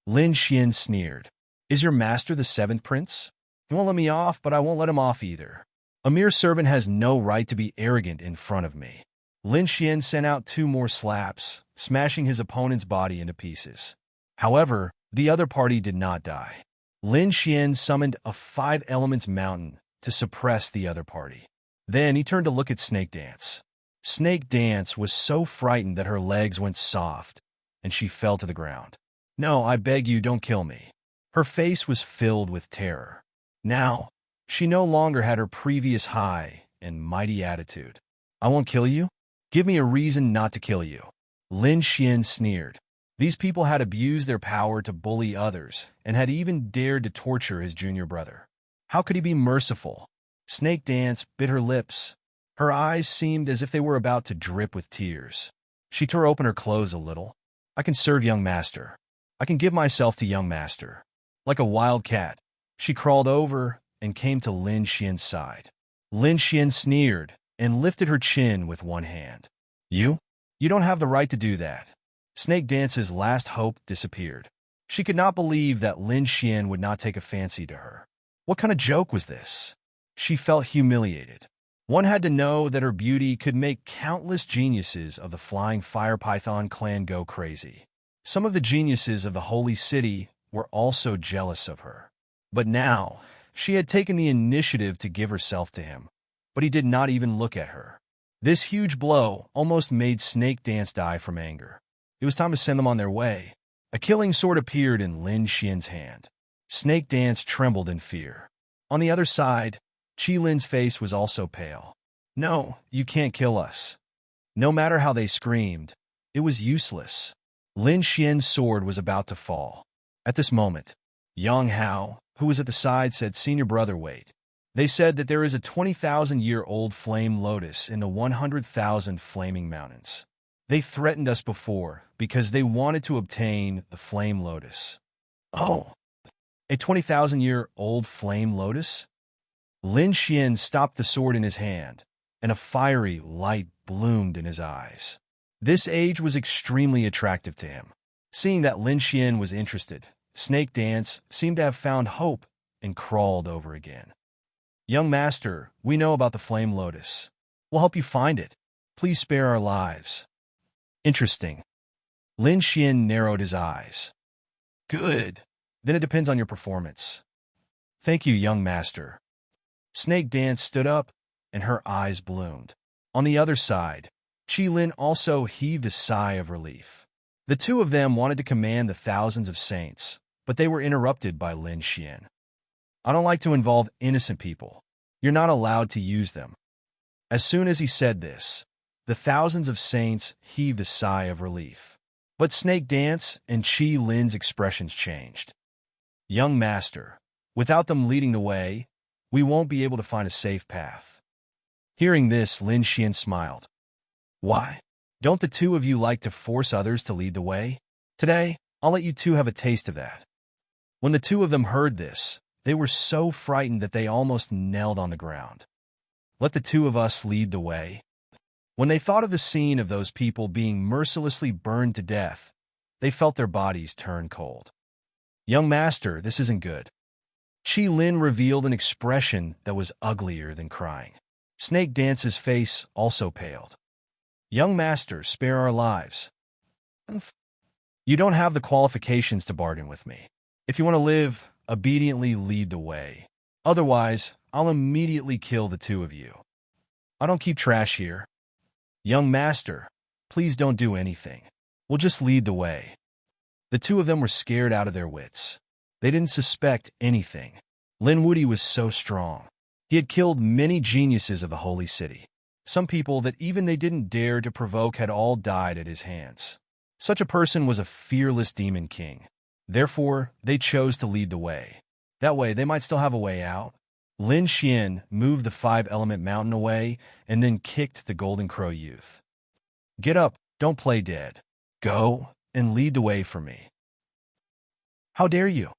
Lin Xian sneered. "Is your master the seventh prince? He won't let me off, but I won't let him off either. A mere servant has no right to be arrogant in front of me." Lin Xian sent out 2 more slaps, smashing his opponent's body into pieces. However, the other party did not die. Lin Xian summoned a 5 elements mountain to suppress the other party. Then he turned to look at Snake Dance. Snake Dance was so frightened that her legs went soft, and she fell to the ground. "No, I beg you, don't kill me." Her face was filled with terror. Now, she no longer had her previous high and mighty attitude. "I won't kill you? Give me a reason not to kill you." Lin Xian sneered. These people had abused their power to bully others and had even dared to torture his junior brother. How could he be merciful? Snake Dance bit her lips. Her eyes seemed as if they were about to drip with tears. She tore open her clothes a little. "I can serve young master. I can give myself to young master." Like a wild cat, she crawled over and came to Lin Xian's side. Lin Xian sneered and lifted her chin with one hand. You don't have the right to do that." Snake Dance's last hope disappeared. She could not believe that Lin Xian would not take a fancy to her. What kind of joke was this? She felt humiliated. One had to know that her beauty could make countless geniuses of the Flying Fire Python clan go crazy. Some of the geniuses of the Holy City were also jealous of her. But now, she had taken the initiative to give herself to him, but he did not even look at her. This huge blow almost made Snake Dance die from anger. It was time to send them on their way. A killing sword appeared in Lin Xian's hand. Snake Dance trembled in fear. On the other side, Qi Lin's face was also pale. No, you can't kill us. No matter how they screamed, it was useless. Lin Xian's sword was about to fall. At this moment, Yang Hao, who was at the side, said, "Senior brother, wait. They said that there is a 20,000-year-old flame lotus in the 100,000 flaming mountains. They threatened us before because they wanted to obtain the flame lotus." "Oh, a 20,000-year-old flame lotus?" Lin Xian stopped the sword in his hand, and a fiery light bloomed in his eyes. This age was extremely attractive to him. Seeing that Lin Xian was interested, Snake Dance seemed to have found hope and crawled over again. "Young master, we know about the flame lotus. We'll help you find it. Please spare our lives." "Interesting." Lin Xian narrowed his eyes. "Good. Then it depends on your performance." "Thank you, young master." Snake Dance stood up, and her eyes bloomed. On the other side, Qilin also heaved a sigh of relief. The two of them wanted to command the thousands of saints, but they were interrupted by Lin Xian. "I don't like to involve innocent people. You're not allowed to use them." As soon as he said this, the thousands of saints heaved a sigh of relief. But Snake Dance and Qilin's expressions changed. "Young master, without them leading the way, we won't be able to find a safe path." Hearing this, Lin Xian smiled. "Why? Don't the two of you like to force others to lead the way? Today, I'll let you two have a taste of that." When the two of them heard this, they were so frightened that they almost knelt on the ground. "Let the two of us lead the way." When they thought of the scene of those people being mercilessly burned to death, they felt their bodies turn cold. "Young master, this isn't good." Qilin revealed an expression that was uglier than crying. Snake Dance's face also paled. "Young master, spare our lives." "You don't have the qualifications to bargain with me. If you want to live, obediently lead the way. Otherwise, I'll immediately kill the two of you. I don't keep trash here." "Young master, please don't do anything. We'll just lead the way." The two of them were scared out of their wits. They didn't suspect anything. Lin Wudi was so strong. He had killed many geniuses of the holy city. Some people that even they didn't dare to provoke had all died at his hands. Such a person was a fearless demon king. Therefore, they chose to lead the way. That way, they might still have a way out. Lin Xian moved the 5-element mountain away and then kicked the Golden Crow youth. "Get up, don't play dead. Go and lead the way for me." "How dare you?"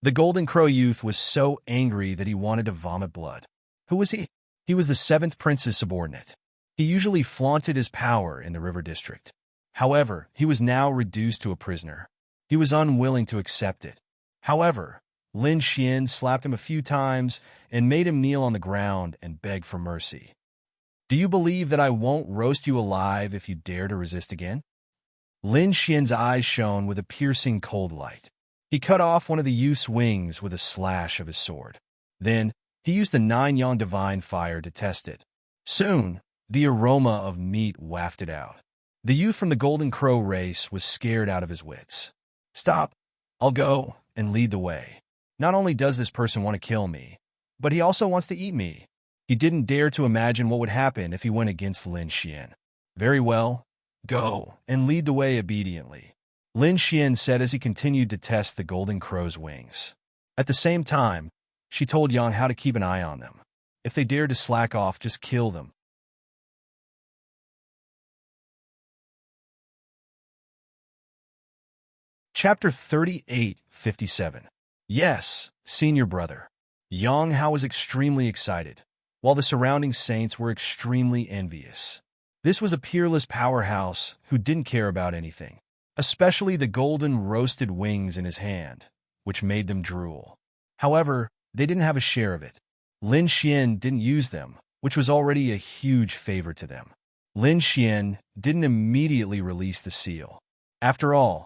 The Golden Crow youth was so angry that he wanted to vomit blood. Who was he? He was the 7th prince's subordinate. He usually flaunted his power in the river district. However, he was now reduced to a prisoner. He was unwilling to accept it. However, Lin Xian slapped him a few times and made him kneel on the ground and beg for mercy. "Do you believe that I won't roast you alive if you dare to resist again?" Lin Xian's eyes shone with a piercing cold light. He cut off one of the youth's wings with a slash of his sword. Then, he used the 9-yang divine fire to test it. Soon, the aroma of meat wafted out. The youth from the Golden Crow race was scared out of his wits. "Stop. I'll go and lead the way. Not only does this person want to kill me, but he also wants to eat me." He didn't dare to imagine what would happen if he went against Lin Xian. "Very well. Go and lead the way obediently," Lin Xian said as he continued to test the Golden Crow's wings. At the same time, she told Yang how to keep an eye on them. If they dared to slack off, just kill them. Chapter 38:57. Yes, senior brother. Yang Hao was extremely excited, while the surrounding saints were extremely envious. This was a peerless powerhouse who didn't care about anything, especially the golden roasted wings in his hand, which made them drool. However, they didn't have a share of it. Lin Xian didn't use them, which was already a huge favor to them. Lin Xian didn't immediately release the seal. After all,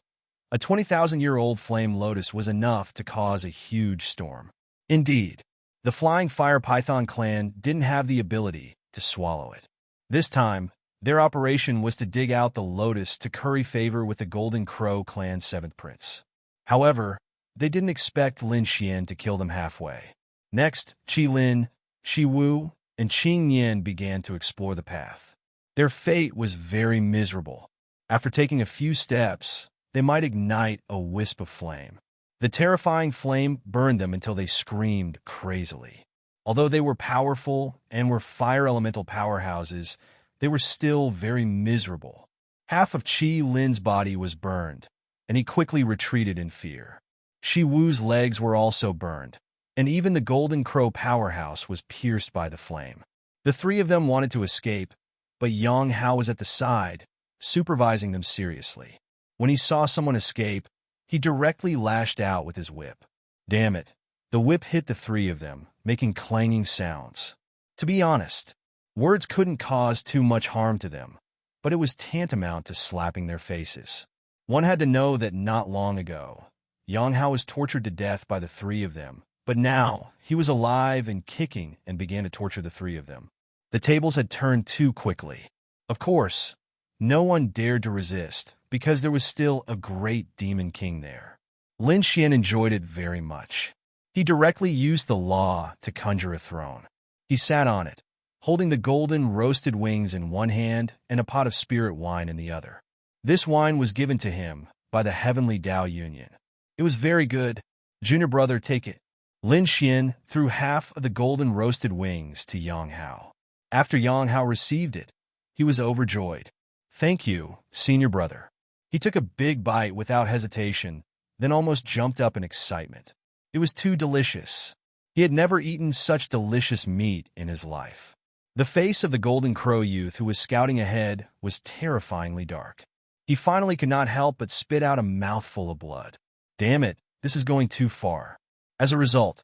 a 20,000-year-old flame lotus was enough to cause a huge storm. Indeed, the Flying Fire Python clan didn't have the ability to swallow it. This time, their operation was to dig out the lotus to curry favor with the Golden Crow clan's 7th prince. However, they didn't expect Lin Xian to kill them halfway. Next, Qilin, Shiwu, and Qing Yin began to explore the path. Their fate was very miserable. After taking a few steps, they might ignite a wisp of flame. The terrifying flame burned them until they screamed crazily. Although they were powerful and were fire elemental powerhouses, they were still very miserable. Half of Qi Lin's body was burned, and he quickly retreated in fear. Shi Wu's legs were also burned, and even the Golden Crow powerhouse was pierced by the flame. The three of them wanted to escape, but Yang Hao was at the side, supervising them seriously. When he saw someone escape, he directly lashed out with his whip. Damn it! The whip hit the three of them, making clanging sounds. To be honest, words couldn't cause too much harm to them, but it was tantamount to slapping their faces. One had to know that not long ago, Yang Hao was tortured to death by the three of them, but now he was alive and kicking and began to torture the three of them. The tables had turned too quickly. Of course, no one dared to resist, because there was still a great demon king there. Lin Xian enjoyed it very much. He directly used the law to conjure a throne. He sat on it, holding the golden roasted wings in one hand and a pot of spirit wine in the other. This wine was given to him by the Heavenly Tao Union. It was very good. Junior brother, take it. Lin Xian threw half of the golden roasted wings to Yang Hao. After Yang Hao received it, he was overjoyed. Thank you, senior brother. He took a big bite without hesitation, then almost jumped up in excitement. It was too delicious. He had never eaten such delicious meat in his life. The face of the Golden Crow youth who was scouting ahead was terrifyingly dark. He finally could not help but spit out a mouthful of blood. Damn it, this is going too far. As a result,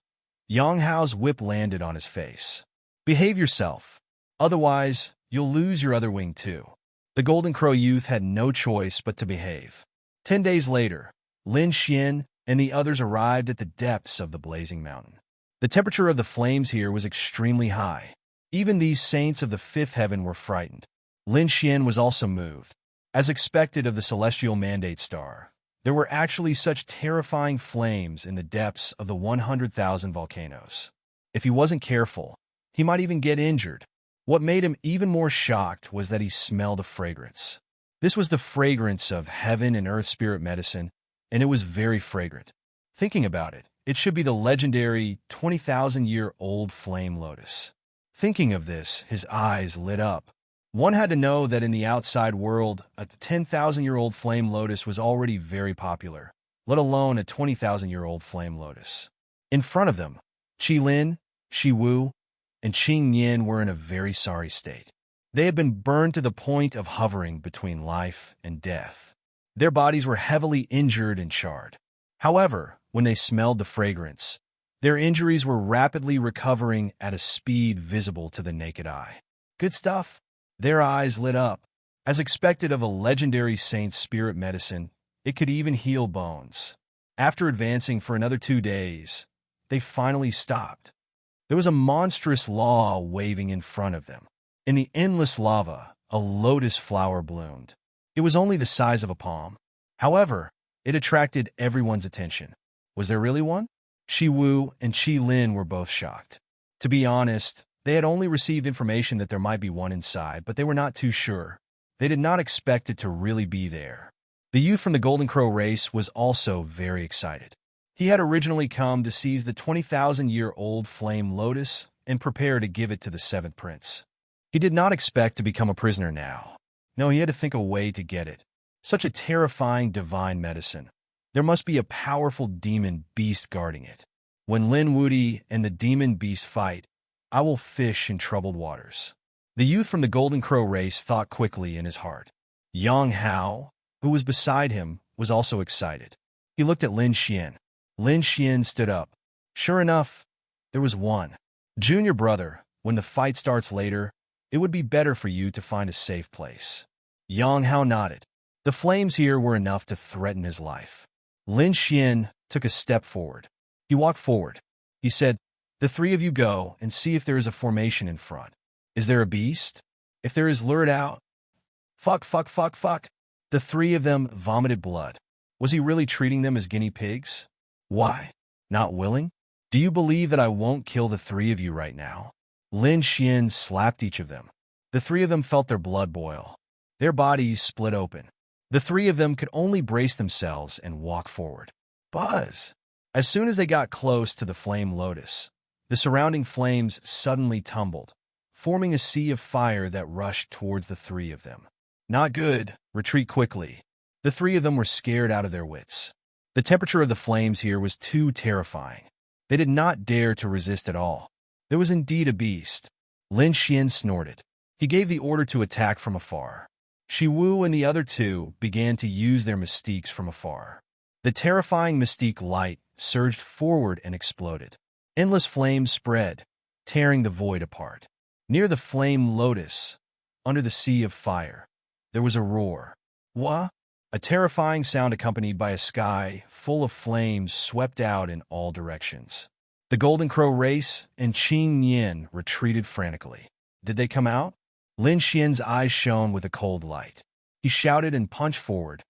Yang Hao's whip landed on his face. Behave yourself. Otherwise, you'll lose your other wing too. The Golden Crow youth had no choice but to behave. 10 days later, Lin Xian and the others arrived at the depths of the blazing mountain. The temperature of the flames here was extremely high. Even these saints of the fifth heaven were frightened. Lin Xian was also moved. As expected of the celestial mandate star, there were actually such terrifying flames in the depths of the 100,000 volcanoes. If he wasn't careful, he might even get injured. What made him even more shocked was that he smelled a fragrance. This was the fragrance of heaven and earth spirit medicine, and it was very fragrant. Thinking about it, it should be the legendary 20,000-year-old flame lotus. Thinking of this, his eyes lit up. One had to know that in the outside world, a 10,000-year-old flame lotus was already very popular, let alone a 20,000-year-old flame lotus. In front of them, Qi Lin, Shi Wu, and Qing Yin were in a very sorry state. They had been burned to the point of hovering between life and death. Their bodies were heavily injured and charred. However, when they smelled the fragrance, their injuries were rapidly recovering at a speed visible to the naked eye. Good stuff. Their eyes lit up. As expected of a legendary saint's spirit medicine, it could even heal bones. After advancing for another 2 days, they finally stopped. There was a monstrous law waving in front of them. In the endless lava, a lotus flower bloomed. It was only the size of a palm. However, it attracted everyone's attention. Was there really one? Shi Wu and Qi Lin were both shocked. To be honest, they had only received information that there might be one inside, but they were not too sure. They did not expect it to really be there. The youth from the Golden Crow race was also very excited. He had originally come to seize the 20,000-year-old flame lotus and prepare to give it to the seventh prince. He did not expect to become a prisoner now. No, he had to think a way to get it. Such a terrifying divine medicine. There must be a powerful demon beast guarding it. When Lin Wudi and the demon beast fight, I will fish in troubled waters. The youth from the Golden Crow race thought quickly in his heart. Yang Hao, who was beside him, was also excited. He looked at Lin Xian. Lin Xian stood up. Sure enough, there was one. Junior brother, when the fight starts later, it would be better for you to find a safe place. Yang Hao nodded. The flames here were enough to threaten his life. Lin Xian took a step forward. He walked forward. He said, the three of you go and see if there is a formation in front. Is there a beast? If there is, lure it out. Fuck. The three of them vomited blood. Was he really treating them as guinea pigs? Why? Not willing? Do you believe that I won't kill the three of you right now? Lin Xian slapped each of them. The three of them felt their blood boil. Their bodies split open. The three of them could only brace themselves and walk forward. Buzz! As soon as they got close to the flame lotus, the surrounding flames suddenly tumbled, forming a sea of fire that rushed towards the three of them. Not good. Retreat quickly. The three of them were scared out of their wits. The temperature of the flames here was too terrifying. They did not dare to resist at all. There was indeed a beast. Lin Xian snorted. He gave the order to attack from afar. Shi Wu and the other two began to use their mystiques from afar. The terrifying mystique light surged forward and exploded. Endless flames spread, tearing the void apart. Near the flame lotus, under the sea of fire, there was a roar. Wah! A terrifying sound accompanied by a sky full of flames swept out in all directions. The Golden Crow race and Qing Yin retreated frantically. Did they come out? Lin Xian's eyes shone with a cold light. He shouted and punched forward.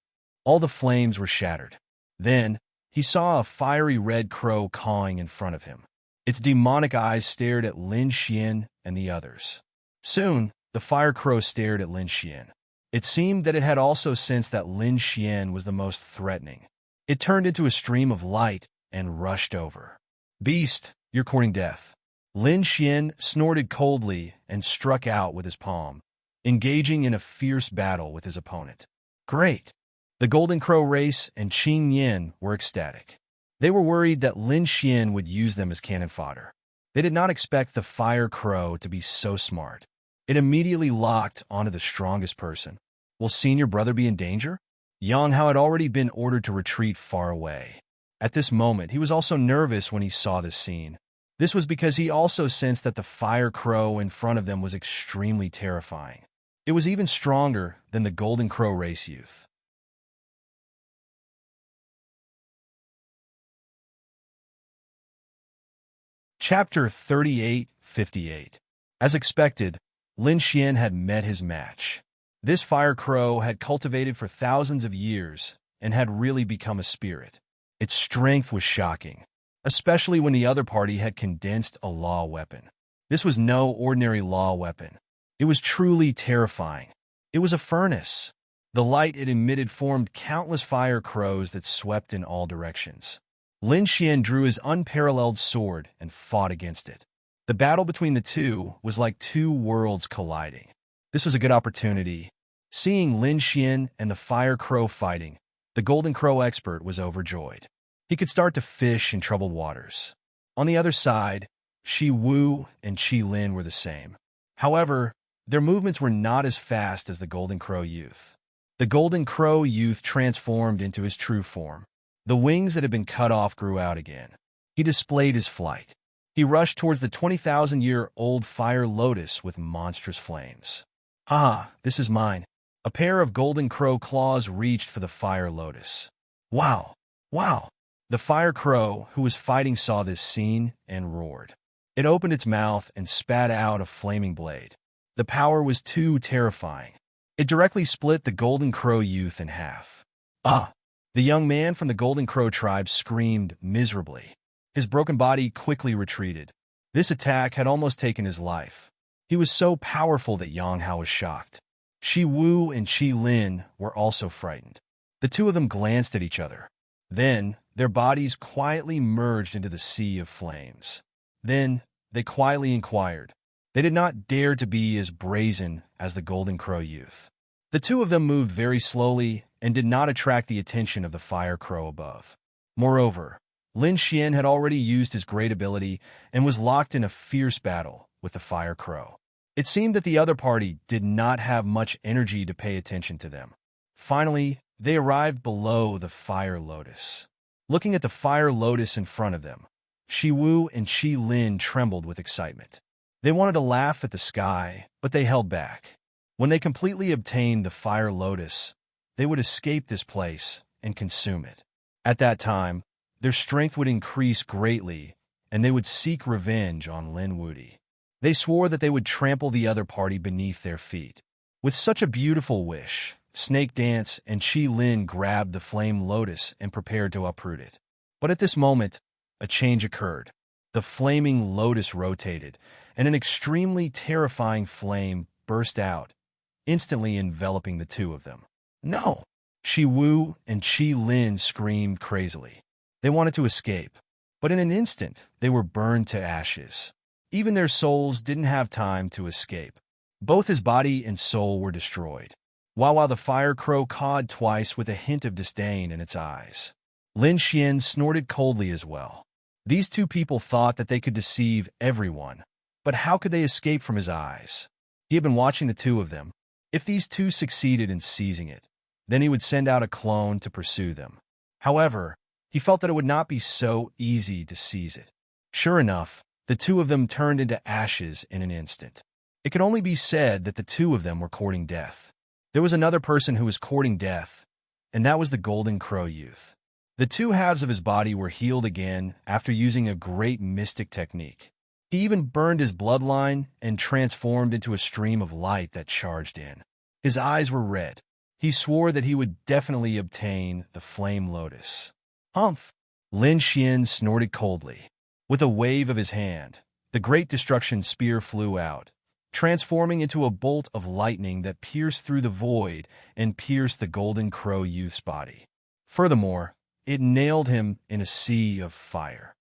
All the flames were shattered. Then, he saw a fiery red crow cawing in front of him. Its demonic eyes stared at Lin Xian and the others. Soon, the fire crow stared at Lin Xian. It seemed that it had also sensed that Lin Xian was the most threatening. It turned into a stream of light and rushed over. Beast, you're courting death. Lin Xian snorted coldly and struck out with his palm, engaging in a fierce battle with his opponent. Great! The Golden Crow race and Qing Yin were ecstatic. They were worried that Lin Xian would use them as cannon fodder. They did not expect the fire crow to be so smart. It immediately locked onto the strongest person. Will senior brother be in danger? Yang Hao had already been ordered to retreat far away. At this moment, he was also nervous when he saw this scene. This was because he also sensed that the fire crow in front of them was extremely terrifying. It was even stronger than the Golden Crow race youth. Chapter 38:58. As expected, Lin Xian had met his match. This fire crow had cultivated for thousands of years and had really become a spirit. Its strength was shocking, especially when the other party had condensed a law weapon. This was no ordinary law weapon. It was truly terrifying. It was a furnace. The light it emitted formed countless fire crows that swept in all directions. Lin Xian drew his unparalleled sword and fought against it. The battle between the two was like two worlds colliding. This was a good opportunity. Seeing Lin Xian and the fire crow fighting, the Golden Crow expert was overjoyed. He could start to fish in troubled waters. On the other side, Shi Wu and Qi Lin were the same. However, their movements were not as fast as the Golden Crow youth. The Golden Crow youth transformed into his true form. The wings that had been cut off grew out again. He displayed his flight. He rushed towards the 20,000-year-old fire lotus with monstrous flames. Ha! This is mine. A pair of Golden Crow claws reached for the fire lotus. Wow! Wow! The fire crow, who was fighting, saw this scene and roared. It opened its mouth and spat out a flaming blade. The power was too terrifying. It directly split the Golden Crow youth in half. Ah! The young man from the Golden Crow tribe screamed miserably. His broken body quickly retreated. This attack had almost taken his life. He was so powerful that Yang Hao was shocked. Shi Wu and Qi Lin were also frightened. The two of them glanced at each other. Then, their bodies quietly merged into the sea of flames. Then, they quietly inquired. They did not dare to be as brazen as the Golden Crow youth. The two of them moved very slowly and did not attract the attention of the fire crow above. Moreover, Lin Xian had already used his great ability and was locked in a fierce battle with the fire crow. It seemed that the other party did not have much energy to pay attention to them. Finally, they arrived below the fire lotus. Looking at the fire lotus in front of them, Shi Wu and Qi Lin trembled with excitement. They wanted to laugh at the sky, but they held back. When they completely obtained the fire lotus, they would escape this place and consume it. At that time, their strength would increase greatly, and they would seek revenge on Lin Wudi. They swore that they would trample the other party beneath their feet. With such a beautiful wish, Snake Dance and Qi Lin grabbed the flame lotus and prepared to uproot it. But at this moment, a change occurred. The The flaming lotus rotated, and an extremely terrifying flame burst out, instantly enveloping the two of them. No! Shi Wu and Qi Lin screamed crazily. They wanted to escape, but in an instant they were burned to ashes. Even their souls didn't have time to escape. Both his body and soul were destroyed, while the fire crow cawed twice with a hint of disdain in its eyes. Lin Xian snorted coldly as well. These two people thought that they could deceive everyone, but how could they escape from his eyes? He had been watching the two of them. If these two succeeded in seizing it, then he would send out a clone to pursue them. However, he felt that it would not be so easy to seize it. Sure enough, the two of them turned into ashes in an instant. It could only be said that the two of them were courting death. There was another person who was courting death, and that was the Golden Crow youth. The two halves of his body were healed again after using a great mystic technique. He even burned his bloodline and transformed into a stream of light that charged in. His eyes were red. He swore that he would definitely obtain the flame lotus. Humph! Lin Xian snorted coldly. With a wave of his hand, the great destruction spear flew out, transforming into a bolt of lightning that pierced through the void and pierced the Golden Crow youth's body. Furthermore, it nailed him in a sea of fire.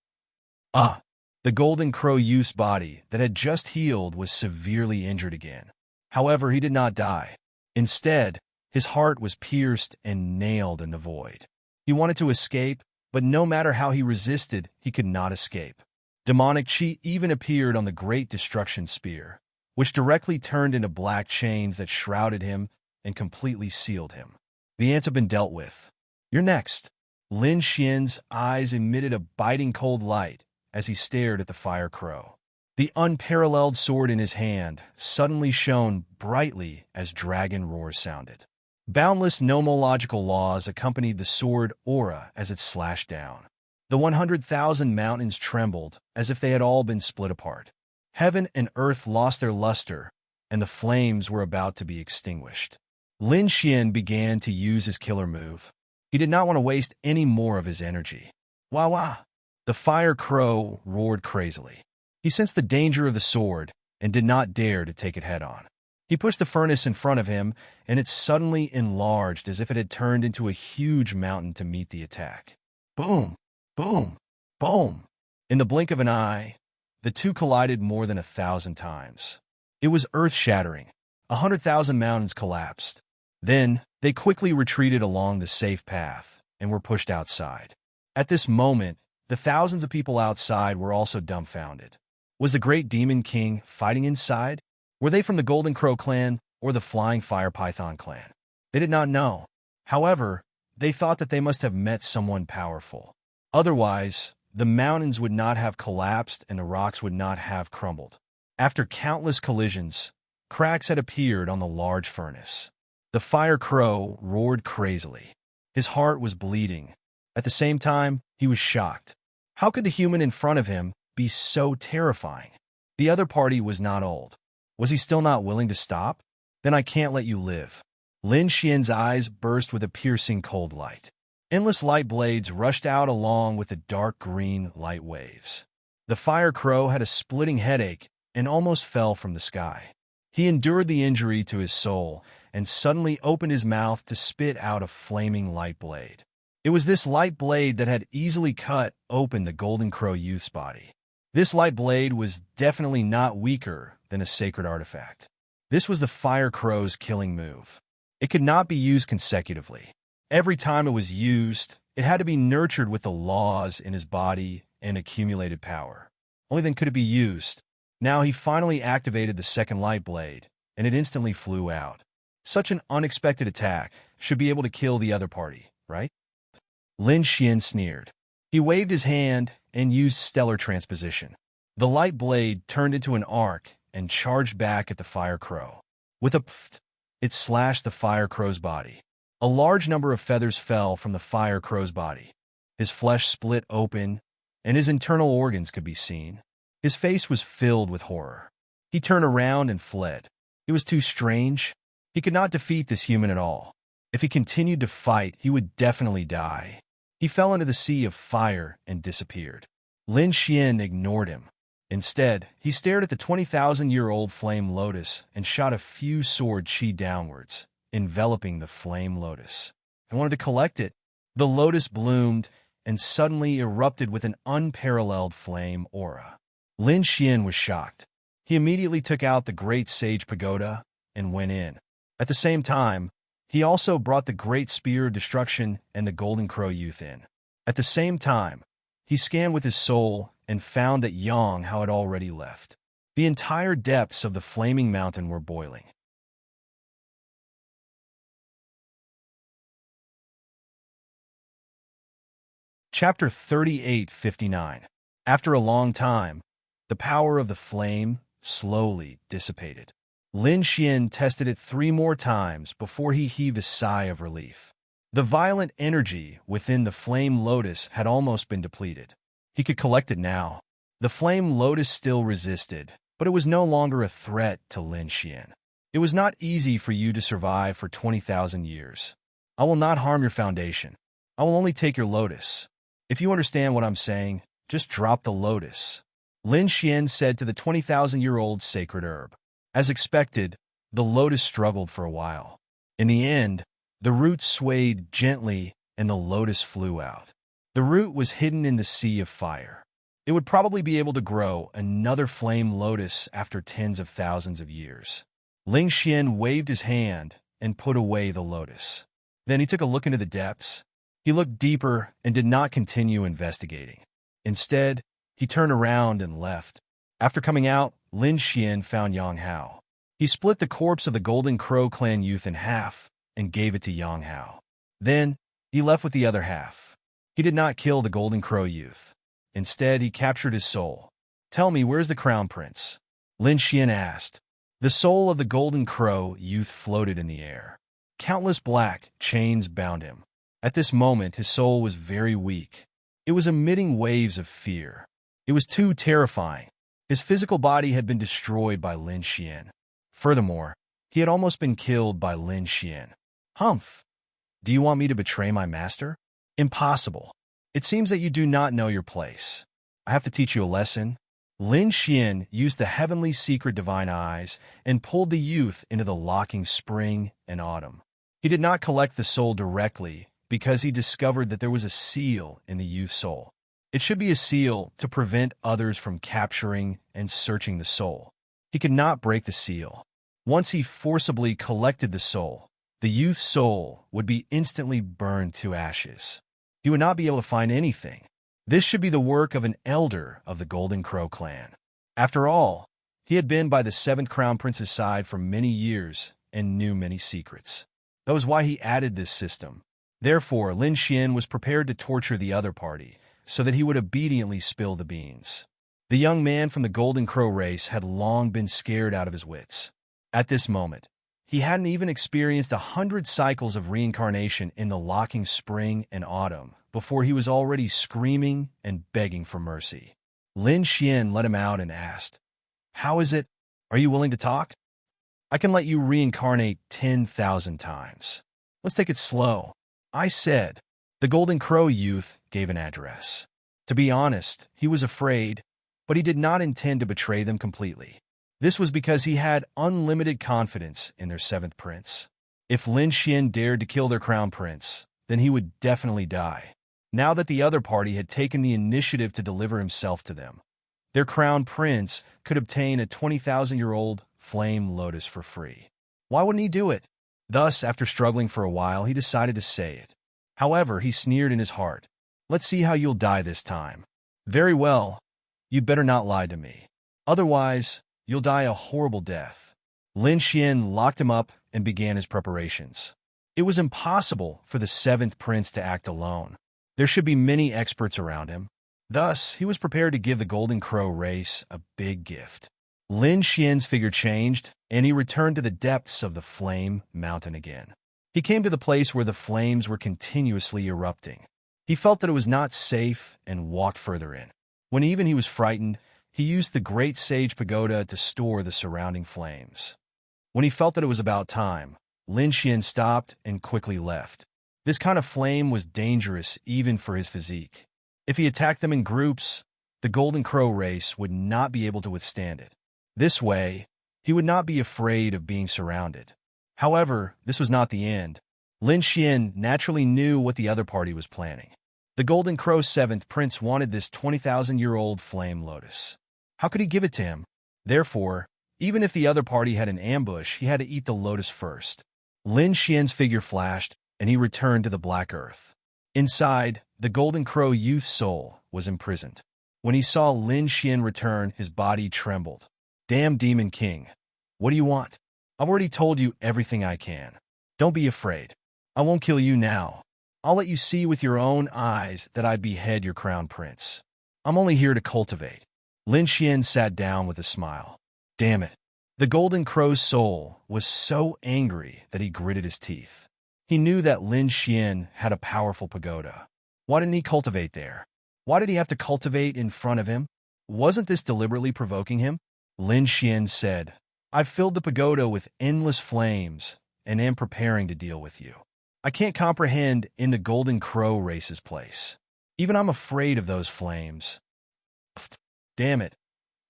The Golden Crow youth's body that had just healed was severely injured again. However, he did not die. Instead, his heart was pierced and nailed in the void. He wanted to escape, but no matter how he resisted, he could not escape. Demonic chi even appeared on the great destruction spear, which directly turned into black chains that shrouded him and completely sealed him. The ants have been dealt with. You're next. Lin Xian's eyes emitted a biting cold light as he stared at the fire crow. The unparalleled sword in his hand suddenly shone brightly as dragon roars sounded. Boundless nomological laws accompanied the sword aura as it slashed down. The 100,000 mountains trembled as if they had all been split apart. Heaven and earth lost their luster, and the flames were about to be extinguished. Lin Xian began to use his killer move. He did not want to waste any more of his energy. Wah wah! The fire crow roared crazily. He sensed the danger of the sword and did not dare to take it head-on. He pushed the furnace in front of him, and it suddenly enlarged as if it had turned into a huge mountain to meet the attack. Boom! Boom! Boom! In the blink of an eye, the two collided more than 1,000 times. It was earth-shattering. 100,000 mountains collapsed. Then, they quickly retreated along the safe path and were pushed outside. At this moment, the thousands of people outside were also dumbfounded. Was the great demon king fighting inside? Were they from the Golden Crow clan or the Flying Fire Python clan? They did not know. However, they thought that they must have met someone powerful. Otherwise, the mountains would not have collapsed and the rocks would not have crumbled. After countless collisions, cracks had appeared on the large furnace. The fire crow roared crazily. His heart was bleeding. At the same time, he was shocked. How could the human in front of him be so terrifying? The other party was not old. Was he still not willing to stop? Then I can't let you live. Lin Xian's eyes burst with a piercing cold light. Endless light blades rushed out along with the dark green light waves. The fire crow had a splitting headache and almost fell from the sky. He endured the injury to his soul and suddenly opened his mouth to spit out a flaming light blade. It was this light blade that had easily cut open the Golden Crow youth's body. This light blade was definitely not weaker than a sacred artifact. This was the fire crow's killing move. It could not be used consecutively. Every time it was used, it had to be nurtured with the laws in his body and accumulated power. Only then could it be used. Now he finally activated the second light blade, and it instantly flew out. Such an unexpected attack should be able to kill the other party, right? Lin Xian sneered. He waved his hand and used stellar transposition. The light blade turned into an arc and charged back at the fire crow. With a pft, it slashed the fire crow's body. A large number of feathers fell from the fire crow's body. His flesh split open, and his internal organs could be seen. His face was filled with horror. He turned around and fled. It was too strange. He could not defeat this human at all. If he continued to fight, he would definitely die. He fell into the sea of fire and disappeared. Lin Xian ignored him. Instead, he stared at the 20,000-year-old flame lotus and shot a few sword chi downwards, enveloping the flame lotus. He wanted to collect it. The lotus bloomed and suddenly erupted with an unparalleled flame aura. Lin Xian was shocked. He immediately took out the Great Sage Pagoda and went in. At the same time, he also brought the Great Spear of Destruction and the Golden Crow Youth in. At the same time, he scanned with his soul and found that Yang Hao had already left. The entire depths of the flaming mountain were boiling. Chapter 38:59. After a long time, the power of the flame slowly dissipated. Lin Xian tested it 3 more times before he heaved a sigh of relief. The violent energy within the flame lotus had almost been depleted. He could collect it now. The flame lotus still resisted, but it was no longer a threat to Lin Xian. It was not easy for you to survive for 20,000 years. I will not harm your foundation. I will only take your lotus. If you understand what I'm saying, just drop the lotus. Lin Xian said to the 20,000-year-old sacred herb. As expected, the lotus struggled for a while. In the end, the root swayed gently and the lotus flew out. The root was hidden in the sea of fire. It would probably be able to grow another flame lotus after tens of thousands of years. Lin Xian waved his hand and put away the lotus. Then he took a look into the depths. He looked deeper and did not continue investigating. Instead, he turned around and left. After coming out, Lin Xian found Yang Hao. He split the corpse of the Golden Crow clan youth in half and gave it to Yang Hao. Then, he left with the other half. He did not kill the Golden Crow youth. Instead, he captured his soul. "Tell me, where's the crown prince?" Lin Xian asked. The soul of the Golden Crow youth floated in the air. Countless black chains bound him. At this moment, his soul was very weak. It was emitting waves of fear. It was too terrifying. His physical body had been destroyed by Lin Xian. Furthermore, he had almost been killed by Lin Xian. "Humph! Do you want me to betray my master?" "Impossible. It seems that you do not know your place. I have to teach you a lesson." Lin Xian used the heavenly secret divine eyes and pulled the youth into the locking spring and autumn. He did not collect the soul directly because he discovered that there was a seal in the youth's soul. It should be a seal to prevent others from capturing and searching the soul. He could not break the seal. Once he forcibly collected the soul, the youth's soul would be instantly burned to ashes. He would not be able to find anything. This should be the work of an elder of the Golden Crow clan. After all, he had been by the 7th Crown Prince's side for many years and knew many secrets. That was why he added this system. Therefore, Lin Xian was prepared to torture the other party, so that he would obediently spill the beans. The young man from the Golden Crow race had long been scared out of his wits. At this moment, he hadn't even experienced 100 cycles of reincarnation in the locking spring and autumn before he was already screaming and begging for mercy. Lin Xian let him out and asked, "How is it? Are you willing to talk? I can let you reincarnate 10,000 times. Let's take it slow." I said. The Golden Crow youth gave an address. To be honest, he was afraid, but he did not intend to betray them completely. This was because he had unlimited confidence in their 7th prince. If Lin Xian dared to kill their crown prince, then he would definitely die. Now that the other party had taken the initiative to deliver himself to them, their crown prince could obtain a 20,000-year-old flame lotus for free. Why wouldn't he do it? Thus, after struggling for a while, he decided to say it. However, he sneered in his heart. "Let's see how you'll die this time." "Very well. You'd better not lie to me. Otherwise, you'll die a horrible death." Lin Xian locked him up and began his preparations. It was impossible for the 7th prince to act alone. There should be many experts around him. Thus, he was prepared to give the Golden Crow race a big gift. Lin Xian's figure changed, and he returned to the depths of the flame mountain again. He came to the place where the flames were continuously erupting. He felt that it was not safe and walked further in. When even he was frightened, he used the Great Sage Pagoda to store the surrounding flames. When he felt that it was about time, Lin Xian stopped and quickly left. This kind of flame was dangerous even for his physique. If he attacked them in groups, the the Golden Crow race would not be able to withstand it. This way, he would not be afraid of being surrounded. However, this was not the end. Lin Xian naturally knew what the other party was planning. The Golden Crow's 7th prince wanted this 20,000-year-old flame lotus. How could he give it to him? Therefore, even if the other party had an ambush, he had to eat the lotus first. Lin Xian's figure flashed, and he returned to the Black Earth. Inside, the Golden Crow youth's soul was imprisoned. When he saw Lin Xian return, his body trembled. Damn Demon King. What do you want? I've already told you everything I can. Don't be afraid. I won't kill you now. I'll let you see with your own eyes that I behead your crown prince. I'm only here to cultivate. Lin Xian sat down with a smile. Damn it. The Golden Crow's soul was so angry that he gritted his teeth. He knew that Lin Xian had a powerful pagoda. Why didn't he cultivate there? Why did he have to cultivate in front of him? Wasn't this deliberately provoking him? Lin Xian said, I've filled the pagoda with endless flames and am preparing to deal with you. I can't comprehend in the Golden Crow race's place. Even I'm afraid of those flames. Damn it.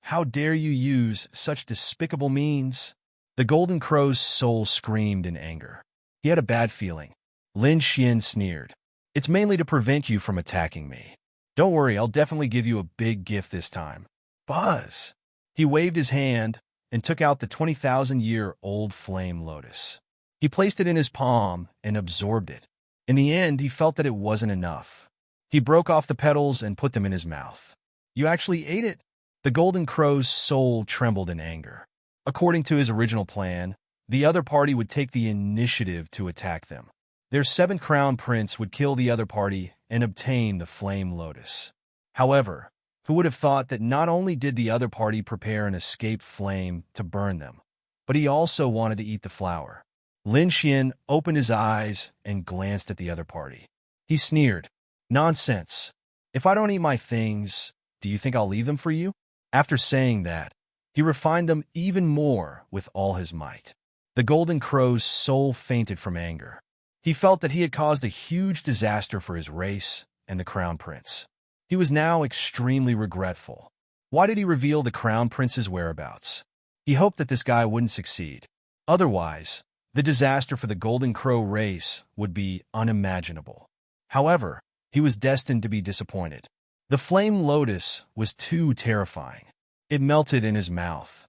How dare you use such despicable means? The Golden Crow's soul screamed in anger. He had a bad feeling. Lin Xian sneered. It's mainly to prevent you from attacking me. Don't worry, I'll definitely give you a big gift this time. Buzz! He waved his hand and took out the 20,000-year-old flame lotus. He placed it in his palm and absorbed it. In the end, he felt that it wasn't enough. He broke off the petals and put them in his mouth. You actually ate it? The Golden Crow's soul trembled in anger. According to his original plan, the other party would take the initiative to attack them. Their 7th crown prince would kill the other party and obtain the flame lotus. However, who would have thought that not only did the other party prepare an escape flame to burn them, but he also wanted to eat the flower. Lin Xian opened his eyes and glanced at the other party. He sneered. Nonsense. If I don't eat my things, do you think I'll leave them for you? After saying that, he refined them even more with all his might. The Golden Crow's soul fainted from anger. He felt that he had caused a huge disaster for his race and the crown prince. He was now extremely regretful. Why did he reveal the crown prince's whereabouts? He hoped that this guy wouldn't succeed. Otherwise, the disaster for the Golden Crow race would be unimaginable. However, he was destined to be disappointed. The flame lotus was too terrifying. It melted in his mouth.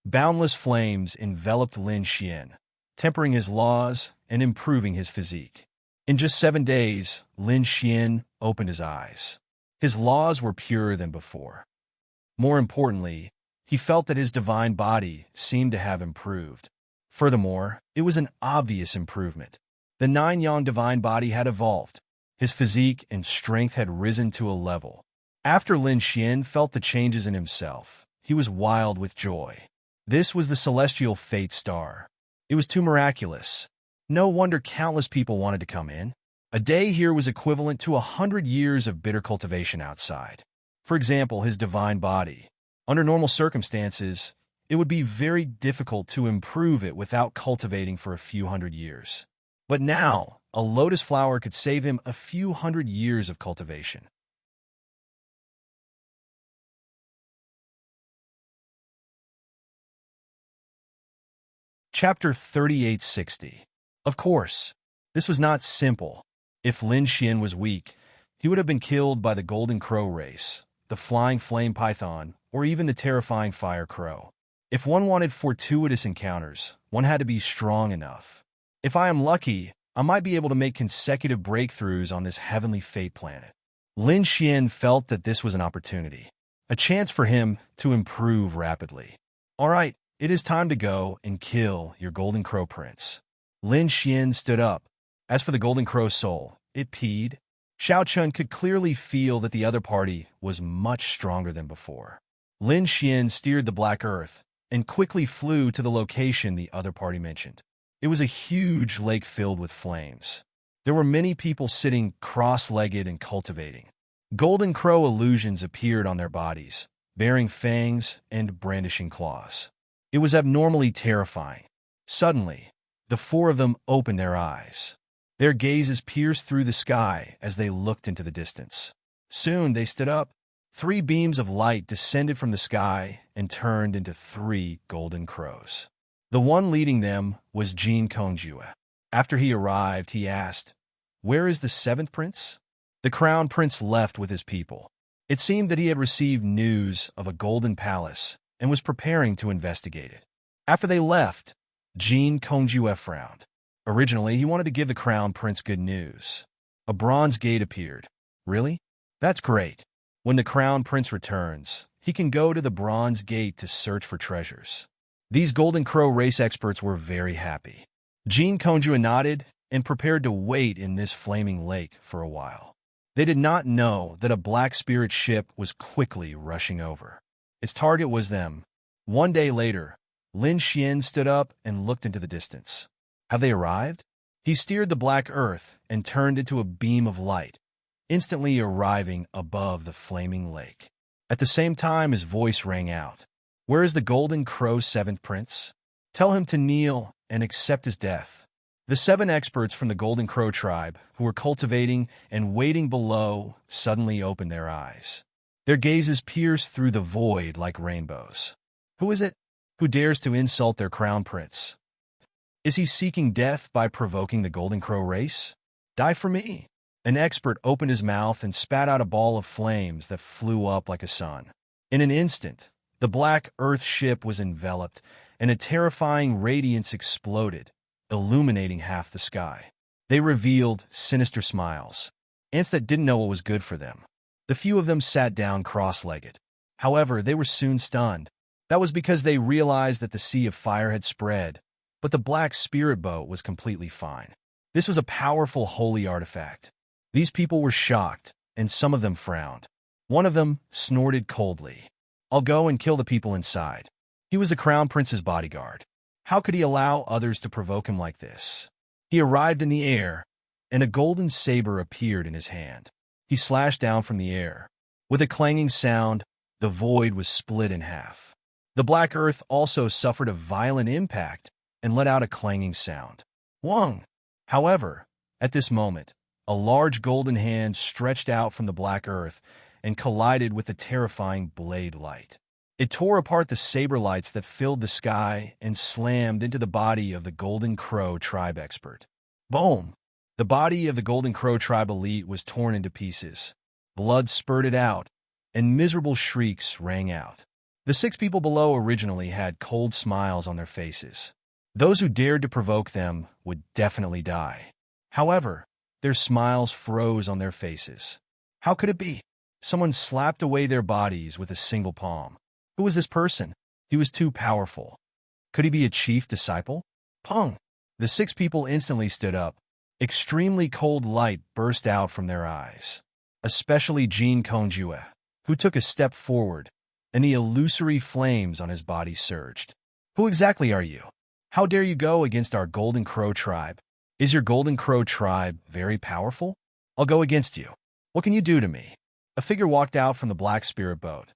Boundless flames enveloped Lin Xian, tempering his laws and improving his physique. In just 7 days, Lin Xian opened his eyes. His laws were purer than before. More importantly, he felt that his divine body seemed to have improved. Furthermore, it was an obvious improvement. The 9-yang divine body had evolved. His physique and strength had risen to a level. After Lin Xian felt the changes in himself, he was wild with joy. This was the celestial fate star. It was too miraculous. No wonder countless people wanted to come in. A day here was equivalent to 100 years of bitter cultivation outside. For example, his divine body. Under normal circumstances, it would be very difficult to improve it without cultivating for a few hundred years. But now, a lotus flower could save him a few hundred years of cultivation. Chapter 3860. Of course, this was not simple. If Lin Xian was weak, he would have been killed by the Golden Crow race, the flying flame python, or even the terrifying fire crow. If one wanted fortuitous encounters, one had to be strong enough. If I am lucky, I might be able to make consecutive breakthroughs on this heavenly fate planet. Lin Xian felt that this was an opportunity, a chance for him to improve rapidly. All right, it is time to go and kill your Golden Crow prince. Lin Xian stood up. As for the Golden Crow soul, it peed. Xiao Chun could clearly feel that the other party was much stronger than before. Lin Xian steered the Black Earth and quickly flew to the location the other party mentioned. It was a huge lake filled with flames. There were many people sitting cross-legged and cultivating. Golden Crow illusions appeared on their bodies, bearing fangs and brandishing claws. It was abnormally terrifying. Suddenly, the 4 of them opened their eyes. Their gazes pierced through the sky as they looked into the distance. Soon they stood up. 3 beams of light descended from the sky and turned into 3 golden crows. The one leading them was Jin Kongjue. After he arrived, he asked, "Where is the 7th prince?" The crown prince left with his people. It seemed that he had received news of a golden palace and was preparing to investigate it. After they left, Jin Kongjue frowned. Originally, he wanted to give the crown prince good news. A bronze gate appeared. Really? That's great. When the crown prince returns, he can go to the bronze gate to search for treasures. These golden crow race experts were very happy. Jin Kongjue nodded and prepared to wait in this flaming lake for a while. They did not know that a black spirit ship was quickly rushing over. Its target was them. One day later, Lin Xian stood up and looked into the distance. Have they arrived? He steered the black earth and turned into a beam of light, instantly arriving above the flaming lake. At the same time, his voice rang out. "Where is the golden crow 7th prince? Tell him to kneel and accept his death." The 7 experts from the golden crow tribe, who were cultivating and waiting below, suddenly opened their eyes. Their gazes pierced through the void like rainbows. Who is it? Who dares to insult their crown prince? Is he seeking death by provoking the golden crow race? Die for me. An expert opened his mouth and spat out a ball of flames that flew up like a sun. In an instant, the black earth ship was enveloped, and a terrifying radiance exploded, illuminating half the sky. They revealed sinister smiles, ants that didn't know what was good for them. The few of them sat down cross-legged. However, they were soon stunned. That was because they realized that the sea of fire had spread, but the black spirit boat was completely fine. This was a powerful holy artifact. These people were shocked, and some of them frowned. One of them snorted coldly. "I'll go and kill the people inside." He was the crown prince's bodyguard. How could he allow others to provoke him like this? He arrived in the air, and a golden saber appeared in his hand. He slashed down from the air. With a clanging sound, the void was split in half. The black earth also suffered a violent impact and let out a clanging sound. Wong! However, at this moment, a large golden hand stretched out from the black earth and collided with the terrifying blade light. It tore apart the saber lights that filled the sky and slammed into the body of the Golden Crow tribe expert. Boom! The body of the Golden Crow tribe elite was torn into pieces. Blood spurted out, and miserable shrieks rang out. The 6 people below originally had cold smiles on their faces. Those who dared to provoke them would definitely die. However, their smiles froze on their faces. How could it be? Someone slapped away their bodies with a single palm. Who was this person? He was too powerful. Could he be a chief disciple? Pong! The 6 people instantly stood up. Extremely cold light burst out from their eyes. Especially Jin Kongjue, who took a step forward, and the illusory flames on his body surged. Who exactly are you? How dare you go against our Golden Crow tribe? Is your Golden Crow tribe very powerful? I'll go against you. What can you do to me? A figure walked out from the black spirit boat.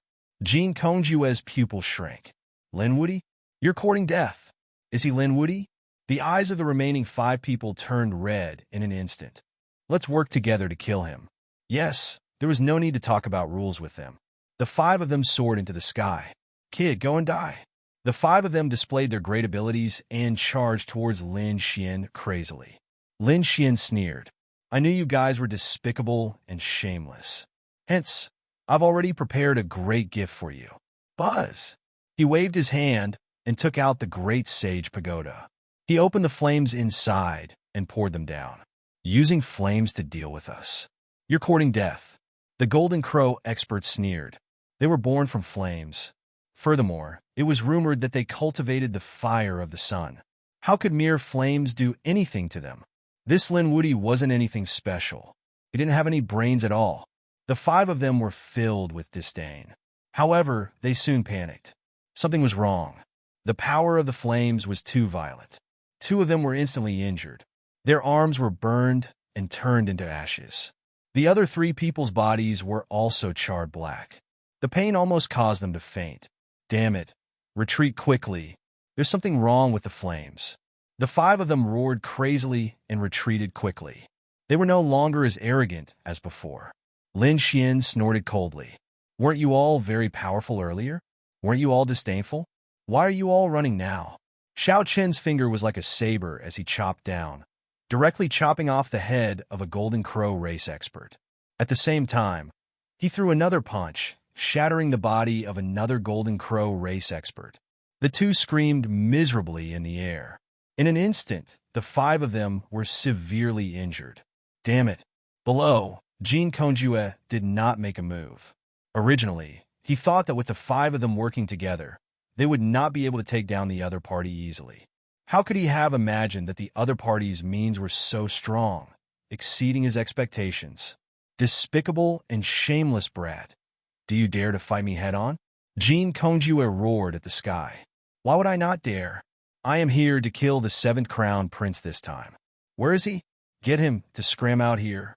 Jin Kongjue's pupil shrank. Lin Woody? You're courting death. Is he Lin Woody? The eyes of the remaining 5 people turned red in an instant. Let's work together to kill him. Yes, there was no need to talk about rules with them. The 5 of them soared into the sky. Kid, go and die. The 5 of them displayed their great abilities and charged towards Lin Xian crazily. Lin Xian sneered. I knew you guys were despicable and shameless. Hence, I've already prepared a great gift for you. Buzz! He waved his hand and took out the great sage pagoda. He opened the flames inside and poured them down. Using flames to deal with us. You're courting death. The Golden Crow expert sneered. They were born from flames. Furthermore, it was rumored that they cultivated the fire of the sun. How could mere flames do anything to them? This Lin Woody wasn't anything special. He didn't have any brains at all. The 5 of them were filled with disdain. However, they soon panicked. Something was wrong. The power of the flames was too violent. 2 of them were instantly injured. Their arms were burned and turned into ashes. The other 3 people's bodies were also charred black. The pain almost caused them to faint. Damn it. Retreat quickly. There's something wrong with the flames. The 5 of them roared crazily and retreated quickly. They were no longer as arrogant as before. Lin Xian snorted coldly. Weren't you all very powerful earlier? Weren't you all disdainful? Why are you all running now? Xiao Chen's finger was like a saber as he chopped down, directly chopping off the head of a Golden Crow race expert. At the same time, he threw another punch, shattering the body of another Golden Crow race expert. The two screamed miserably in the air. In an instant, the five of them were severely injured. Damn it. Below, Jean Kongjue did not make a move. Originally, he thought that with the five of them working together, they would not be able to take down the other party easily. How could he have imagined that the other party's means were so strong, exceeding his expectations? Despicable and shameless brat. Do you dare to fight me head-on? Jean Kongjue roared at the sky. Why would I not dare? I am here to kill the seventh crown prince this time. Where is he? Get him to scram out here.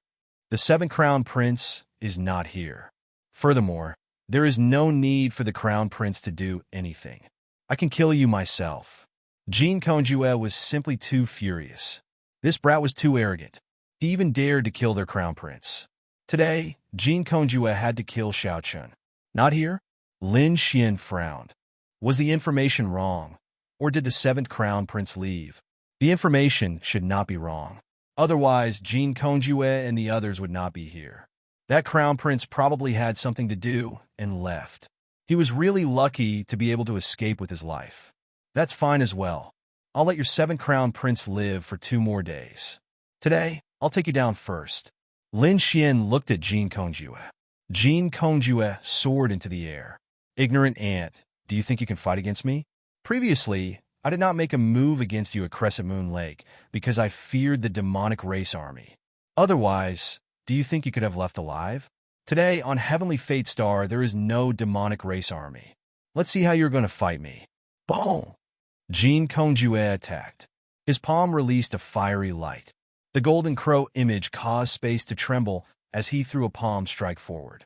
The seventh crown prince is not here. Furthermore, there is no need for the crown prince to do anything. I can kill you myself. Jean Kongjue was simply too furious. This brat was too arrogant. He even dared to kill their crown prince. Today, Jean Kongjue had to kill Xiao Chen. Not here? Lin Xian frowned. Was the information wrong? Or did the seventh crown prince leave? The information should not be wrong. Otherwise, Jean Kongjue and the others would not be here. That crown prince probably had something to do and left. He was really lucky to be able to escape with his life. That's fine as well. I'll let your seventh crown prince live for 2 more days. Today, I'll take you down first. Lin Xian looked at Jean Kongjue. Jean Kongjue soared into the air. Ignorant ant, do you think you can fight against me? Previously, I did not make a move against you at Crescent Moon Lake because I feared the demonic race army. Otherwise, do you think you could have left alive? Today, on Heavenly Fate Star, there is no demonic race army. Let's see how you're going to fight me. Boom! Jean Kongjue attacked. His palm released a fiery light. The Golden Crow image caused space to tremble as he threw a palm strike forward.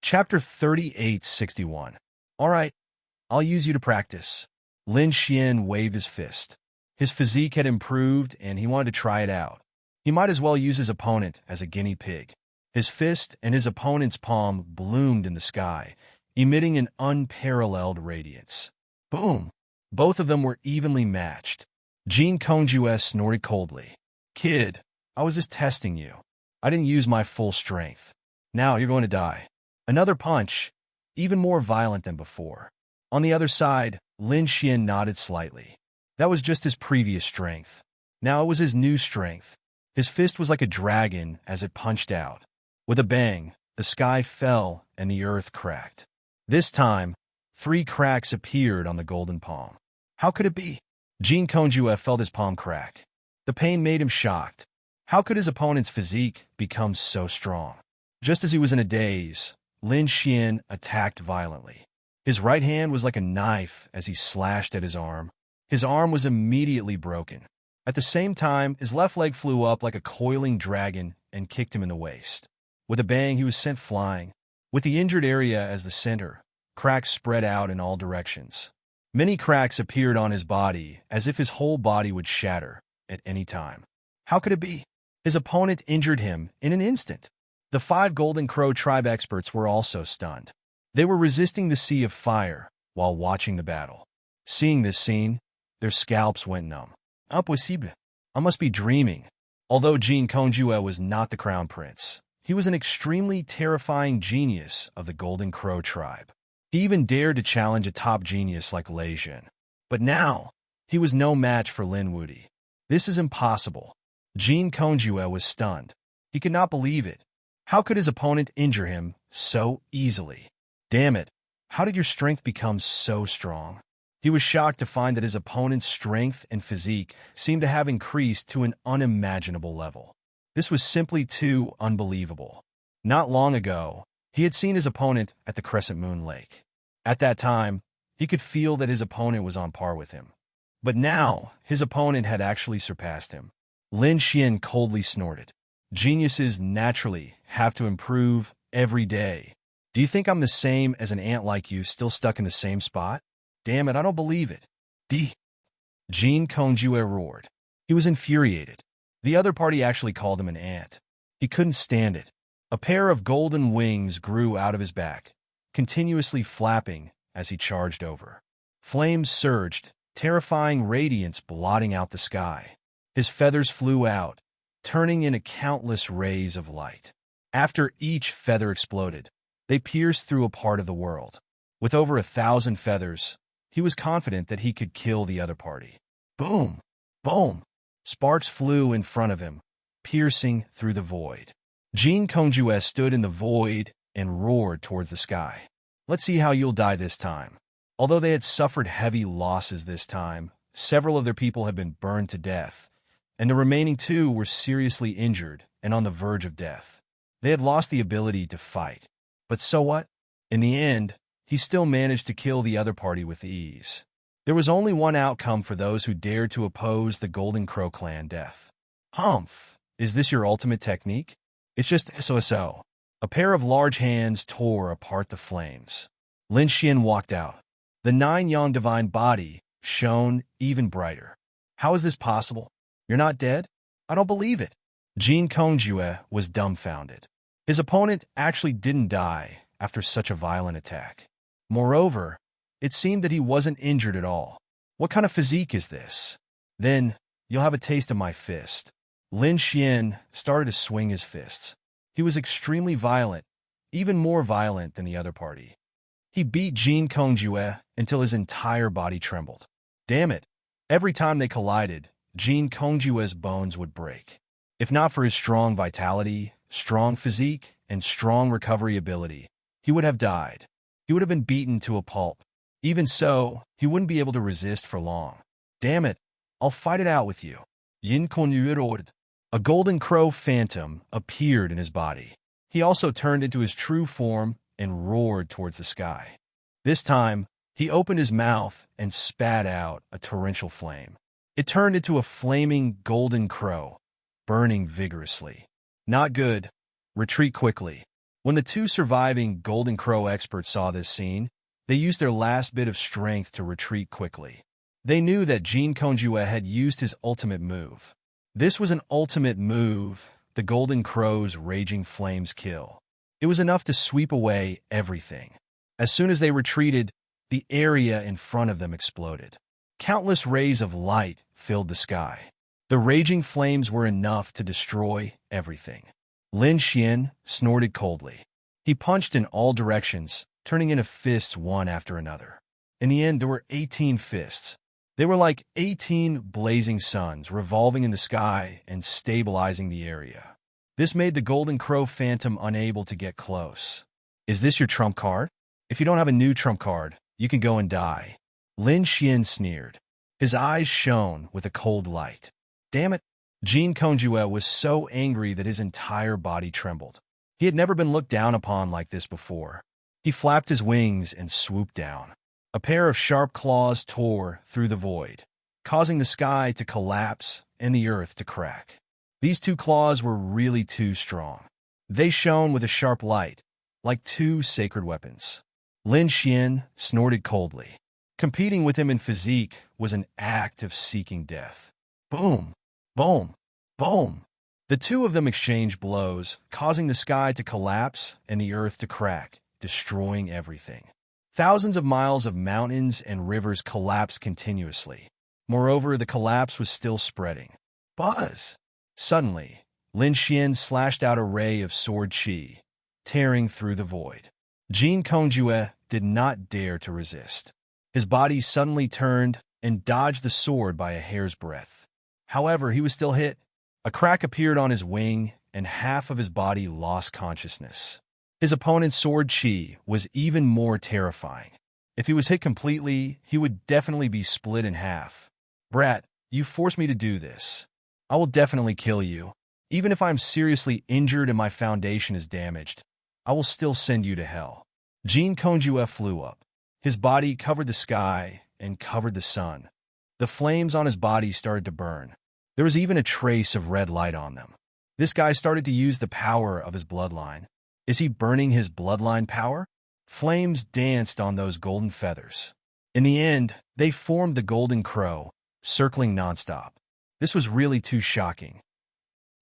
Chapter 3861. All right, I'll use you to practice. Lin Xian waved his fist. His physique had improved and he wanted to try it out. He might as well use his opponent as a guinea pig. His fist and his opponent's palm bloomed in the sky, emitting an unparalleled radiance. Boom! Both of them were evenly matched. Jean Kongjue snorted coldly. Kid, I was just testing you. I didn't use my full strength. Now you're going to die. Another punch, even more violent than before. On the other side, Lin Xian nodded slightly. That was just his previous strength. Now it was his new strength. His fist was like a dragon as it punched out. With a bang, the sky fell and the earth cracked. This time, 3 cracks appeared on the golden palm. How could it be? Jean Kongjue felt his palm crack. The pain made him shocked. How could his opponent's physique become so strong? Just as he was in a daze, Lin Xian attacked violently. His right hand was like a knife as he slashed at his arm. His arm was immediately broken. At the same time, his left leg flew up like a coiling dragon and kicked him in the waist. With a bang, he was sent flying. With the injured area as the center, cracks spread out in all directions. Many cracks appeared on his body, as if his whole body would shatter at any time. How could it be? His opponent injured him in an instant. The 5 Golden Crow tribe experts were also stunned. They were resisting the sea of fire while watching the battle. Seeing this scene, their scalps went numb. Impossible. I must be dreaming. Although Jean Kongjue was not the crown prince, he was an extremely terrifying genius of the Golden Crow tribe. He even dared to challenge a top genius like Lei Jin. But now, he was no match for Lin Wudi. This is impossible. Jean Kongjue was stunned. He could not believe it. How could his opponent injure him so easily? Damn it, how did your strength become so strong? He was shocked to find that his opponent's strength and physique seemed to have increased to an unimaginable level. This was simply too unbelievable. Not long ago, he had seen his opponent at the Crescent Moon Lake. At that time, he could feel that his opponent was on par with him. But now, his opponent had actually surpassed him. Lin Xian coldly snorted. Geniuses naturally have to improve every day. Do you think I'm the same as an ant like you still stuck in the same spot? Damn it, I don't believe it. Jean Kongjue roared. He was infuriated. The other party actually called him an ant. He couldn't stand it. A pair of golden wings grew out of his back, continuously flapping as he charged over. Flames surged, terrifying radiance blotting out the sky. His feathers flew out, turning into countless rays of light. After each feather exploded, they pierced through a part of the world. With over 1,000 feathers, he was confident that he could kill the other party. Boom! Boom! Sparks flew in front of him, piercing through the void. Jean Conjue stood in the void and roared towards the sky. Let's see how you'll die this time. Although they had suffered heavy losses this time, several of their people had been burned to death, and the remaining 2 were seriously injured and on the verge of death. They had lost the ability to fight. But so what? In the end, he still managed to kill the other party with ease. There was only one outcome for those who dared to oppose the Golden Crow clan: death. Humph! Is this your ultimate technique? It's just SOSO. A pair of large hands tore apart the flames. Lin Xian walked out. The 9-yang divine body shone even brighter. How is this possible? You're not dead? I don't believe it. Jean Conjue was dumbfounded. His opponent actually didn't die after such a violent attack. Moreover, it seemed that he wasn't injured at all. What kind of physique is this? Then, you'll have a taste of my fist. Lin Xian started to swing his fists. He was extremely violent, even more violent than the other party. He beat Jean Conjue until his entire body trembled. Damn it! Every time they collided, Jean Conjue's bones would break. If not for his strong vitality, strong physique, and strong recovery ability, he would have died. He would have been beaten to a pulp. Even so, he wouldn't be able to resist for long. Damn it, I'll fight it out with you. Yin Konyu roared. A golden crow phantom appeared in his body. He also turned into his true form and roared towards the sky. This time, he opened his mouth and spat out a torrential flame. It turned into a flaming golden crow, burning vigorously. Not good. Retreat quickly. When the 2 surviving Golden Crow experts saw this scene, they used their last bit of strength to retreat quickly. They knew that Jean Conjue had used his ultimate move. This was an ultimate move, the Golden Crow's raging flames kill. It was enough to sweep away everything. As soon as they retreated, the area in front of them exploded. Countless rays of light filled the sky. The raging flames were enough to destroy everything. Lin Xian snorted coldly. He punched in all directions, turning into fists one after another. In the end, there were 18 fists. They were like 18 blazing suns revolving in the sky and stabilizing the area. This made the Golden Crow Phantom unable to get close. Is this your trump card? If you don't have a new trump card, you can go and die. Lin Xian sneered. His eyes shone with a cold light. Damn it! Jean Conjue was so angry that his entire body trembled. He had never been looked down upon like this before. He flapped his wings and swooped down. A pair of sharp claws tore through the void, causing the sky to collapse and the earth to crack. These 2 claws were really too strong. They shone with a sharp light, like 2 sacred weapons. Lin Xian snorted coldly. Competing with him in physique was an act of seeking death. Boom! Boom! Boom! The 2 of them exchanged blows, causing the sky to collapse and the earth to crack, destroying everything. Thousands of miles of mountains and rivers collapsed continuously. Moreover, the collapse was still spreading. Buzz! Suddenly, Lin Xian slashed out a ray of sword chi, tearing through the void. Jean Conjue did not dare to resist. His body suddenly turned and dodged the sword by a hair's breadth. However, he was still hit. A crack appeared on his wing, and half of his body lost consciousness. His opponent's sword chi was even more terrifying. If he was hit completely, he would definitely be split in half. Brat, you forced me to do this. I will definitely kill you. Even if I'm seriously injured and my foundation is damaged, I will still send you to hell. Jean Conjue flew up. His body covered the sky and covered the sun. The flames on his body started to burn. There was even a trace of red light on them. This guy started to use the power of his bloodline. Is he burning his bloodline power? Flames danced on those golden feathers. In the end, they formed the Golden Crow, circling nonstop. This was really too shocking.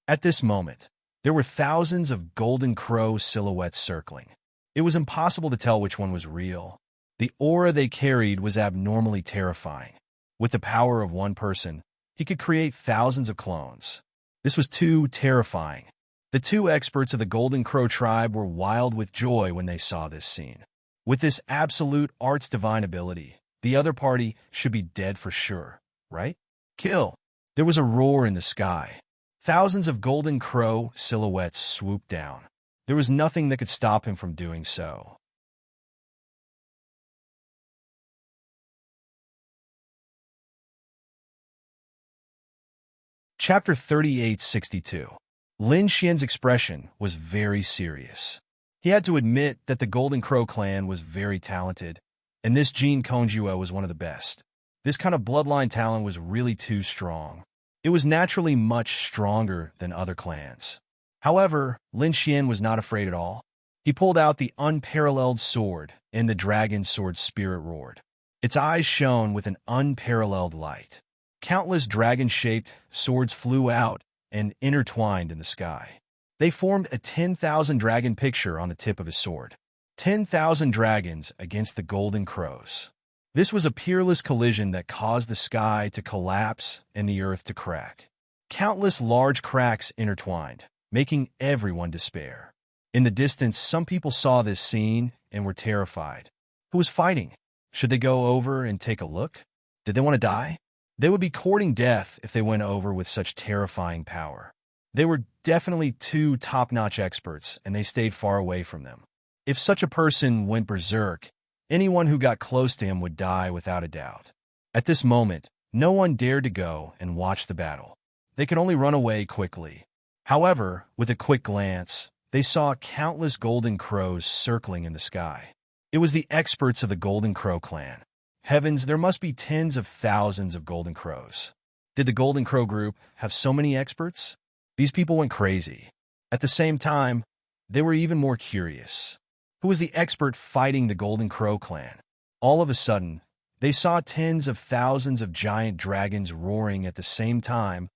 At this moment, there were thousands of golden crow silhouettes circling. It was impossible to tell which one was real. The aura they carried was abnormally terrifying. With the power of one person, he could create thousands of clones. This was too terrifying. The two experts of the Golden Crow tribe were wild with joy when they saw this scene. With this absolute art's divine ability, the other party should be dead for sure, right? Kill! There was a roar in the sky. Thousands of Golden Crow silhouettes swooped down. There was nothing that could stop him from doing so. Chapter 3862. Lin Xian's expression was very serious. He had to admit that the Golden Crow clan was very talented, and this Jean Kongjue was one of the best. This kind of bloodline talent was really too strong. It was naturally much stronger than other clans. However, Lin Xian was not afraid at all. He pulled out the unparalleled sword, and the dragon sword's spirit roared. Its eyes shone with an unparalleled light. Countless dragon-shaped swords flew out and intertwined in the sky. They formed a 10,000 dragon picture on the tip of his sword. 10,000 dragons against the Golden Crows. This was a peerless collision that caused the sky to collapse and the earth to crack. Countless large cracks intertwined, making everyone despair. In the distance, some people saw this scene and were terrified. Who was fighting? Should they go over and take a look? Did they want to die? They would be courting death if they went over with such terrifying power. They were definitely two top-notch experts, and they stayed far away from them. If such a person went berserk, anyone who got close to him would die without a doubt. At this moment, no one dared to go and watch the battle. They could only run away quickly. However, with a quick glance, they saw countless golden crows circling in the sky. It was the experts of the Golden Crow clan. Heavens, there must be tens of thousands of Golden Crows. Did the Golden Crow group have so many experts? These people went crazy. At the same time, they were even more curious. Who was the expert fighting the Golden Crow clan? All of a sudden, they saw tens of thousands of giant dragons roaring at the same time,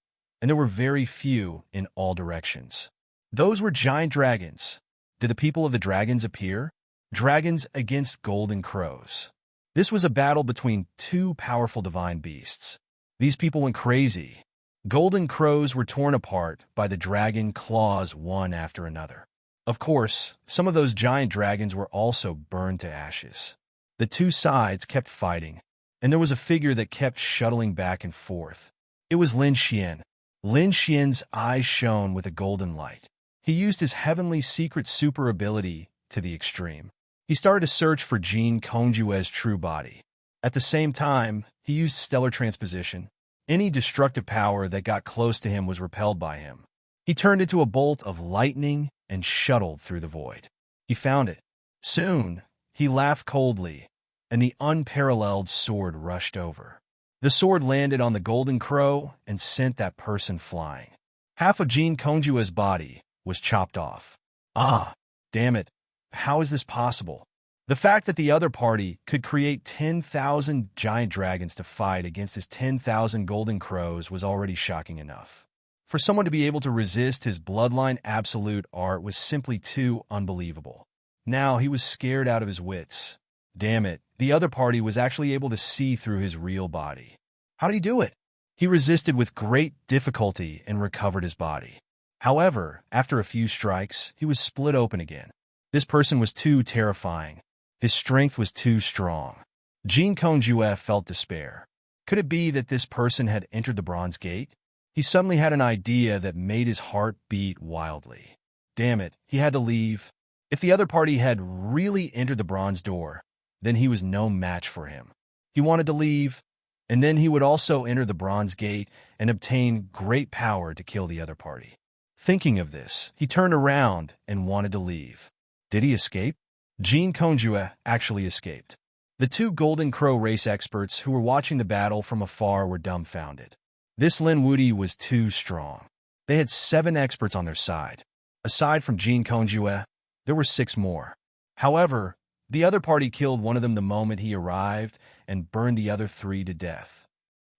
and there were very few in all directions. Those were giant dragons. Did the people of the dragons appear? Dragons against Golden Crows. This was a battle between two powerful divine beasts. These people went crazy. Golden Crows were torn apart by the dragon claws one after another. Of course, some of those giant dragons were also burned to ashes. The two sides kept fighting, and there was a figure that kept shuttling back and forth. It was Lin Xian. Lin Xian's eyes shone with a golden light. He used his heavenly secret super ability to the extreme. He started to search for Jean Kongjue's true body. At the same time, he used stellar transposition. Any destructive power that got close to him was repelled by him. He turned into a bolt of lightning and shuttled through the void. He found it. Soon, he laughed coldly, and the unparalleled sword rushed over. The sword landed on the Golden Crow and sent that person flying. Half of Jean Kongjue's body was chopped off. Ah, damn it. How is this possible? The fact that the other party could create 10,000 giant dragons to fight against his 10,000 Golden Crows was already shocking enough. For someone to be able to resist his bloodline absolute art was simply too unbelievable. Now he was scared out of his wits. Damn it, the other party was actually able to see through his real body. How did he do it? He resisted with great difficulty and recovered his body. However, after a few strikes, he was split open again. This person was too terrifying. His strength was too strong. Jean Kongjue felt despair. Could it be that this person had entered the Bronze Gate? He suddenly had an idea that made his heart beat wildly. Damn it, he had to leave. If the other party had really entered the Bronze Door, then he was no match for him. He wanted to leave, and then he would also enter the Bronze Gate and obtain great power to kill the other party. Thinking of this, he turned around and wanted to leave. Did he escape? Jean Kongjue actually escaped. The two Golden Crow race experts who were watching the battle from afar were dumbfounded. This Lin Wuti was too strong. They had 7 experts on their side. Aside from Jean Kongjue, there were 6 more. However, the other party killed one of them the moment he arrived and burned the other 3 to death.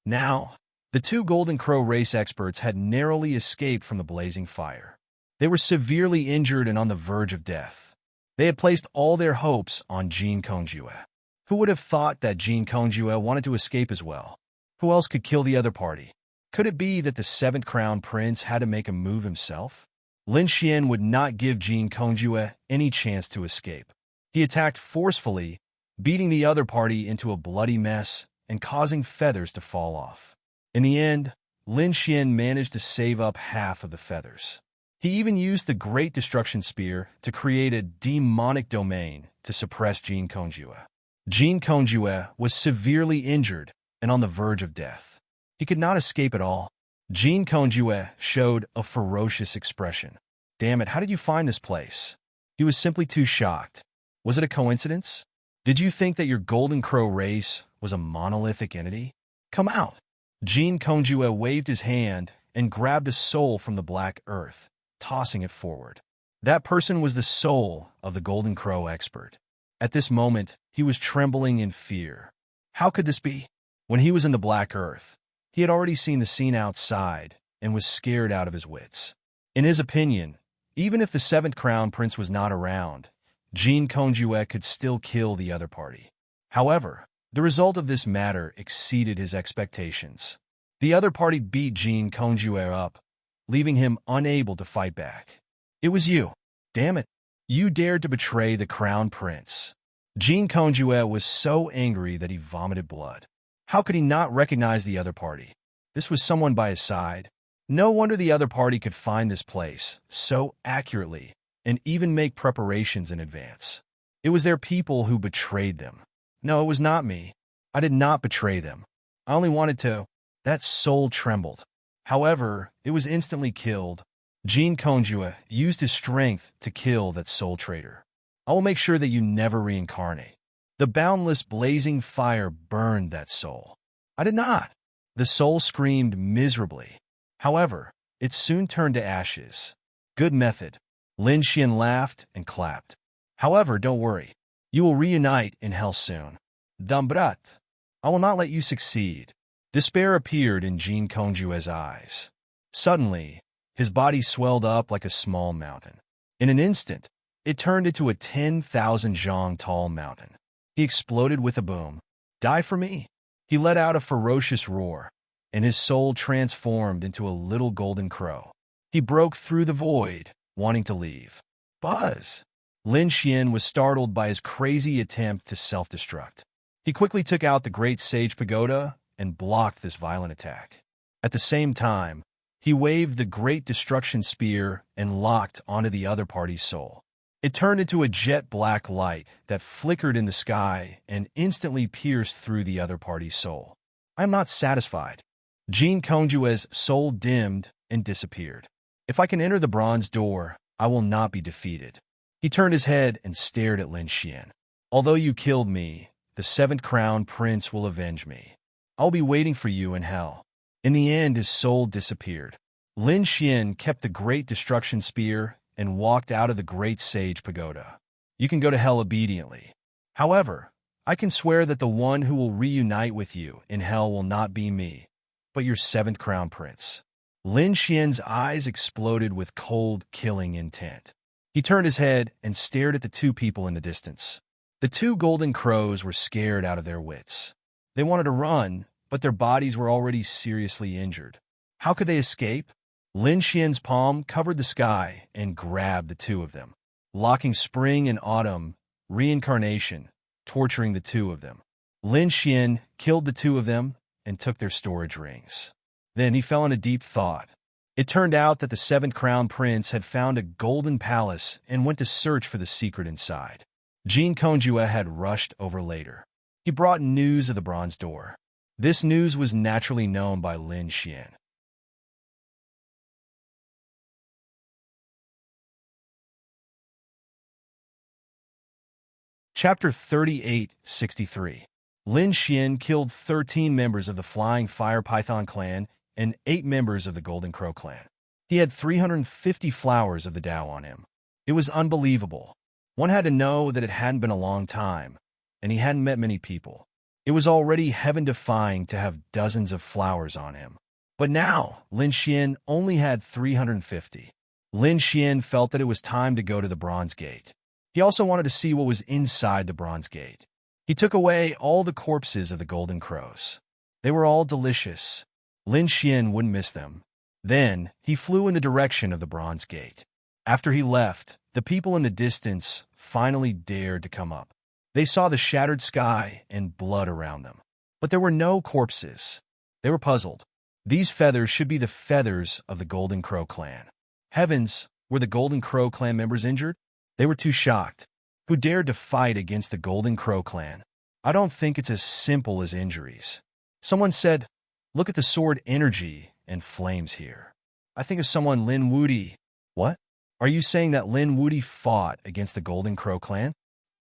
Now, The two Golden Crow race experts had narrowly escaped from the blazing fire. They were severely injured and on the verge of death. They had placed all their hopes on Jean Kongjue. Who would have thought that Jean Kongjue wanted to escape as well? Who else could kill the other party? Could it be that the seventh crown prince had to make a move himself? Lin Xian would not give Jean Kongjue any chance to escape. He attacked forcefully, beating the other party into a bloody mess and causing feathers to fall off. In the end, Lin Xian managed to save up half of the feathers. He even used the Great Destruction Spear to create a demonic domain to suppress Jean Kongjue. Jean Kongjue was severely injured and on the verge of death. He could not escape at all. Jean Kongjue showed a ferocious expression. Damn it, how did you find this place? He was simply too shocked. Was it a coincidence? Did you think that your Golden Crow race was a monolithic entity? Come out. Jean Kongjue waved his hand and grabbed a soul from the black earth, tossing it forward. That person was the soul of the Golden Crow expert. At this moment, he was trembling in fear. How could this be? When he was in the black earth, he had already seen the scene outside and was scared out of his wits. In his opinion, even if the seventh crown prince was not around, Jean Kongjue could still kill the other party. However, the result of this matter exceeded his expectations. The other party beat Jean Kongjue up, leaving him unable to fight back. It was you. Damn it. You dared to betray the crown prince. Jean Kongjue was so angry that he vomited blood. How could he not recognize the other party? This was someone by his side. No wonder the other party could find this place so accurately and even make preparations in advance. It was their people who betrayed them. No, it was not me. I did not betray them. I only wanted to. That soul trembled. However, it was instantly killed. Jean Kongjue used his strength to kill that soul traitor. I will make sure that you never reincarnate. The boundless blazing fire burned that soul. I did not. The soul screamed miserably. However, it soon turned to ashes. Good method. Lin Xian laughed and clapped. However, don't worry. You will reunite in hell soon. Dumbrat. I will not let you succeed. Despair appeared in Jean Kongjue's eyes. Suddenly, his body swelled up like a small mountain. In an instant, it turned into a 10,000 zhang tall mountain. He exploded with a boom. Die for me. He let out a ferocious roar, and his soul transformed into a little golden crow. He broke through the void, wanting to leave. Buzz! Lin Xian was startled by his crazy attempt to self-destruct. He quickly took out the Great Sage Pagoda and blocked this violent attack. At the same time, he waved the Great Destruction Spear and locked onto the other party's soul. It turned into a jet-black light that flickered in the sky and instantly pierced through the other party's soul. I am not satisfied. Jean Kongjue's soul dimmed and disappeared. If I can enter the bronze door, I will not be defeated. He turned his head and stared at Lin Xian. Although you killed me, the seventh crown prince will avenge me. I'll be waiting for you in hell. In the end, his soul disappeared. Lin Xian kept the Great Destruction Spear and walked out of the Great Sage Pagoda. You can go to hell obediently. However, I can swear that the one who will reunite with you in hell will not be me, but your seventh crown prince. Lin Xian's eyes exploded with cold, killing intent. He turned his head and stared at the two people in the distance. The two golden crows were scared out of their wits. They wanted to run, but their bodies were already seriously injured. How could they escape? Lin Xian's palm covered the sky and grabbed the two of them, locking spring and autumn, reincarnation, torturing the two of them. Lin Xian killed the two of them and took their storage rings. Then he fell into deep thought. It turned out that the seventh crown prince had found a golden palace and went to search for the secret inside. Jean Kongjue had rushed over later. He brought news of the bronze door. This news was naturally known by Lin Xian. Chapter 3863. Lin Xian killed 13 members of the Flying Fire Python clan and 8 members of the Golden Crow clan. He had 350 flowers of the Tao on him. It was unbelievable. One had to know that it hadn't been a long time, and he hadn't met many people. It was already heaven-defying to have dozens of flowers on him. But now, Lin Xian only had 350. Lin Xian felt that it was time to go to the Bronze Gate. He also wanted to see what was inside the Bronze Gate. He took away all the corpses of the golden crows. They were all delicious. Lin Xian wouldn't miss them. Then, he flew in the direction of the Bronze Gate. After he left, the people in the distance finally dared to come up. They saw the shattered sky and blood around them. But there were no corpses. They were puzzled. These feathers should be the feathers of the Golden Crow clan. Heavens, were the Golden Crow clan members injured? They were too shocked. Who dared to fight against the Golden Crow clan? I don't think it's as simple as injuries. Someone said, look at the sword energy and flames here. I think of someone Lin Wudi. What? Are you saying that Lin Wudi fought against the Golden Crow clan?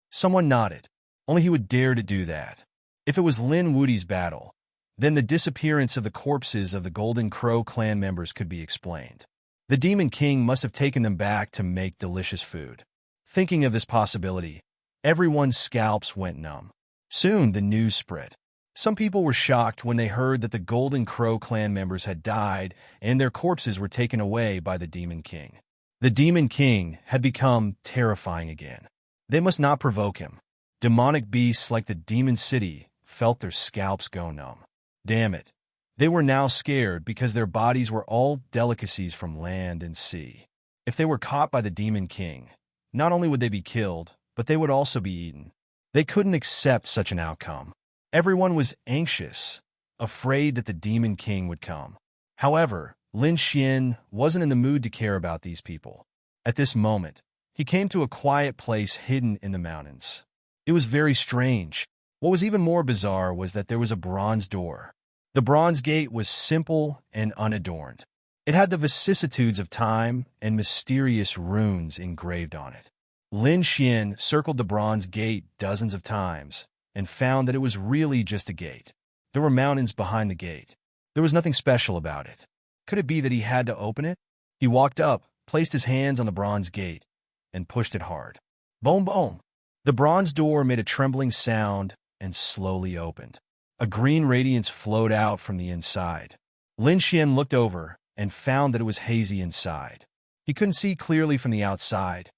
Someone nodded. Only he would dare to do that. If it was Lin Wudi's battle, then the disappearance of the corpses of the Golden Crow clan members could be explained. The Demon King must have taken them back to make delicious food. Thinking of this possibility, everyone's scalps went numb. Soon the news spread. Some people were shocked when they heard that the Golden Crow clan members had died and their corpses were taken away by the Demon King. The Demon King had become terrifying again. They must not provoke him. Demonic beasts like the Demon City felt their scalps go numb. Damn it. They were now scared because their bodies were all delicacies from land and sea. If they were caught by the Demon King, not only would they be killed, but they would also be eaten. They couldn't accept such an outcome. Everyone was anxious, afraid that the Demon King would come. However, Lin Xian wasn't in the mood to care about these people. At this moment, he came to a quiet place hidden in the mountains. It was very strange. What was even more bizarre was that there was a bronze door. The Bronze Gate was simple and unadorned. It had the vicissitudes of time and mysterious runes engraved on it. Lin Xian circled the Bronze Gate dozens of times and found that it was really just a gate. There were mountains behind the gate. There was nothing special about it. Could it be that he had to open it? He walked up, placed his hands on the Bronze Gate, and pushed it hard. Boom, boom. The bronze door made a trembling sound and slowly opened. A green radiance flowed out from the inside. Lin Xian looked over and found that it was hazy inside. He couldn't see clearly from the outside.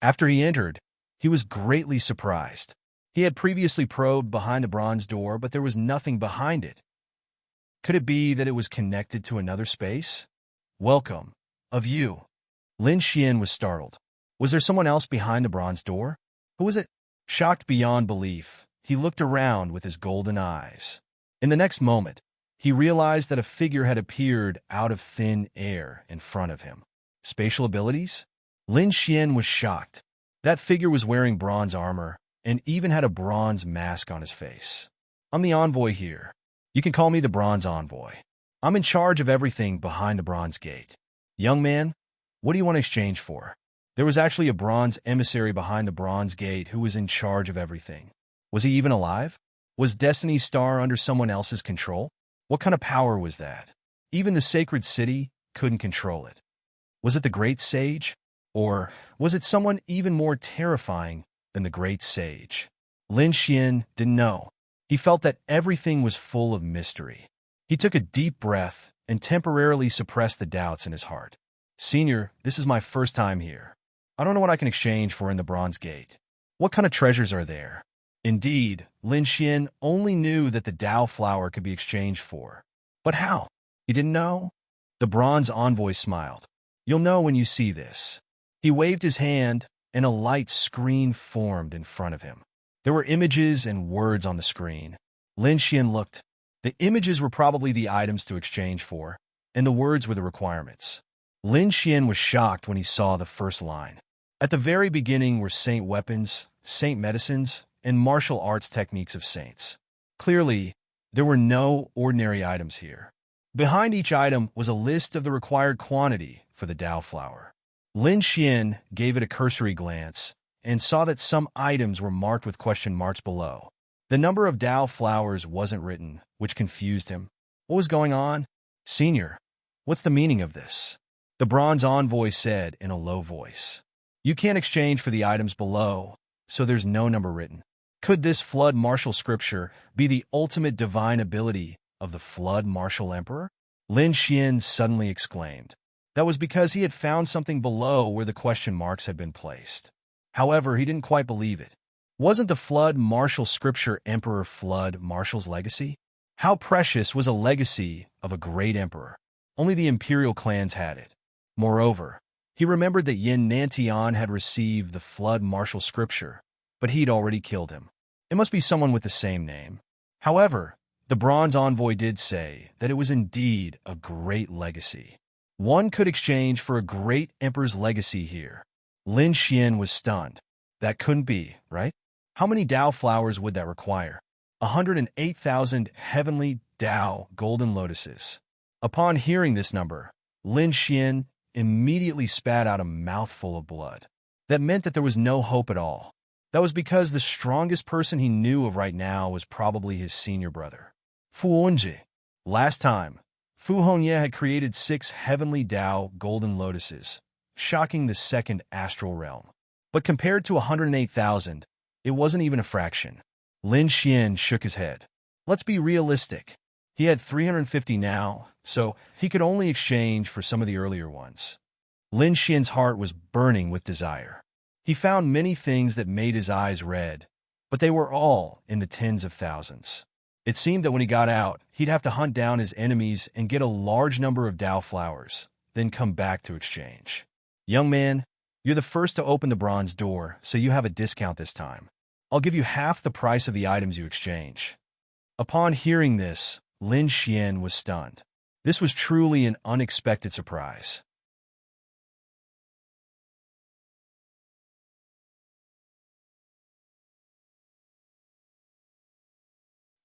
After he entered, he was greatly surprised. He had previously probed behind the bronze door, but there was nothing behind it. Could it be that it was connected to another space? Welcome. Of you. Lin Xian was startled. Was there someone else behind the bronze door? Who was it? Shocked beyond belief, he looked around with his golden eyes. In the next moment, he realized that a figure had appeared out of thin air in front of him. Spatial abilities? Lin Xian was shocked. That figure was wearing bronze armor and even had a bronze mask on his face. I'm the envoy here. You can call me the Bronze Envoy. I'm in charge of everything behind the Bronze Gate. Young man, what do you want to exchange for? There was actually a bronze emissary behind the Bronze Gate who was in charge of everything. Was he even alive? Was Destiny's Star under someone else's control? What kind of power was that? Even the sacred city couldn't control it. Was it the Great Sage? Or was it someone even more terrifying than the Great Sage? Lin Xian didn't know. He felt that everything was full of mystery. He took a deep breath and temporarily suppressed the doubts in his heart. Senior, this is my first time here. I don't know what I can exchange for in the Bronze Gate. What kind of treasures are there? Indeed, Lin Xian only knew that the Dao flower could be exchanged for. But how? He didn't know? The bronze envoy smiled. You'll know when you see this. He waved his hand, and a light screen formed in front of him. There were images and words on the screen. Lin Xian looked. The images were probably the items to exchange for, and the words were the requirements. Lin Xian was shocked when he saw the first line. At the very beginning were saint weapons, saint medicines, and martial arts techniques of saints. Clearly, there were no ordinary items here. Behind each item was a list of the required quantity for the Dao flower. Lin Xian gave it a cursory glance and saw that some items were marked with question marks below. The number of Dao flowers wasn't written, which confused him. What was going on? Senior, what's the meaning of this? The bronze envoy said in a low voice. You can't exchange for the items below, so there's no number written. Could this flood martial scripture be the ultimate divine ability of the flood martial emperor? Lin Xian suddenly exclaimed. That was because he had found something below where the question marks had been placed. However, he didn't quite believe it. Wasn't the flood martial scripture Emperor Flood Martial's legacy? How precious was a legacy of a great emperor? Only the imperial clans had it. Moreover, he remembered that Yin Nantian had received the flood martial scripture, but he'd already killed him. It must be someone with the same name. However, the bronze envoy did say that it was indeed a great legacy. One could exchange for a great emperor's legacy here. Lin Xian was stunned. That couldn't be, right? How many Dao flowers would that require? 108,000 heavenly Dao golden lotuses. Upon hearing this number, Lin Xian immediately spat out a mouthful of blood. That meant that there was no hope at all. That was because the strongest person he knew of right now was probably his senior brother, Fu Hongye. Last time, Fu Hongye had created 6 heavenly Dao golden lotuses, shocking the second astral realm. But compared to 108,000, it wasn't even a fraction. Lin Xian shook his head. Let's be realistic. He had 350 now, so he could only exchange for some of the earlier ones. Lin Xian's heart was burning with desire. He found many things that made his eyes red, but they were all in the tens of thousands. It seemed that when he got out, he'd have to hunt down his enemies and get a large number of Dao flowers, then come back to exchange. Young man, you're the first to open the bronze door, so you have a discount this time. I'll give you half the price of the items you exchange. Upon hearing this, Lin Xian was stunned. This was truly an unexpected surprise.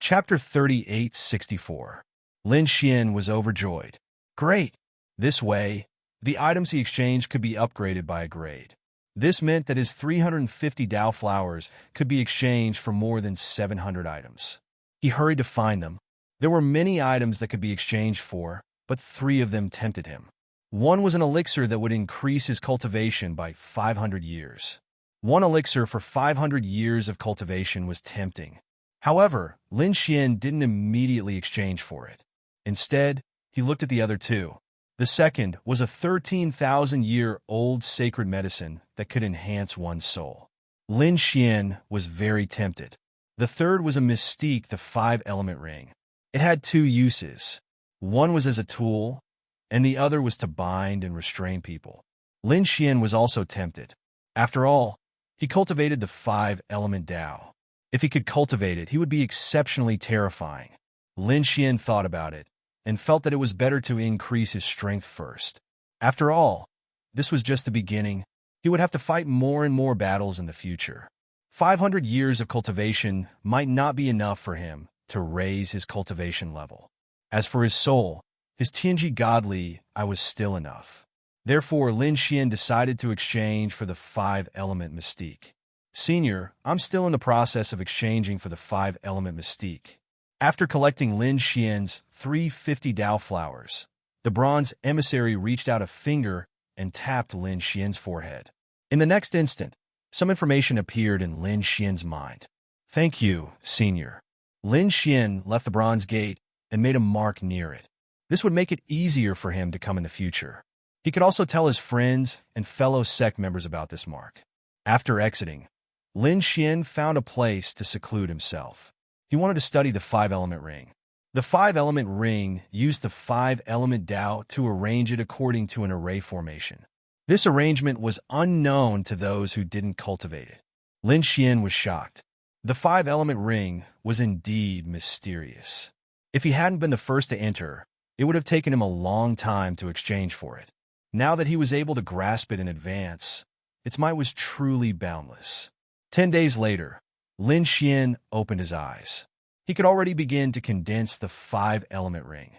Chapter 3864. Lin Xian was overjoyed. Great! This way, the items he exchanged could be upgraded by a grade. This meant that his 350 Dao flowers could be exchanged for more than 700 items. He hurried to find them. There were many items that could be exchanged for, but 3 of them tempted him. One was an elixir that would increase his cultivation by 500 years. One elixir for 500 years of cultivation was tempting. However, Lin Xian didn't immediately exchange for it. Instead, he looked at the other 2. The second was a 13,000-year-old sacred medicine that could enhance one's soul. Lin Xian was very tempted. The third was a mystique, the 5-element ring. It had 2 uses. One was as a tool, and the other was to bind and restrain people. Lin Xian was also tempted. After all, he cultivated the 5-element Dao. If he could cultivate it, he would be exceptionally terrifying. Lin Xian thought about it, and felt that it was better to increase his strength first. After all, this was just the beginning. He would have to fight more and more battles in the future. 500 years of cultivation might not be enough for him to raise his cultivation level. As for his soul, his Tianji godly, I was still enough. Therefore, Lin Xian decided to exchange for the 5-element mystique. Senior, I'm still in the process of exchanging for the 5-element mystique. After collecting Lin Xian's 350 Dao flowers, the bronze emissary reached out a finger and tapped Lin Xian's forehead. In the next instant, some information appeared in Lin Xian's mind. Thank you, Senior. Lin Xian left the bronze gate and made a mark near it. This would make it easier for him to come in the future. He could also tell his friends and fellow sect members about this mark. After exiting, Lin Xian found a place to seclude himself. He wanted to study the 5-element ring. The 5-element ring used the 5-element Dao to arrange it according to an array formation. This arrangement was unknown to those who didn't cultivate it. Lin Xian was shocked. The 5-element ring was indeed mysterious. If he hadn't been the first to enter, it would have taken him a long time to exchange for it. Now that he was able to grasp it in advance, its might was truly boundless. 10 days later, Lin Xian opened his eyes. He could already begin to condense the 5-element ring.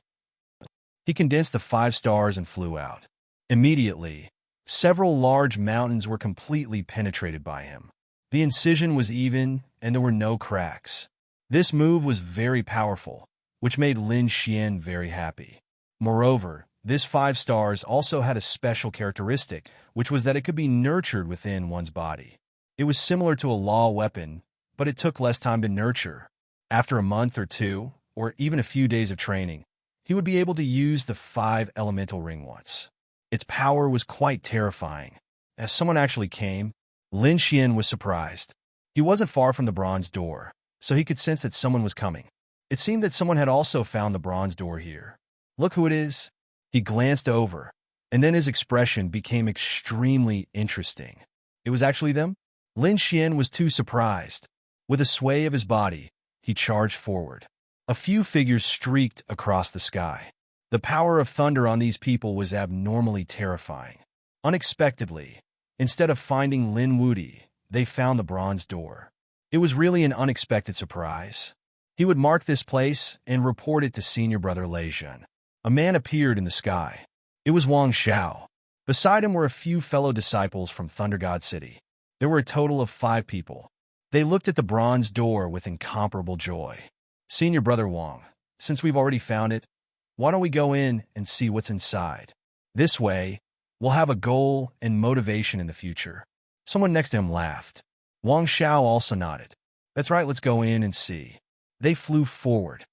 He condensed the 5 stars and flew out. Immediately, several large mountains were completely penetrated by him. The incision was even, and there were no cracks. This move was very powerful, which made Lin Xian very happy. Moreover, this 5 stars also had a special characteristic, which was that it could be nurtured within one's body. It was similar to a law weapon, but it took less time to nurture. After a month or two, or even a few days of training, he would be able to use the 5 elemental ring once. Its power was quite terrifying. As someone actually came, Lin Xian was surprised. He wasn't far from the bronze door, so he could sense that someone was coming. It seemed that someone had also found the bronze door here. Look who it is. He glanced over, and then his expression became extremely interesting. It was actually them? Lin Xian was too surprised. With a sway of his body, he charged forward. A few figures streaked across the sky. The power of thunder on these people was abnormally terrifying. Unexpectedly, instead of finding Lin Wudi, they found the bronze door. It was really an unexpected surprise. He would mark this place and report it to senior brother Lei Zhen. A man appeared in the sky. It was Wang Xiao. Beside him were a few fellow disciples from Thunder God City. There were a total of 5 people. They looked at the bronze door with incomparable joy. Senior brother Wang, since we've already found it, why don't we go in and see what's inside? This way, we'll have a goal and motivation in the future. Someone next to him laughed. Wang Xiao also nodded. That's right, let's go in and see. They flew forward.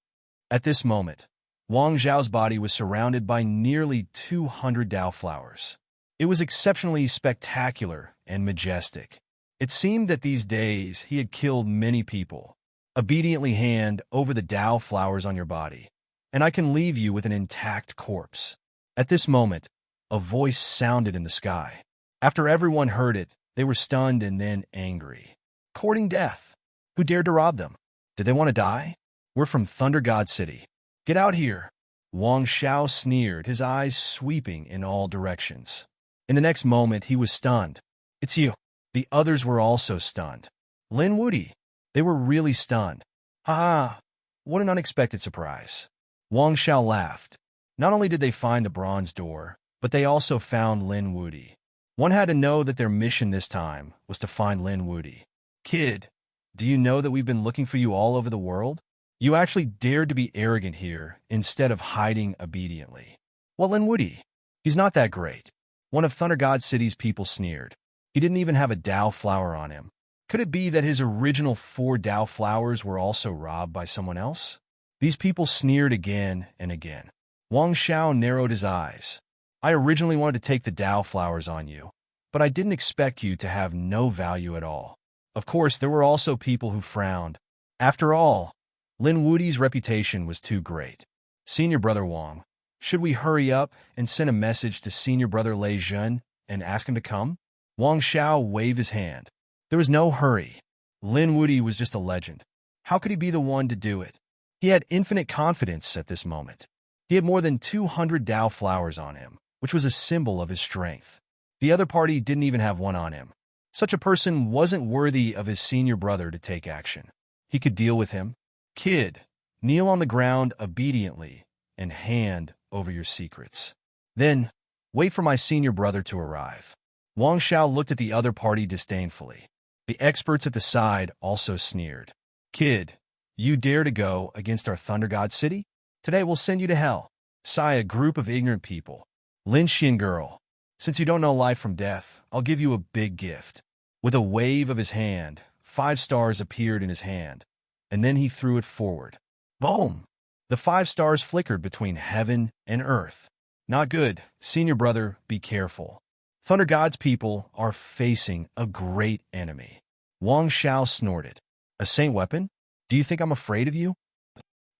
At this moment, Wang Xiao's body was surrounded by nearly 200 Dao flowers. It was exceptionally spectacular and majestic. It seemed that these days he had killed many people. Obediently hand over the Dao flowers on your body, and I can leave you with an intact corpse. At this moment, a voice sounded in the sky. After everyone heard it, they were stunned and then angry. Courting death. Who dared to rob them? Did they want to die? We're from Thunder God City. Get out here. Wang Xiao sneered, his eyes sweeping in all directions. In the next moment, he was stunned. It's you. The others were also stunned. Lin Wudi. They were really stunned. Ha! What an unexpected surprise. Wang Xiao laughed. Not only did they find the bronze door, but they also found Lin Wudi. One had to know that their mission this time was to find Lin Wudi. Kid, do you know that we've been looking for you all over the world? You actually dared to be arrogant here instead of hiding obediently. Well, Lin Wudi, he's not that great. One of Thunder God City's people sneered. He didn't even have a Dao flower on him. Could it be that his original 4 Dao flowers were also robbed by someone else? These people sneered again and again. Wang Xiao narrowed his eyes. I originally wanted to take the Dao flowers on you, but I didn't expect you to have no value at all. Of course, there were also people who frowned. After all, Lin Wudi's reputation was too great. Senior brother Wang, should we hurry up and send a message to senior brother Lei Zhen and ask him to come? Wang Xiao waved his hand. There was no hurry. Lin Wudi was just a legend. How could he be the one to do it? He had infinite confidence at this moment. He had more than 200 Dao flowers on him, which was a symbol of his strength. The other party didn't even have one on him. Such a person wasn't worthy of his senior brother to take action. He could deal with him. Kid, kneel on the ground obediently and hand over your secrets. Then, wait for my senior brother to arrive. Wang Xiao looked at the other party disdainfully. The experts at the side also sneered. Kid, you dare to go against our Thunder God City? Today we'll send you to hell. Sigh, a group of ignorant people. Lin Xin girl, since you don't know life from death, I'll give you a big gift. With a wave of his hand, 5 stars appeared in his hand, and then he threw it forward. Boom! The 5 stars flickered between heaven and earth. Not good. Senior brother, be careful. Thunder God's people are facing a great enemy. Wang Xiao snorted. A saint weapon? Do you think I'm afraid of you?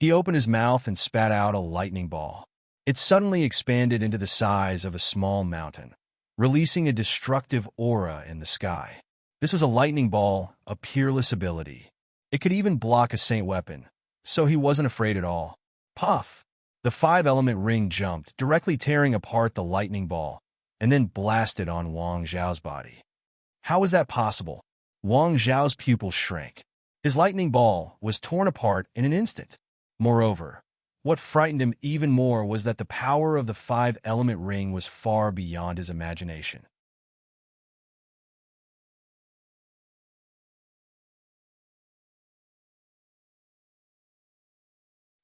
He opened his mouth and spat out a lightning ball. It suddenly expanded into the size of a small mountain, releasing a destructive aura in the sky. This was a lightning ball, a peerless ability. It could even block a saint weapon, so he wasn't afraid at all. Puff! The 5-element ring jumped, directly tearing apart the lightning ball, and then blasted on Wang Zhao's body. How was that possible? Wang Zhao's pupils shrank. His lightning ball was torn apart in an instant. Moreover, what frightened him even more was that the power of the 5-element ring was far beyond his imagination.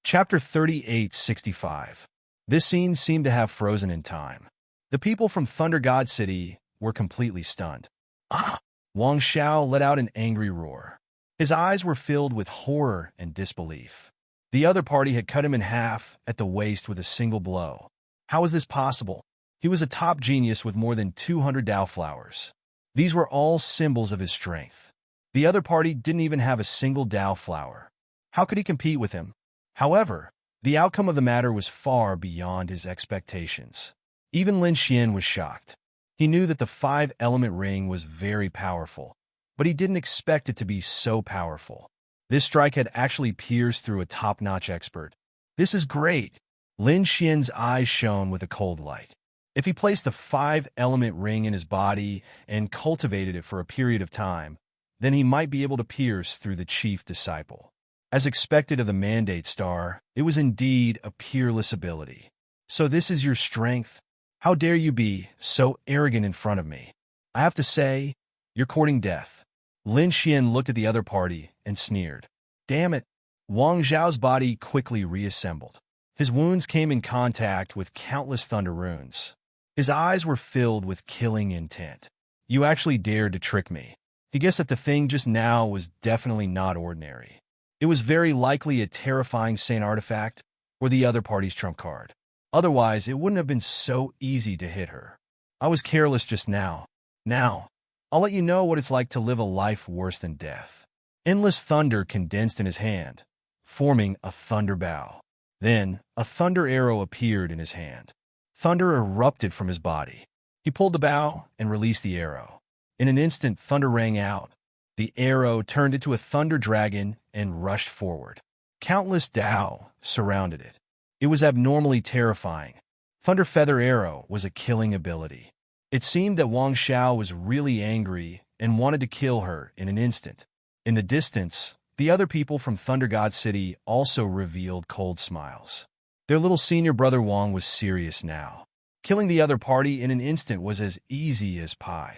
Chapter 3865. This scene seemed to have frozen in time. The people from Thunder God City were completely stunned. Ah! Wang Xiao let out an angry roar. His eyes were filled with horror and disbelief. The other party had cut him in half at the waist with a single blow. How was this possible? He was a top genius with more than 200 Dao flowers. These were all symbols of his strength. The other party didn't even have a single Dao flower. How could he compete with him? However, the outcome of the matter was far beyond his expectations. Even Lin Xian was shocked. He knew that the 5-element ring was very powerful, but he didn't expect it to be so powerful. This strike had actually pierced through a top-notch expert. This is great. Lin Xian's eyes shone with a cold light. If he placed the 5-element ring in his body and cultivated it for a period of time, then he might be able to pierce through the chief disciple. As expected of the Mandate Star, it was indeed a peerless ability. So this is your strength? How dare you be so arrogant in front of me? I have to say, you're courting death. Lin Xian looked at the other party and sneered. Damn it! Wang Zhao's body quickly reassembled. His wounds came in contact with countless thunder runes. His eyes were filled with killing intent. You actually dared to trick me. He guessed that the thing just now was definitely not ordinary. It was very likely a terrifying Saint artifact or the other party's trump card. Otherwise, it wouldn't have been so easy to hit her. I was careless just now. Now, I'll let you know what it's like to live a life worse than death. Endless thunder condensed in his hand, forming a thunder bow. Then, a thunder arrow appeared in his hand. Thunder erupted from his body. He pulled the bow and released the arrow. In an instant, thunder rang out. The arrow turned into a thunder dragon and rushed forward. Countless Dao surrounded it. It was abnormally terrifying. Thunder Feather Arrow was a killing ability. It seemed that Wang Xiao was really angry and wanted to kill her in an instant. In the distance, the other people from Thunder God City also revealed cold smiles. Their little senior brother Wang was serious now. Killing the other party in an instant was as easy as pie.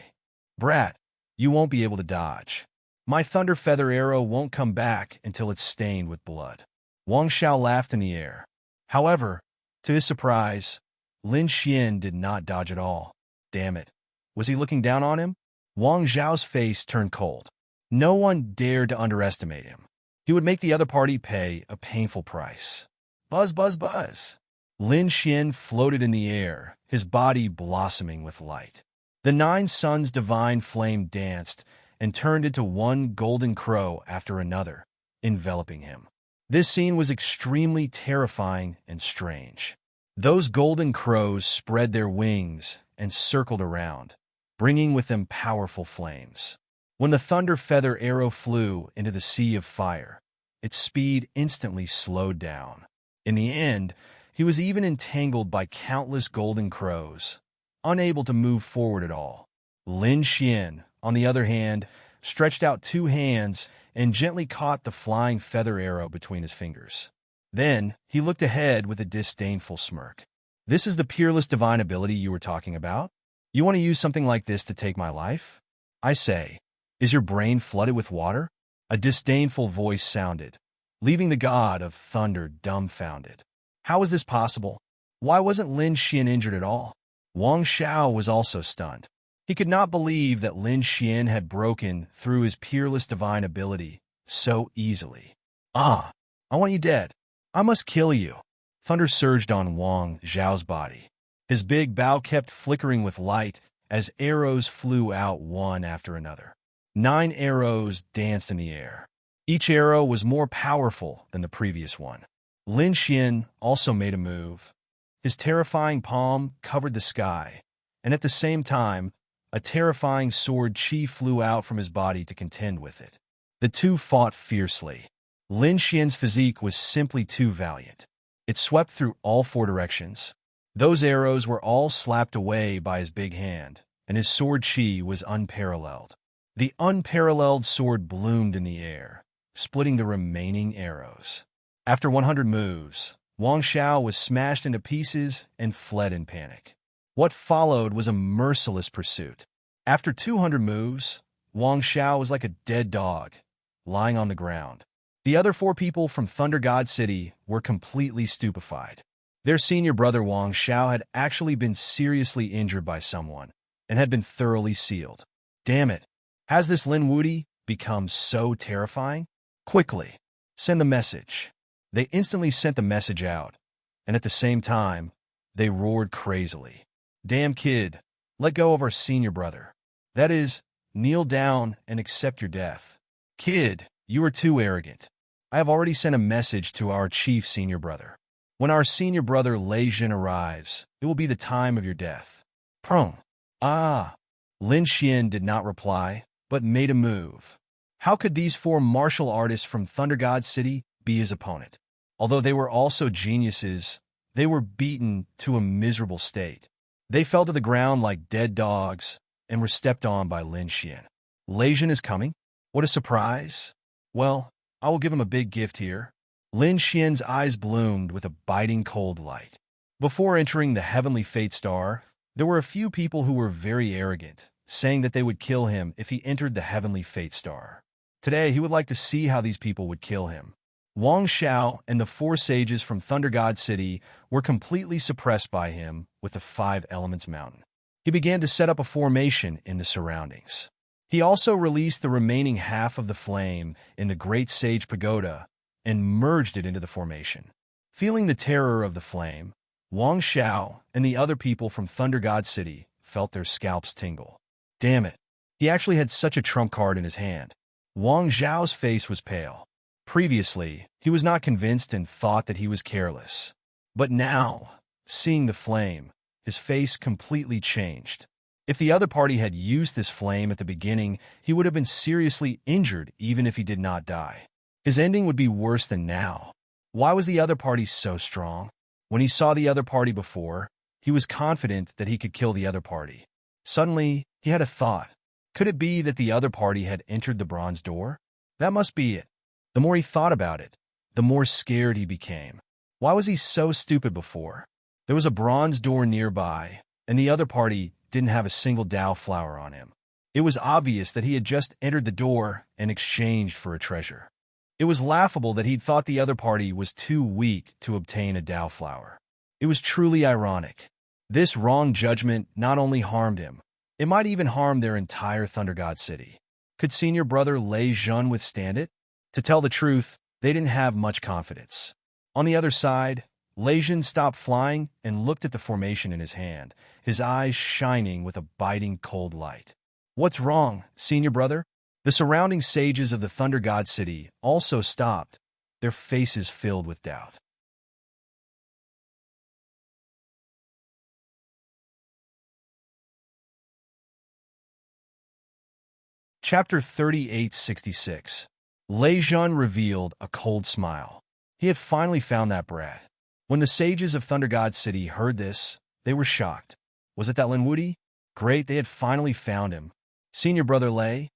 Brat, you won't be able to dodge. My Thunder Feather Arrow won't come back until it's stained with blood. Wang Xiao laughed in the air. However, to his surprise, Lin Xian did not dodge at all. Damn it. Was he looking down on him? Wang Zhao's face turned cold. No one dared to underestimate him. He would make the other party pay a painful price. Buzz, buzz, buzz. Lin Xian floated in the air, his body blossoming with light. The 9 suns' divine flame danced and turned into one golden crow after another, enveloping him. This scene was extremely terrifying and strange. Those golden crows spread their wings and circled around, bringing with them powerful flames. When the Thunder Feather Arrow flew into the sea of fire, its speed instantly slowed down. In the end, he was even entangled by countless golden crows, unable to move forward at all. Lin Xian, on the other hand, stretched out 2 hands and gently caught the flying feather arrow between his fingers. Then, he looked ahead with a disdainful smirk. This is the peerless divine ability you were talking about? You want to use something like this to take my life? I say, is your brain flooded with water? A disdainful voice sounded, leaving the god of thunder dumbfounded. How is this possible? Why wasn't Lin Xian injured at all? Wang Xiao was also stunned. He could not believe that Lin Xian had broken through his peerless divine ability so easily. I want you dead. I must kill you. Thunder surged on Wang Zhao's body. His big bow kept flickering with light as arrows flew out one after another. 9 arrows danced in the air. Each arrow was more powerful than the previous one. Lin Xian also made a move. His terrifying palm covered the sky, and at the same time, a terrifying sword chi flew out from his body to contend with it. The two fought fiercely. Lin Xian's physique was simply too valiant. It swept through all 4 directions. Those arrows were all slapped away by his big hand, and his sword chi was unparalleled. The unparalleled sword bloomed in the air, splitting the remaining arrows. After 100 moves, Wang Xiao was smashed into pieces and fled in panic. What followed was a merciless pursuit. After 200 moves, Wang Xiao was like a dead dog, lying on the ground. The other 4 people from Thunder God City were completely stupefied. Their senior brother Wang Xiao had actually been seriously injured by someone and had been thoroughly sealed. Damn it! Has this Lin Wudi become so terrifying? Quickly, send the message. They instantly sent the message out, and at the same time, they roared crazily. Damn kid, let go of our senior brother. That is, kneel down and accept your death. Kid, you are too arrogant. I have already sent a message to our chief senior brother. When our senior brother Lei Jin arrives, it will be the time of your death. Prone. Ah. Lin Xian did not reply, but made a move. How could these four martial artists from Thunder God City be his opponent? Although they were also geniuses, they were beaten to a miserable state. They fell to the ground like dead dogs and were stepped on by Lin Xian. Lei Jin is coming? What a surprise! Well, I will give him a big gift here. Lin Xian's eyes bloomed with a biting cold light. Before entering the heavenly fate star, there were a few people who were very arrogant, saying that they would kill him if he entered the heavenly fate star. Today, he would like to see how these people would kill him. Wang Xiao and the four sages from Thunder God City were completely suppressed by him with the Five Elements Mountain. He began to set up a formation in the surroundings. He also released the remaining half of the flame in the Great Sage Pagoda and merged it into the formation. Feeling the terror of the flame, Wang Xiao and the other people from Thunder God City felt their scalps tingle. Damn it, he actually had such a trump card in his hand. Wang Xiao's face was pale. Previously, he was not convinced and thought that he was careless. But now, seeing the flame, his face completely changed. If the other party had used this flame at the beginning, he would have been seriously injured even if he did not die. His ending would be worse than now. Why was the other party so strong? When he saw the other party before, he was confident that he could kill the other party. Suddenly, he had a thought. Could it be that the other party had entered the bronze door? That must be it. The more he thought about it, the more scared he became. Why was he so stupid before? There was a bronze door nearby, and the other party didn't have a single Dao flower on him. It was obvious that he had just entered the door and exchanged for a treasure. It was laughable that he'd thought the other party was too weak to obtain a Dao flower. It was truly ironic. This wrong judgment not only harmed him, it might even harm their entire Thunder God City. Could senior brother Lei Jun withstand it? To tell the truth, they didn't have much confidence. On the other side, Lei Jun stopped flying and looked at the formation in his hand, his eyes shining with a biting cold light. What's wrong, senior brother? The surrounding sages of the Thunder God City also stopped, their faces filled with doubt. Chapter 3866. Lei Jun revealed a cold smile. He had finally found that brat. When the sages of Thunder God City heard this, they were shocked. Was it that Lin Wudi? Great, they had finally found him. Senior brother Lei,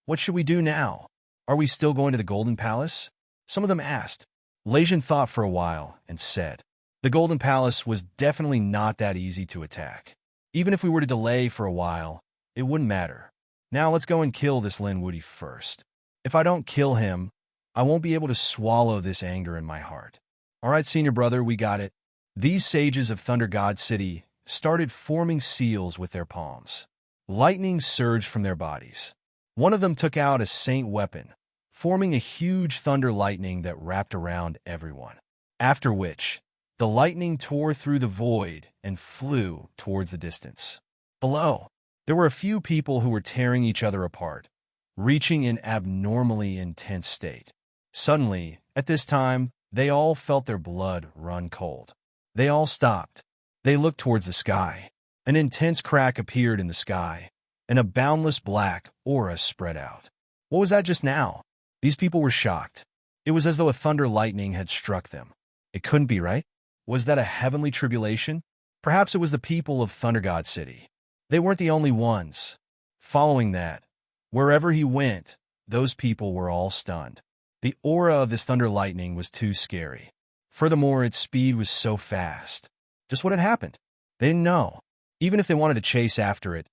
what should we do now? Are we still going to the Golden Palace? Some of them asked. Lei Jun thought for a while and said, the Golden Palace was definitely not that easy to attack. Even if we were to delay for a while, it wouldn't matter. Now let's go and kill this Lin Wudi first. If I don't kill him, I won't be able to swallow this anger in my heart. All right, senior brother, we got it. These sages of Thunder God City started forming seals with their palms. Lightning surged from their bodies. One of them took out a saint weapon, forming a huge thunder lightning that wrapped around everyone. After which, the lightning tore through the void and flew towards the distance. Below, there were a few people who were tearing each other apart, reaching an abnormally intense state. Suddenly, at this time, they all felt their blood run cold. They all stopped. They looked towards the sky. An intense crack appeared in the sky, and a boundless black aura spread out. What was that just now? These people were shocked. It was as though a thunder lightning had struck them. It couldn't be right. Was that a heavenly tribulation? Perhaps it was the people of Thunder God City. They weren't the only ones. Following that, wherever he went, those people were all stunned. The aura of this thunder lightning was too scary. Furthermore, its speed was so fast. Just what had happened? They didn't know. Even if they wanted to chase after it,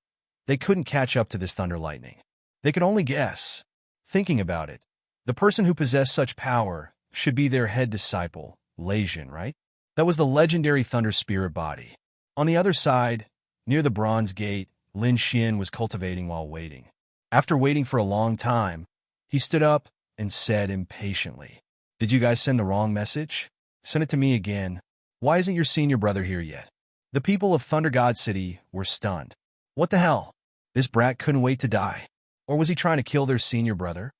they couldn't catch up to this thunder lightning. They could only guess. Thinking about it, the person who possessed such power should be their head disciple, Lei Jun, right? That was the legendary thunder spirit body. On the other side, near the bronze gate, Lin Xian was cultivating while waiting. After waiting for a long time, He stood up and said impatiently, "Did you guys send the wrong message? Send it to me again. Why isn't your senior brother here yet?" The people of Thunder God City were stunned. What the hell? This brat couldn't wait to die. Or was he trying to kill their senior brother?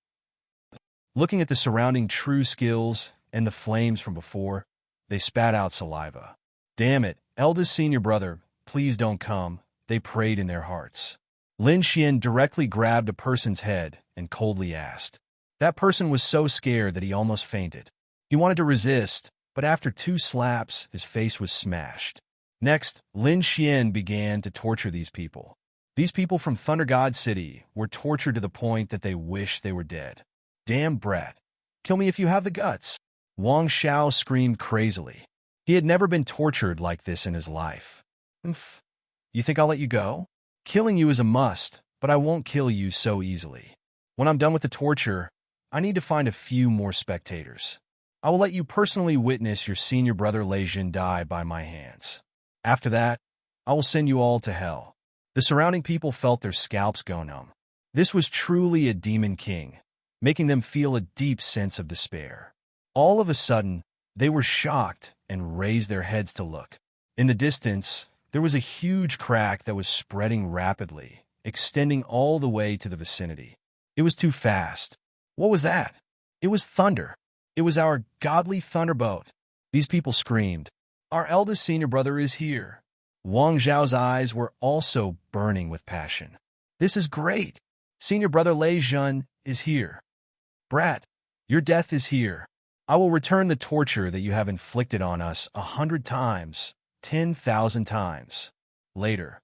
Looking at the surrounding true skills and the flames from before, they spat out saliva. "Damn it, eldest senior brother, please don't come," they prayed in their hearts. Lin Xian directly grabbed a person's head and coldly asked. That person was so scared that he almost fainted. He wanted to resist, but after 2 slaps, his face was smashed. Next, Lin Xian began to torture these people. These people from Thunder God City were tortured to the point that they wished they were dead. "Damn brat. Kill me if you have the guts." Wang Xiao screamed crazily. He had never been tortured like this in his life. "Umph. You think I'll let you go? Killing you is a must, but I won't kill you so easily. When I'm done with the torture, I need to find a few more spectators. I will let you personally witness your senior brother Lei Jin die by my hands. After that, I will send you all to hell." The surrounding people felt their scalps go numb. This was truly a demon king, making them feel a deep sense of despair. All of a sudden, they were shocked and raised their heads to look. In the distance, there was a huge crack that was spreading rapidly, extending all the way to the vicinity. It was too fast. What was that? It was thunder. It was our godly thunderbolt. These people screamed, "Our eldest senior brother is here." Wang Zhao's eyes were also burning with passion. "This is great. Senior brother Lei Jun is here. Brat, your death is here. I will return the torture that you have inflicted on us 100 times, 10,000 times. Later,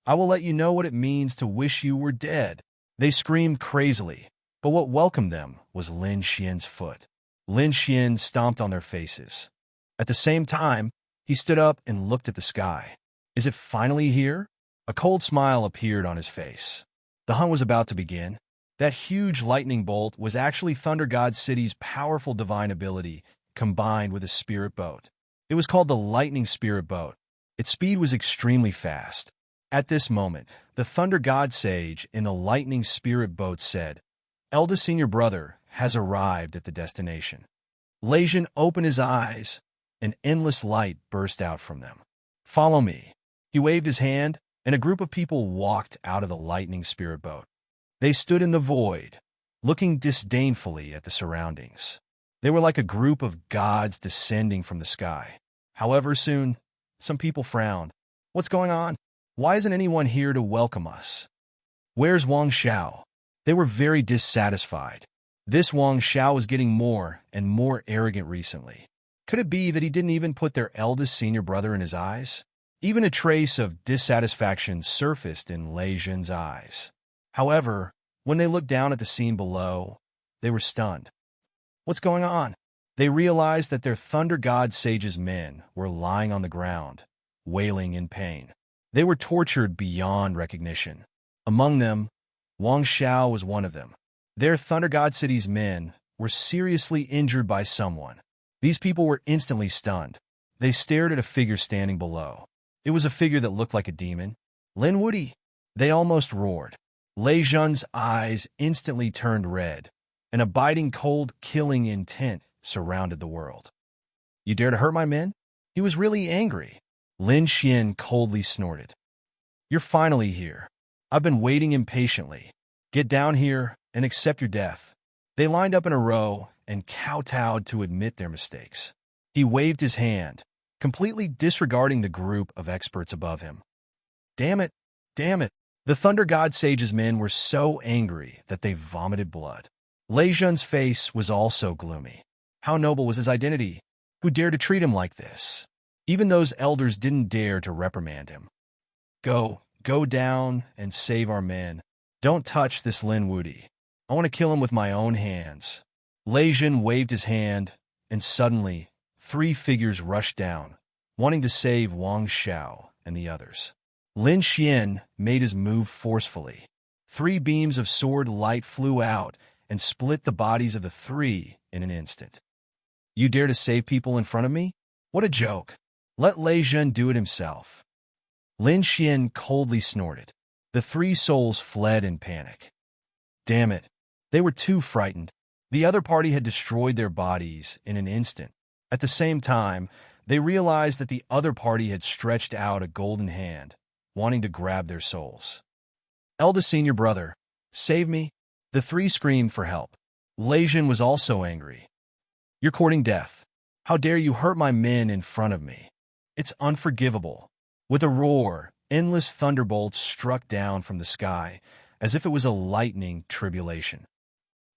I will let you know what it means to wish you were dead." They screamed crazily, but what welcomed them was Lin Xian's foot. Lin Xian stomped on their faces. At the same time, he stood up and looked at the sky. Is it finally here? A cold smile appeared on his face. The hunt was about to begin. That huge lightning bolt was actually Thunder God City's powerful divine ability combined with a spirit boat. It was called the Lightning Spirit Boat. Its speed was extremely fast. At this moment, the Thunder God Sage in the Lightning Spirit Boat said, "Eldest senior brother has arrived at the destination." Lei Jin opened his eyes. An endless light burst out from them. "Follow me." He waved his hand, and a group of people walked out of the Lightning Spirit Boat. They stood in the void, looking disdainfully at the surroundings. They were like a group of gods descending from the sky. However, soon, some people frowned. "What's going on? Why isn't anyone here to welcome us? Where's Wang Xiao?" They were very dissatisfied. This Wang Xiao was getting more and more arrogant recently. Could it be that he didn't even put their eldest senior brother in his eyes? Even a trace of dissatisfaction surfaced in Lei Jin's eyes. However, when they looked down at the scene below, they were stunned. What's going on? They realized that their Thunder God Sage's men were lying on the ground, wailing in pain. They were tortured beyond recognition. Among them, Wang Xiao was one of them. Their Thunder God City's men were seriously injured by someone. These people were instantly stunned. They stared at a figure standing below. It was a figure that looked like a demon. "Lin Woody!" They almost roared. Lei Jun's eyes instantly turned red. An abiding cold, killing intent surrounded the world. "You dare to hurt my men?" He was really angry. Lin Xian coldly snorted. "You're finally here. I've been waiting impatiently. Get down here and accept your death." They lined up in a row and kowtowed to admit their mistakes. He waved his hand, completely disregarding the group of experts above him. Damn it! Damn it! The Thunder God Sage's men were so angry that they vomited blood. Lei Jun's face was also gloomy. How noble was his identity? Who dared to treat him like this? Even those elders didn't dare to reprimand him. Go down and save our men. Don't touch this Lin Woody. I want to kill him with my own hands." Lei Jin waved his hand, and suddenly, 3 figures rushed down, wanting to save Wang Xiao and the others. Lin Xian made his move forcefully. 3 beams of sword light flew out and split the bodies of the 3 in an instant. "You dare to save people in front of me? What a joke. Let Lei Jin do it himself." Lin Xian coldly snorted. The 3 souls fled in panic. "Damn it. They were too frightened. The other party had destroyed their bodies in an instant. At the same time, they realized that the other party had stretched out a golden hand, wanting to grab their souls. Eldest senior brother, save me. The three screamed for help. Lejian was also angry. You're courting death. How dare you hurt my men in front of me? It's unforgivable. With a roar, endless thunderbolts struck down from the sky, as if it was a lightning tribulation.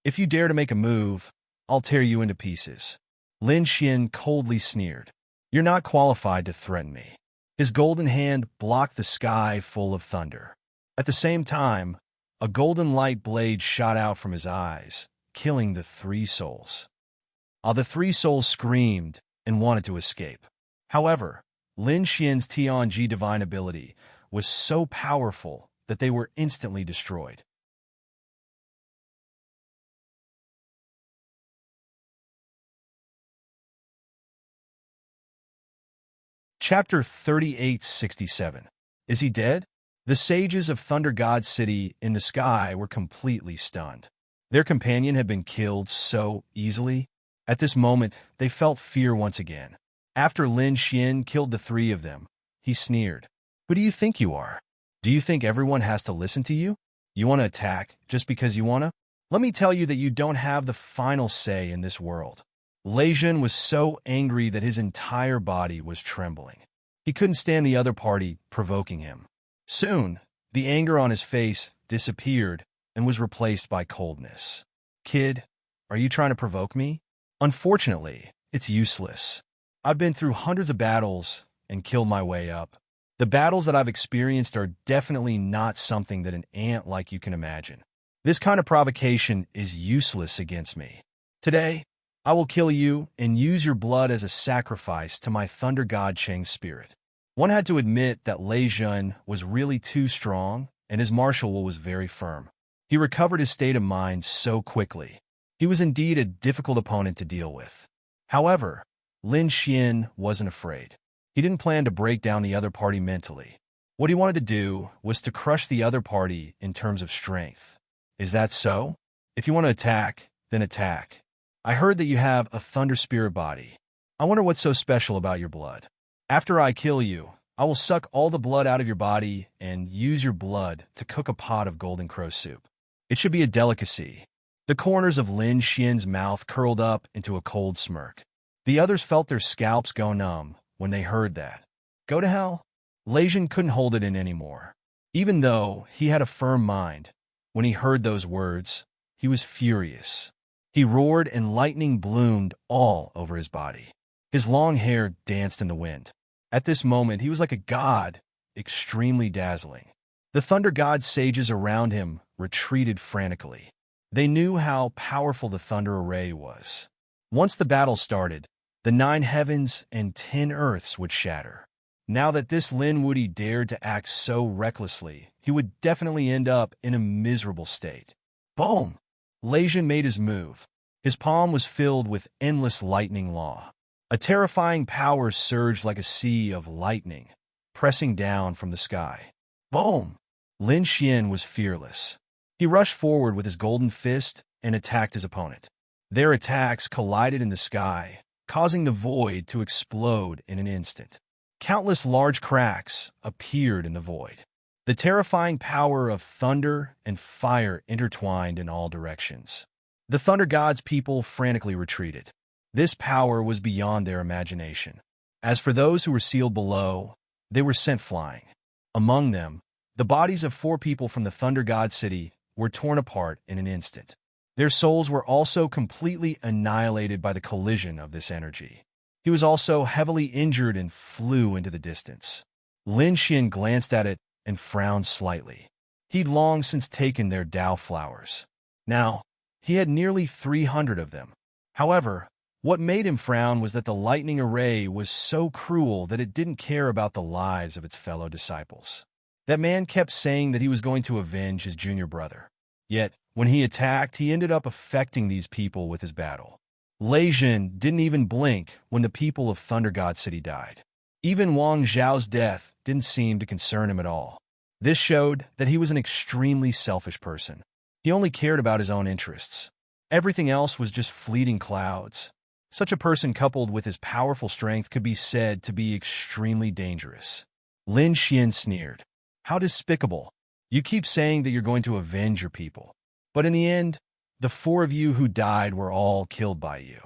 If you dare to make a move, I'll tear you into pieces. Lin Xian coldly sneered. You're not qualified to threaten me. His golden hand blocked the sky full of thunder. At the same time, a golden light blade shot out from his eyes, killing the three souls. All the three souls screamed and wanted to escape. However, Lin Xian's Tianji divine ability was so powerful that they were instantly destroyed. Chapter 3867. Is he dead? The sages of Thunder God City in the sky were completely stunned. Their companion had been killed so easily. At this moment, they felt fear once again. After Lin Xian killed the three of them, he sneered. Who do you think you are? Do you think everyone has to listen to you? You want to attack just because you want to? Let me tell you that you don't have the final say in this world. Lejian was so angry that his entire body was trembling. He couldn't stand the other party provoking him. Soon, the anger on his face disappeared and was replaced by coldness. Kid, are you trying to provoke me? Unfortunately, it's useless. I've been through hundreds of battles and killed my way up. The battles that I've experienced are definitely not something that an ant like you can imagine. This kind of provocation is useless against me. Today, I will kill you and use your blood as a sacrifice to my Thunder God Cheng's spirit. One had to admit that Lejian was really too strong, and his martial will was very firm. He recovered his state of mind so quickly. He was indeed a difficult opponent to deal with. However, Lin Xian wasn't afraid. He didn't plan to break down the other party mentally. What he wanted to do was to crush the other party in terms of strength. Is that so? If you want to attack, then attack. I heard that you have a Thunder Spirit body. I wonder what's so special about your blood. After I kill you, I will suck all the blood out of your body and use your blood to cook a pot of golden crow soup. It should be a delicacy. The corners of Lin Xian's mouth curled up into a cold smirk. The others felt their scalps go numb when they heard that. Go to hell? Lejian couldn't hold it in anymore. Even though he had a firm mind, when he heard those words, he was furious. He roared and lightning bloomed all over his body. His long hair danced in the wind. At this moment, he was like a god, extremely dazzling. The Thunder God sages around him retreated frantically. They knew how powerful the Thunder Array was. Once the battle started, the 9 heavens and 10 earths would shatter. Now that this Lin Wudy dared to act so recklessly, he would definitely end up in a miserable state. Boom! Lejian made his move. His palm was filled with endless lightning law. A terrifying power surged like a sea of lightning, pressing down from the sky. Boom! Lin Xian was fearless. He rushed forward with his golden fist and attacked his opponent. Their attacks collided in the sky, causing the void to explode in an instant. Countless large cracks appeared in the void. The terrifying power of thunder and fire intertwined in all directions. The Thunder God's people frantically retreated. This power was beyond their imagination. As for those who were sealed below, they were sent flying. Among them, the bodies of 4 people from the Thunder God City were torn apart in an instant. Their souls were also completely annihilated by the collision of this energy. He was also heavily injured and flew into the distance. Lin Xian glanced at it and frowned slightly. He'd long since taken their Dao flowers. Now, he had nearly 300 of them. However, what made him frown was that the lightning array was so cruel that it didn't care about the lives of its fellow disciples. That man kept saying that he was going to avenge his junior brother. Yet, when he attacked, he ended up affecting these people with his battle. Lejian didn't even blink when the people of Thunder God City died. Even Wang Zhao's death didn't seem to concern him at all. This showed that he was an extremely selfish person. He only cared about his own interests. Everything else was just fleeting clouds. Such a person coupled with his powerful strength could be said to be extremely dangerous. Lin Xian sneered. How despicable. You keep saying that you're going to avenge your people. But in the end, the 4 of you who died were all killed by you.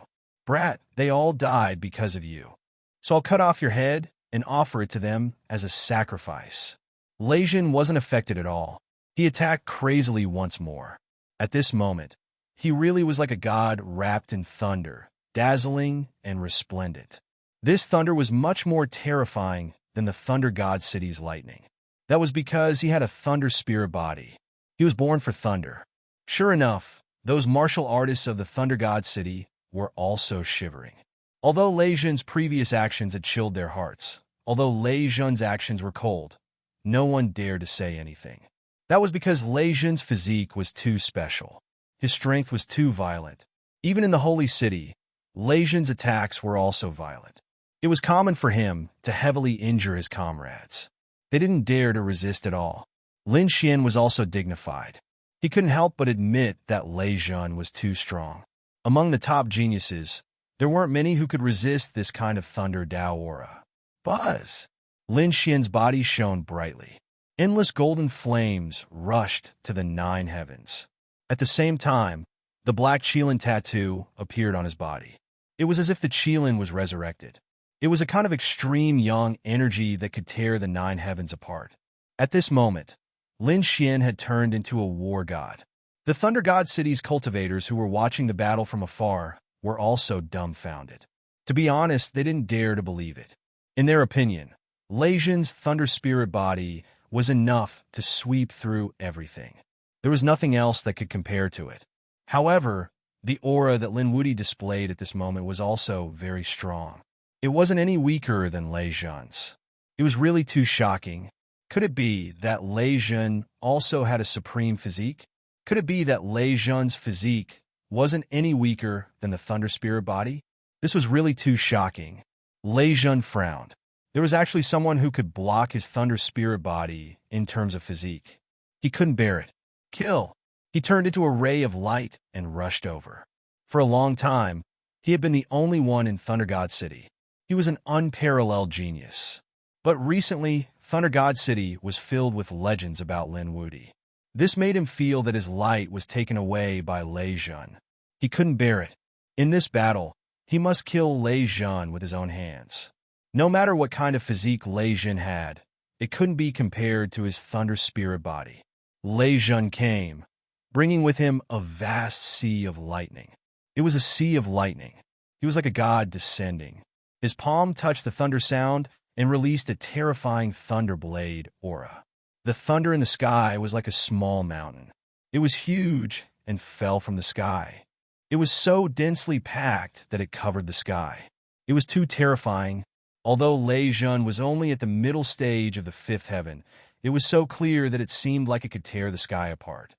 Brat, they all died because of you. So I'll cut off your head and offer it to them as a sacrifice. Lei Jun wasn't affected at all. He attacked crazily once more. At this moment, he really was like a god wrapped in thunder, dazzling and resplendent. This thunder was much more terrifying than the Thunder God City's lightning. That was because he had a thunder spirit body. He was born for thunder. Sure enough, those martial artists of the Thunder God City were also shivering. Although Lei Jun's previous actions had chilled their hearts, although Lei Jun's actions were cold, no one dared to say anything. That was because Lei Jun's physique was too special. His strength was too violent. Even in the Holy City, Lei Jun's attacks were also violent. It was common for him to heavily injure his comrades. They didn't dare to resist at all. Lin Xian was also dignified. He couldn't help but admit that Lei Jun was too strong. Among the top geniuses, there weren't many who could resist this kind of thunder Dao aura. Buzz! Lin Xian's body shone brightly. Endless golden flames rushed to the 9 heavens. At the same time, the black Qilin tattoo appeared on his body. It was as if the Qilin was resurrected. It was a kind of extreme yang energy that could tear the 9 heavens apart. At this moment, Lin Xian had turned into a war god. The Thunder God City's cultivators who were watching the battle from afar were also dumbfounded. To be honest, they didn't dare to believe it. In their opinion, Lei Jun's thunder spirit body was enough to sweep through everything. There was nothing else that could compare to it. However, the aura that Lin Wuti displayed at this moment was also very strong. It wasn't any weaker than Lei Jun's. It was really too shocking. Could it be that Lei Jun also had a supreme physique? Could it be that Lei Jun's physique wasn't any weaker than the thunder spirit body? This was really too shocking. Lei Jun frowned. There was actually someone who could block his thunder spirit body in terms of physique. He couldn't bear it. Kill! He turned into a ray of light and rushed over. For a long time, he had been the only one in Thunder God City. He was an unparalleled genius. But recently, Thunder God City was filled with legends about Lin Wuti. This made him feel that his light was taken away by Lei Jun. He couldn't bear it. In this battle, he must kill Lei Jun with his own hands. No matter what kind of physique Lei Jun had, it couldn't be compared to his thunder spirit body. Lei Jun came, bringing with him a vast sea of lightning. It was a sea of lightning. He was like a god descending. His palm touched the thunder sound and released a terrifying thunder blade aura. The thunder in the sky was like a small mountain. It was huge and fell from the sky. It was so densely packed that it covered the sky. It was too terrifying. Although Lei Jun was only at the middle stage of the 5th heaven, it was so clear that it seemed like it could tear the sky apart.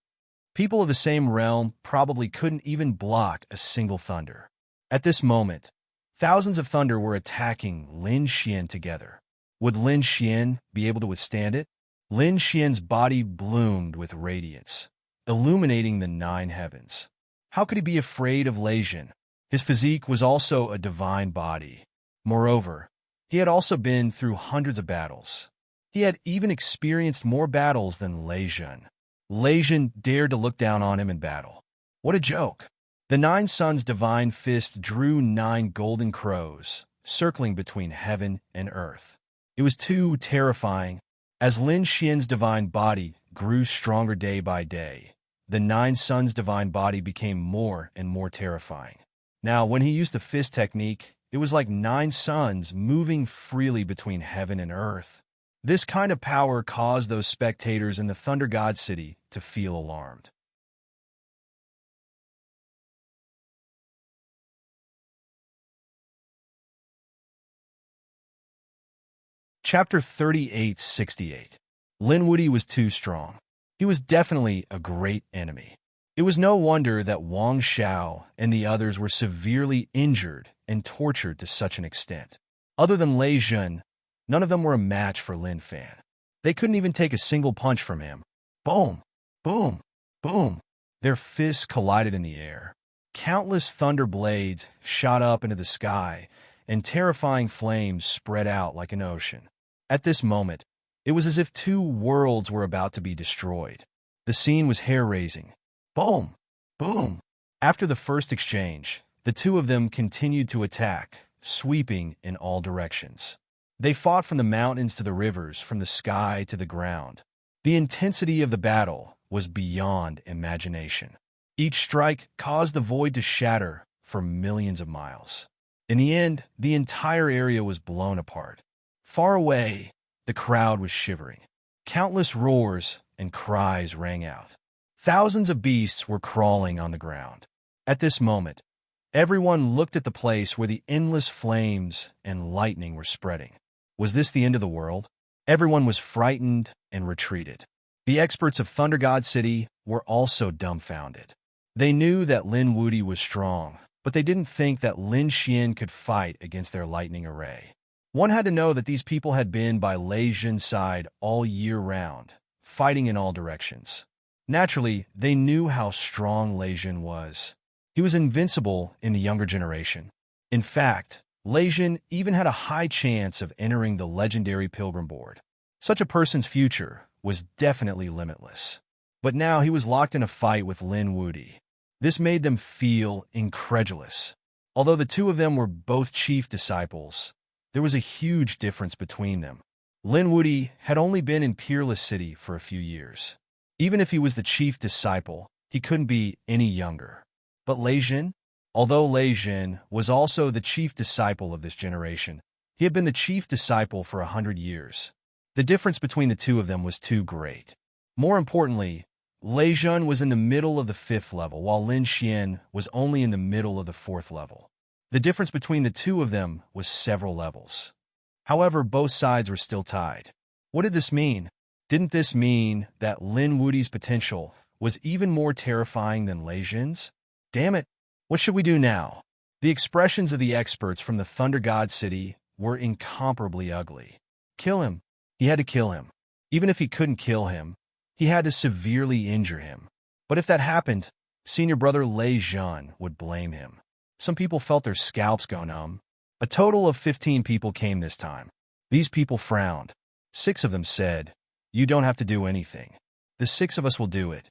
People of the same realm probably couldn't even block a single thunder. At this moment, thousands of thunder were attacking Lin Xian together. Would Lin Xian be able to withstand it? Lin Xian's body bloomed with radiance, illuminating the 9 heavens. How could he be afraid of Lei Jun? His physique was also a divine body. Moreover, he had also been through hundreds of battles. He had even experienced more battles than Lei Jun. Lei Jun dared to look down on him in battle. What a joke! The 9 Suns' divine fist drew 9 golden crows, circling between heaven and earth. It was too terrifying. As Lin Xian's divine body grew stronger day by day, the 9 Suns' divine body became more and more terrifying. Now, when he used the fist technique, it was like 9 suns moving freely between heaven and earth. This kind of power caused those spectators in the Thunder God City to feel alarmed. Chapter 3868. Lin Wuti was too strong. He was definitely a great enemy. It was no wonder that Wang Xiao and the others were severely injured and tortured to such an extent. Other than Lei Jun, none of them were a match for Lin Fan. They couldn't even take a single punch from him. Boom! Boom! Boom! Their fists collided in the air. Countless thunder blades shot up into the sky, and terrifying flames spread out like an ocean. At this moment, it was as if two worlds were about to be destroyed. The scene was hair-raising. Boom! Boom! After the first exchange, the two of them continued to attack, sweeping in all directions. They fought from the mountains to the rivers, from the sky to the ground. The intensity of the battle was beyond imagination. Each strike caused the void to shatter for millions of miles. In the end, the entire area was blown apart. Far away, the crowd was shivering. Countless roars and cries rang out. Thousands of beasts were crawling on the ground. At this moment, everyone looked at the place where the endless flames and lightning were spreading. Was this the end of the world? Everyone was frightened and retreated. The experts of Thunder God City were also dumbfounded. They knew that Lin Wudy was strong, but they didn't think that Lin Xian could fight against their lightning array. One had to know that these people had been by Lei Jun's side all year round, fighting in all directions. Naturally, they knew how strong Lei Jun was. He was invincible in the younger generation. In fact, Lei Jun even had a high chance of entering the legendary Pilgrim Board. Such a person's future was definitely limitless. But now he was locked in a fight with Lin Wudy. This made them feel incredulous. Although the two of them were both chief disciples, there was a huge difference between them. Lin Wudy had only been in Peerless City for a few years. Even if he was the chief disciple, he couldn't be any younger. But Lei Jun, although Lei Jun was also the chief disciple of this generation, he had been the chief disciple for 100 years. The difference between the two of them was too great. More importantly, Lei Jun was in the middle of the 5th level, while Lin Xian was only in the middle of the 4th level. The difference between the two of them was several levels. However, both sides were still tied. What did this mean? Didn't this mean that Lin Wudy's potential was even more terrifying than Lei Jun's? Damn it, what should we do now? The expressions of the experts from the Thunder God City were incomparably ugly. Kill him. He had to kill him. Even if he couldn't kill him, he had to severely injure him. But if that happened, senior brother Lei Jun would blame him. Some people felt their scalps go numb. A total of 15 people came this time. These people frowned. 6 of them said, "You don't have to do anything. The 6 of us will do it."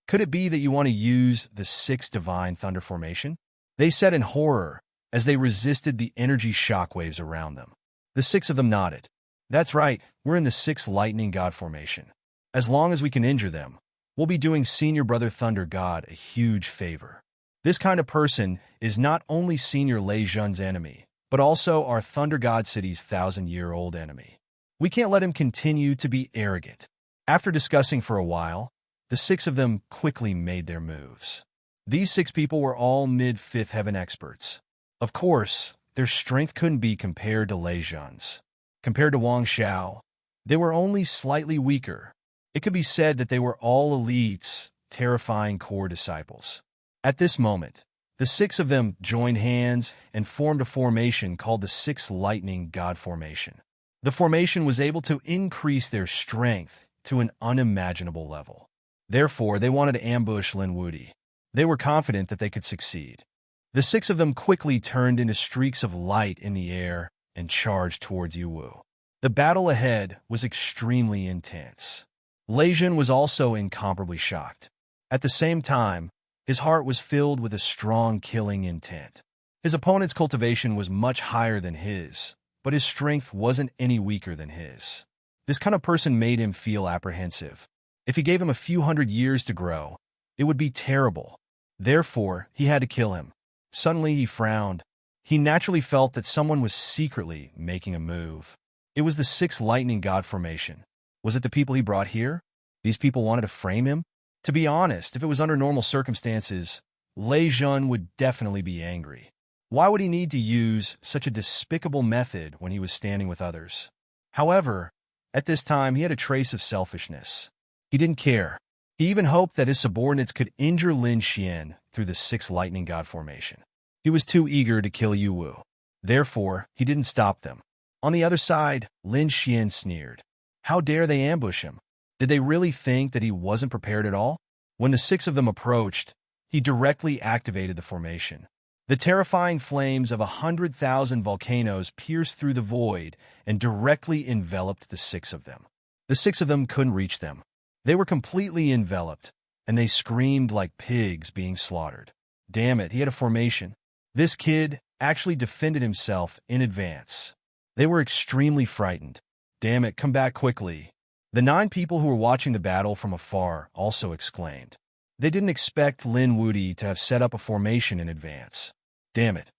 Could it be that you want to use the 6 Divine Thunder Formation? They said in horror as they resisted the energy shockwaves around them. The 6 of them nodded. That's right, we're in the 6 Lightning God Formation. As long as we can injure them, we'll be doing Senior Brother Thunder God a huge favor. This kind of person is not only Senior Lei Jun's enemy, but also our Thunder God City's 1,000-year-old enemy. We can't let him continue to be arrogant. After discussing for a while, the 6 of them quickly made their moves. These 6 people were all mid-5th heaven experts. Of course, their strength couldn't be compared to Lei Jun's. Compared to Wang Xiao, they were only slightly weaker. It could be said that they were all elites, terrifying core disciples. At this moment, the 6 of them joined hands and formed a formation called the 6 Lightning God Formation. The formation was able to increase their strength to an unimaginable level. Therefore, they wanted to ambush Lin Wudy. They were confident that they could succeed. The 6 of them quickly turned into streaks of light in the air and charged towards Yuwu. The battle ahead was extremely intense. Lei Jun was also incomparably shocked. At the same time, his heart was filled with a strong killing intent. His opponent's cultivation was much higher than his, but his strength wasn't any weaker than his. This kind of person made him feel apprehensive. If he gave him a few hundred years to grow, it would be terrible. Therefore, he had to kill him. Suddenly, he frowned. He naturally felt that someone was secretly making a move. It was the 6 Lightning God Formation. Was it the people he brought here? These people wanted to frame him? To be honest, if it was under normal circumstances, Lei Jun would definitely be angry. Why would he need to use such a despicable method when he was standing with others? However, at this time, he had a trace of selfishness. He didn't care. He even hoped that his subordinates could injure Lin Xian through the 6 Lightning God Formation. He was too eager to kill Yuwu. Therefore, he didn't stop them. On the other side, Lin Xian sneered. How dare they ambush him? Did they really think that he wasn't prepared at all? When the 6 of them approached, he directly activated the formation. The terrifying flames of 100,000 volcanoes pierced through the void and directly enveloped the 6 of them. The 6 of them couldn't reach them. They were completely enveloped, and they screamed like pigs being slaughtered. Damn it, he had a formation. This kid actually defended himself in advance. They were extremely frightened. Damn it, come back quickly. The 9 people who were watching the battle from afar also exclaimed. They didn't expect Lin Wuti to have set up a formation in advance. Damn it.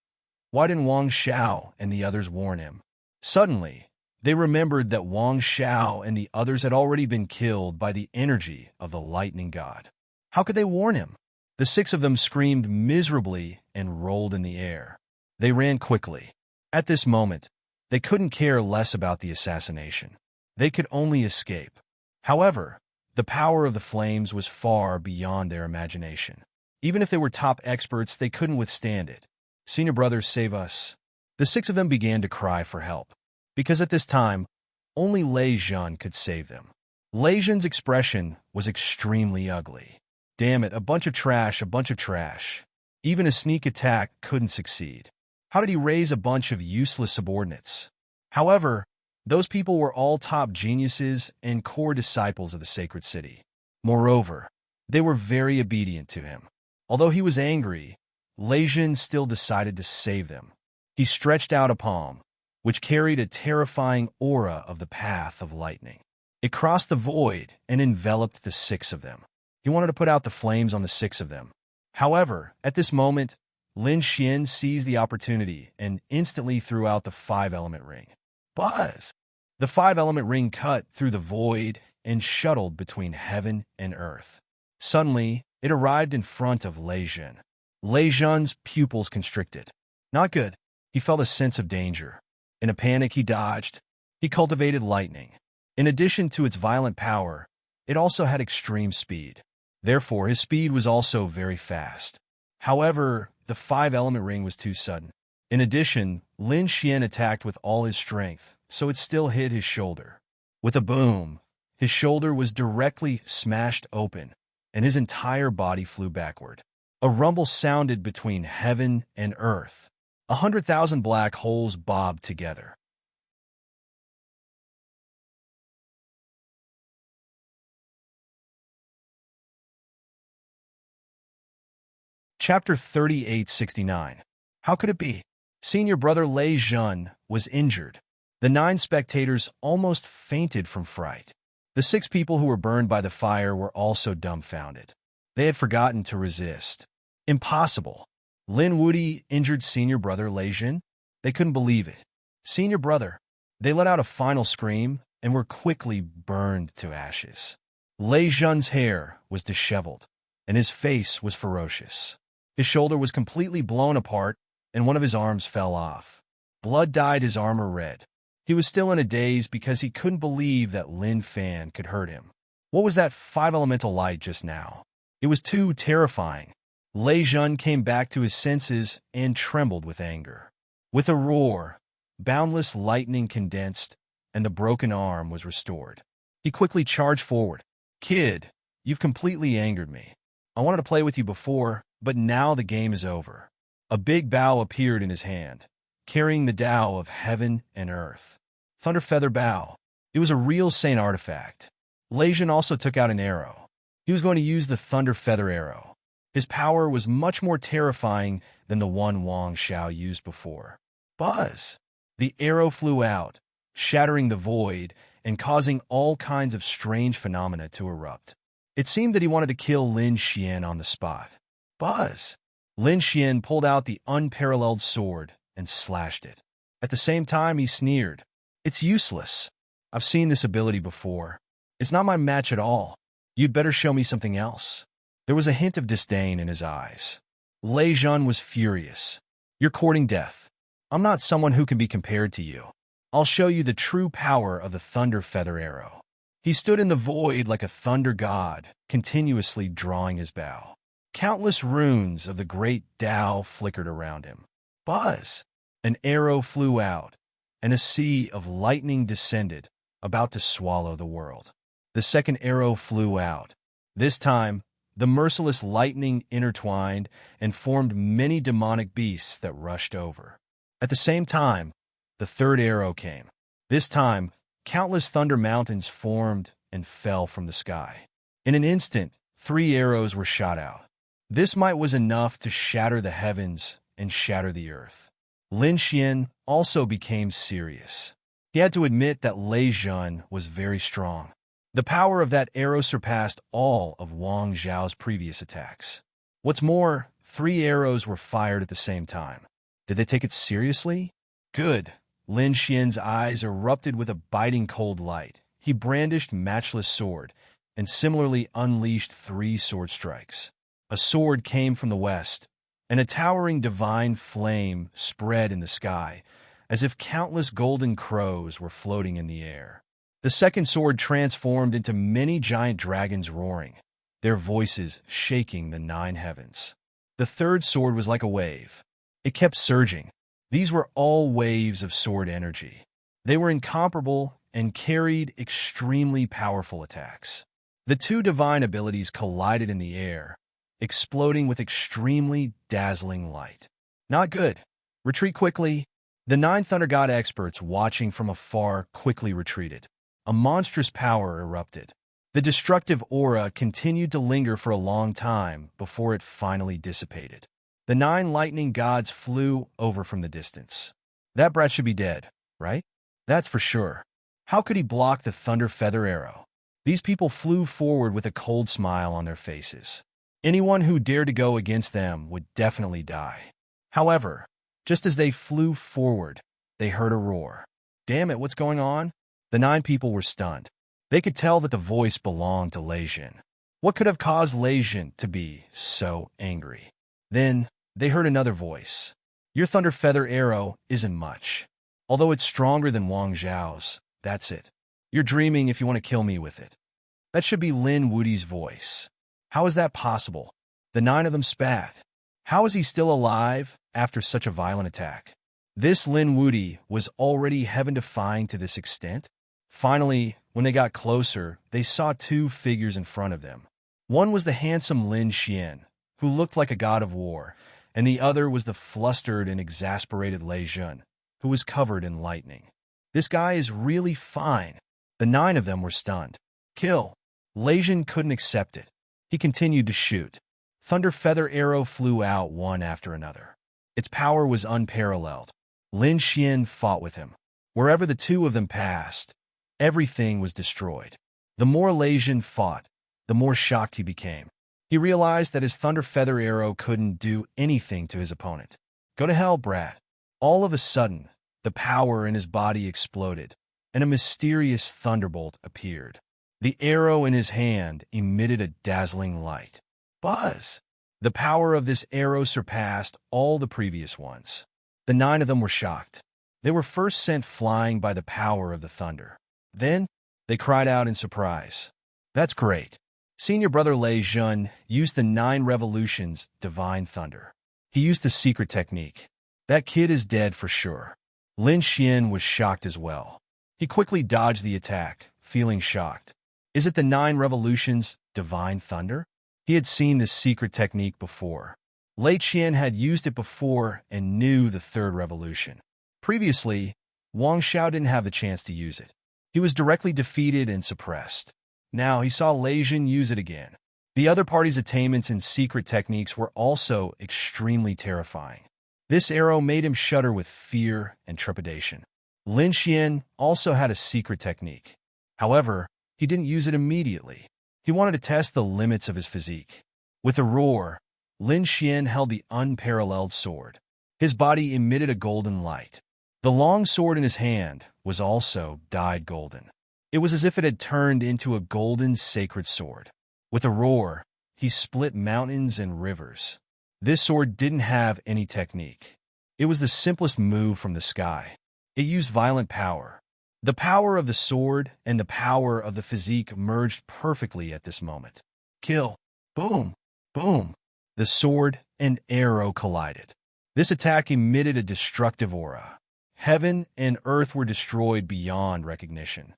Why didn't Wang Xiao and the others warn him? Suddenly, they remembered that Wang Xiao and the others had already been killed by the energy of the lightning god. How could they warn him? The 6 of them screamed miserably and rolled in the air. They ran quickly. At this moment, they couldn't care less about the assassination. They could only escape. However, the power of the flames was far beyond their imagination. Even if they were top experts, they couldn't withstand it. Senior brother, save us. The 6 of them began to cry for help. Because at this time, only Lei Zhan could save them. Lei Zhan's expression was extremely ugly. Damn it, a bunch of trash, a bunch of trash. Even a sneak attack couldn't succeed. How did he raise a bunch of useless subordinates? However, those people were all top geniuses and core disciples of the sacred city. Moreover, they were very obedient to him. Although he was angry, Lei Zhan still decided to save them. He stretched out a palm, which carried a terrifying aura of the path of lightning. It crossed the void and enveloped the 6 of them. He wanted to put out the flames on the 6 of them. However, at this moment, Lin Xian seized the opportunity and instantly threw out the 5-element ring. Buzz! The 5-element ring cut through the void and shuttled between heaven and earth. Suddenly, it arrived in front of Lei Zhan. Lei Zhan's pupils constricted. Not good. He felt a sense of danger. In a panic, he dodged. He cultivated lightning. In addition to its violent power, it also had extreme speed. Therefore, his speed was also very fast. However, the 5-element ring was too sudden. In addition, Lin Xian attacked with all his strength, so it still hit his shoulder. With a boom, his shoulder was directly smashed open, and his entire body flew backward. A rumble sounded between heaven and earth. 100,000 black holes bobbed together. Chapter 3869. How could it be? Senior brother Lei Zhan was injured. The 9 spectators almost fainted from fright. The 6 people who were burned by the fire were also dumbfounded. They had forgotten to resist. Impossible. Lin Wuti injured senior brother Lei Zhan? They couldn't believe it. Senior brother. They let out a final scream and were quickly burned to ashes. Lei Zhan's hair was disheveled, and his face was ferocious. His shoulder was completely blown apart, and one of his arms fell off. Blood dyed his armor red. He was still in a daze because he couldn't believe that Lin Fan could hurt him. What was that 5-elemental light just now? It was too terrifying. Lei Zhan came back to his senses and trembled with anger. With a roar, boundless lightning condensed, and the broken arm was restored. He quickly charged forward. Kid, you've completely angered me. I wanted to play with you before, but now the game is over. A big bow appeared in his hand, carrying the Tao of heaven and earth. Thunder Feather Bow. It was a real saint artifact. Lei Zhan also took out an arrow. He was going to use the Thunder Feather Arrow. His power was much more terrifying than the one Wang Xiao used before. Buzz! The arrow flew out, shattering the void and causing all kinds of strange phenomena to erupt. It seemed that he wanted to kill Lin Xian on the spot. Buzz! Lin Xian pulled out the unparalleled sword and slashed it. At the same time, he sneered. It's useless. I've seen this ability before. It's not my match at all. You'd better show me something else. There was a hint of disdain in his eyes. Lei Zhan was furious. You're courting death. I'm not someone who can be compared to you. I'll show you the true power of the Thunder Feather Arrow. He stood in the void like a thunder god, continuously drawing his bow. Countless runes of the great Tao flickered around him. Buzz! An arrow flew out, and a sea of lightning descended, about to swallow the world. The second arrow flew out. This time, The merciless lightning intertwined and formed many demonic beasts that rushed over. At the same time, the third arrow came. This time, countless thunder mountains formed and fell from the sky. In an instant, 3 arrows were shot out. This might was enough to shatter the heavens and shatter the earth. Lin Xian also became serious. He had to admit that Lei Jun was very strong. The power of that arrow surpassed all of Wang Zhao's previous attacks. What's more, 3 arrows were fired at the same time. Did they take it seriously? Good. Lin Xian's eyes erupted with a biting cold light. He brandished matchless sword and similarly unleashed 3 sword strikes. A sword came from the west, and a towering divine flame spread in the sky, as if countless golden crows were floating in the air. The second sword transformed into many giant dragons roaring, their voices shaking the 9 heavens. The third sword was like a wave. It kept surging. These were all waves of sword energy. They were incomparable and carried extremely powerful attacks. The 2 divine abilities collided in the air, exploding with extremely dazzling light. Not good. Retreat quickly. The 9 Thunder God experts watching from afar quickly retreated. A monstrous power erupted. The destructive aura continued to linger for a long time before it finally dissipated. The 9 lightning gods flew over from the distance. That brat should be dead, right? That's for sure. How could he block the thunder feather arrow? These people flew forward with a cold smile on their faces. Anyone who dared to go against them would definitely die. However, just as they flew forward, they heard a roar. Damn it, what's going on? The 9 people were stunned. They could tell that the voice belonged to Lei Jun. What could have caused Lei Jun to be so angry? Then, they heard another voice. Your thunder feather arrow isn't much. Although it's stronger than Wang Zhao's, that's it. You're dreaming if you want to kill me with it. That should be Lin Wudi's voice. How is that possible? The 9 of them spat. How is he still alive after such a violent attack? This Lin Wudi was already heaven-defying to this extent? Finally, when they got closer, they saw 2 figures in front of them. One was the handsome Lin Xian, who looked like a god of war, and the other was the flustered and exasperated Lei Jun, who was covered in lightning. This guy is really fine. The 9 of them were stunned. Kill. Lei Jun couldn't accept it. He continued to shoot. Thunder feather arrow flew out one after another. Its power was unparalleled. Lin Xian fought with him. Wherever the 2 of them passed, everything was destroyed. The more Lei Jun fought, the more shocked he became. He realized that his thunder feather arrow couldn't do anything to his opponent. Go to hell, brat. All of a sudden, the power in his body exploded, and a mysterious thunderbolt appeared. The arrow in his hand emitted a dazzling light. Buzz! The power of this arrow surpassed all the previous ones. The 9 of them were shocked. They were first sent flying by the power of the thunder. Then, they cried out in surprise. That's great. Senior brother Lei Jun used the 9 revolutions divine thunder. He used the secret technique. That kid is dead for sure. Lin Xian was shocked as well. He quickly dodged the attack, feeling shocked. Is it the 9 revolutions divine thunder? He had seen this secret technique before. Lei Qian had used it before and knew the 3rd revolution. Previously, Wang Xiao didn't have the chance to use it. He was directly defeated and suppressed. Now he saw Lei Jun use it again. The other party's attainments and secret techniques were also extremely terrifying. This arrow made him shudder with fear and trepidation. Lin Xian also had a secret technique. However, he didn't use it immediately. He wanted to test the limits of his physique. With a roar, Lin Xian held the unparalleled sword. His body emitted a golden light. The long sword in his hand was also dyed golden. It was as if it had turned into a golden sacred sword. With a roar, he split mountains and rivers. This sword didn't have any technique. It was the simplest move from the sky. It used violent power. The power of the sword and the power of the physique merged perfectly at this moment. Kill. Boom. Boom. The sword and arrow collided. This attack emitted a destructive aura. Heaven and earth were destroyed beyond recognition.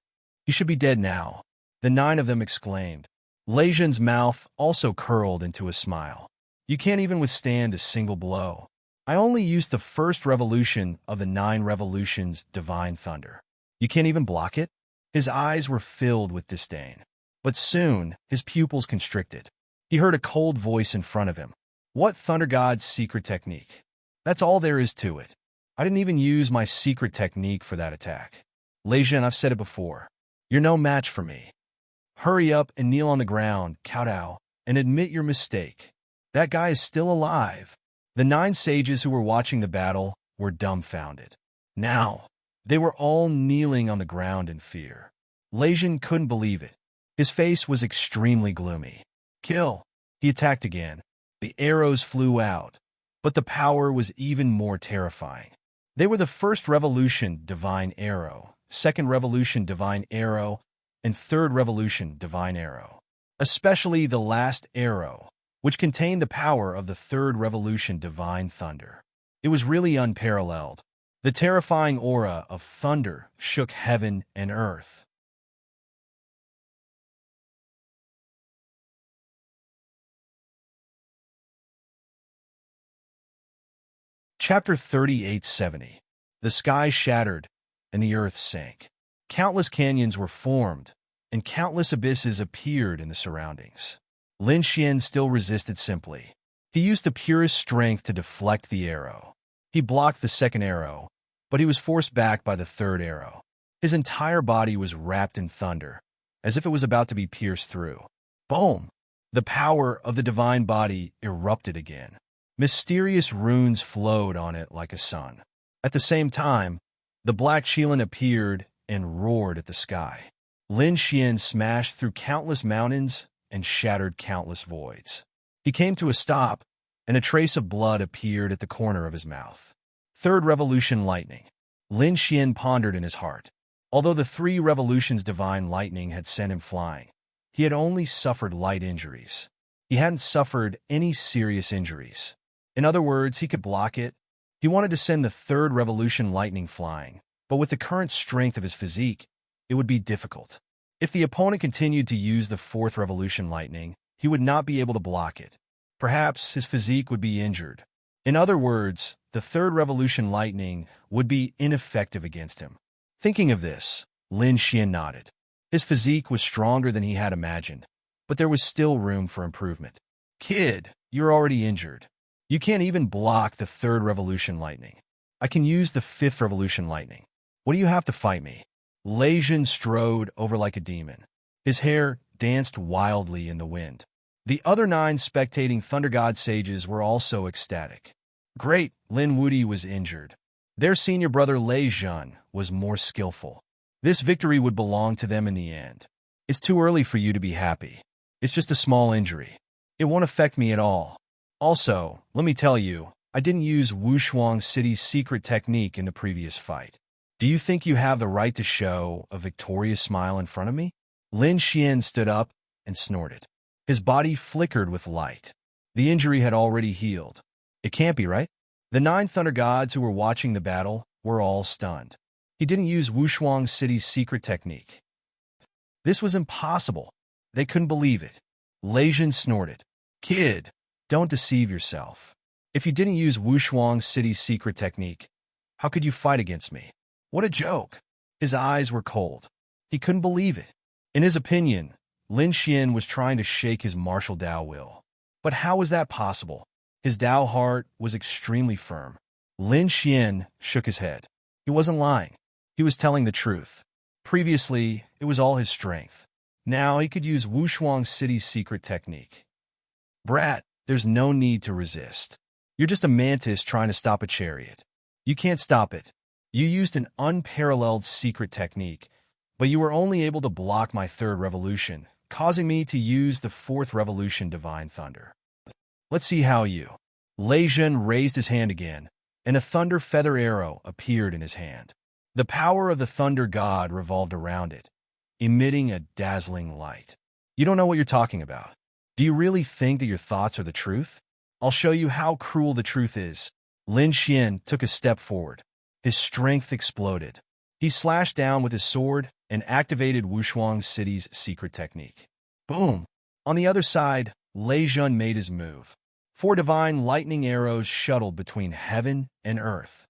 He should be dead now, the 9 of them exclaimed. Lei Zhen's mouth also curled into a smile. You can't even withstand a single blow. I only used the first revolution of the 9 revolutions divine thunder. You can't even block it? His eyes were filled with disdain. But soon, his pupils constricted. He heard a cold voice in front of him. What Thunder God's secret technique? That's all there is to it. I didn't even use my secret technique for that attack. Lei Zhen, I've said it before. You're no match for me. Hurry up and kneel on the ground, kowtow, and admit your mistake. That guy is still alive. The 9 sages who were watching the battle were dumbfounded. Now, they were all kneeling on the ground in fear. Lei Zhen couldn't believe it. His face was extremely gloomy. Kill! He attacked again. The arrows flew out, but the power was even more terrifying. They were the first revolution divine arrow, second revolution divine arrow, and third revolution divine arrow. Especially the last arrow, which contained the power of the third revolution divine thunder. It was really unparalleled. The terrifying aura of thunder shook heaven and earth. Chapter 3870. The sky shattered, and the earth sank. Countless canyons were formed, and countless abysses appeared in the surroundings. Lin Xian still resisted simply. He used the purest strength to deflect the arrow. He blocked the second arrow, but he was forced back by the third arrow. His entire body was wrapped in thunder, as if it was about to be pierced through. Boom! The power of the divine body erupted again. Mysterious runes flowed on it like a sun. At the same time, the black Qilin appeared and roared at the sky. Lin Xian smashed through countless mountains and shattered countless voids. He came to a stop, and a trace of blood appeared at the corner of his mouth. Third revolution lightning. Lin Xian pondered in his heart. Although the 3 revolutions divine lightning had sent him flying, he had only suffered light injuries. He hadn't suffered any serious injuries. In other words, he could block it. He wanted to send the third revolution lightning flying, but with the current strength of his physique, it would be difficult. If the opponent continued to use the fourth revolution lightning, he would not be able to block it. Perhaps his physique would be injured. In other words, the third revolution lightning would be ineffective against him. Thinking of this, Lin Xian nodded. His physique was stronger than he had imagined, but there was still room for improvement. Kid, you're already injured. You can't even block the third revolution lightning. I can use the fifth revolution lightning. What do you have to fight me? Lei Zhen strode over like a demon. His hair danced wildly in the wind. The other 9 spectating Thunder God sages were also ecstatic. Great, Lin Wudi was injured. Their senior brother Lei Zhen was more skillful. This victory would belong to them in the end. It's too early for you to be happy. It's just a small injury. It won't affect me at all. Also, let me tell you, I didn't use Wushuang City's secret technique in the previous fight. Do you think you have the right to show a victorious smile in front of me? Lin Xian stood up and snorted. His body flickered with light. The injury had already healed. It can't be right. The 9 Thunder Gods who were watching the battle were all stunned. He didn't use Wushuang City's secret technique. This was impossible. They couldn't believe it. Lei Zhen snorted. Kid, don't deceive yourself. If you didn't use Wushuang City's secret technique, how could you fight against me? What a joke. His eyes were cold. He couldn't believe it. In his opinion, Lin Xian was trying to shake his martial Dao will. But how was that possible? His Dao heart was extremely firm. Lin Xian shook his head. He wasn't lying. He was telling the truth. Previously, it was all his strength. Now he could use Wushuang City's secret technique. Brat, there's no need to resist. You're just a mantis trying to stop a chariot. You can't stop it. You used an unparalleled secret technique, but you were only able to block my third revolution, causing me to use the fourth revolution divine thunder. Let's see how you. Lei Zhen raised his hand again, and a thunder feather arrow appeared in his hand. The power of the thunder god revolved around it, emitting a dazzling light. You don't know what you're talking about. Do you really think that your thoughts are the truth? I'll show you how cruel the truth is. Lin Xian took a step forward. His strength exploded. He slashed down with his sword and activated Wushuang City's secret technique. Boom! On the other side, Lei Jun made his move. 4 divine lightning arrows shuttled between heaven and earth.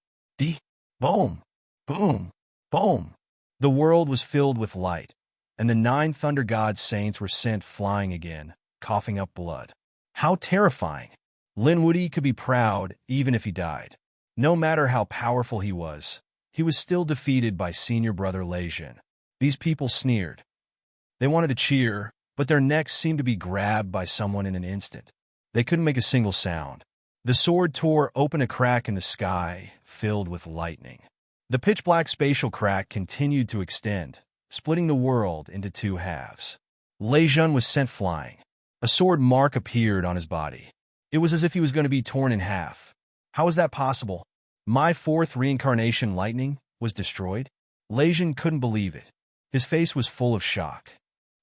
Boom, boom, boom. The world was filled with light, and the 9 thunder god saints were sent flying again, coughing up blood. How terrifying! Lin Wuyi could be proud even if he died. No matter how powerful he was still defeated by senior brother Lei Jun. These people sneered. They wanted to cheer, but their necks seemed to be grabbed by someone in an instant. They couldn't make a single sound. The sword tore open a crack in the sky, filled with lightning. The pitch-black spatial crack continued to extend, splitting the world into 2 halves. Lei Jun was sent flying. A sword mark appeared on his body. It was as if he was going to be torn in half. How is that possible? My 4th reincarnation lightning was destroyed? Lei Jun couldn't believe it. His face was full of shock.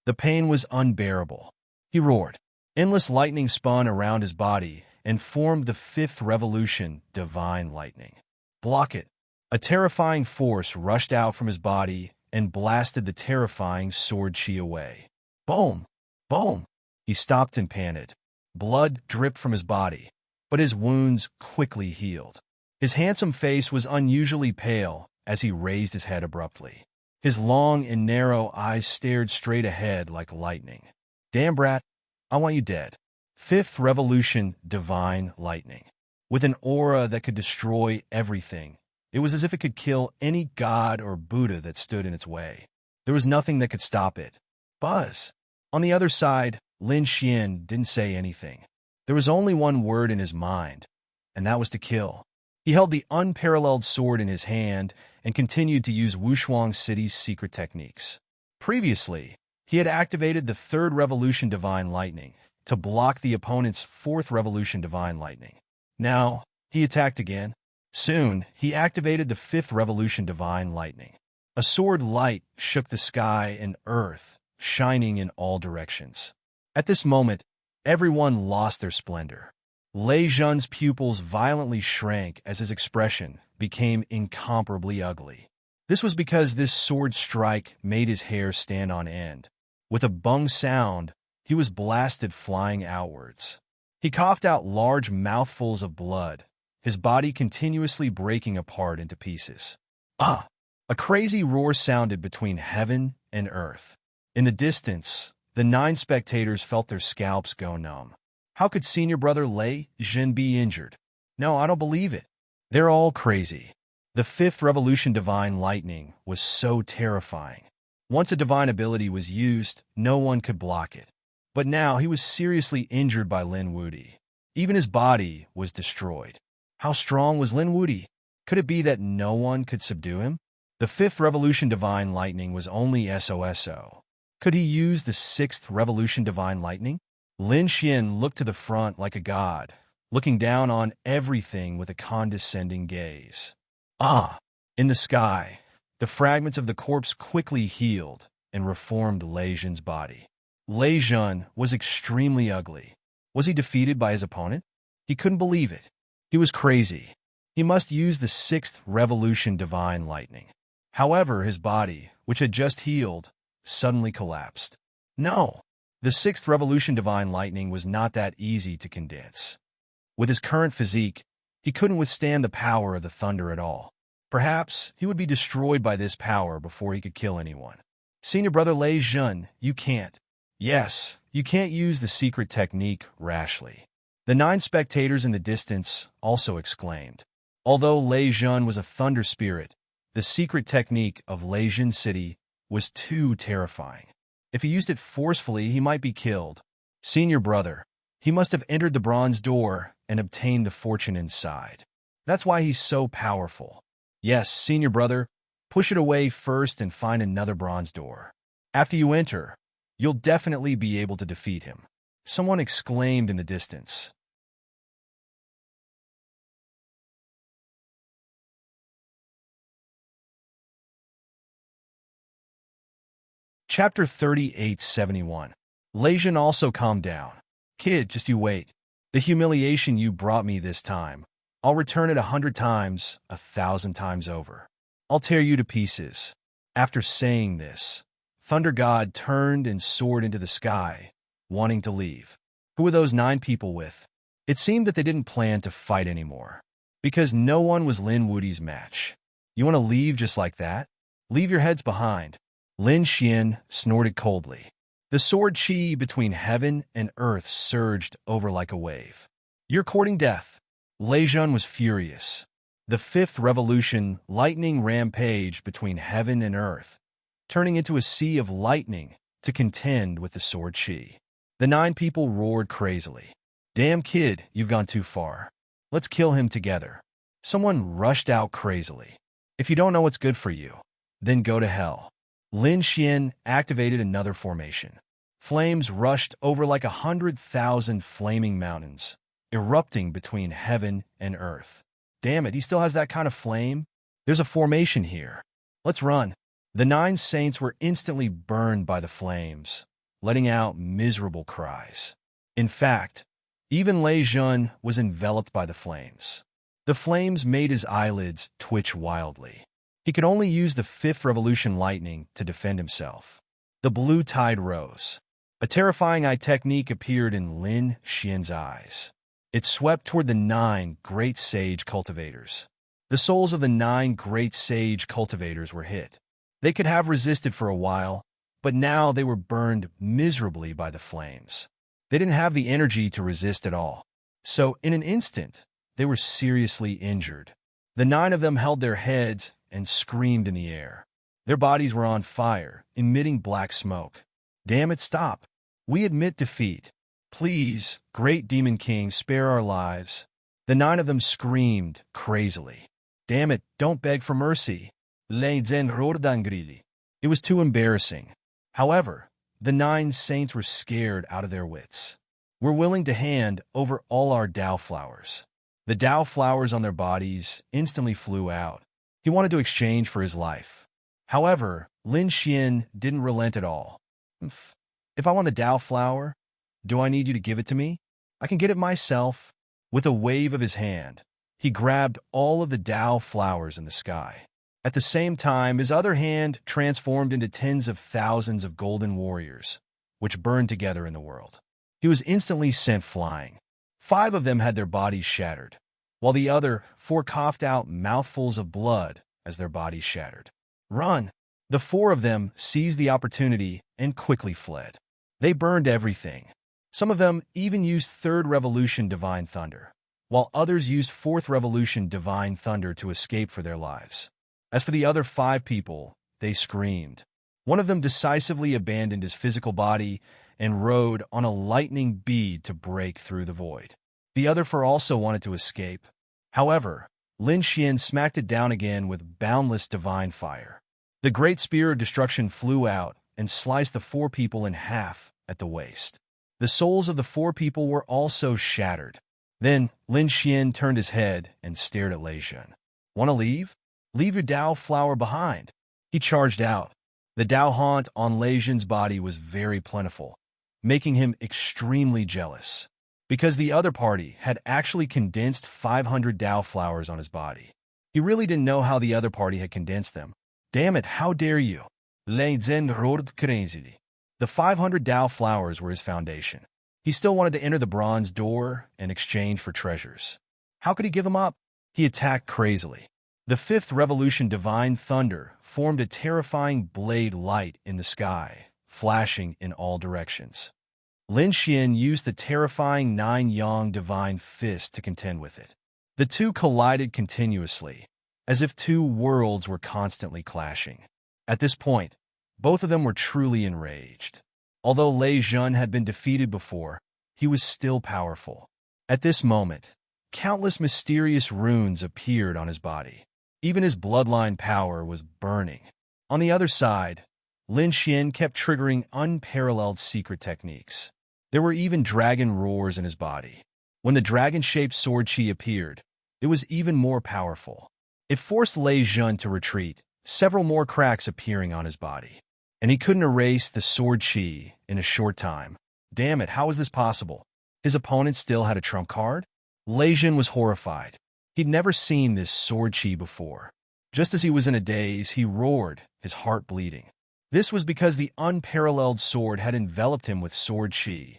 The pain was unbearable. He roared. Endless lightning spun around his body and formed the 5th revolution, divine lightning. Block it. A terrifying force rushed out from his body and blasted the terrifying sword chi away. Boom! Boom! He stopped and panted. Blood dripped from his body, but his wounds quickly healed. His handsome face was unusually pale as he raised his head abruptly. His long and narrow eyes stared straight ahead like lightning. Damn, brat, I want you dead. 5th revolution, divine lightning. With an aura that could destroy everything, it was as if it could kill any god or Buddha that stood in its way. There was nothing that could stop it. Buzz. On the other side, Lin Xian didn't say anything. There was only one word in his mind, and that was to kill. He held the unparalleled sword in his hand and continued to use Wushuang City's secret techniques. Previously, he had activated the 3rd revolution divine lightning to block the opponent's 4th revolution divine lightning. Now, he attacked again. Soon, he activated the 5th revolution divine lightning. A sword light shook the sky and earth, shining in all directions. At this moment, everyone lost their splendor. Lei Jun's pupils violently shrank as his expression became incomparably ugly. This was because this sword strike made his hair stand on end. With a bung sound, he was blasted flying outwards. He coughed out large mouthfuls of blood, his body continuously breaking apart into pieces. Ah! A crazy roar sounded between heaven and earth. In the distance, the 9 spectators felt their scalps go numb. How could senior brother Lei Jun be injured? No, I don't believe it. They're all crazy. The 5th revolution divine lightning was so terrifying. Once a divine ability was used, no one could block it. But now he was seriously injured by Lin Wuyi. Even his body was destroyed. How strong was Lin Wuyi? Could it be that no one could subdue him? The 5th revolution divine lightning was only SOSO. Could he use the 6th revolution divine lightning? Lin Xian looked to the front like a god, looking down on everything with a condescending gaze. Ah! In the sky, the fragments of the corpse quickly healed and reformed Lei Jun's body. Lei Jun was extremely ugly. Was he defeated by his opponent? He couldn't believe it. He was crazy. He must use the 6th revolution divine lightning. However, his body, which had just healed, suddenly collapsed. No! The 6th revolution divine lightning was not that easy to condense. With his current physique, he couldn't withstand the power of the thunder at all. Perhaps he would be destroyed by this power before he could kill anyone. Senior brother Lei Jun, you can't. Yes, you can't use the secret technique rashly. The 9 spectators in the distance also exclaimed. Although Lei Jun was a thunder spirit, the secret technique of Lei Jun City was too terrifying. If he used it forcefully, he might be killed. Senior brother, he must have entered the bronze door and obtained the fortune inside. That's why he's so powerful. Yes, senior brother, push it away first and find another bronze door. After you enter, you'll definitely be able to defeat him. Someone exclaimed in the distance. Chapter 3871. Lei Jun also calmed down. Kid, just you wait. The humiliation you brought me this time, I'll return it 100 times, 1,000 times over. I'll tear you to pieces. After saying this, Thunder God turned and soared into the sky, wanting to leave. Who were those 9 people with? It seemed that they didn't plan to fight anymore, because no one was Lin Wudi's match. You want to leave just like that? Leave your heads behind. Lin Xian snorted coldly. The sword chi between heaven and earth surged over like a wave. You're courting death. Lei Jun was furious. The 5th revolution lightning rampaged between heaven and earth, turning into a sea of lightning to contend with the sword chi. The 9 people roared crazily. Damn kid, you've gone too far. Let's kill him together. Someone rushed out crazily. If you don't know what's good for you, then go to hell. Lin Xian activated another formation. Flames rushed over like 100,000 flaming mountains, erupting between heaven and earth. Damn it, he still has that kind of flame? There's a formation here. Let's run. The 9 saints were instantly burned by the flames, letting out miserable cries. In fact, even Lei Jun was enveloped by the flames. The flames made his eyelids twitch wildly. He could only use the 5th revolution lightning to defend himself. The blue tide rose. A terrifying eye technique appeared in Lin Xian's eyes. It swept toward the 9 great sage cultivators. The souls of the 9 great sage cultivators were hit. They could have resisted for a while, but now they were burned miserably by the flames. They didn't have the energy to resist at all. So, in an instant, they were seriously injured. The 9 of them held their heads and screamed in the air. Their bodies were on fire, emitting black smoke. Damn it, stop. We admit defeat. Please, great Demon King, spare our lives. The 9 of them screamed crazily. Damn it, don't beg for mercy. It was too embarrassing. However, the 9 saints were scared out of their wits. We're willing to hand over all our Dao flowers. The Dao flowers on their bodies instantly flew out. He wanted to exchange for his life. However, Lin Xian didn't relent at all. If I want the Dao flower, do I need you to give it to me? I can get it myself. With a wave of his hand, he grabbed all of the Dao flowers in the sky. At the same time, his other hand transformed into tens of thousands of golden warriors, which burned together in the world. He was instantly sent flying. 5 of them had their bodies shattered, while the other 4 coughed out mouthfuls of blood as their bodies shattered. Run! The 4 of them seized the opportunity and quickly fled. They burned everything. Some of them even used 3rd Revolution Divine Thunder, while others used 4th Revolution Divine Thunder to escape for their lives. As for the other 5 people, they screamed. One of them decisively abandoned his physical body and rode on a lightning bead to break through the void. The other 4 also wanted to escape. However, Lin Xian smacked it down again with boundless divine fire. The great spear of destruction flew out and sliced the 4 people in half at the waist. The souls of the 4 people were also shattered. Then Lin Xian turned his head and stared at Lei Jun. Want to leave? Leave your Dao flower behind. He charged out. The Dao haunt on Lei Jun's body was very plentiful, making him extremely jealous, because the other party had actually condensed 500 Dao flowers on his body. He really didn't know how the other party had condensed them. Damn it, how dare you? Lei Zhen roared crazily. The 500 Dao flowers were his foundation. He still wanted to enter the bronze door in exchange for treasures. How could he give them up? He attacked crazily. The 5th Revolution Divine Thunder formed a terrifying blade light in the sky, flashing in all directions. Lin Xian used the terrifying 9 Yang Divine Fist to contend with it. The 2 collided continuously, as if 2 worlds were constantly clashing. At this point, both of them were truly enraged. Although Lei Jun had been defeated before, he was still powerful. At this moment, countless mysterious runes appeared on his body. Even his bloodline power was burning. On the other side, Lin Xian kept triggering unparalleled secret techniques. There were even dragon roars in his body. When the dragon-shaped sword chi appeared, it was even more powerful. It forced Lei Jun to retreat, several more cracks appearing on his body. And he couldn't erase the sword chi in a short time. Damn it, how was this possible? His opponent still had a trump card? Lei Jun was horrified. He'd never seen this sword chi before. Just as he was in a daze, he roared, his heart bleeding. This was because the unparalleled sword had enveloped him with sword chi,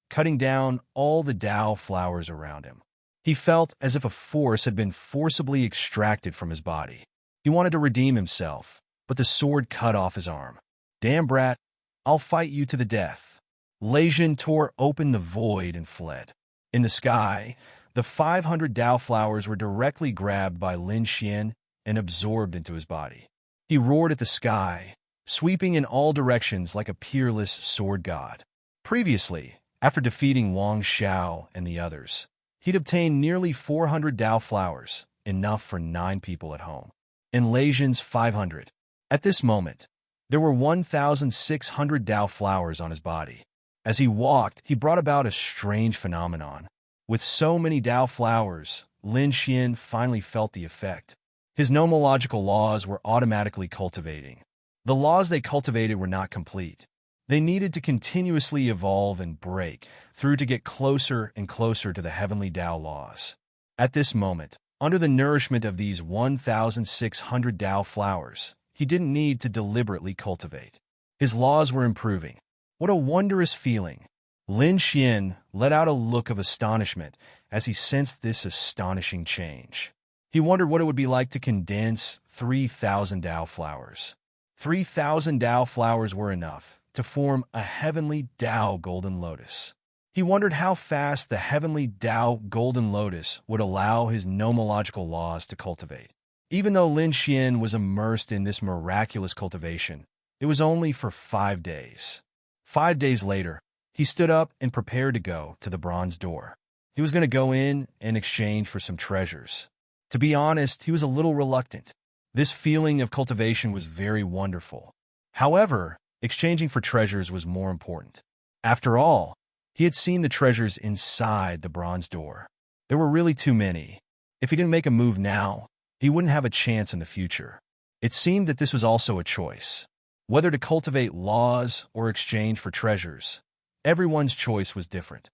cutting down all the Tao flowers around him. He felt as if a force had been forcibly extracted from his body. He wanted to redeem himself, but the sword cut off his arm. Damn, brat, I'll fight you to the death. Lei Jin tore open the void and fled. In the sky, the 500 Tao flowers were directly grabbed by Lin Xian and absorbed into his body. He roared at the sky, sweeping in all directions like a peerless sword god. Previously, after defeating Wang Xiao and the others, he'd obtained nearly 400 Tao flowers, enough for 9 people at home. In Lei Jin's 500. At this moment, there were 1,600 Tao flowers on his body. As he walked, he brought about a strange phenomenon. With so many Tao flowers, Lin Xian finally felt the effect. His nomological laws were automatically cultivating. The laws they cultivated were not complete. They needed to continuously evolve and break through to get closer and closer to the heavenly Tao laws. At this moment, under the nourishment of these 1,600 Tao flowers, he didn't need to deliberately cultivate. His laws were improving. What a wondrous feeling! Lin Xian let out a look of astonishment as he sensed this astonishing change. He wondered what it would be like to condense 3,000 Tao flowers. 3,000 Tao flowers were enough to form a heavenly Tao golden lotus. He wondered how fast the heavenly Tao golden lotus would allow his nomological laws to cultivate. Even though Lin Xian was immersed in this miraculous cultivation, it was only for 5 days. 5 days later, he stood up and prepared to go to the bronze door. He was going to go in exchange for some treasures. To be honest, he was a little reluctant. This feeling of cultivation was very wonderful. However, exchanging for treasures was more important. After all, he had seen the treasures inside the bronze door. There were really too many. If he didn't make a move now, he wouldn't have a chance in the future. It seemed that this was also a choice. Whether to cultivate laws or exchange for treasures, everyone's choice was different.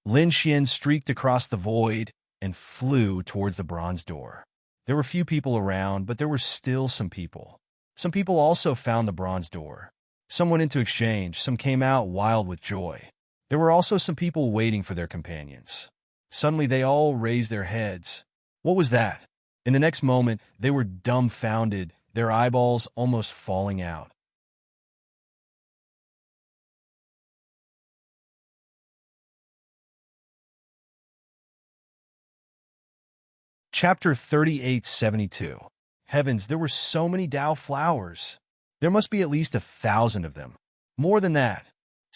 Lin Xian streaked across the void and flew towards the bronze door. There were few people around, but there were still some people. Some people also found the bronze door. Some went into exchange, some came out wild with joy. There were also some people waiting for their companions. Suddenly they all raised their heads. What was that? In the next moment, they were dumbfounded, their eyeballs almost falling out. Chapter 3872. Heavens, there were so many Tao flowers. There must be at least 1,000 of them. More than that.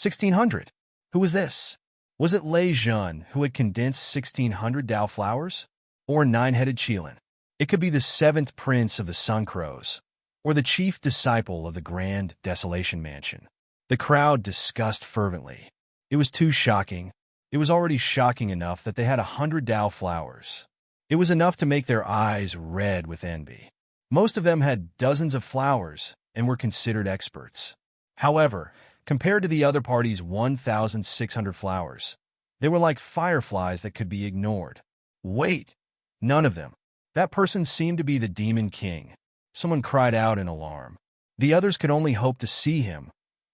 1,600. Who was this? Was it Lei Jin who had condensed 1,600 Tao flowers? Or 9-headed Qilin? It could be the 7th prince of the Sun Crows, or the chief disciple of the Grand Desolation Mansion. The crowd discussed fervently. It was too shocking. It was already shocking enough that they had 100 Tao flowers. It was enough to make their eyes red with envy. Most of them had dozens of flowers and were considered experts. However, compared to the other party's 1,600 flowers, they were like fireflies that could be ignored. Wait! None of them. That person seemed to be the Demon King. Someone cried out in alarm. The others could only hope to see him,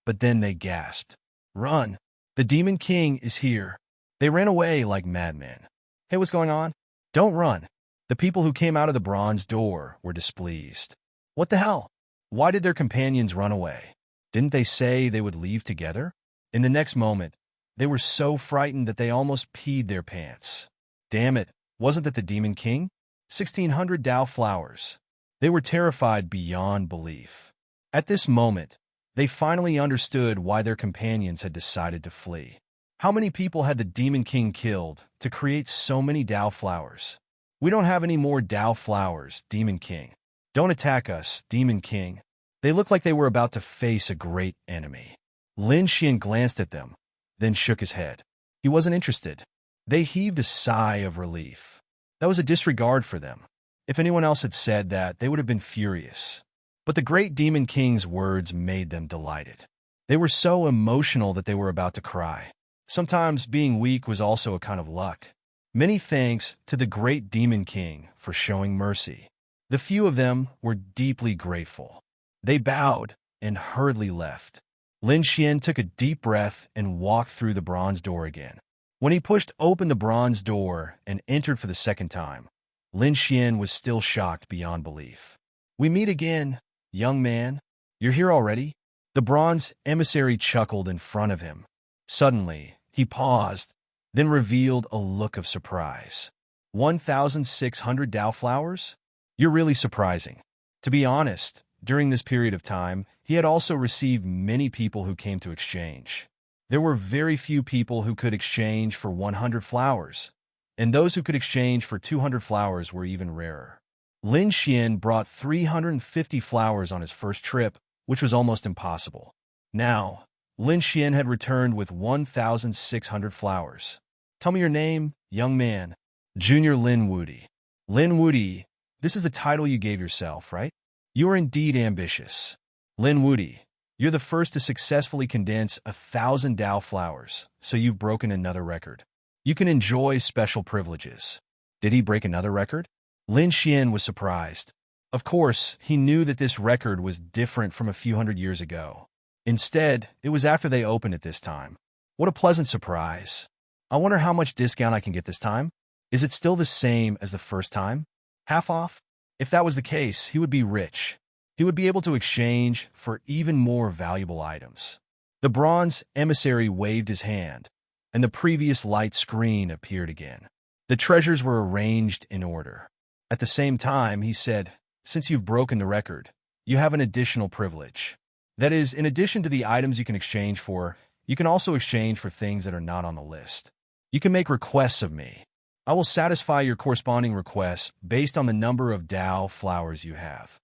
but then they gasped. Run! The Demon King is here. They ran away like madmen. Hey, what's going on? Don't run. The people who came out of the bronze door were displeased. What the hell? Why did their companions run away? Didn't they say they would leave together? In the next moment, they were so frightened that they almost peed their pants. Damn it, wasn't that the Demon King? 1,600 Tao flowers. They were terrified beyond belief. At this moment, they finally understood why their companions had decided to flee. How many people had the Demon King killed to create so many Tao flowers? We don't have any more Tao flowers, Demon King. Don't attack us, Demon King. They looked like they were about to face a great enemy. Lin Xian glanced at them, then shook his head. He wasn't interested. They heaved a sigh of relief. That was a disregard for them. If anyone else had said that, they would have been furious. But the great Demon King's words made them delighted. They were so emotional that they were about to cry. Sometimes being weak was also a kind of luck. Many thanks to the great Demon King for showing mercy. The few of them were deeply grateful. They bowed and hurriedly left. Lin Xian took a deep breath and walked through the bronze door again. When he pushed open the bronze door and entered for the second time, Lin Xian was still shocked beyond belief. "We meet again, young man. You're here already?" The bronze emissary chuckled in front of him. Suddenly, he paused, then revealed a look of surprise. 1,600 Dao flowers? You're really surprising. To be honest, during this period of time, he had also received many people who came to exchange. There were very few people who could exchange for 100 flowers, and those who could exchange for 200 flowers were even rarer. Lin Xian brought 350 flowers on his first trip, which was almost impossible. Now, Lin Xian had returned with 1,600 flowers. "Tell me your name, young man." "Junior Lin Wudi." "Lin Wudi, this is the title you gave yourself, right? You are indeed ambitious." "Lin Wudi, you're the first to successfully condense 1,000 Dao flowers, so you've broken another record. You can enjoy special privileges." Did he break another record? Lin Xian was surprised. Of course, he knew that this record was different from a few hundred years ago. Instead, it was after they opened it this time. What a pleasant surprise. I wonder how much discount I can get this time? Is it still the same as the first time? Half off? If that was the case, he would be rich. He would be able to exchange for even more valuable items. The bronze emissary waved his hand, and the previous light screen appeared again. The treasures were arranged in order. At the same time, he said, "Since you've broken the record, you have an additional privilege. That is, in addition to the items you can exchange for, you can also exchange for things that are not on the list. You can make requests of me. I will satisfy your corresponding requests based on the number of Dao flowers you have.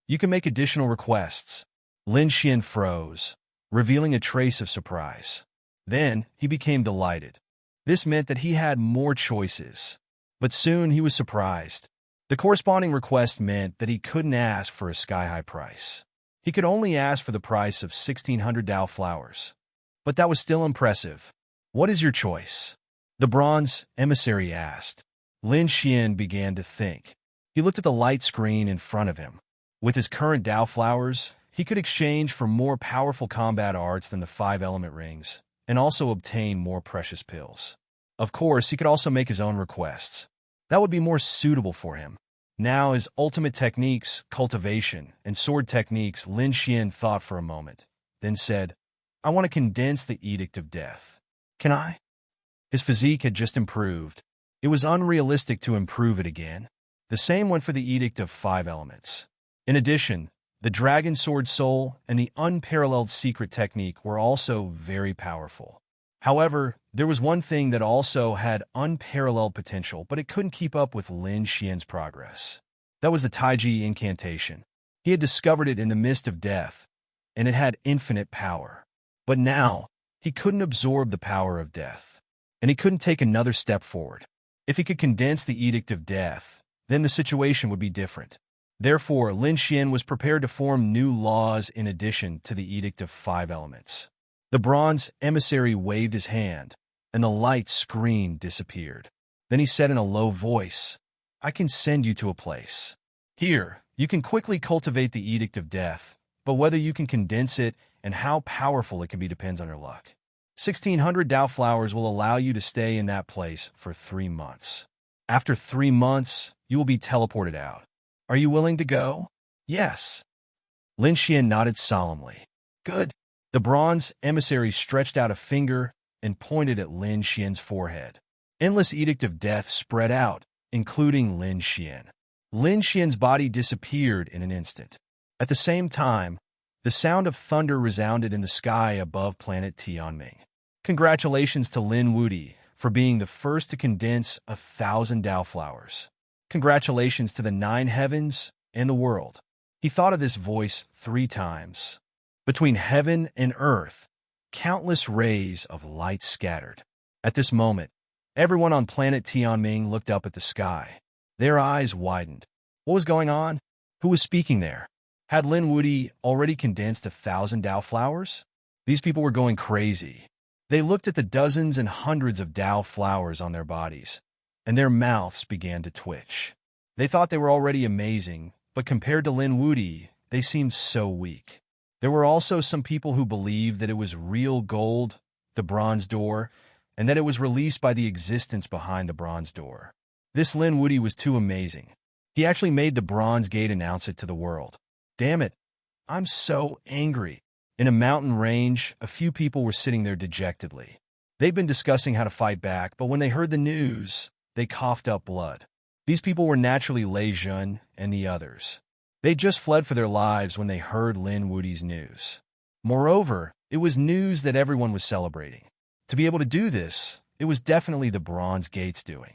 You can make additional requests." Lin Xian froze, revealing a trace of surprise. Then he became delighted. This meant that he had more choices. But soon he was surprised. The corresponding request meant that he couldn't ask for a sky-high price. He could only ask for the price of 1,600 Dao flowers. But that was still impressive. "What is your choice?" the bronze emissary asked. Lin Xian began to think. He looked at the light screen in front of him. With his current Dao flowers, he could exchange for more powerful combat arts than the 5-element rings, and also obtain more precious pills. Of course, he could also make his own requests. That would be more suitable for him. Now, his ultimate techniques, cultivation, and sword techniques, Lin Xian thought for a moment, then said, "I want to condense the Edict of Death. Can I?" His physique had just improved. It was unrealistic to improve it again. The same went for the Edict of 5 Elements. In addition, the Dragon Sword Soul and the Unparalleled Secret Technique were also very powerful. However, there was one thing that also had unparalleled potential, but it couldn't keep up with Lin Xian's progress. That was the Taiji incantation. He had discovered it in the mist of death, and it had infinite power. But now, he couldn't absorb the power of death, and he couldn't take another step forward. If he could condense the Edict of Death, then the situation would be different. Therefore, Lin Xian was prepared to form new laws in addition to the Edict of 5 Elements. The bronze emissary waved his hand, and the light screen disappeared. Then he said in a low voice, "I can send you to a place. Here, you can quickly cultivate the Edict of Death, but whether you can condense it and how powerful it can be depends on your luck. 1,600 Dao flowers will allow you to stay in that place for 3 months. After 3 months, you will be teleported out. Are you willing to go?" "Yes." Lin Xian nodded solemnly. "Good." The bronze emissary stretched out a finger and pointed at Lin Xian's forehead. Endless Edict of Death spread out, including Lin Xian. Lin Xian's body disappeared in an instant. At the same time, the sound of thunder resounded in the sky above planet Tianming. Congratulations to Lin Wudi for being the first to condense 1,000 Dao flowers. Congratulations to the 9 heavens and the world. He thought of this voice 3 times. Between heaven and earth, countless rays of light scattered. At this moment, everyone on planet Tianming looked up at the sky. Their eyes widened. What was going on? Who was speaking there? Had Lin Wudi already condensed 1,000 Dao flowers? These people were going crazy. They looked at the dozens and hundreds of Dao flowers on their bodies, and their mouths began to twitch. They thought they were already amazing, but compared to Lin Wudi, they seemed so weak. There were also some people who believed that it was real gold, the bronze door, and that it was released by the existence behind the bronze door. This Lin Woody was too amazing. He actually made the bronze gate announce it to the world. Damn it, I'm so angry. In a mountain range, a few people were sitting there dejectedly. They'd been discussing how to fight back, but when they heard the news, they coughed up blood. These people were naturally Lei Jun and the others. They just fled for their lives when they heard Lin Woody's news. Moreover, it was news that everyone was celebrating. To be able to do this, it was definitely the Bronze Gate's doing.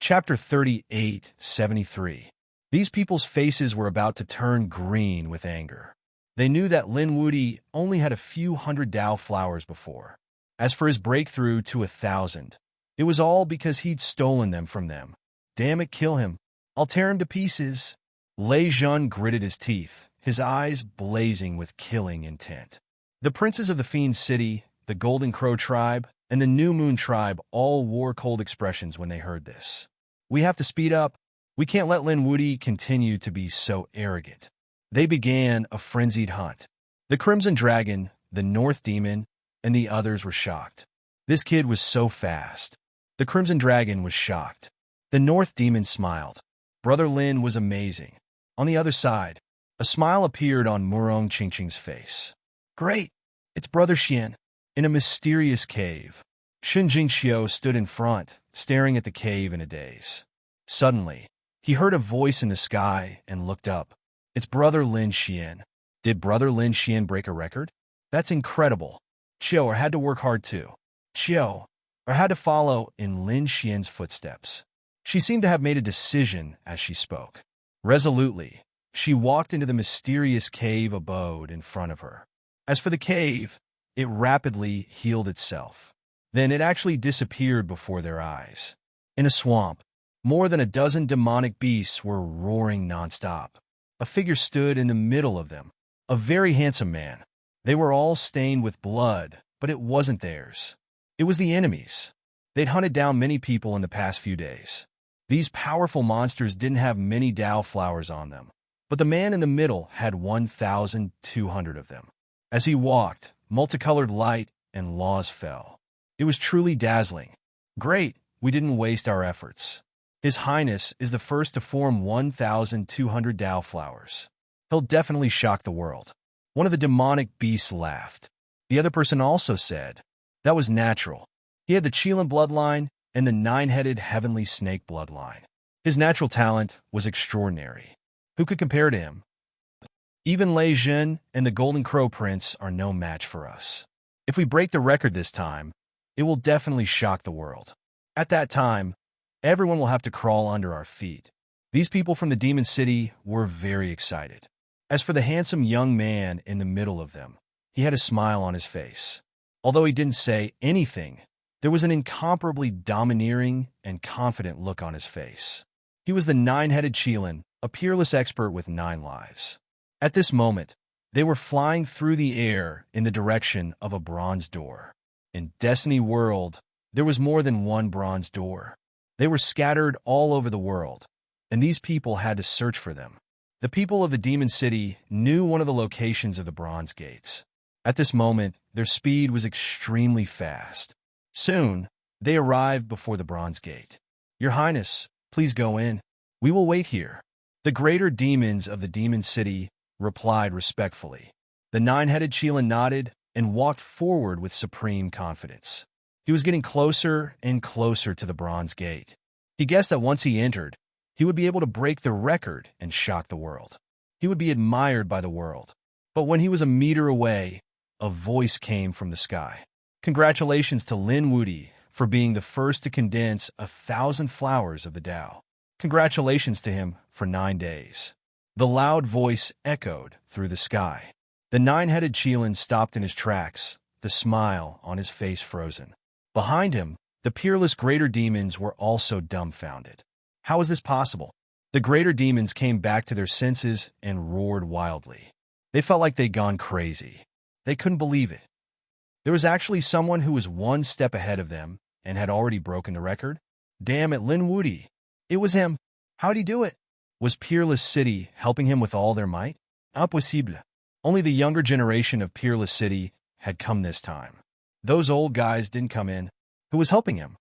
Chapter 38:73. These people's faces were about to turn green with anger. They knew that Lin Woody only had a few hundred Dao flowers before. As for his breakthrough to 1,000, it was all because he'd stolen them from them. Damn it, kill him. I'll tear him to pieces. Lei Jun gritted his teeth, his eyes blazing with killing intent. The princes of the Fiend City, the Golden Crow tribe, and the New Moon tribe all wore cold expressions when they heard this. We have to speed up. We can't let Lin Woody continue to be so arrogant. They began a frenzied hunt. The Crimson Dragon, the North Demon, and the others were shocked. This kid was so fast. The Crimson Dragon was shocked. The North Demon smiled. Brother Lin was amazing. On the other side, a smile appeared on Murong Qingqing's face. Great! It's Brother Xian. In a mysterious cave, Shen Jingxiu stood in front, staring at the cave in a daze. Suddenly, he heard a voice in the sky and looked up. It's Brother Lin Xian. Did Brother Lin Xian break a record? That's incredible. Chiu had to work hard too. Chiu had to follow in Lin Xian's footsteps. She seemed to have made a decision as she spoke. Resolutely, she walked into the mysterious cave abode in front of her. As for the cave, it rapidly healed itself. Then it actually disappeared before their eyes. In a swamp, more than a dozen demonic beasts were roaring nonstop. A figure stood in the middle of them, a very handsome man. They were all stained with blood, but it wasn't theirs. It was the enemy's. They'd hunted down many people in the past few days. These powerful monsters didn't have many Dao flowers on them, but the man in the middle had 1,200 of them. As he walked, multicolored light and laws fell. It was truly dazzling. Great, we didn't waste our efforts. His Highness is the first to form 1,200 Dao flowers. He'll definitely shock the world. One of the demonic beasts laughed. The other person also said, that was natural. He had the Qilin bloodline and the nine-headed heavenly snake bloodline. His natural talent was extraordinary. Who could compare to him? Even Lei Jun and the Golden Crow Prince are no match for us. If we break the record this time, it will definitely shock the world. At that time, everyone will have to crawl under our feet. These people from the Demon City were very excited. As for the handsome young man in the middle of them, he had a smile on his face. Although he didn't say anything, there was an incomparably domineering and confident look on his face. He was the nine-headed Qilin, a peerless expert with 9 lives. At this moment, they were flying through the air in the direction of a bronze door. In Destiny World, there was more than one bronze door. They were scattered all over the world, and these people had to search for them. The people of the Demon City knew one of the locations of the bronze gates. At this moment, their speed was extremely fast. Soon, they arrived before the bronze gate. Your Highness, please go in. We will wait here. The greater demons of the Demon City replied respectfully. The nine-headed Qilin nodded and walked forward with supreme confidence. He was getting closer and closer to the bronze gate. He guessed that once he entered, he would be able to break the record and shock the world. He would be admired by the world. But when he was a meter away, a voice came from the sky. Congratulations to Lin Woody for being the first to condense 1,000 flowers of the Tao. Congratulations to him for 9 days. The loud voice echoed through the sky. The nine-headed Qilin stopped in his tracks, the smile on his face frozen. Behind him, the peerless greater demons were also dumbfounded. How is this possible? The greater demons came back to their senses and roared wildly. They felt like they'd gone crazy. They couldn't believe it. There was actually someone who was one step ahead of them and had already broken the record? Damn it, Lin Wudi. It was him. How'd he do it? Was Peerless City helping him with all their might? Impossible. Only the younger generation of Peerless City had come this time. Those old guys didn't come in. Who was helping him?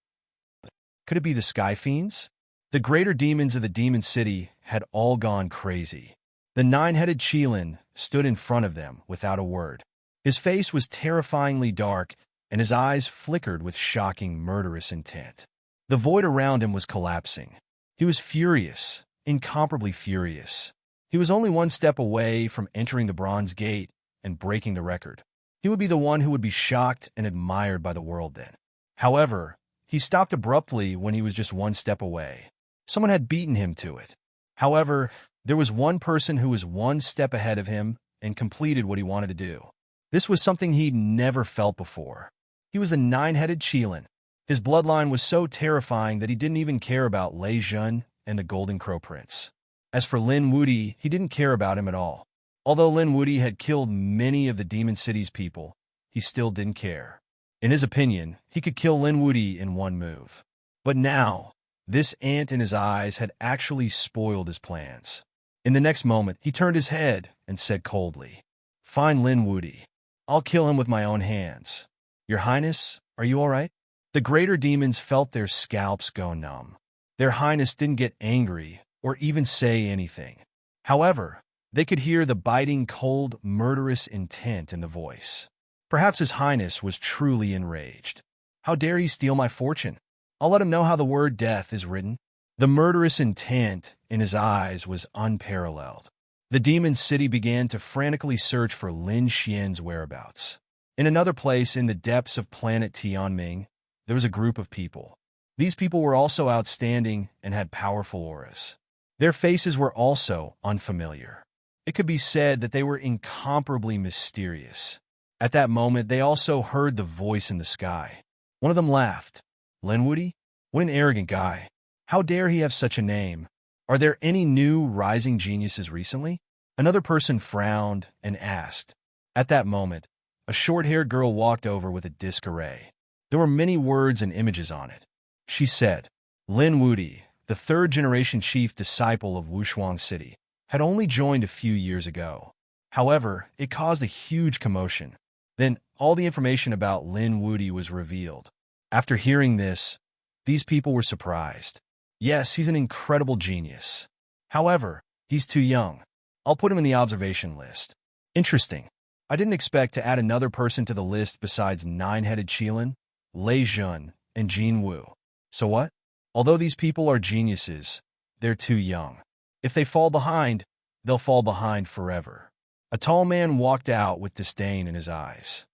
Could it be the Sky Fiends? The greater demons of the Demon City had all gone crazy. The nine-headed Qilin stood in front of them without a word. His face was terrifyingly dark, and his eyes flickered with shocking, murderous intent. The void around him was collapsing. He was furious, incomparably furious. He was only one step away from entering the Bronze Gate and breaking the record. He would be the one who would be shocked and admired by the world then. However, he stopped abruptly when he was just one step away. Someone had beaten him to it. However, there was one person who was one step ahead of him and completed what he wanted to do. This was something he'd never felt before. He was the nine-headed Qilin. His bloodline was so terrifying that he didn't even care about Lei Jun and the Golden Crow Prince. As for Lin Wudi, he didn't care about him at all. Although Lin Wudi had killed many of the Demon City's people, he still didn't care. In his opinion, he could kill Lin Wudi in one move. But now, this ant in his eyes had actually spoiled his plans. In the next moment, he turned his head and said coldly, "Fine, Lin Wudi. I'll kill him with my own hands. Your Highness, are you all right?" The greater demons felt their scalps go numb. Their Highness didn't get angry or even say anything. However, they could hear the biting, cold, murderous intent in the voice. Perhaps His Highness was truly enraged. How dare he steal my fortune? I'll let him know how the word death is written. The murderous intent in his eyes was unparalleled. The Demon City began to frantically search for Lin Xian's whereabouts. In another place in the depths of planet Tianming, there was a group of people. These people were also outstanding and had powerful auras. Their faces were also unfamiliar. It could be said that they were incomparably mysterious. At that moment, they also heard the voice in the sky. One of them laughed. Lin Wudi? What an arrogant guy. How dare he have such a name? Are there any new rising geniuses recently? Another person frowned and asked. At that moment, a short-haired girl walked over with a disc array. There were many words and images on it. She said, Lin Wudi, the third-generation chief disciple of Wushuang City, had only joined a few years ago. However, it caused a huge commotion. Then, all the information about Lin Wudi was revealed. After hearing this, these people were surprised. Yes, he's an incredible genius. However, he's too young. I'll put him in the observation list. Interesting. I didn't expect to add another person to the list besides nine-headed Qilin, Lei Jun, and Jin Wu. So what? Although these people are geniuses, they're too young. If they fall behind, they'll fall behind forever. A tall man walked out with disdain in his eyes.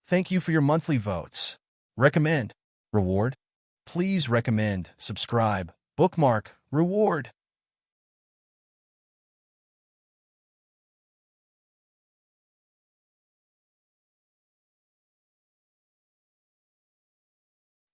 Thank you for your monthly votes. Recommend. Reward. Please recommend, subscribe, bookmark, reward.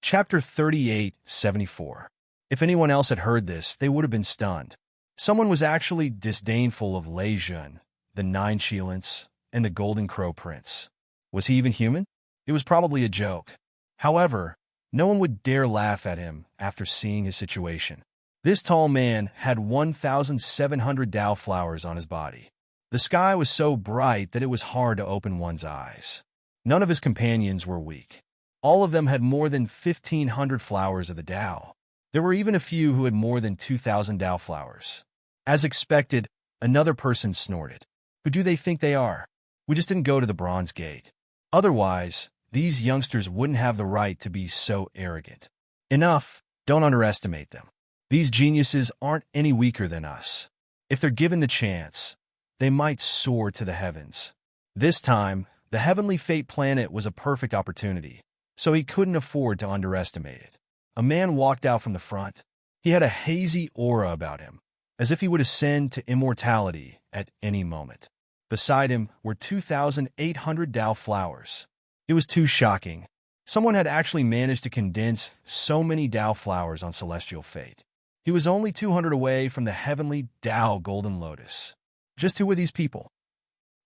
Chapter 3874. If anyone else had heard this, they would have been stunned. Someone was actually disdainful of Lei Jun, the Nine Qilins, and the Golden Crow Prince. Was he even human? It was probably a joke. However, no one would dare laugh at him after seeing his situation. This tall man had 1,700 Dao flowers on his body. The sky was so bright that it was hard to open one's eyes. None of his companions were weak. All of them had more than 1,500 flowers of the Dao. There were even a few who had more than 2,000 Dao flowers. As expected, another person snorted. Who do they think they are? We just didn't go to the Bronze Gate. Otherwise, these youngsters wouldn't have the right to be so arrogant. Enough, don't underestimate them. These geniuses aren't any weaker than us. If they're given the chance, they might soar to the heavens. This time, the Heavenly Fate planet was a perfect opportunity, so he couldn't afford to underestimate it. A man walked out from the front. He had a hazy aura about him, as if he would ascend to immortality at any moment. Beside him were 2,800 Dao flowers. It was too shocking. Someone had actually managed to condense so many Dao flowers on Celestial Fate. He was only 200 away from the heavenly Dao Golden Lotus. Just who were these people?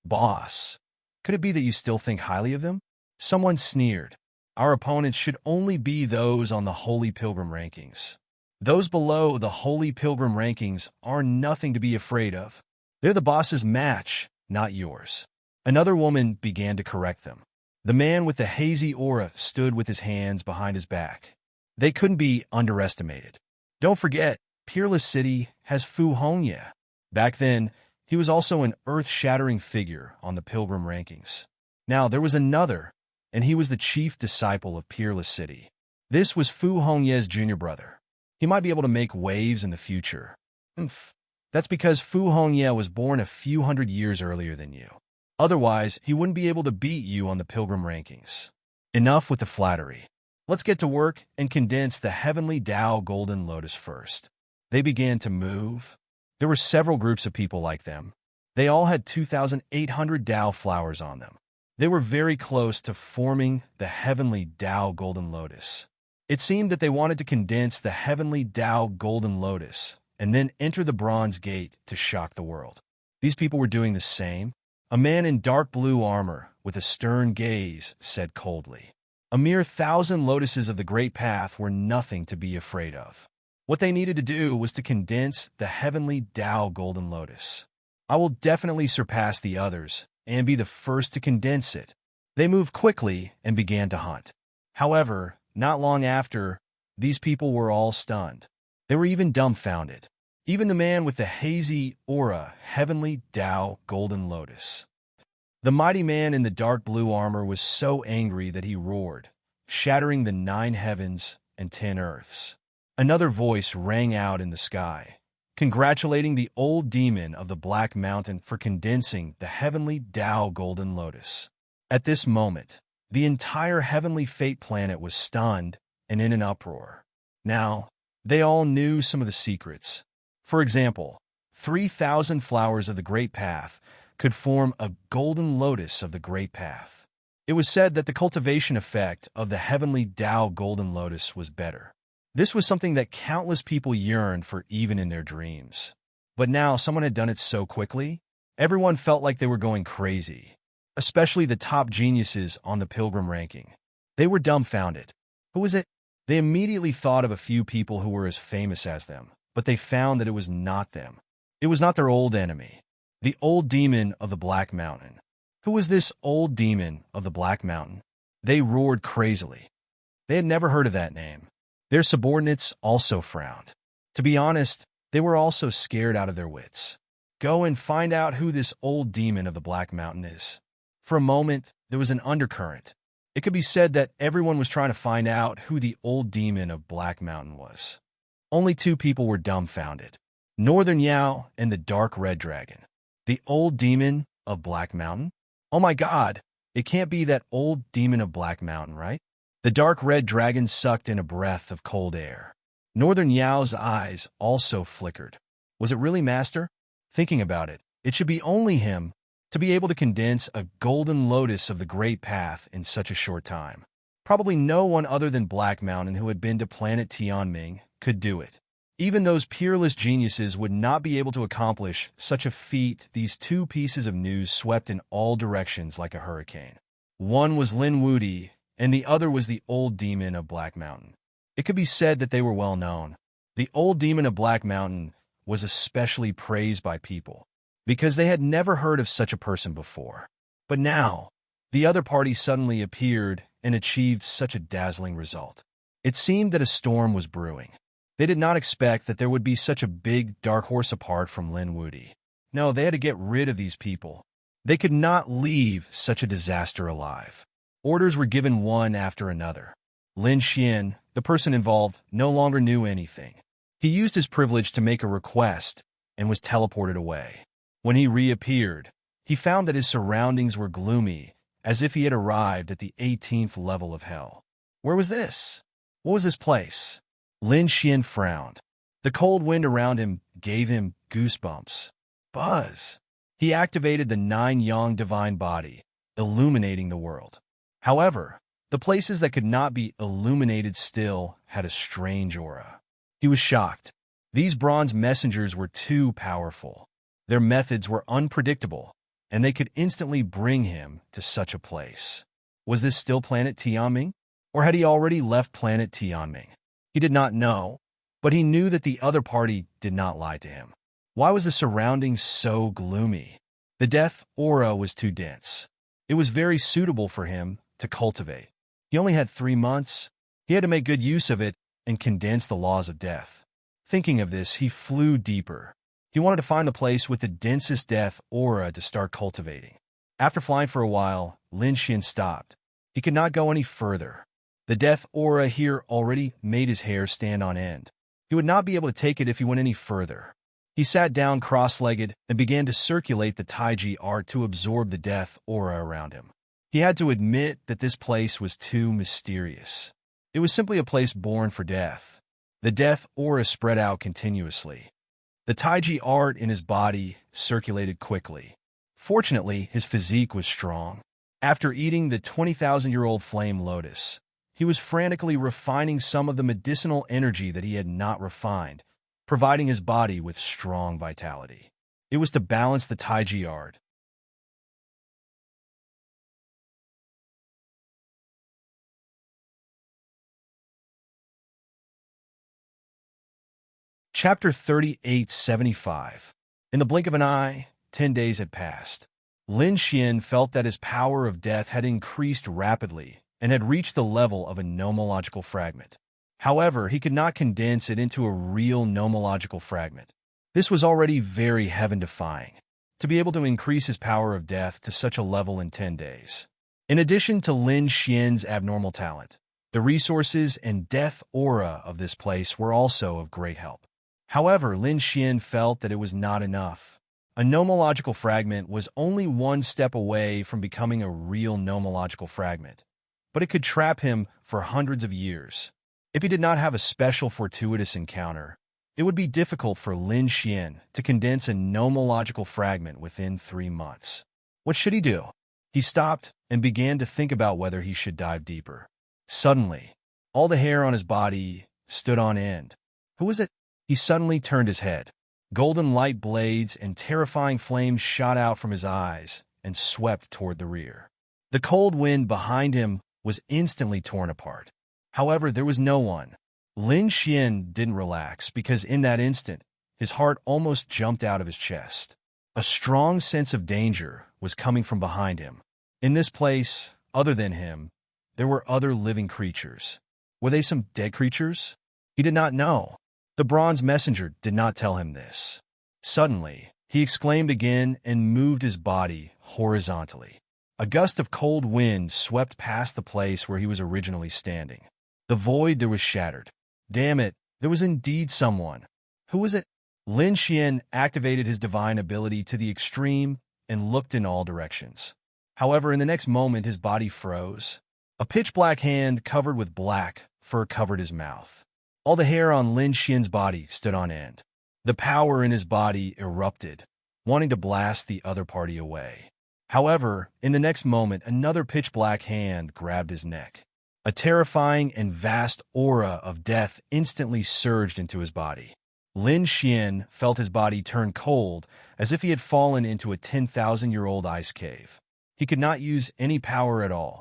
Boss, could it be that you still think highly of them? Someone sneered. Our opponents should only be those on the Holy Pilgrim rankings. Those below the Holy Pilgrim rankings are nothing to be afraid of. They're the boss's match, not yours. Another woman began to correct them. The man with the hazy aura stood with his hands behind his back. They couldn't be underestimated. Don't forget, Peerless City has Fu Hongye. Back then, he was also an earth-shattering figure on the Pilgrim rankings. Now, there was another, and he was the chief disciple of Peerless City. This was Fu Hongye's junior brother. He might be able to make waves in the future. That's because Fu Hongye was born a few hundred years earlier than you. Otherwise, he wouldn't be able to beat you on the Pilgrim rankings. Enough with the flattery. Let's get to work and condense the heavenly Tao Golden Lotus first. They began to move. There were several groups of people like them. They all had 2,800 Tao flowers on them. They were very close to forming the heavenly Tao Golden Lotus. It seemed that they wanted to condense the heavenly Tao Golden Lotus and then enter the Bronze Gate to shock the world. These people were doing the same. A man in dark blue armor with a stern gaze said coldly, "A mere 1,000 lotuses of the Great Path were nothing to be afraid of." What they needed to do was to condense the heavenly Tao Golden Lotus. I will definitely surpass the others and be the first to condense it. They moved quickly and began to hunt. However, not long after, these people were all stunned. They were even dumbfounded. Even the man with the hazy aura, heavenly Tao Golden Lotus. The mighty man in the dark blue armor was so angry that he roared, shattering the 9 heavens and 10 earths. Another voice rang out in the sky, congratulating the old demon of the Black Mountain for condensing the heavenly Tao Golden Lotus. At this moment, the entire heavenly fate planet was stunned and in an uproar. Now, they all knew some of the secrets. For example, 3,000 flowers of the Great Path could form a golden lotus of the Great Path. It was said that the cultivation effect of the heavenly Tao Golden Lotus was better. This was something that countless people yearned for even in their dreams. But now someone had done it so quickly, everyone felt like they were going crazy, especially the top geniuses on the Pilgrim ranking. They were dumbfounded. Who was it? They immediately thought of a few people who were as famous as them, but they found that it was not them. It was not their old enemy, the old demon of the Black Mountain. Who was this old demon of the Black Mountain? They roared crazily. They had never heard of that name. Their subordinates also frowned. To be honest, they were also scared out of their wits. Go and find out who this old demon of the Black Mountain is. For a moment, there was an undercurrent. It could be said that everyone was trying to find out who the old demon of Black Mountain was. Only 2 people were dumbfounded, Northern Yao and the Dark Red Dragon. The old demon of Black Mountain? Oh my God, it can't be that old demon of Black Mountain, right? The Dark Red Dragon sucked in a breath of cold air. Northern Yao's eyes also flickered. Was it really Master? Thinking about it, it should be only him to be able to condense a golden lotus of the Great Path in such a short time. Probably no one other than Black Mountain who had been to planet Tianming could do it. Even those peerless geniuses would not be able to accomplish such a feat. These 2 pieces of news swept in all directions like a hurricane. One was Lin Wudi, and the other was the old demon of Black Mountain. It could be said that they were well known. The old demon of Black Mountain was especially praised by people, because they had never heard of such a person before. But now, the other party suddenly appeared and achieved such a dazzling result. It seemed that a storm was brewing. They did not expect that there would be such a big dark horse apart from Lin Wudi. No, they had to get rid of these people. They could not leave such a disaster alive. Orders were given one after another. Lin Xian, the person involved, no longer knew anything. He used his privilege to make a request and was teleported away. When he reappeared, he found that his surroundings were gloomy, as if he had arrived at the 18th level of hell. Where was this? What was this place? Lin Xian frowned. The cold wind around him gave him goosebumps. Buzz! He activated the 9-yang divine body, illuminating the world. However, the places that could not be illuminated still had a strange aura. He was shocked. These bronze messengers were too powerful. Their methods were unpredictable, and they could instantly bring him to such a place. Was this still planet Tianming? Or had he already left planet Tianming? He did not know, but he knew that the other party did not lie to him. Why was the surroundings so gloomy? The death aura was too dense. It was very suitable for him to cultivate. He only had 3 months. He had to make good use of it and condense the laws of death. Thinking of this, he flew deeper. He wanted to find the place with the densest death aura to start cultivating. After flying for a while, Lin Xian stopped. He could not go any further. The death aura here already made his hair stand on end. He would not be able to take it if he went any further. He sat down cross-legged and began to circulate the Taiji art to absorb the death aura around him. He had to admit that this place was too mysterious. It was simply a place born for death. The death aura spread out continuously. The Taiji art in his body circulated quickly. Fortunately, his physique was strong. After eating the 20,000-year-old flame lotus, he was frantically refining some of the medicinal energy that he had not refined, providing his body with strong vitality. It was to balance the Taiji art. Chapter 3875. In the blink of an eye, 10 days had passed. Lin Xian felt that his power of death had increased rapidly and had reached the level of a nomological fragment. However, he could not condense it into a real nomological fragment. This was already very heaven-defying, to be able to increase his power of death to such a level in 10 days. In addition to Lin Xian's abnormal talent, the resources and death aura of this place were also of great help. However, Lin Xian felt that it was not enough. A nomological fragment was only one step away from becoming a real nomological fragment, but it could trap him for hundreds of years. If he did not have a special fortuitous encounter, it would be difficult for Lin Xian to condense a nomological fragment within 3 months. What should he do? He stopped and began to think about whether he should dive deeper. Suddenly, all the hair on his body stood on end. Who was it? He suddenly turned his head. Golden light blades and terrifying flames shot out from his eyes and swept toward the rear. The cold wind behind him was instantly torn apart. However, there was no one. Lin Xian didn't relax because in that instant, his heart almost jumped out of his chest. A strong sense of danger was coming from behind him. In this place, other than him, there were other living creatures. Were they some dead creatures? He did not know. The bronze messenger did not tell him this. Suddenly, he exclaimed again and moved his body horizontally. A gust of cold wind swept past the place where he was originally standing. The void there was shattered. Damn it, there was indeed someone. Who was it? Lin Xian activated his divine ability to the extreme and looked in all directions. However, in the next moment, his body froze. A pitch-black hand covered with black fur covered his mouth. All the hair on Lin Xian's body stood on end. The power in his body erupted, wanting to blast the other party away. However, in the next moment, another pitch-black hand grabbed his neck. A terrifying and vast aura of death instantly surged into his body. Lin Xian felt his body turn cold as if he had fallen into a 10,000-year-old ice cave. He could not use any power at all.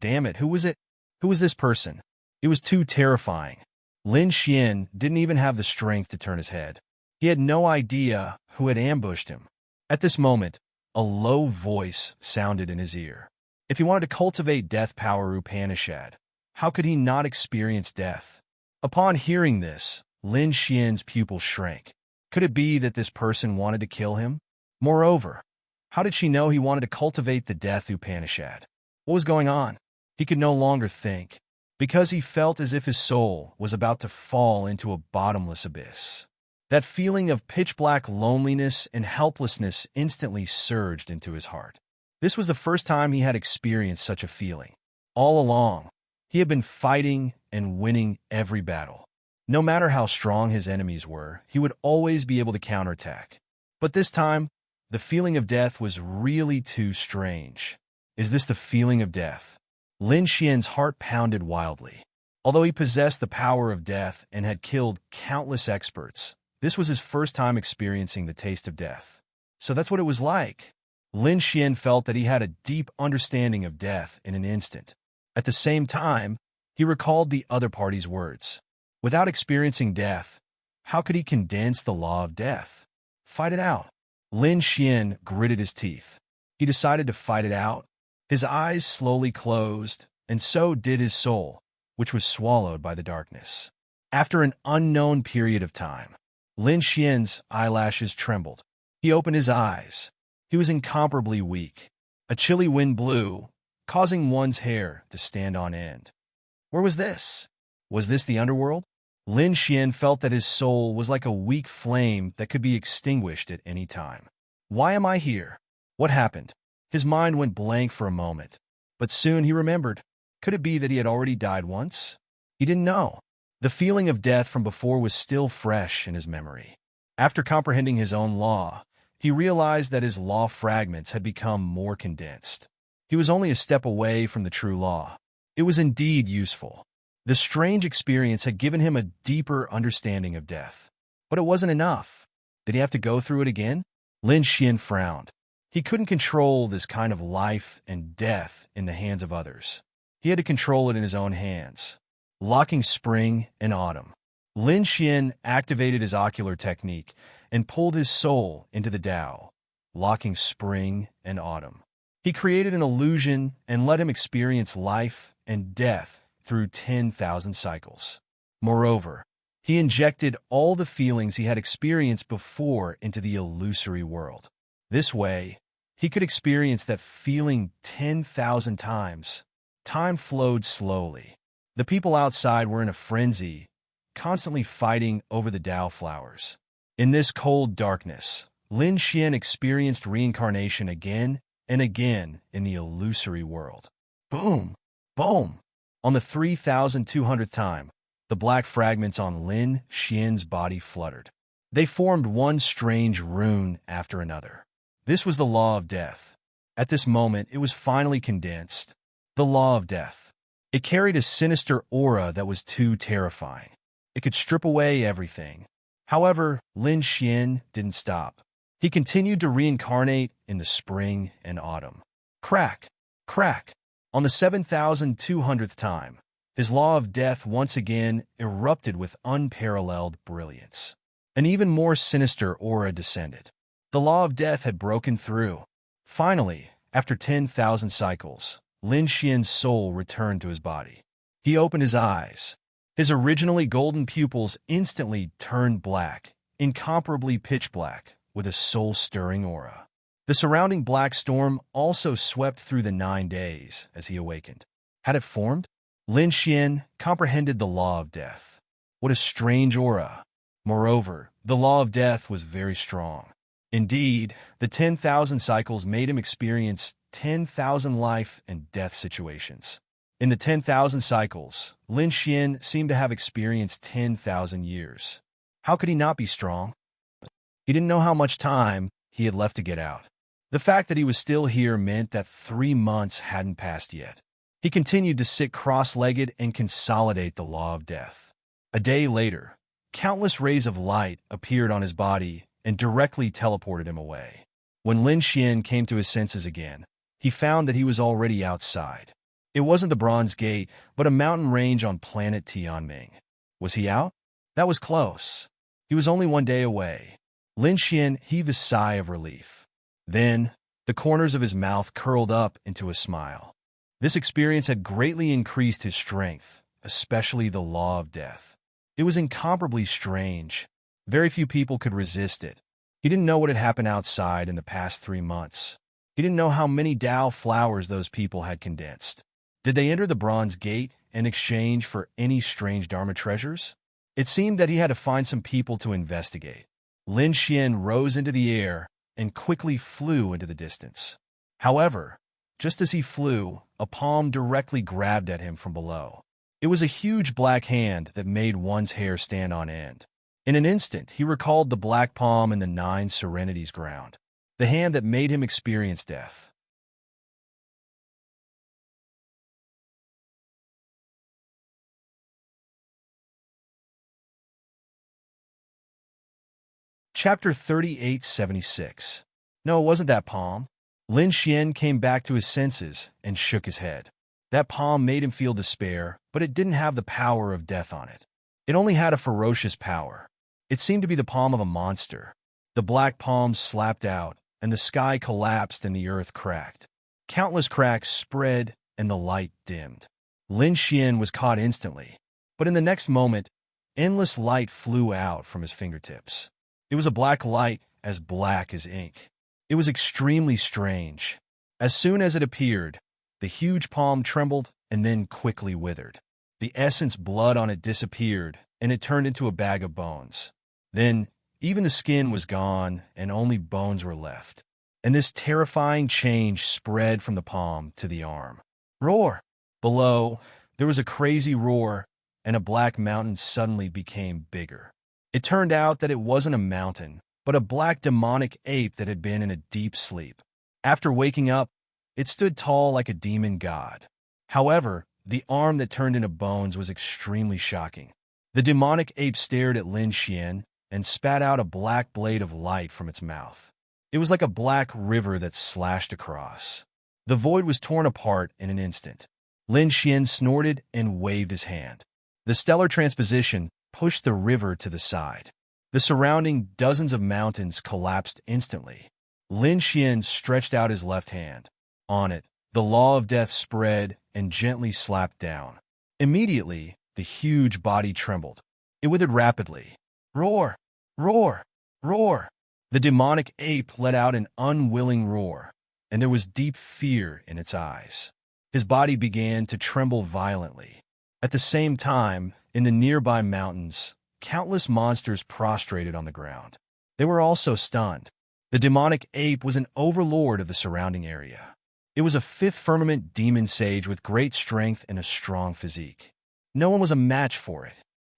Damn it, who was it? Who was this person? It was too terrifying. Lin Xian didn't even have the strength to turn his head. He had no idea who had ambushed him. At this moment, a low voice sounded in his ear. If he wanted to cultivate death power Upanishad, how could he not experience death? Upon hearing this, Lin Xian's pupil shrank. Could it be that this person wanted to kill him? Moreover, how did she know he wanted to cultivate the death Upanishad? What was going on? He could no longer think, because he felt as if his soul was about to fall into a bottomless abyss. That feeling of pitch-black loneliness and helplessness instantly surged into his heart. This was the first time he had experienced such a feeling. All along, he had been fighting and winning every battle. No matter how strong his enemies were, he would always be able to counterattack. But this time, the feeling of death was really too strange. Is this the feeling of death? Lin Xian's heart pounded wildly. Although he possessed the power of death and had killed countless experts, this was his first time experiencing the taste of death. So that's what it was like. Lin Xian felt that he had a deep understanding of death in an instant. At the same time, He recalled the other party's words. Without experiencing death, how could he condense the law of death? Fight it out. Lin Xian gritted his teeth. He decided to fight it out. His eyes slowly closed, and so did his soul, which was swallowed by the darkness. After an unknown period of time, Lin Xian's eyelashes trembled. He opened his eyes. He was incomparably weak. A chilly wind blew, causing one's hair to stand on end. Where was this? Was this the underworld? Lin Xian felt that his soul was like a weak flame that could be extinguished at any time. Why am I here? What happened? His mind went blank for a moment, but soon he remembered. Could it be that he had already died once? He didn't know. The feeling of death from before was still fresh in his memory. After comprehending his own law, he realized that his law fragments had become more condensed. He was only a step away from the true law. It was indeed useful. The strange experience had given him a deeper understanding of death. But it wasn't enough. Did he have to go through it again? Lin Xian frowned. He couldn't control this kind of life and death in the hands of others. He had to control it in his own hands. Locking spring and autumn. Lin Xian activated his ocular technique and pulled his soul into the Tao, locking spring and autumn. He created an illusion and let him experience life and death through 10,000 cycles. Moreover, he injected all the feelings he had experienced before into the illusory world. This way, he could experience that feeling 10,000 times. Time flowed slowly. The people outside were in a frenzy, constantly fighting over the Tao flowers. In this cold darkness, Lin Xian experienced reincarnation again and again in the illusory world. Boom! Boom! On the 3,200th time, the black fragments on Lin Xian's body fluttered. They formed one strange rune after another. This was the law of death. At this moment, it was finally condensed. The law of death. It carried a sinister aura that was too terrifying. It could strip away everything. However, Lin Xian didn't stop. He continued to reincarnate in the spring and autumn. Crack! Crack! On the 7,200th time, his law of death once again erupted with unparalleled brilliance. An even more sinister aura descended. The law of death had broken through. Finally, after 10,000 cycles, Lin Xian's soul returned to his body. He opened his eyes. His originally golden pupils instantly turned black, incomparably pitch black, with a soul-stirring aura. The surrounding black storm also swept through the 9 days as he awakened. Had it formed? Lin Xian comprehended the law of death. What a strange aura! Moreover, the law of death was very strong. Indeed, the 10,000 cycles made him experience 10,000 life and death situations. In the 10,000 cycles, Lin Xian seemed to have experienced 10,000 years. How could he not be strong? He didn't know how much time he had left to get out. The fact that he was still here meant that 3 months hadn't passed yet. He continued to sit cross-legged and consolidate the law of death. A day later, countless rays of light appeared on his body and directly teleported him away. When Lin Xian came to his senses again, he found that he was already outside. It wasn't the Bronze Gate, but a mountain range on planet Tianming. Was he out? That was close. He was only 1 day away. Lin Xian heaved a sigh of relief. Then, the corners of his mouth curled up into a smile. This experience had greatly increased his strength, especially the law of death. It was incomparably strange. Very few people could resist it. He didn't know what had happened outside in the past 3 months. He didn't know how many Tao flowers those people had condensed. Did they enter the Bronze Gate in exchange for any strange Dharma treasures? It seemed that he had to find some people to investigate. Lin Xian rose into the air and quickly flew into the distance. However, just as he flew, a palm directly grabbed at him from below. It was a huge black hand that made one's hair stand on end. In an instant, he recalled the black palm in the 9 serenities ground, the hand that made him experience death. Chapter 3876. No, it wasn't that palm. Lin Xian came back to his senses and shook his head. That palm made him feel despair, but it didn't have the power of death on it. It only had a ferocious power. It seemed to be the palm of a monster. The black palm slapped out, and the sky collapsed and the earth cracked. Countless cracks spread, and the light dimmed. Lin Xian was caught instantly, but in the next moment, endless light flew out from his fingertips. It was a black light, as black as ink. It was extremely strange. As soon as it appeared, the huge palm trembled and then quickly withered. The essence blood on it disappeared, and it turned into a bag of bones. Then, even the skin was gone, and only bones were left. And this terrifying change spread from the palm to the arm. Roar! Below, there was a crazy roar, and a black mountain suddenly became bigger. It turned out that it wasn't a mountain, but a black demonic ape that had been in a deep sleep. After waking up, it stood tall like a demon god. However, the arm that turned into bones was extremely shocking. The demonic ape stared at Lin Xian and spat out a black blade of light from its mouth. It was like a black river that slashed across. The void was torn apart in an instant. Lin Xian snorted and waved his hand. The stellar transposition pushed the river to the side. The surrounding dozens of mountains collapsed instantly. Lin Xian stretched out his left hand. On it, the law of death spread and gently slapped down. Immediately, the huge body trembled. It withered rapidly. Roar! Roar! Roar! The demonic ape let out an unwilling roar, and there was deep fear in its eyes. His body began to tremble violently. At the same time, in the nearby mountains, countless monsters prostrated on the ground. They were also stunned. The demonic ape was an overlord of the surrounding area. It was a fifth firmament demon sage with great strength and a strong physique. No one was a match for it.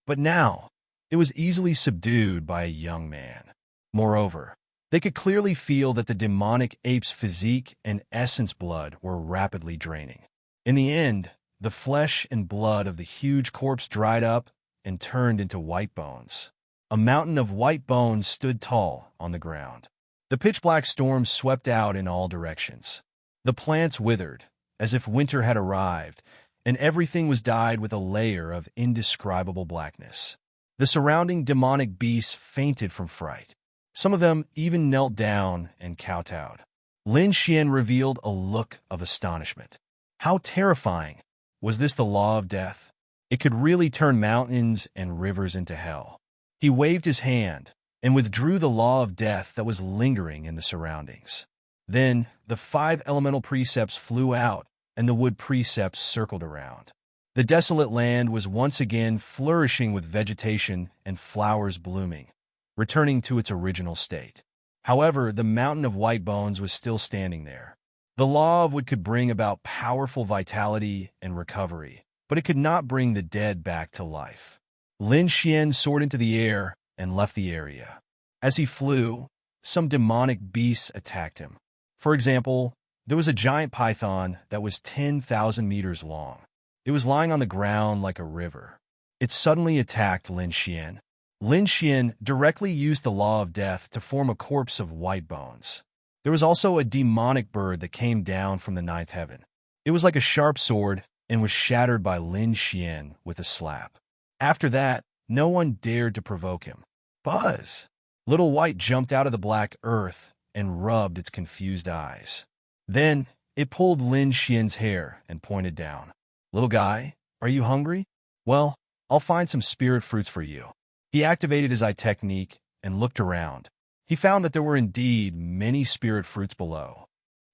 But now, it was easily subdued by a young man. Moreover, they could clearly feel that the demonic ape's physique and essence blood were rapidly draining. In the end, the flesh and blood of the huge corpse dried up and turned into white bones. A mountain of white bones stood tall on the ground. The pitch-black storm swept out in all directions. The plants withered, as if winter had arrived, and everything was dyed with a layer of indescribable blackness. The surrounding demonic beasts fainted from fright. Some of them even knelt down and kowtowed. Lin Xian revealed a look of astonishment. How terrifying! Was this the law of death? It could really turn mountains and rivers into hell. He waved his hand and withdrew the law of death that was lingering in the surroundings. Then the 5 elemental precepts flew out, and the wood precepts circled around. The desolate land was once again flourishing with vegetation and flowers blooming, returning to its original state. However, the mountain of white bones was still standing there. The law of wood could bring about powerful vitality and recovery, but it could not bring the dead back to life. Lin Xian soared into the air and left the area. As he flew, some demonic beasts attacked him. For example, there was a giant python that was 10,000 meters long. It was lying on the ground like a river. It suddenly attacked Lin Xian. Lin Xian directly used the law of death to form a corpse of white bones. There was also a demonic bird that came down from the 9th heaven. It was like a sharp sword and was shattered by Lin Xian with a slap. After that, no one dared to provoke him. Buzz! Little White jumped out of the black earth and rubbed its confused eyes. Then, it pulled Lin Xian's hair and pointed down. Little guy, are you hungry? Well, I'll find some spirit fruits for you. He activated his eye technique and looked around. He found that there were indeed many spirit fruits below.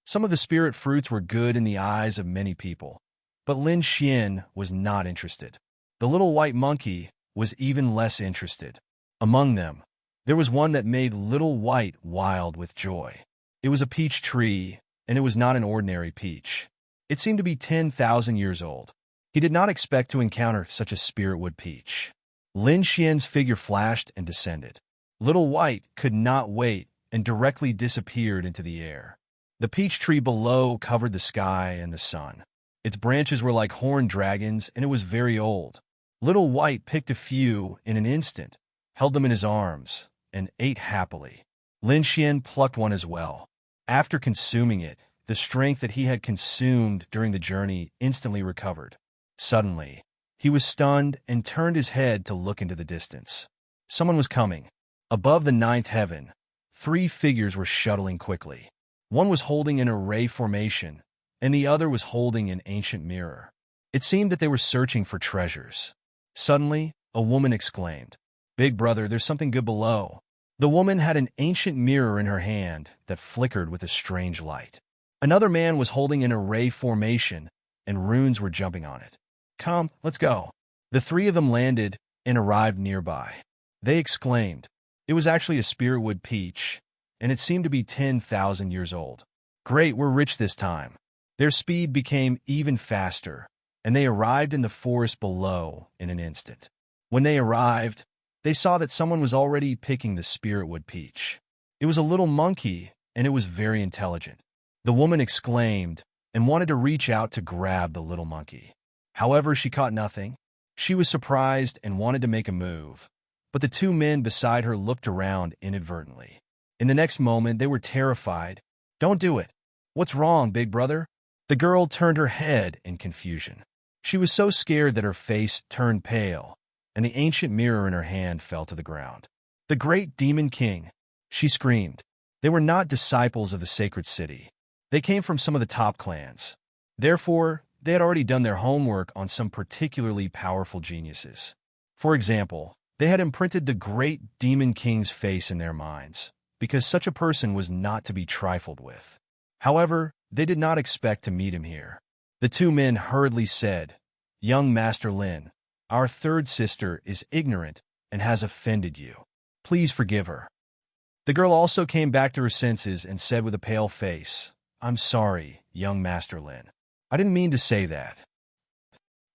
Some of the spirit fruits were good in the eyes of many people, but Lin Xian was not interested. The little white monkey was even less interested. Among them, there was one that made Little White wild with joy. It was a peach tree, and it was not an ordinary peach. It seemed to be 10,000 years old. He did not expect to encounter such a spirit wood peach. Lin Xian's figure flashed and descended. Little White could not wait and directly disappeared into the air. The peach tree below covered the sky and the sun. Its branches were like horned dragons, and it was very old. Little White picked a few in an instant, held them in his arms, and ate happily. Lin Xian plucked one as well. After consuming it, the strength that he had consumed during the journey instantly recovered. Suddenly, he was stunned and turned his head to look into the distance. Someone was coming. Above the ninth heaven, 3 figures were shuttling quickly. One was holding an array formation, and the other was holding an ancient mirror. It seemed that they were searching for treasures. Suddenly, a woman exclaimed, "Big brother, there's something good below." The woman had an ancient mirror in her hand that flickered with a strange light. Another man was holding an array formation, and runes were jumping on it. "Come, let's go." The 3 of them landed and arrived nearby. They exclaimed. It was actually a spiritwood peach, and it seemed to be 10,000 years old. "Great, we're rich this time." Their speed became even faster, and they arrived in the forest below in an instant. When they arrived, they saw that someone was already picking the spiritwood peach. It was a little monkey, and it was very intelligent. The woman exclaimed and wanted to reach out to grab the little monkey. However, she caught nothing. She was surprised and wanted to make a move, but the 2 men beside her looked around inadvertently. In the next moment, they were terrified. "Don't do it." "What's wrong, big brother?" The girl turned her head in confusion. She was so scared that her face turned pale, and the ancient mirror in her hand fell to the ground. "The great demon king!" she screamed. They were not disciples of the sacred city. They came from some of the top clans. Therefore, they had already done their homework on some particularly powerful geniuses. For example, they had imprinted the great demon king's face in their minds, because such a person was not to be trifled with. However, they did not expect to meet him here. The 2 men hurriedly said, "Young Master Lin, our 3rd sister is ignorant and has offended you. Please forgive her." The girl also came back to her senses and said with a pale face, "I'm sorry, young Master Lin. I didn't mean to say that."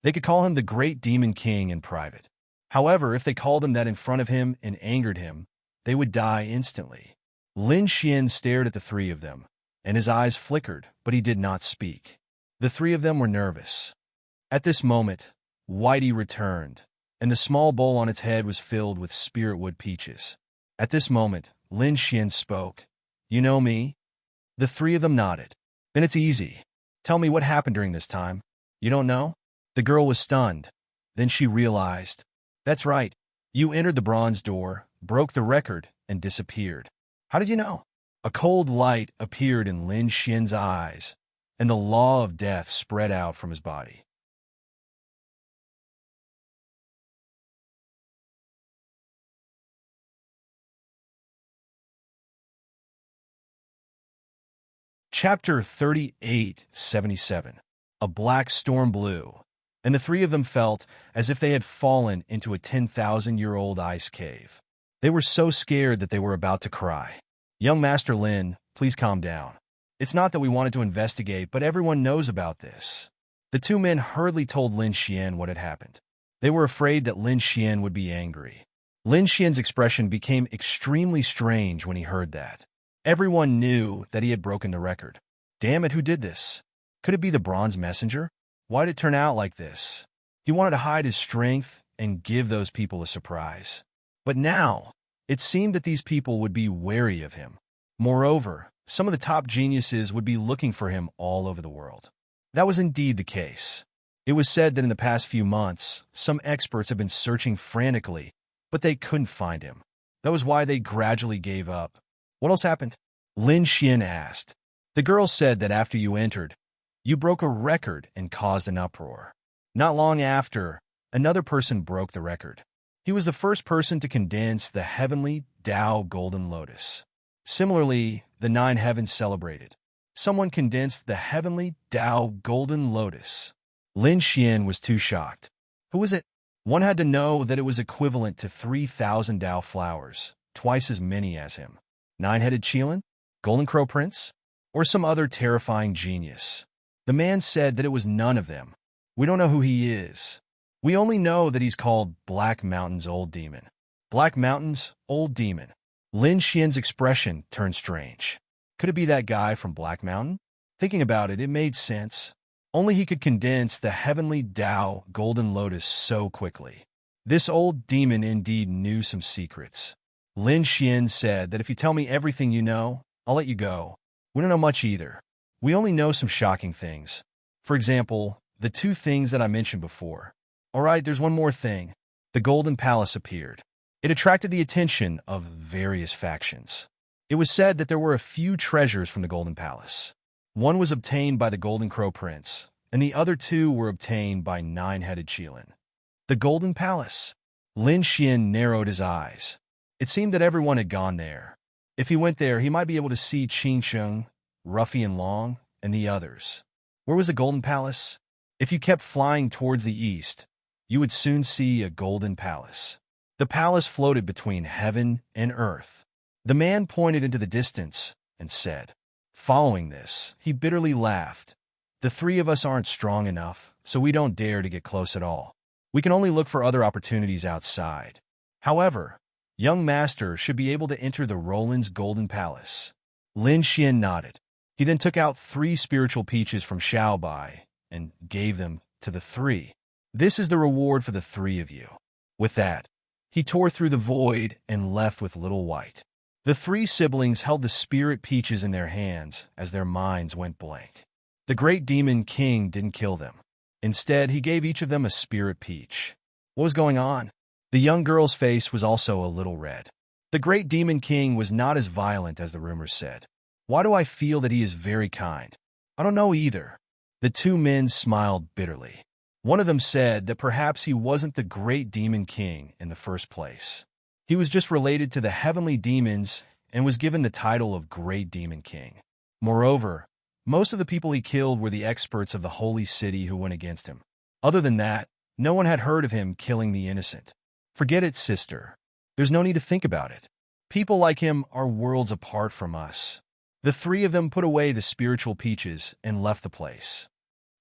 They could call him the great demon king in private. However, if they called him that in front of him and angered him, they would die instantly. Lin Xian stared at the 3 of them, and his eyes flickered, but he did not speak. The 3 of them were nervous. At this moment, Whitey returned, and the small bowl on its head was filled with spiritwood peaches. At this moment, Lin Xian spoke. "You know me?" The 3 of them nodded. "Then it's easy. Tell me what happened during this time." "You don't know?" The girl was stunned. Then she realized. "That's right. You entered the bronze door, broke the record, and disappeared." "How did you know?" A cold light appeared in Lin Xian's eyes, and the law of death spread out from his body. Chapter 38:77. A black storm blew, and the 3 of them felt as if they had fallen into a 10,000-year-old ice cave. They were so scared that they were about to cry. "Young Master Lin, please calm down. It's not that we wanted to investigate, but everyone knows about this." The 2 men hurriedly told Lin Xian what had happened. They were afraid that Lin Xian would be angry. Lin Xian's expression became extremely strange when he heard that. Everyone knew that he had broken the record. Damn it, who did this? Could it be the bronze messenger? Why did it turn out like this? He wanted to hide his strength and give those people a surprise. But now, it seemed that these people would be wary of him. Moreover, some of the top geniuses would be looking for him all over the world. That was indeed the case. It was said that in the past few months, some experts have been searching frantically, but they couldn't find him. That was why they gradually gave up. "What else happened?" Lin Xian asked. "The girl said that after you entered, you broke a record and caused an uproar. Not long after, another person broke the record. He was the first person to condense the heavenly Tao Golden Lotus. Similarly, the 9 heavens celebrated. Someone condensed the heavenly Tao Golden Lotus." Lin Xian was too shocked. Who was it? One had to know that it was equivalent to 3,000 Tao flowers, twice as many as him. 9-headed Qilin? Golden Crow Prince? Or some other terrifying genius? The man said that it was none of them. "We don't know who he is. We only know that he's called Black Mountain's Old Demon." Black Mountain's Old Demon. Lin Xian's expression turned strange. Could it be that guy from Black Mountain? Thinking about it, it made sense. Only he could condense the heavenly Tao Golden Lotus so quickly. This old demon indeed knew some secrets. Lin Xian said that if you tell me everything you know, I'll let you go. We don't know much either. We only know some shocking things. For example, the two things that I mentioned before. All right, there's one more thing. The Golden Palace appeared. It attracted the attention of various factions. It was said that there were a few treasures from the Golden Palace. One was obtained by the Golden Crow Prince, and the other two were obtained by Nine-Headed Qilin. The Golden Palace. Lin Xian narrowed his eyes. It seemed that everyone had gone there. If he went there, he might be able to see Qing Sheng, Ruffian Long, and the others. Where was the Golden Palace? If you kept flying towards the east, you would soon see a Golden Palace. The palace floated between heaven and earth. The man pointed into the distance and said, following this, he bitterly laughed. The three of us aren't strong enough, so we don't dare to get close at all. We can only look for other opportunities outside. However, young master should be able to enter the Roland's Golden Palace. Lin Xian nodded. He then took out 3 spiritual peaches from Xiaobai and gave them to the 3. This is the reward for the 3 of you. With that, he tore through the void and left with Little White. The 3 siblings held the spirit peaches in their hands as their minds went blank. The great demon king didn't kill them. Instead, he gave each of them a spirit peach. What was going on? The young girl's face was also a little red. The great demon king was not as violent as the rumors said. Why do I feel that he is very kind? I don't know either. The 2 men smiled bitterly. One of them said that perhaps he wasn't the great demon king in the first place. He was just related to the heavenly demons and was given the title of Great Demon King. Moreover, most of the people he killed were the experts of the holy city who went against him. Other than that, no one had heard of him killing the innocent. Forget it, sister. There's no need to think about it. People like him are worlds apart from us. The 3 of them put away the spiritual peaches and left the place.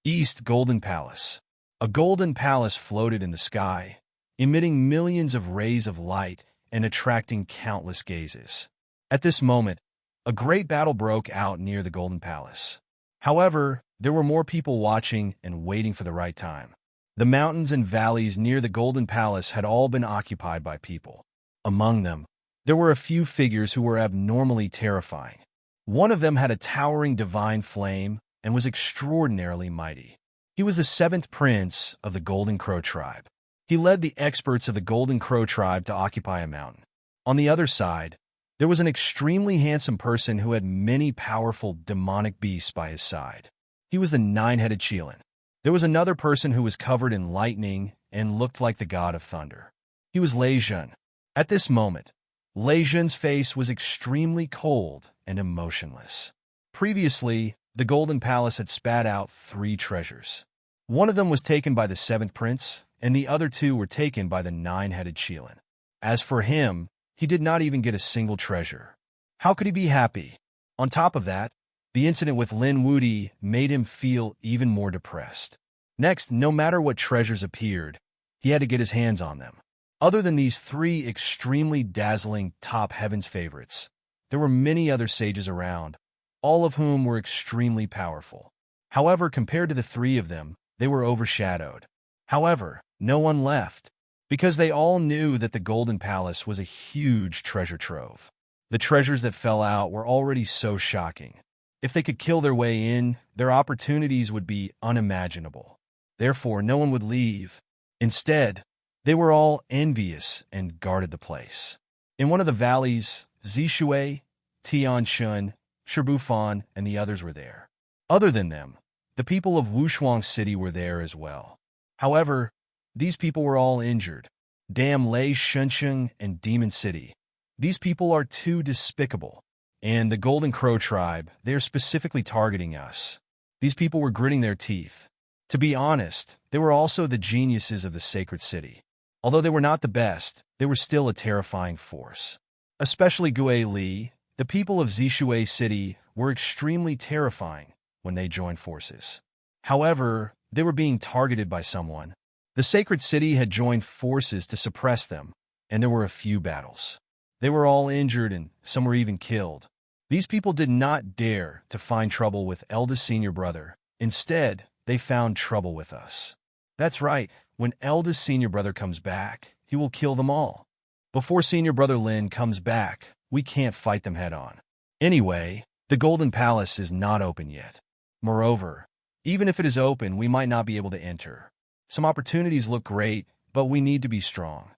East Golden Palace. A golden palace floated in the sky, emitting millions of rays of light and attracting countless gazes. At this moment, a great battle broke out near the Golden Palace. However, there were more people watching and waiting for the right time. The mountains and valleys near the Golden Palace had all been occupied by people. Among them, there were a few figures who were abnormally terrifying. One of them had a towering divine flame and was extraordinarily mighty. He was the 7th prince of the Golden Crow tribe. He led the experts of the Golden Crow tribe to occupy a mountain. On the other side, there was an extremely handsome person who had many powerful demonic beasts by his side. He was the Nine-Headed Qilin. There was another person who was covered in lightning and looked like the god of thunder. He was Lei Zhen. At this moment, Lei Zhen's face was extremely cold and emotionless. Previously, the Golden Palace had spat out 3 treasures. One of them was taken by the 7th prince, and the other 2 were taken by the Nine-Headed Qilin. As for him, he did not even get a single treasure. How could he be happy? On top of that, the incident with Lin Wudi made him feel even more depressed. Next, no matter what treasures appeared, he had to get his hands on them. Other than these 3 extremely dazzling top heavens favorites, there were many other sages around, all of whom were extremely powerful. However, compared to the 3 of them, they were overshadowed. However, no one left, because they all knew that the Golden Palace was a huge treasure trove. The treasures that fell out were already so shocking. If they could kill their way in, their opportunities would be unimaginable. Therefore, no one would leave. Instead, they were all envious and guarded the place. In one of the valleys, Zishui, Tianshun, Shibufan, and the others were there. Other than them, the people of Wushuang City were there as well. However, these people were all injured. Damn Lei Shunsheng and Demon City. These people are too despicable. And the Golden Crow tribe, they are specifically targeting us. These people were gritting their teeth. To be honest, they were also the geniuses of the sacred city. Although they were not the best, they were still a terrifying force. Especially Gue Li, the people of Zishui City were extremely terrifying when they joined forces. However, they were being targeted by someone. The sacred city had joined forces to suppress them, and there were a few battles. They were all injured and some were even killed. These people did not dare to find trouble with eldest senior brother. Instead, they found trouble with us. That's right, when eldest senior brother comes back, he will kill them all. Before senior brother Lin comes back, we can't fight them head on. Anyway, the Golden Palace is not open yet. Moreover, even if it is open, we might not be able to enter. Some opportunities look great, but we need to be strong.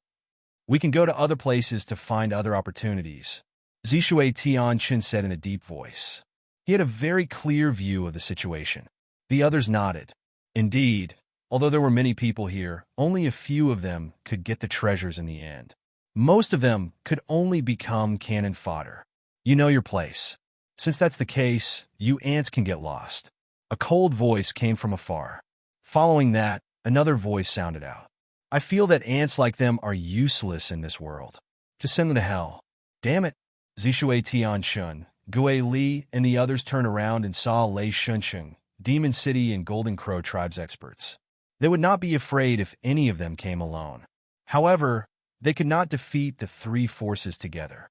We can go to other places to find other opportunities, Zishui Tianqin said in a deep voice. He had a very clear view of the situation. The others nodded. Indeed, although there were many people here, only a few of them could get the treasures in the end. Most of them could only become cannon fodder. You know your place. Since that's the case, you ants can get lost. A cold voice came from afar. Following that, another voice sounded out. I feel that ants like them are useless in this world. Just send them to hell. Damn it. Zishui Tianshun, Gue Li, and the others turned around and saw Lei Shunsheng, Demon City and Golden Crow tribes experts. They would not be afraid if any of them came alone. However, they could not defeat the three forces together.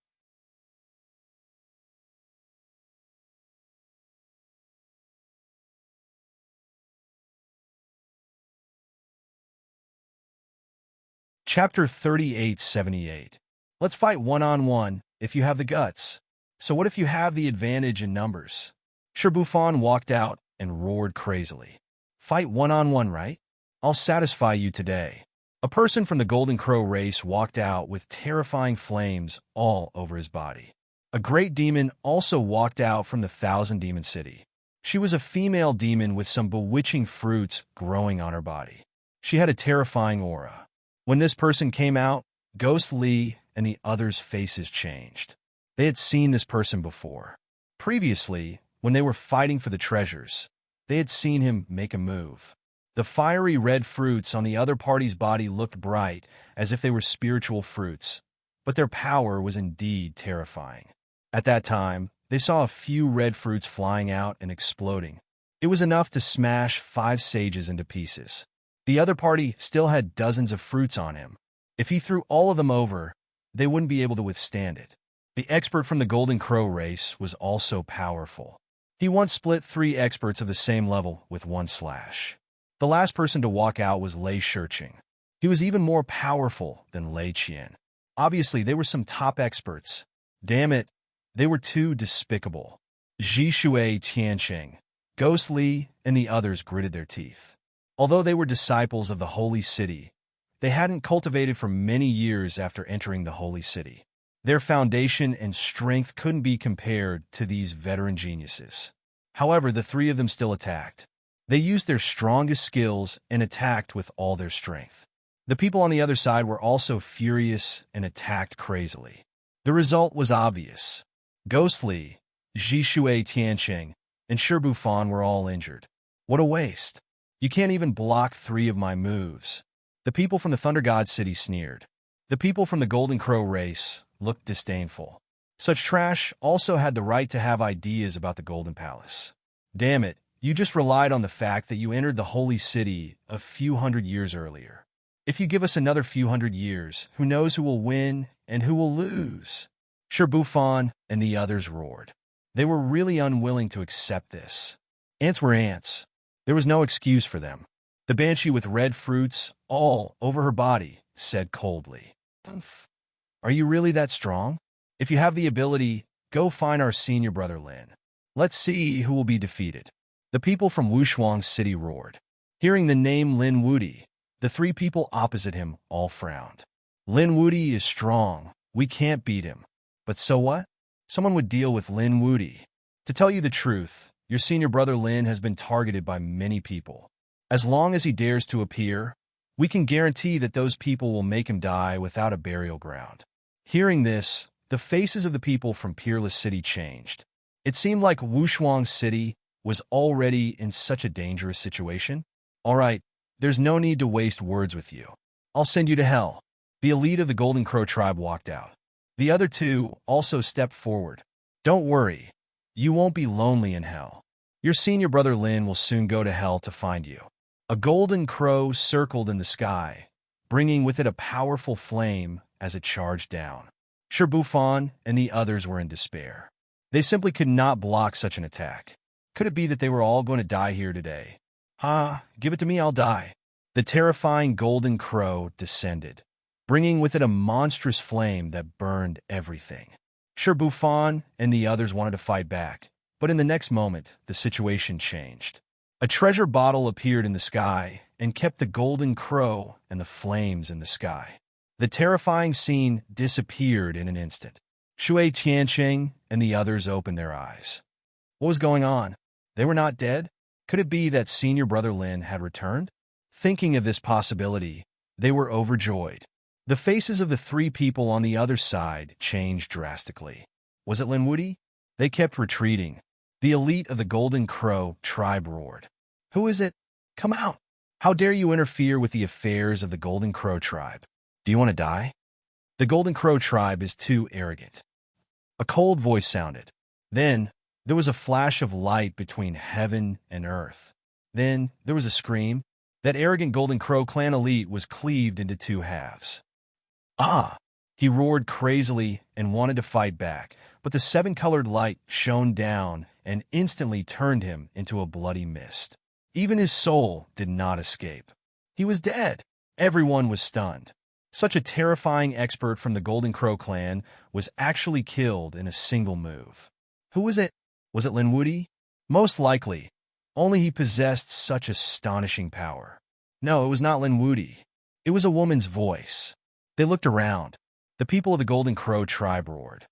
Chapter 3878. Let's fight one-on-one if you have the guts. So what if you have the advantage in numbers? Shirbufan walked out and roared crazily. Fight one-on-one, right? I'll satisfy you today. A person from the Golden Crow race walked out with terrifying flames all over his body. A great demon also walked out from the Thousand Demon City. She was a female demon with some bewitching fruits growing on her body. She had a terrifying aura. When this person came out, Ghost Li and the others' faces changed. They had seen this person before. Previously, when they were fighting for the treasures, they had seen him make a move. The fiery red fruits on the other party's body looked bright, as if they were spiritual fruits, but their power was indeed terrifying. At that time, they saw a few red fruits flying out and exploding. It was enough to smash 5 sages into pieces. The other party still had dozens of fruits on him. If he threw all of them over, they wouldn't be able to withstand it. The expert from the Golden Crow race was also powerful. He once split 3 experts of the same level with 1 slash. The last person to walk out was Lei Shurqing. He was even more powerful than Lei Qian. Obviously, they were some top experts. Damn it, they were too despicable. Zishui Tianqing, Ghost Li, and the others gritted their teeth. Although they were disciples of the Holy City, they hadn't cultivated for many years after entering the Holy City. Their foundation and strength couldn't be compared to these veteran geniuses. However, the 3 of them still attacked. They used their strongest skills and attacked with all their strength. The people on the other side were also furious and attacked crazily. The result was obvious. Ghost Li, Zishui Tianqing, and Shirbufan were all injured. What a waste. You can't even block 3 of my moves. The people from the Thunder God City sneered. The people from the Golden Crow race looked disdainful. Such trash also had the right to have ideas about the Golden Palace. Damn it, you just relied on the fact that you entered the Holy City a few hundred years earlier. If you give us another few hundred years, who knows who will win and who will lose? Shirbufan and the others roared. They were really unwilling to accept this. Ants were ants. There was no excuse for them. The banshee with red fruits all over her body said coldly, Are you really that strong? If you have the ability, go find our senior brother Lin. Let's see who will be defeated. The people from Wushuang City roared. Hearing the name Lin Wudi, the 3 people opposite him all frowned. Lin Wudi is strong. We can't beat him. But so what? Someone would deal with Lin Wudi. To tell you the truth, your senior brother Lin has been targeted by many people. As long as he dares to appear, we can guarantee that those people will make him die without a burial ground. Hearing this, the faces of the people from Peerless City changed. It seemed like Wushuang City was already in such a dangerous situation. All right, there's no need to waste words with you. I'll send you to hell. The elite of the Golden Crow tribe walked out. The other 2 also stepped forward. Don't worry. You won't be lonely in hell. Your senior brother Lin will soon go to hell to find you. A golden crow circled in the sky, bringing with it a powerful flame as it charged down. Shirbufan and the others were in despair. They simply could not block such an attack. Could it be that they were all going to die here today? Give it to me, I'll die. The terrifying golden crow descended, bringing with it a monstrous flame that burned everything. Shirbufan and the others wanted to fight back, But in the next moment, the situation changed. A treasure bottle appeared in the sky and kept the golden crow and the flames in the sky. The terrifying scene disappeared in an instant. Shui Tianqing and the others opened their eyes. What was going on? They were not dead? Could it be that senior brother Lin had returned? Thinking of this possibility, they were overjoyed. The faces of the three people on the other side changed drastically. Was it Lin Wudi? They kept retreating. The elite of the Golden Crow tribe roared. Who is it? Come out! How dare you interfere with the affairs of the Golden Crow tribe? Do you want to die? The Golden Crow tribe is too arrogant. A cold voice sounded. Then, there was a flash of light between heaven and earth. Then, there was a scream. That arrogant Golden Crow clan elite was cleaved into two halves. Ah! He roared crazily and wanted to fight back, but the seven-colored light shone down and instantly turned him into a bloody mist. Even his soul did not escape. He was dead. Everyone was stunned. Such a terrifying expert from the Golden Crow clan was actually killed in a single move. Who was it? Was it Lin Wudi? Most likely. Only he possessed such astonishing power. No, it was not Lin Wudi. It was a woman's voice. They looked around. The people of the Golden Crow tribe roared.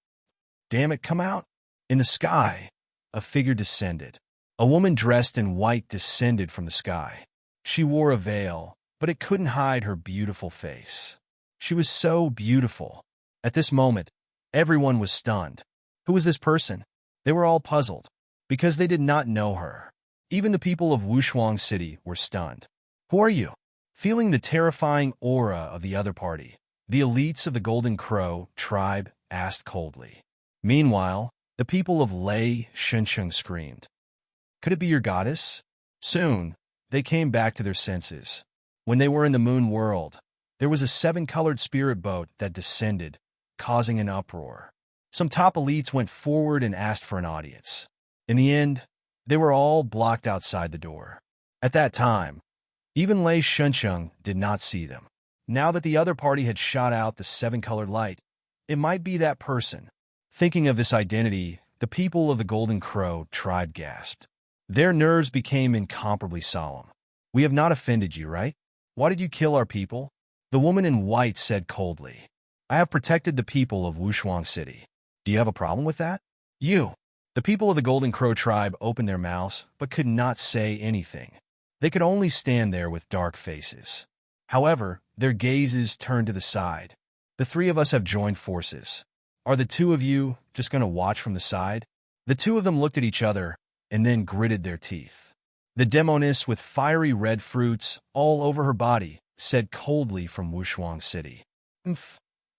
Damn it, come out! In the sky, a figure descended. A woman dressed in white descended from the sky. She wore a veil, but it couldn't hide her beautiful face. She was so beautiful. At this moment, everyone was stunned. Who was this person? They were all puzzled, because they did not know her. Even the people of Wushuang City were stunned. Who are you? Feeling the terrifying aura of the other party, the elites of the Golden Crow tribe asked coldly. Meanwhile, the people of Lei Shuncheng screamed. Could it be your goddess? Soon, they came back to their senses. When they were in the moon world, there was a seven-colored spirit boat that descended, causing an uproar. Some top elites went forward and asked for an audience. In the end, they were all blocked outside the door. At that time, even Lei Shuncheng did not see them. Now that the other party had shot out the seven-colored light, it might be that person. Thinking of this identity, the people of the Golden Crow tribe gasped. Their nerves became incomparably solemn. We have not offended you, right? Why did you kill our people? The woman in white said coldly. I have protected the people of Wushuang City. Do you have a problem with that? You. The people of the Golden Crow tribe opened their mouths, but could not say anything. They could only stand there with dark faces. However, their gazes turned to the side. The three of us have joined forces. Are the two of you just going to watch from the side? The two of them looked at each other and then gritted their teeth. The demoness with fiery red fruits all over her body said coldly from Wushuang City.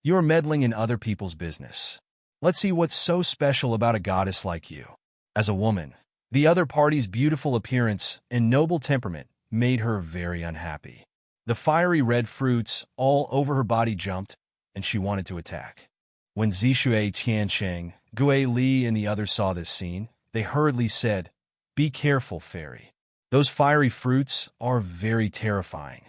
You are meddling in other people's business. Let's see what's so special about a goddess like you. As a woman, the other party's beautiful appearance and noble temperament made her very unhappy. The fiery red fruits all over her body jumped, and she wanted to attack. When Zishui Tiancheng, Gue Li, and the others saw this scene, they hurriedly said, Be careful, fairy. Those fiery fruits are very terrifying.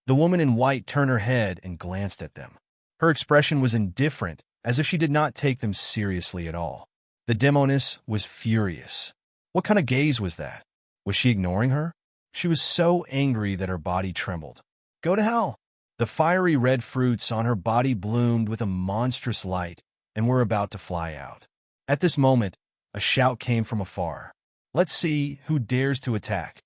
The woman in white turned her head and glanced at them. Her expression was indifferent, as if she did not take them seriously at all. The demoness was furious. What kind of gaze was that? Was she ignoring her? She was so angry that her body trembled. Go to hell! The fiery red fruits on her body bloomed with a monstrous light and were about to fly out. At this moment, a shout came from afar. Let's see who dares to attack.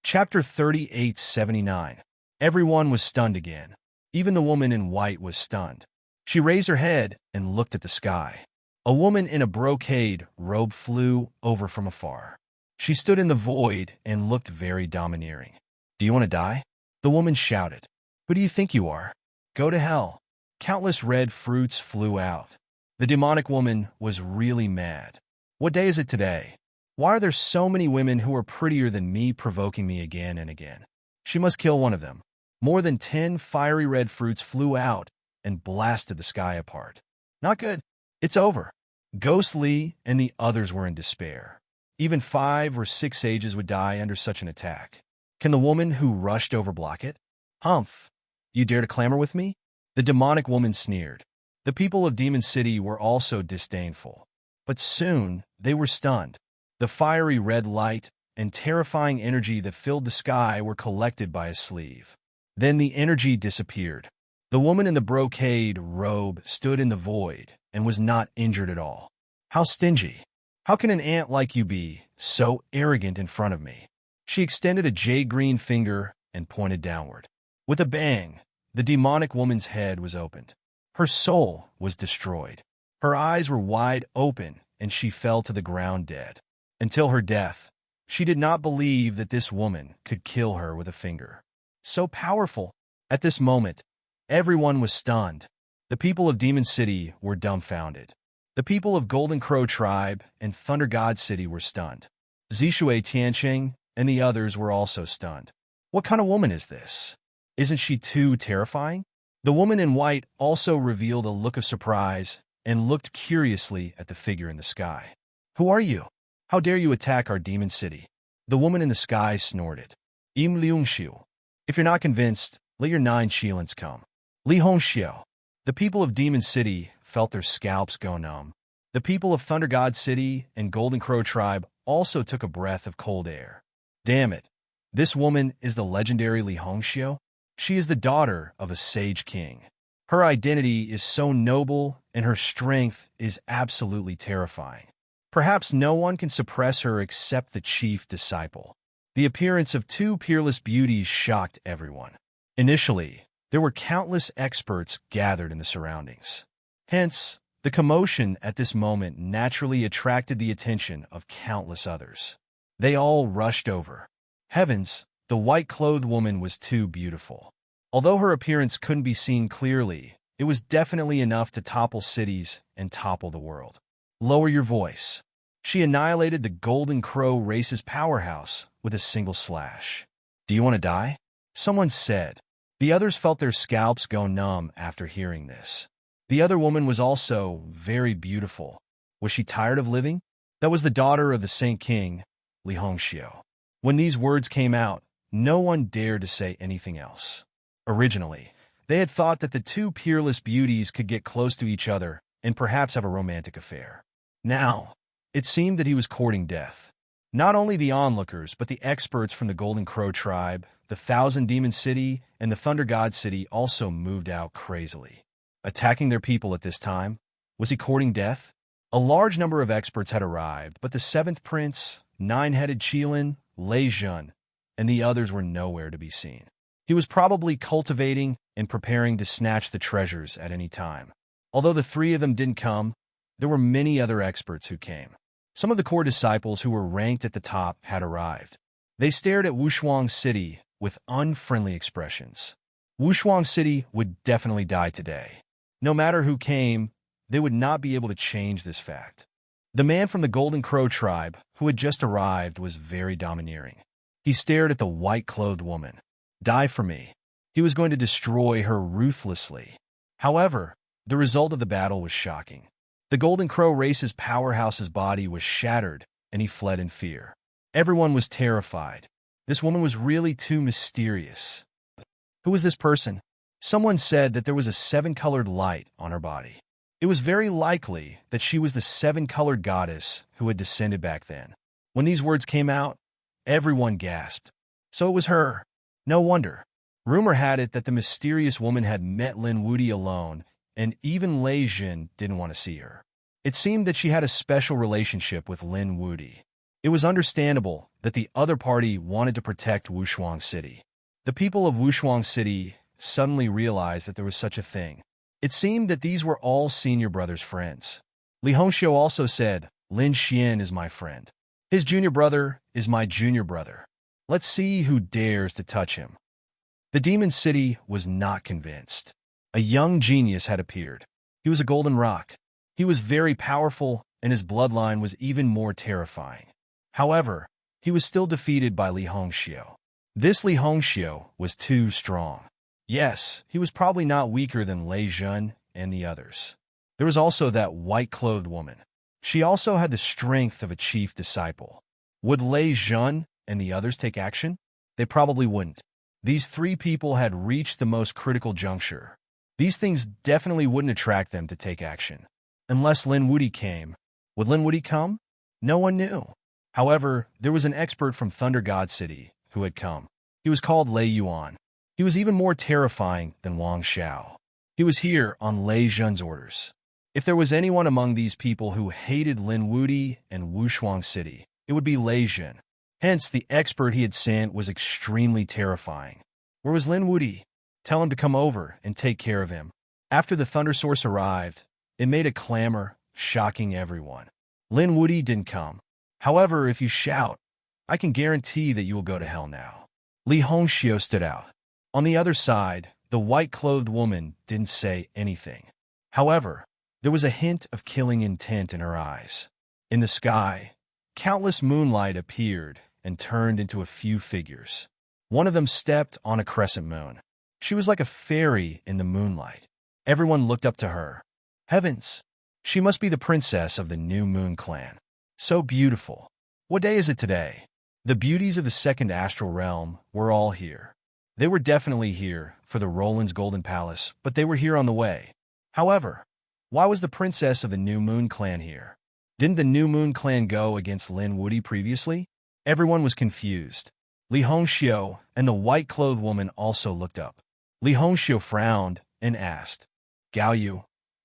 Chapter 3879. Everyone was stunned again. Even the woman in white was stunned. She raised her head and looked at the sky. A woman in a brocade robe flew over from afar. She stood in the void and looked very domineering. Do you want to die? The woman shouted. Who do you think you are? Go to hell. Countless red fruits flew out. The demonic woman was really mad. What day is it today? Why are there so many women who are prettier than me provoking me again and again? She must kill one of them. More than 10 fiery red fruits flew out and blasted the sky apart. Not good. It's over. Ghost Li and the others were in despair. Even 5 or 6 sages would die under such an attack. Can the woman who rushed over block it? Humph! You dare to clamor with me? The demonic woman sneered. The people of Demon City were also disdainful. But soon they were stunned. The fiery red light and terrifying energy that filled the sky were collected by a sleeve. Then the energy disappeared. The woman in the brocade robe stood in the void and was not injured at all. How stingy! How can an ant like you be so arrogant in front of me? She extended a jade-green finger and pointed downward. With a bang, the demonic woman's head was opened. Her soul was destroyed. Her eyes were wide open, and she fell to the ground dead. Until her death, she did not believe that this woman could kill her with a finger. So powerful! At this moment, everyone was stunned. The people of Demon City were dumbfounded. The people of Golden Crow Tribe and Thunder God City were stunned. Zishui Tianqing and the others were also stunned. What kind of woman is this? Isn't she too terrifying? The woman in white also revealed a look of surprise and looked curiously at the figure in the sky. Who are you? How dare you attack our Demon City? The woman in the sky snorted. Im Liungxiu. If you're not convinced, let your 9 Shilins come. Li Hongxiu. The people of Demon City felt their scalps go numb. The people of Thunder God City and Golden Crow Tribe also took a breath of cold air. Damn it. This woman is the legendary Li Hongxiu? She is the daughter of a sage king. Her identity is so noble and her strength is absolutely terrifying. Perhaps no one can suppress her except the chief disciple. The appearance of 2 peerless beauties shocked everyone. Initially, there were countless experts gathered in the surroundings. Hence, the commotion at this moment naturally attracted the attention of countless others. They all rushed over. Heavens, the white-clothed woman was too beautiful. Although her appearance couldn't be seen clearly, it was definitely enough to topple cities and topple the world. Lower your voice. She annihilated the Golden Crow race's powerhouse with a single slash. Do you want to die? Someone said. The others felt their scalps go numb after hearing this. The other woman was also very beautiful. Was she tired of living? That was the daughter of the Saint King, Li Hongxiu. When these words came out, no one dared to say anything else. Originally, they had thought that the 2 peerless beauties could get close to each other and perhaps have a romantic affair. Now, it seemed that he was courting death. Not only the onlookers, but the experts from the Golden Crow Tribe, the Thousand Demon City, and the Thunder God City also moved out crazily. Attacking their people at this time? Was he courting death? A large number of experts had arrived, but the 7th Prince, 9-headed Qilin, Lei Zhun, and the others were nowhere to be seen. He was probably cultivating and preparing to snatch the treasures at any time. Although the 3 of them didn't come, there were many other experts who came. Some of the core disciples who were ranked at the top had arrived. They stared at Wushuang City with unfriendly expressions. Wushuang City would definitely die today. No matter who came, they would not be able to change this fact. The man from the Golden Crow Tribe, who had just arrived, was very domineering. He stared at the white-clothed woman. Die for me. He was going to destroy her ruthlessly. However, the result of the battle was shocking. The Golden Crow race's powerhouse's body was shattered, and he fled in fear. Everyone was terrified. This woman was really too mysterious. Who was this person? Someone said that there was a 7-colored light on her body. It was very likely that she was the 7-colored goddess who had descended back then. When these words came out, everyone gasped. So it was her. No wonder. Rumor had it that the mysterious woman had met Lin Wudi alone, and even Lei Jin didn't want to see her. It seemed that she had a special relationship with Lin Wudi. It was understandable that the other party wanted to protect Wushuang City. The people of Wushuang City suddenly realized that there was such a thing. It seemed that these were all senior brother's friends. Li Hongxiu also said, Lin Xian is my friend. His junior brother is my junior brother. Let's see who dares to touch him. The Demon City was not convinced. A young genius had appeared. He was a golden rock. He was very powerful, and his bloodline was even more terrifying. However, he was still defeated by Li Hongxiu. This Li Hongxiu was too strong. Yes, he was probably not weaker than Lei Zhun and the others. There was also that white-clothed woman. She also had the strength of a chief disciple. Would Lei Zhun and the others take action? They probably wouldn't. These three people had reached the most critical juncture. These things definitely wouldn't attract them to take action. Unless Lin Wudy came. Would Lin Wudy come? No one knew. However, there was an expert from Thunder God City who had come. He was called Lei Yuan. He was even more terrifying than Wang Xiao. He was here on Lei Zhen's orders. If there was anyone among these people who hated Lin Wudy and Wushuang City, it would be Lei Zhen. Hence, the expert he had sent was extremely terrifying. Where was Lin Wudy? Tell him to come over and take care of him. After the Thunder Source arrived, it made a clamor, shocking everyone. Lin Wudy didn't come. However, if you shout, I can guarantee that you will go to hell now. Li Hongxiu stood out. On the other side, the white-clothed woman didn't say anything. However, there was a hint of killing intent in her eyes. In the sky, countless moonlight appeared and turned into a few figures. One of them stepped on a crescent moon. She was like a fairy in the moonlight. Everyone looked up to her. Heavens! She must be the princess of the New Moon clan. So beautiful. What day is it today? The beauties of the second astral realm were all here. They were definitely here for the Roland's Golden Palace, but they were here on the way. However, why was the princess of the New Moon clan here? Didn't the New Moon clan go against Lin Wudy previously? Everyone was confused. Li Hongxiu and the white-clothed woman also looked up. Li Hongxiu frowned and asked, Gao Yu,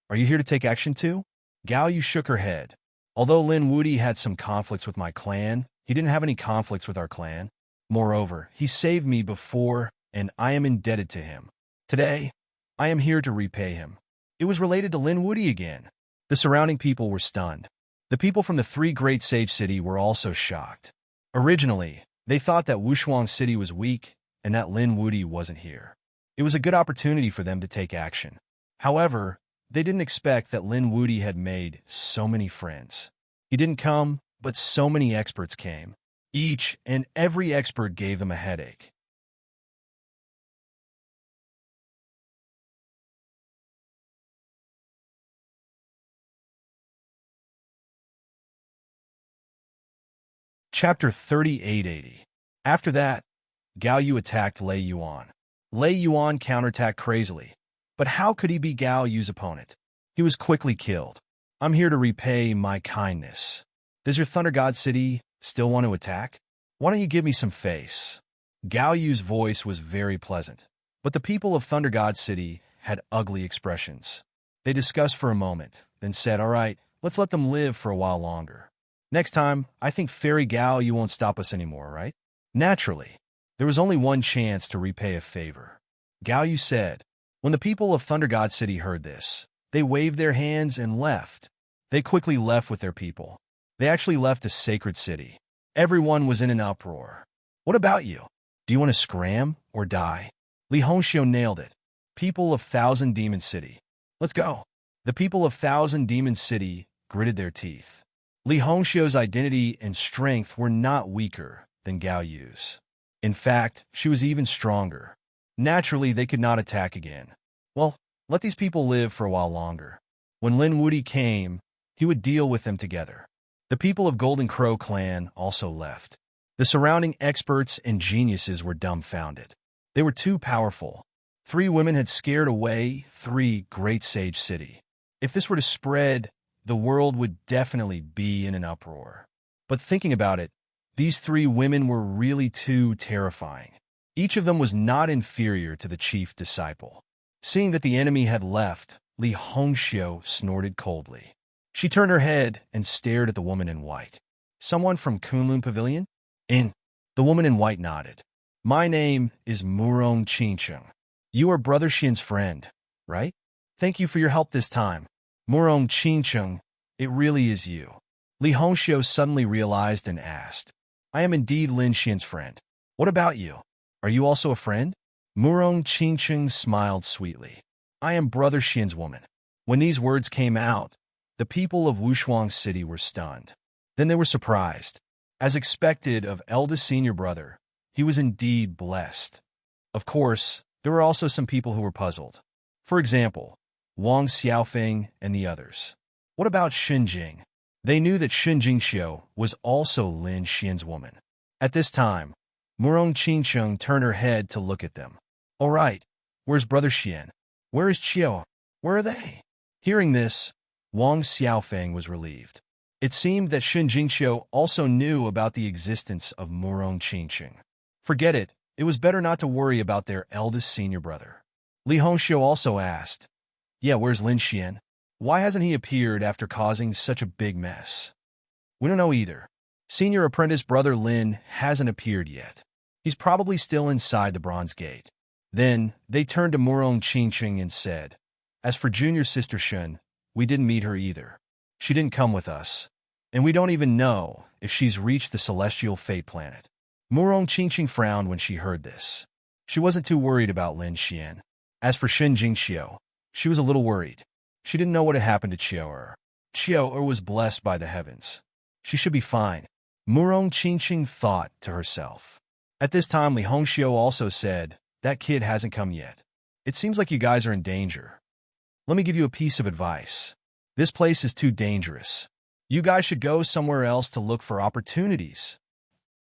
are you here to take action too? Gao Yu shook her head. Although Lin Wudy had some conflicts with my clan, he didn't have any conflicts with our clan. Moreover, he saved me before, and I am indebted to him. Today, I am here to repay him. It was related to Lin Wudy again. The surrounding people were stunned. The people from the Three Great Sage City were also shocked. Originally, they thought that Wushuang City was weak and that Lin Wudy wasn't here. It was a good opportunity for them to take action. However, they didn't expect that Lin Wudy had made so many friends. He didn't come, but so many experts came. Each and every expert gave them a headache. Chapter 3880. After that, Gao Yu attacked Lei Yuan. Lei Yuan counterattacked crazily. But how could he be Gao Yu's opponent? He was quickly killed. I'm here to repay my kindness. Does your Thunder God City still want to attack? Why don't you give me some face? Gao Yu's voice was very pleasant, but the people of Thunder God City had ugly expressions. They discussed for a moment, then said, all right, let's let them live for a while longer. Next time, I think Fairy Gao Yu won't stop us anymore, right? Naturally, there was only one chance to repay a favor. Gao Yu said. When the people of Thunder God City heard this, they waved their hands and left. They quickly left with their people. They actually left a sacred city. Everyone was in an uproar. What about you? Do you want to scram or die? Li Hongxiu nailed it. People of Thousand Demon City. Let's go. The people of Thousand Demon City gritted their teeth. Li Hongxiu's identity and strength were not weaker than Gao Yu's. In fact, she was even stronger. Naturally, they could not attack again. Well, let these people live for a while longer. When Lin Wudy came, he would deal with them together. The people of Golden Crow clan also left. The surrounding experts and geniuses were dumbfounded. They were too powerful. 3 women had scared away 3 Great Sage City. If this were to spread, the world would definitely be in an uproar. But thinking about it, these 3 women were really too terrifying. Each of them was not inferior to the chief disciple. Seeing that the enemy had left, Li Hongxiu snorted coldly. She turned her head and stared at the woman in white. Someone from Kunlun Pavilion? In. The woman in white nodded. My name is Murong Qingcheng. You are Brother Xin's friend, right? Thank you for your help this time. Murong Qingcheng, it really is you. Li Hongxiu suddenly realized and asked. I am indeed Lin Xin's friend. What about you? Are you also a friend? Murong Qingcheng smiled sweetly. I am Brother Xin's woman. When these words came out, the people of Wushuang City were stunned. Then they were surprised. As expected of eldest senior brother, he was indeed blessed. Of course, there were also some people who were puzzled. For example, Wang Xiaofeng and the others. What about Xinjing? They knew that Xinjing Xiu was also Lin Xin's woman. At this time, Murong Qingcheng turned her head to look at them. All right, where's Brother Xian? Where is Qiao? Where are they? Hearing this, Wang Xiaofeng was relieved. It seemed that Shen Jingqiu also knew about the existence of Murong Qingcheng. Forget it, it was better not to worry about their eldest senior brother. Li Hongxiu also asked, Yeah, where's Lin Xian? Why hasn't he appeared after causing such a big mess? We don't know either. Senior apprentice brother Lin hasn't appeared yet. He's probably still inside the Bronze Gate. Then, they turned to Murong Qingcheng and said, As for junior sister Shen, we didn't meet her either. She didn't come with us. And we don't even know if she's reached the celestial fate planet. Murong Qingcheng frowned when she heard this. She wasn't too worried about Lin Xian. As for Shen Jingqiu, she was a little worried. She didn't know what had happened to Qiao. Qiao was blessed by the heavens. She should be fine. Murong Qingcheng thought to herself. At this time, Li Hongxiu also said, That kid hasn't come yet. It seems like you guys are in danger. Let me give you a piece of advice. This place is too dangerous. You guys should go somewhere else to look for opportunities.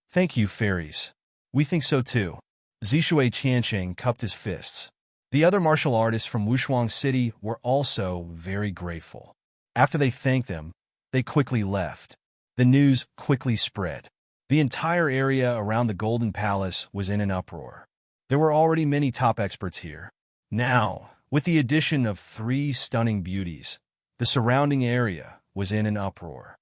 Thank you, fairies. We think so too. Zishui Qianqing cupped his fists. The other martial artists from Wushuang City were also very grateful. After they thanked them, they quickly left. The news quickly spread. The entire area around the Golden Palace was in an uproar. There were already many top experts here. Now, with the addition of 3 stunning beauties, the surrounding area was in an uproar.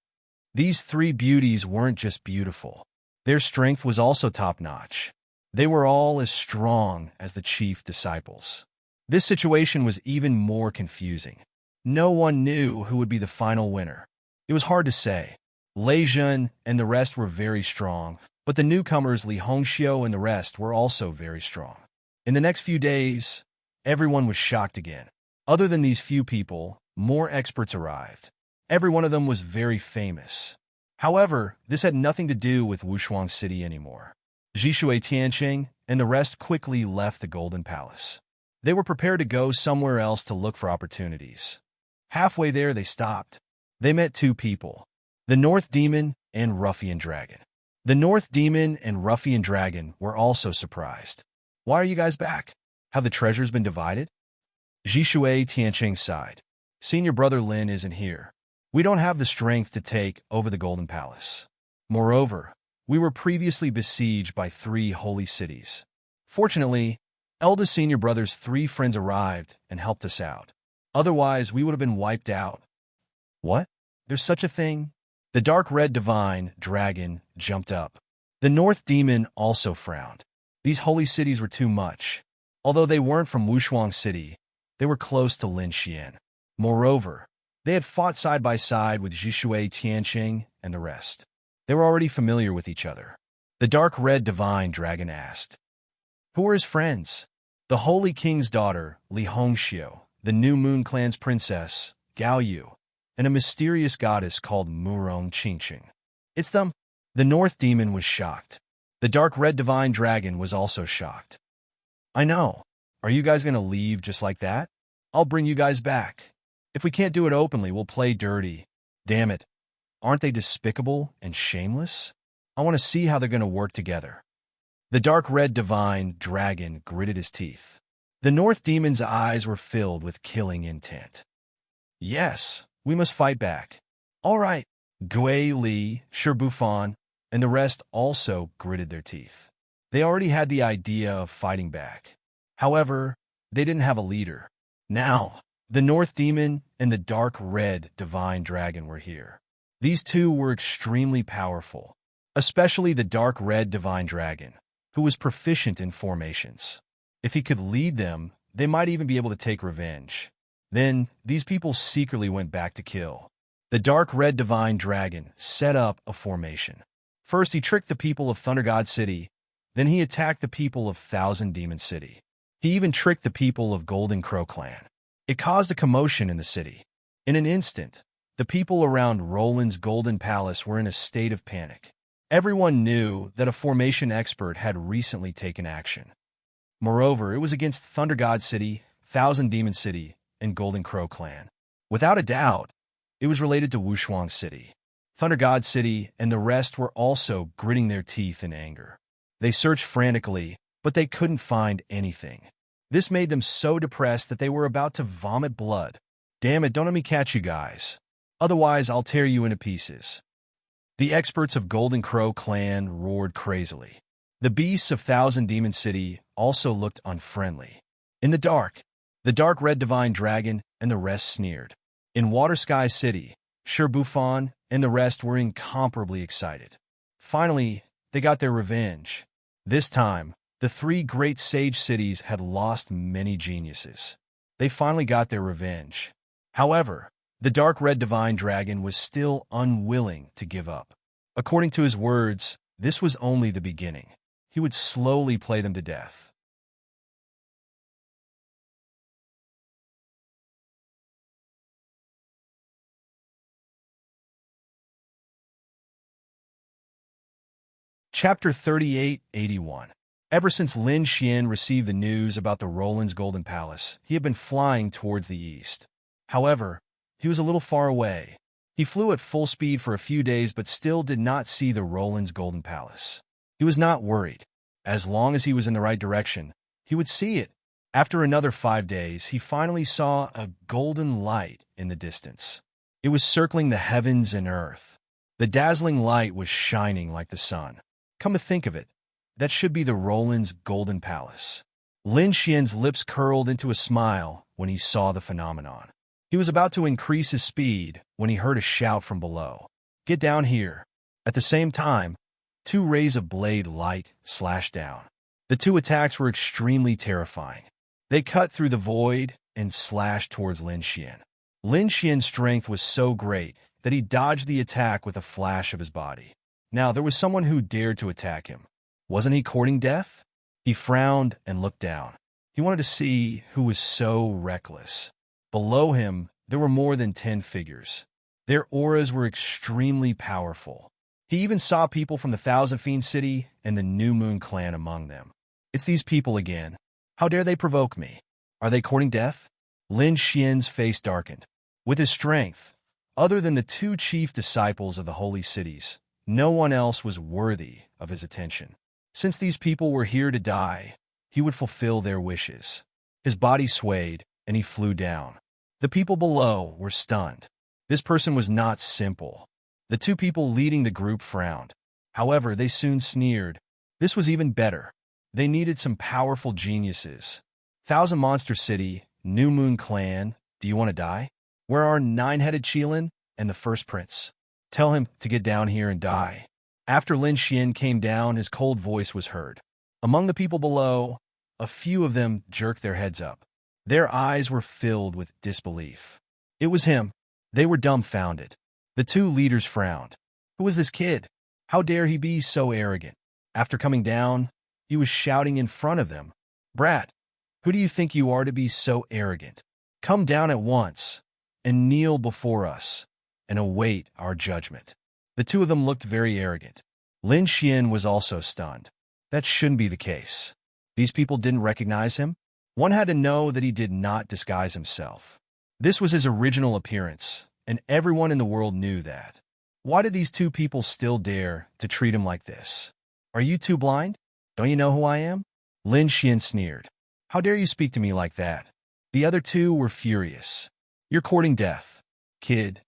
These 3 beauties weren't just beautiful. Their strength was also top-notch. They were all as strong as the chief disciples. This situation was even more confusing. No one knew who would be the final winner. It was hard to say. Lei Zhen and the rest were very strong, but the newcomers Li Hongxiu and the rest were also very strong. In the next few days, everyone was shocked again. Other than these few people, more experts arrived. Every one of them was very famous. However, this had nothing to do with Wushuang City anymore. Zishui Tianqing and the rest quickly left the Golden Palace. They were prepared to go somewhere else to look for opportunities. Halfway there, they stopped. They met 2 people, the North Demon and Ruffian Dragon. The North Demon and Ruffian Dragon were also surprised. Why are you guys back? Have the treasures been divided? Zishui Tianqing sighed. Senior brother Lin isn't here. We don't have the strength to take over the Golden Palace. Moreover, we were previously besieged by 3 holy cities. Fortunately, eldest senior brother's 3 friends arrived and helped us out. Otherwise, we would have been wiped out. What? There's such a thing? The dark red divine dragon jumped up. The North Demon also frowned. These holy cities were too much. Although they weren't from Wushuang City, they were close to Lin Xian. Moreover, they had fought side by side with Zishui Tianqing and the rest. They were already familiar with each other. The dark red divine dragon asked, Who are his friends? The Holy King's daughter, Li Hongxiu, the New Moon Clan's princess, Gao Yu, and a mysterious goddess called Murong Qingcheng. It's them. The North Demon was shocked. The dark red divine dragon was also shocked. I know. Are you guys going to leave just like that? I'll bring you guys back. If we can't do it openly, we'll play dirty. Damn it. Aren't they despicable and shameless? I want to see how they're going to work together. The dark red divine dragon gritted his teeth. The North Demon's eyes were filled with killing intent. Yes, we must fight back. All right. Gui Li, Shirbufan, and the rest also gritted their teeth. They already had the idea of fighting back. However, they didn't have a leader. Now, the North Demon and the dark red divine dragon were here. These 2 were extremely powerful, especially the dark red divine dragon, who was proficient in formations. If he could lead them, they might even be able to take revenge. Then, these people secretly went back to kill. The dark red divine dragon set up a formation. First, he tricked the people of Thunder God City. Then he attacked the people of Thousand Demon City. He even tricked the people of Golden Crow Clan. It caused a commotion in the city. In an instant, the people around Roland's Golden Palace were in a state of panic. Everyone knew that a formation expert had recently taken action. Moreover, it was against Thunder God City, Thousand Demon City, and Golden Crow Clan. Without a doubt, it was related to Wushuang City. Thunder God City and the rest were also gritting their teeth in anger. They searched frantically, but they couldn't find anything. This made them so depressed that they were about to vomit blood. Damn it, don't let me catch you guys. Otherwise, I'll tear you into pieces. The experts of Golden Crow clan roared crazily. The beasts of Thousand Demon City also looked unfriendly. In the dark red divine dragon and the rest sneered. In Water Sky City, Sher Buffon and the rest were incomparably excited. Finally, they got their revenge. This time, the three great sage cities had lost many geniuses. They finally got their revenge. However, the dark red divine dragon was still unwilling to give up. According to his words, this was only the beginning. He would slowly play them to death. Chapter 3881. Ever since Lin Xian received the news about the Roland's Golden Palace, he had been flying towards the east. However, he was a little far away. He flew at full speed for a few days but still did not see the Roland's Golden Palace. He was not worried. As long as he was in the right direction, he would see it. After another 5 days, he finally saw a golden light in the distance. It was circling the heavens and earth. The dazzling light was shining like the sun. Come to think of it, that should be the Roland's Golden Palace. Lin Xian's lips curled into a smile when he saw the phenomenon. He was about to increase his speed when he heard a shout from below. "Get down here." At the same time, 2 rays of blade light slashed down. The 2 attacks were extremely terrifying. They cut through the void and slashed towards Lin Xian. Lin Xian's strength was so great that he dodged the attack with a flash of his body. Now, there was someone who dared to attack him. Wasn't he courting death? He frowned and looked down. He wanted to see who was so reckless. Below him, there were more than 10 figures. Their auras were extremely powerful. He even saw people from the Thousand Fiend City and the New Moon clan among them. It's these people again. How dare they provoke me? Are they courting death? Lin Xian's face darkened. With his strength, other than the 2 chief disciples of the holy cities, no one else was worthy of his attention. Since these people were here to die, he would fulfill their wishes. His body swayed, and he flew down. The people below were stunned. This person was not simple. The 2 people leading the group frowned. However, they soon sneered. This was even better. They needed some powerful geniuses. Thousand Monster City, New Moon Clan, do you want to die? Where are 9-headed Qilin and the First Prince? Tell him to get down here and die. After Lin Xian came down, his cold voice was heard. Among the people below, a few of them jerked their heads up. Their eyes were filled with disbelief. It was him. They were dumbfounded. The 2 leaders frowned. Who was this kid? How dare he be so arrogant? After coming down, he was shouting in front of them. "Brat, who do you think you are to be so arrogant? Come down at once and kneel before us and await our judgment." The 2 of them looked very arrogant. Lin Xian was also stunned. That shouldn't be the case. These people didn't recognize him. One had to know that he did not disguise himself. This was his original appearance, and everyone in the world knew that. Why did these 2 people still dare to treat him like this? Are you 2 blind? Don't you know who I am? Lin Xian sneered. How dare you speak to me like that? The other 2 were furious. You're courting death. Kid,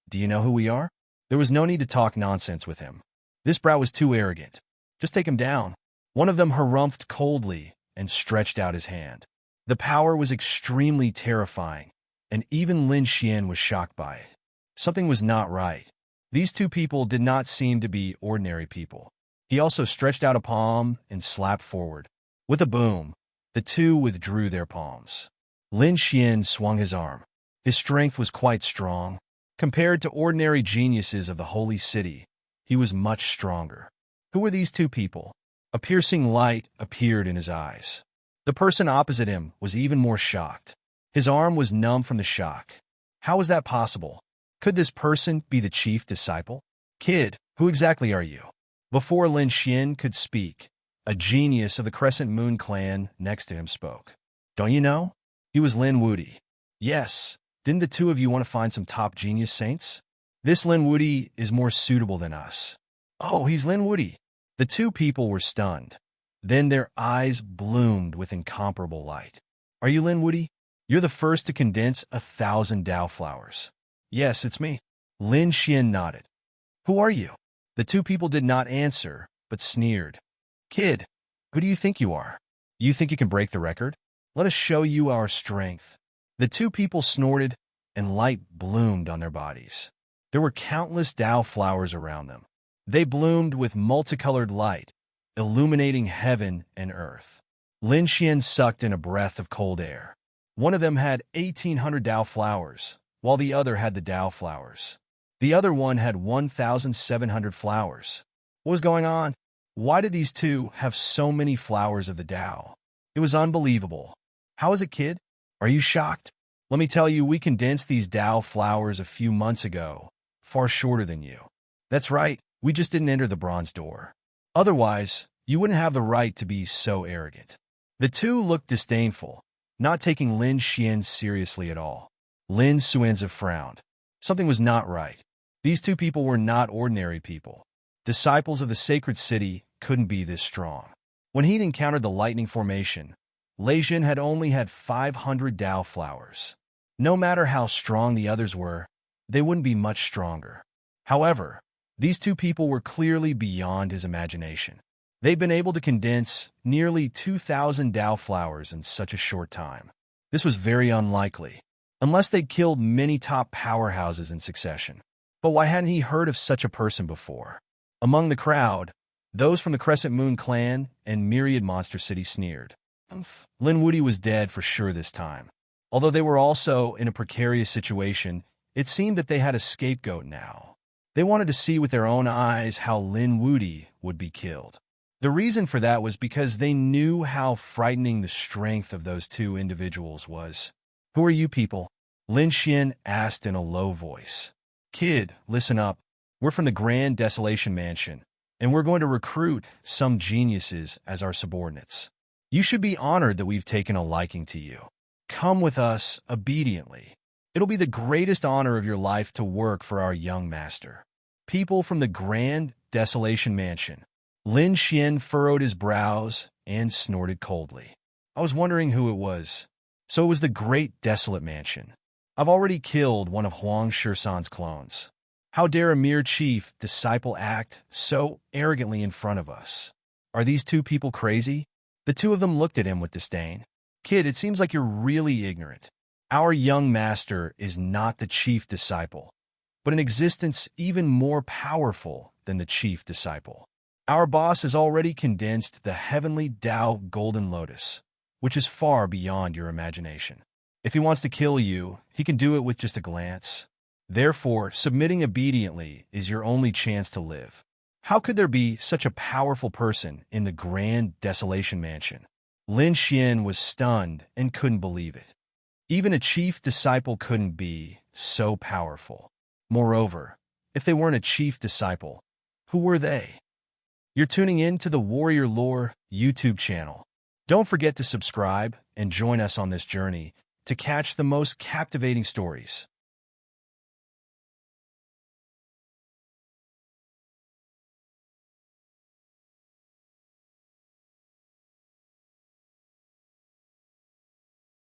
do you know who we are? There was no need to talk nonsense with him. This brat was too arrogant. Just take him down. One of them harumphed coldly and stretched out his hand. The power was extremely terrifying, and even Lin Xian was shocked by it. Something was not right. These 2 people did not seem to be ordinary people. He also stretched out a palm and slapped forward. With a boom, the 2 withdrew their palms. Lin Xian swung his arm. His strength was quite strong. Compared to ordinary geniuses of the holy city, he was much stronger. Who were these 2 people? A piercing light appeared in his eyes. The person opposite him was even more shocked. His arm was numb from the shock. How was that possible? Could this person be the chief disciple? Kid, who exactly are you? Before Lin Xian could speak, a genius of the Crescent Moon clan next to him spoke. Don't you know? He was Lin Wudi. Yes. Didn't the 2 of you want to find some top genius saints? This Lin Wudi is more suitable than us. Oh, he's Lin Wudi. The two people were stunned. Then their eyes bloomed with incomparable light. Are you Lin Woody? You're the first to condense 1,000 Dao flowers. Yes, it's me. Lin Xian nodded. Who are you? The two people did not answer, but sneered. Kid, who do you think you are? You think you can break the record? Let us show you our strength. The two people snorted, and light bloomed on their bodies. There were countless Dao flowers around them. They bloomed with multicolored light, illuminating heaven and earth. Lin Xian sucked in a breath of cold air. One of them had 1,800 Dao flowers, while the other had the Dao flowers. The other one had 1,700 flowers. What was going on? Why did these two have so many flowers of the Dao? It was unbelievable. How is it, kid? Are you shocked? Let me tell you, we condensed these Dao flowers a few months ago, far shorter than you. That's right, we just didn't enter the bronze door. Otherwise, you wouldn't have the right to be so arrogant. The two looked disdainful, not taking Lin Xian seriously at all. Lin Xuanzi frowned. Something was not right. These two people were not ordinary people. Disciples of the sacred city couldn't be this strong. When he'd encountered the lightning formation, Lei Jin had only had 500 Dao flowers. No matter how strong the others were, they wouldn't be much stronger. However, these two people were clearly beyond his imagination. They'd been able to condense nearly 2,000 Dao flowers in such a short time. This was very unlikely, unless they'd killed many top powerhouses in succession. But why hadn't he heard of such a person before? Among the crowd, those from the Crescent Moon clan and Myriad Monster City sneered. Lin Woody was dead for sure this time. Although they were also in a precarious situation, it seemed that they had a scapegoat now. They wanted to see with their own eyes how Lin Woody would be killed. The reason for that was because they knew how frightening the strength of those two individuals was. Who are you people? Lin Xian asked in a low voice. Kid, listen up. We're from the Grand Desolation Mansion, and we're going to recruit some geniuses as our subordinates. You should be honored that we've taken a liking to you. Come with us obediently. It'll be the greatest honor of your life to work for our young master. People from the Grand Desolation Mansion. Lin Xian furrowed his brows and snorted coldly. I was wondering who it was. So it was the Great Desolate Mansion. I've already killed one of Huang Shisan's clones. How dare a mere chief disciple act so arrogantly in front of us? Are these two people crazy? The two of them looked at him with disdain. Kid, it seems like you're really ignorant. Our young master is not the chief disciple, but an existence even more powerful than the chief disciple. Our boss has already condensed the heavenly Dao Golden Lotus, which is far beyond your imagination. If he wants to kill you, he can do it with just a glance. Therefore, submitting obediently is your only chance to live. How could there be such a powerful person in the Grand Desolation Mansion? Lin Xian was stunned and couldn't believe it. Even a chief disciple couldn't be so powerful. Moreover, if they weren't a chief disciple, who were they? You're tuning in to the Warrior Lore YouTube channel. Don't forget to subscribe and join us on this journey to catch the most captivating stories.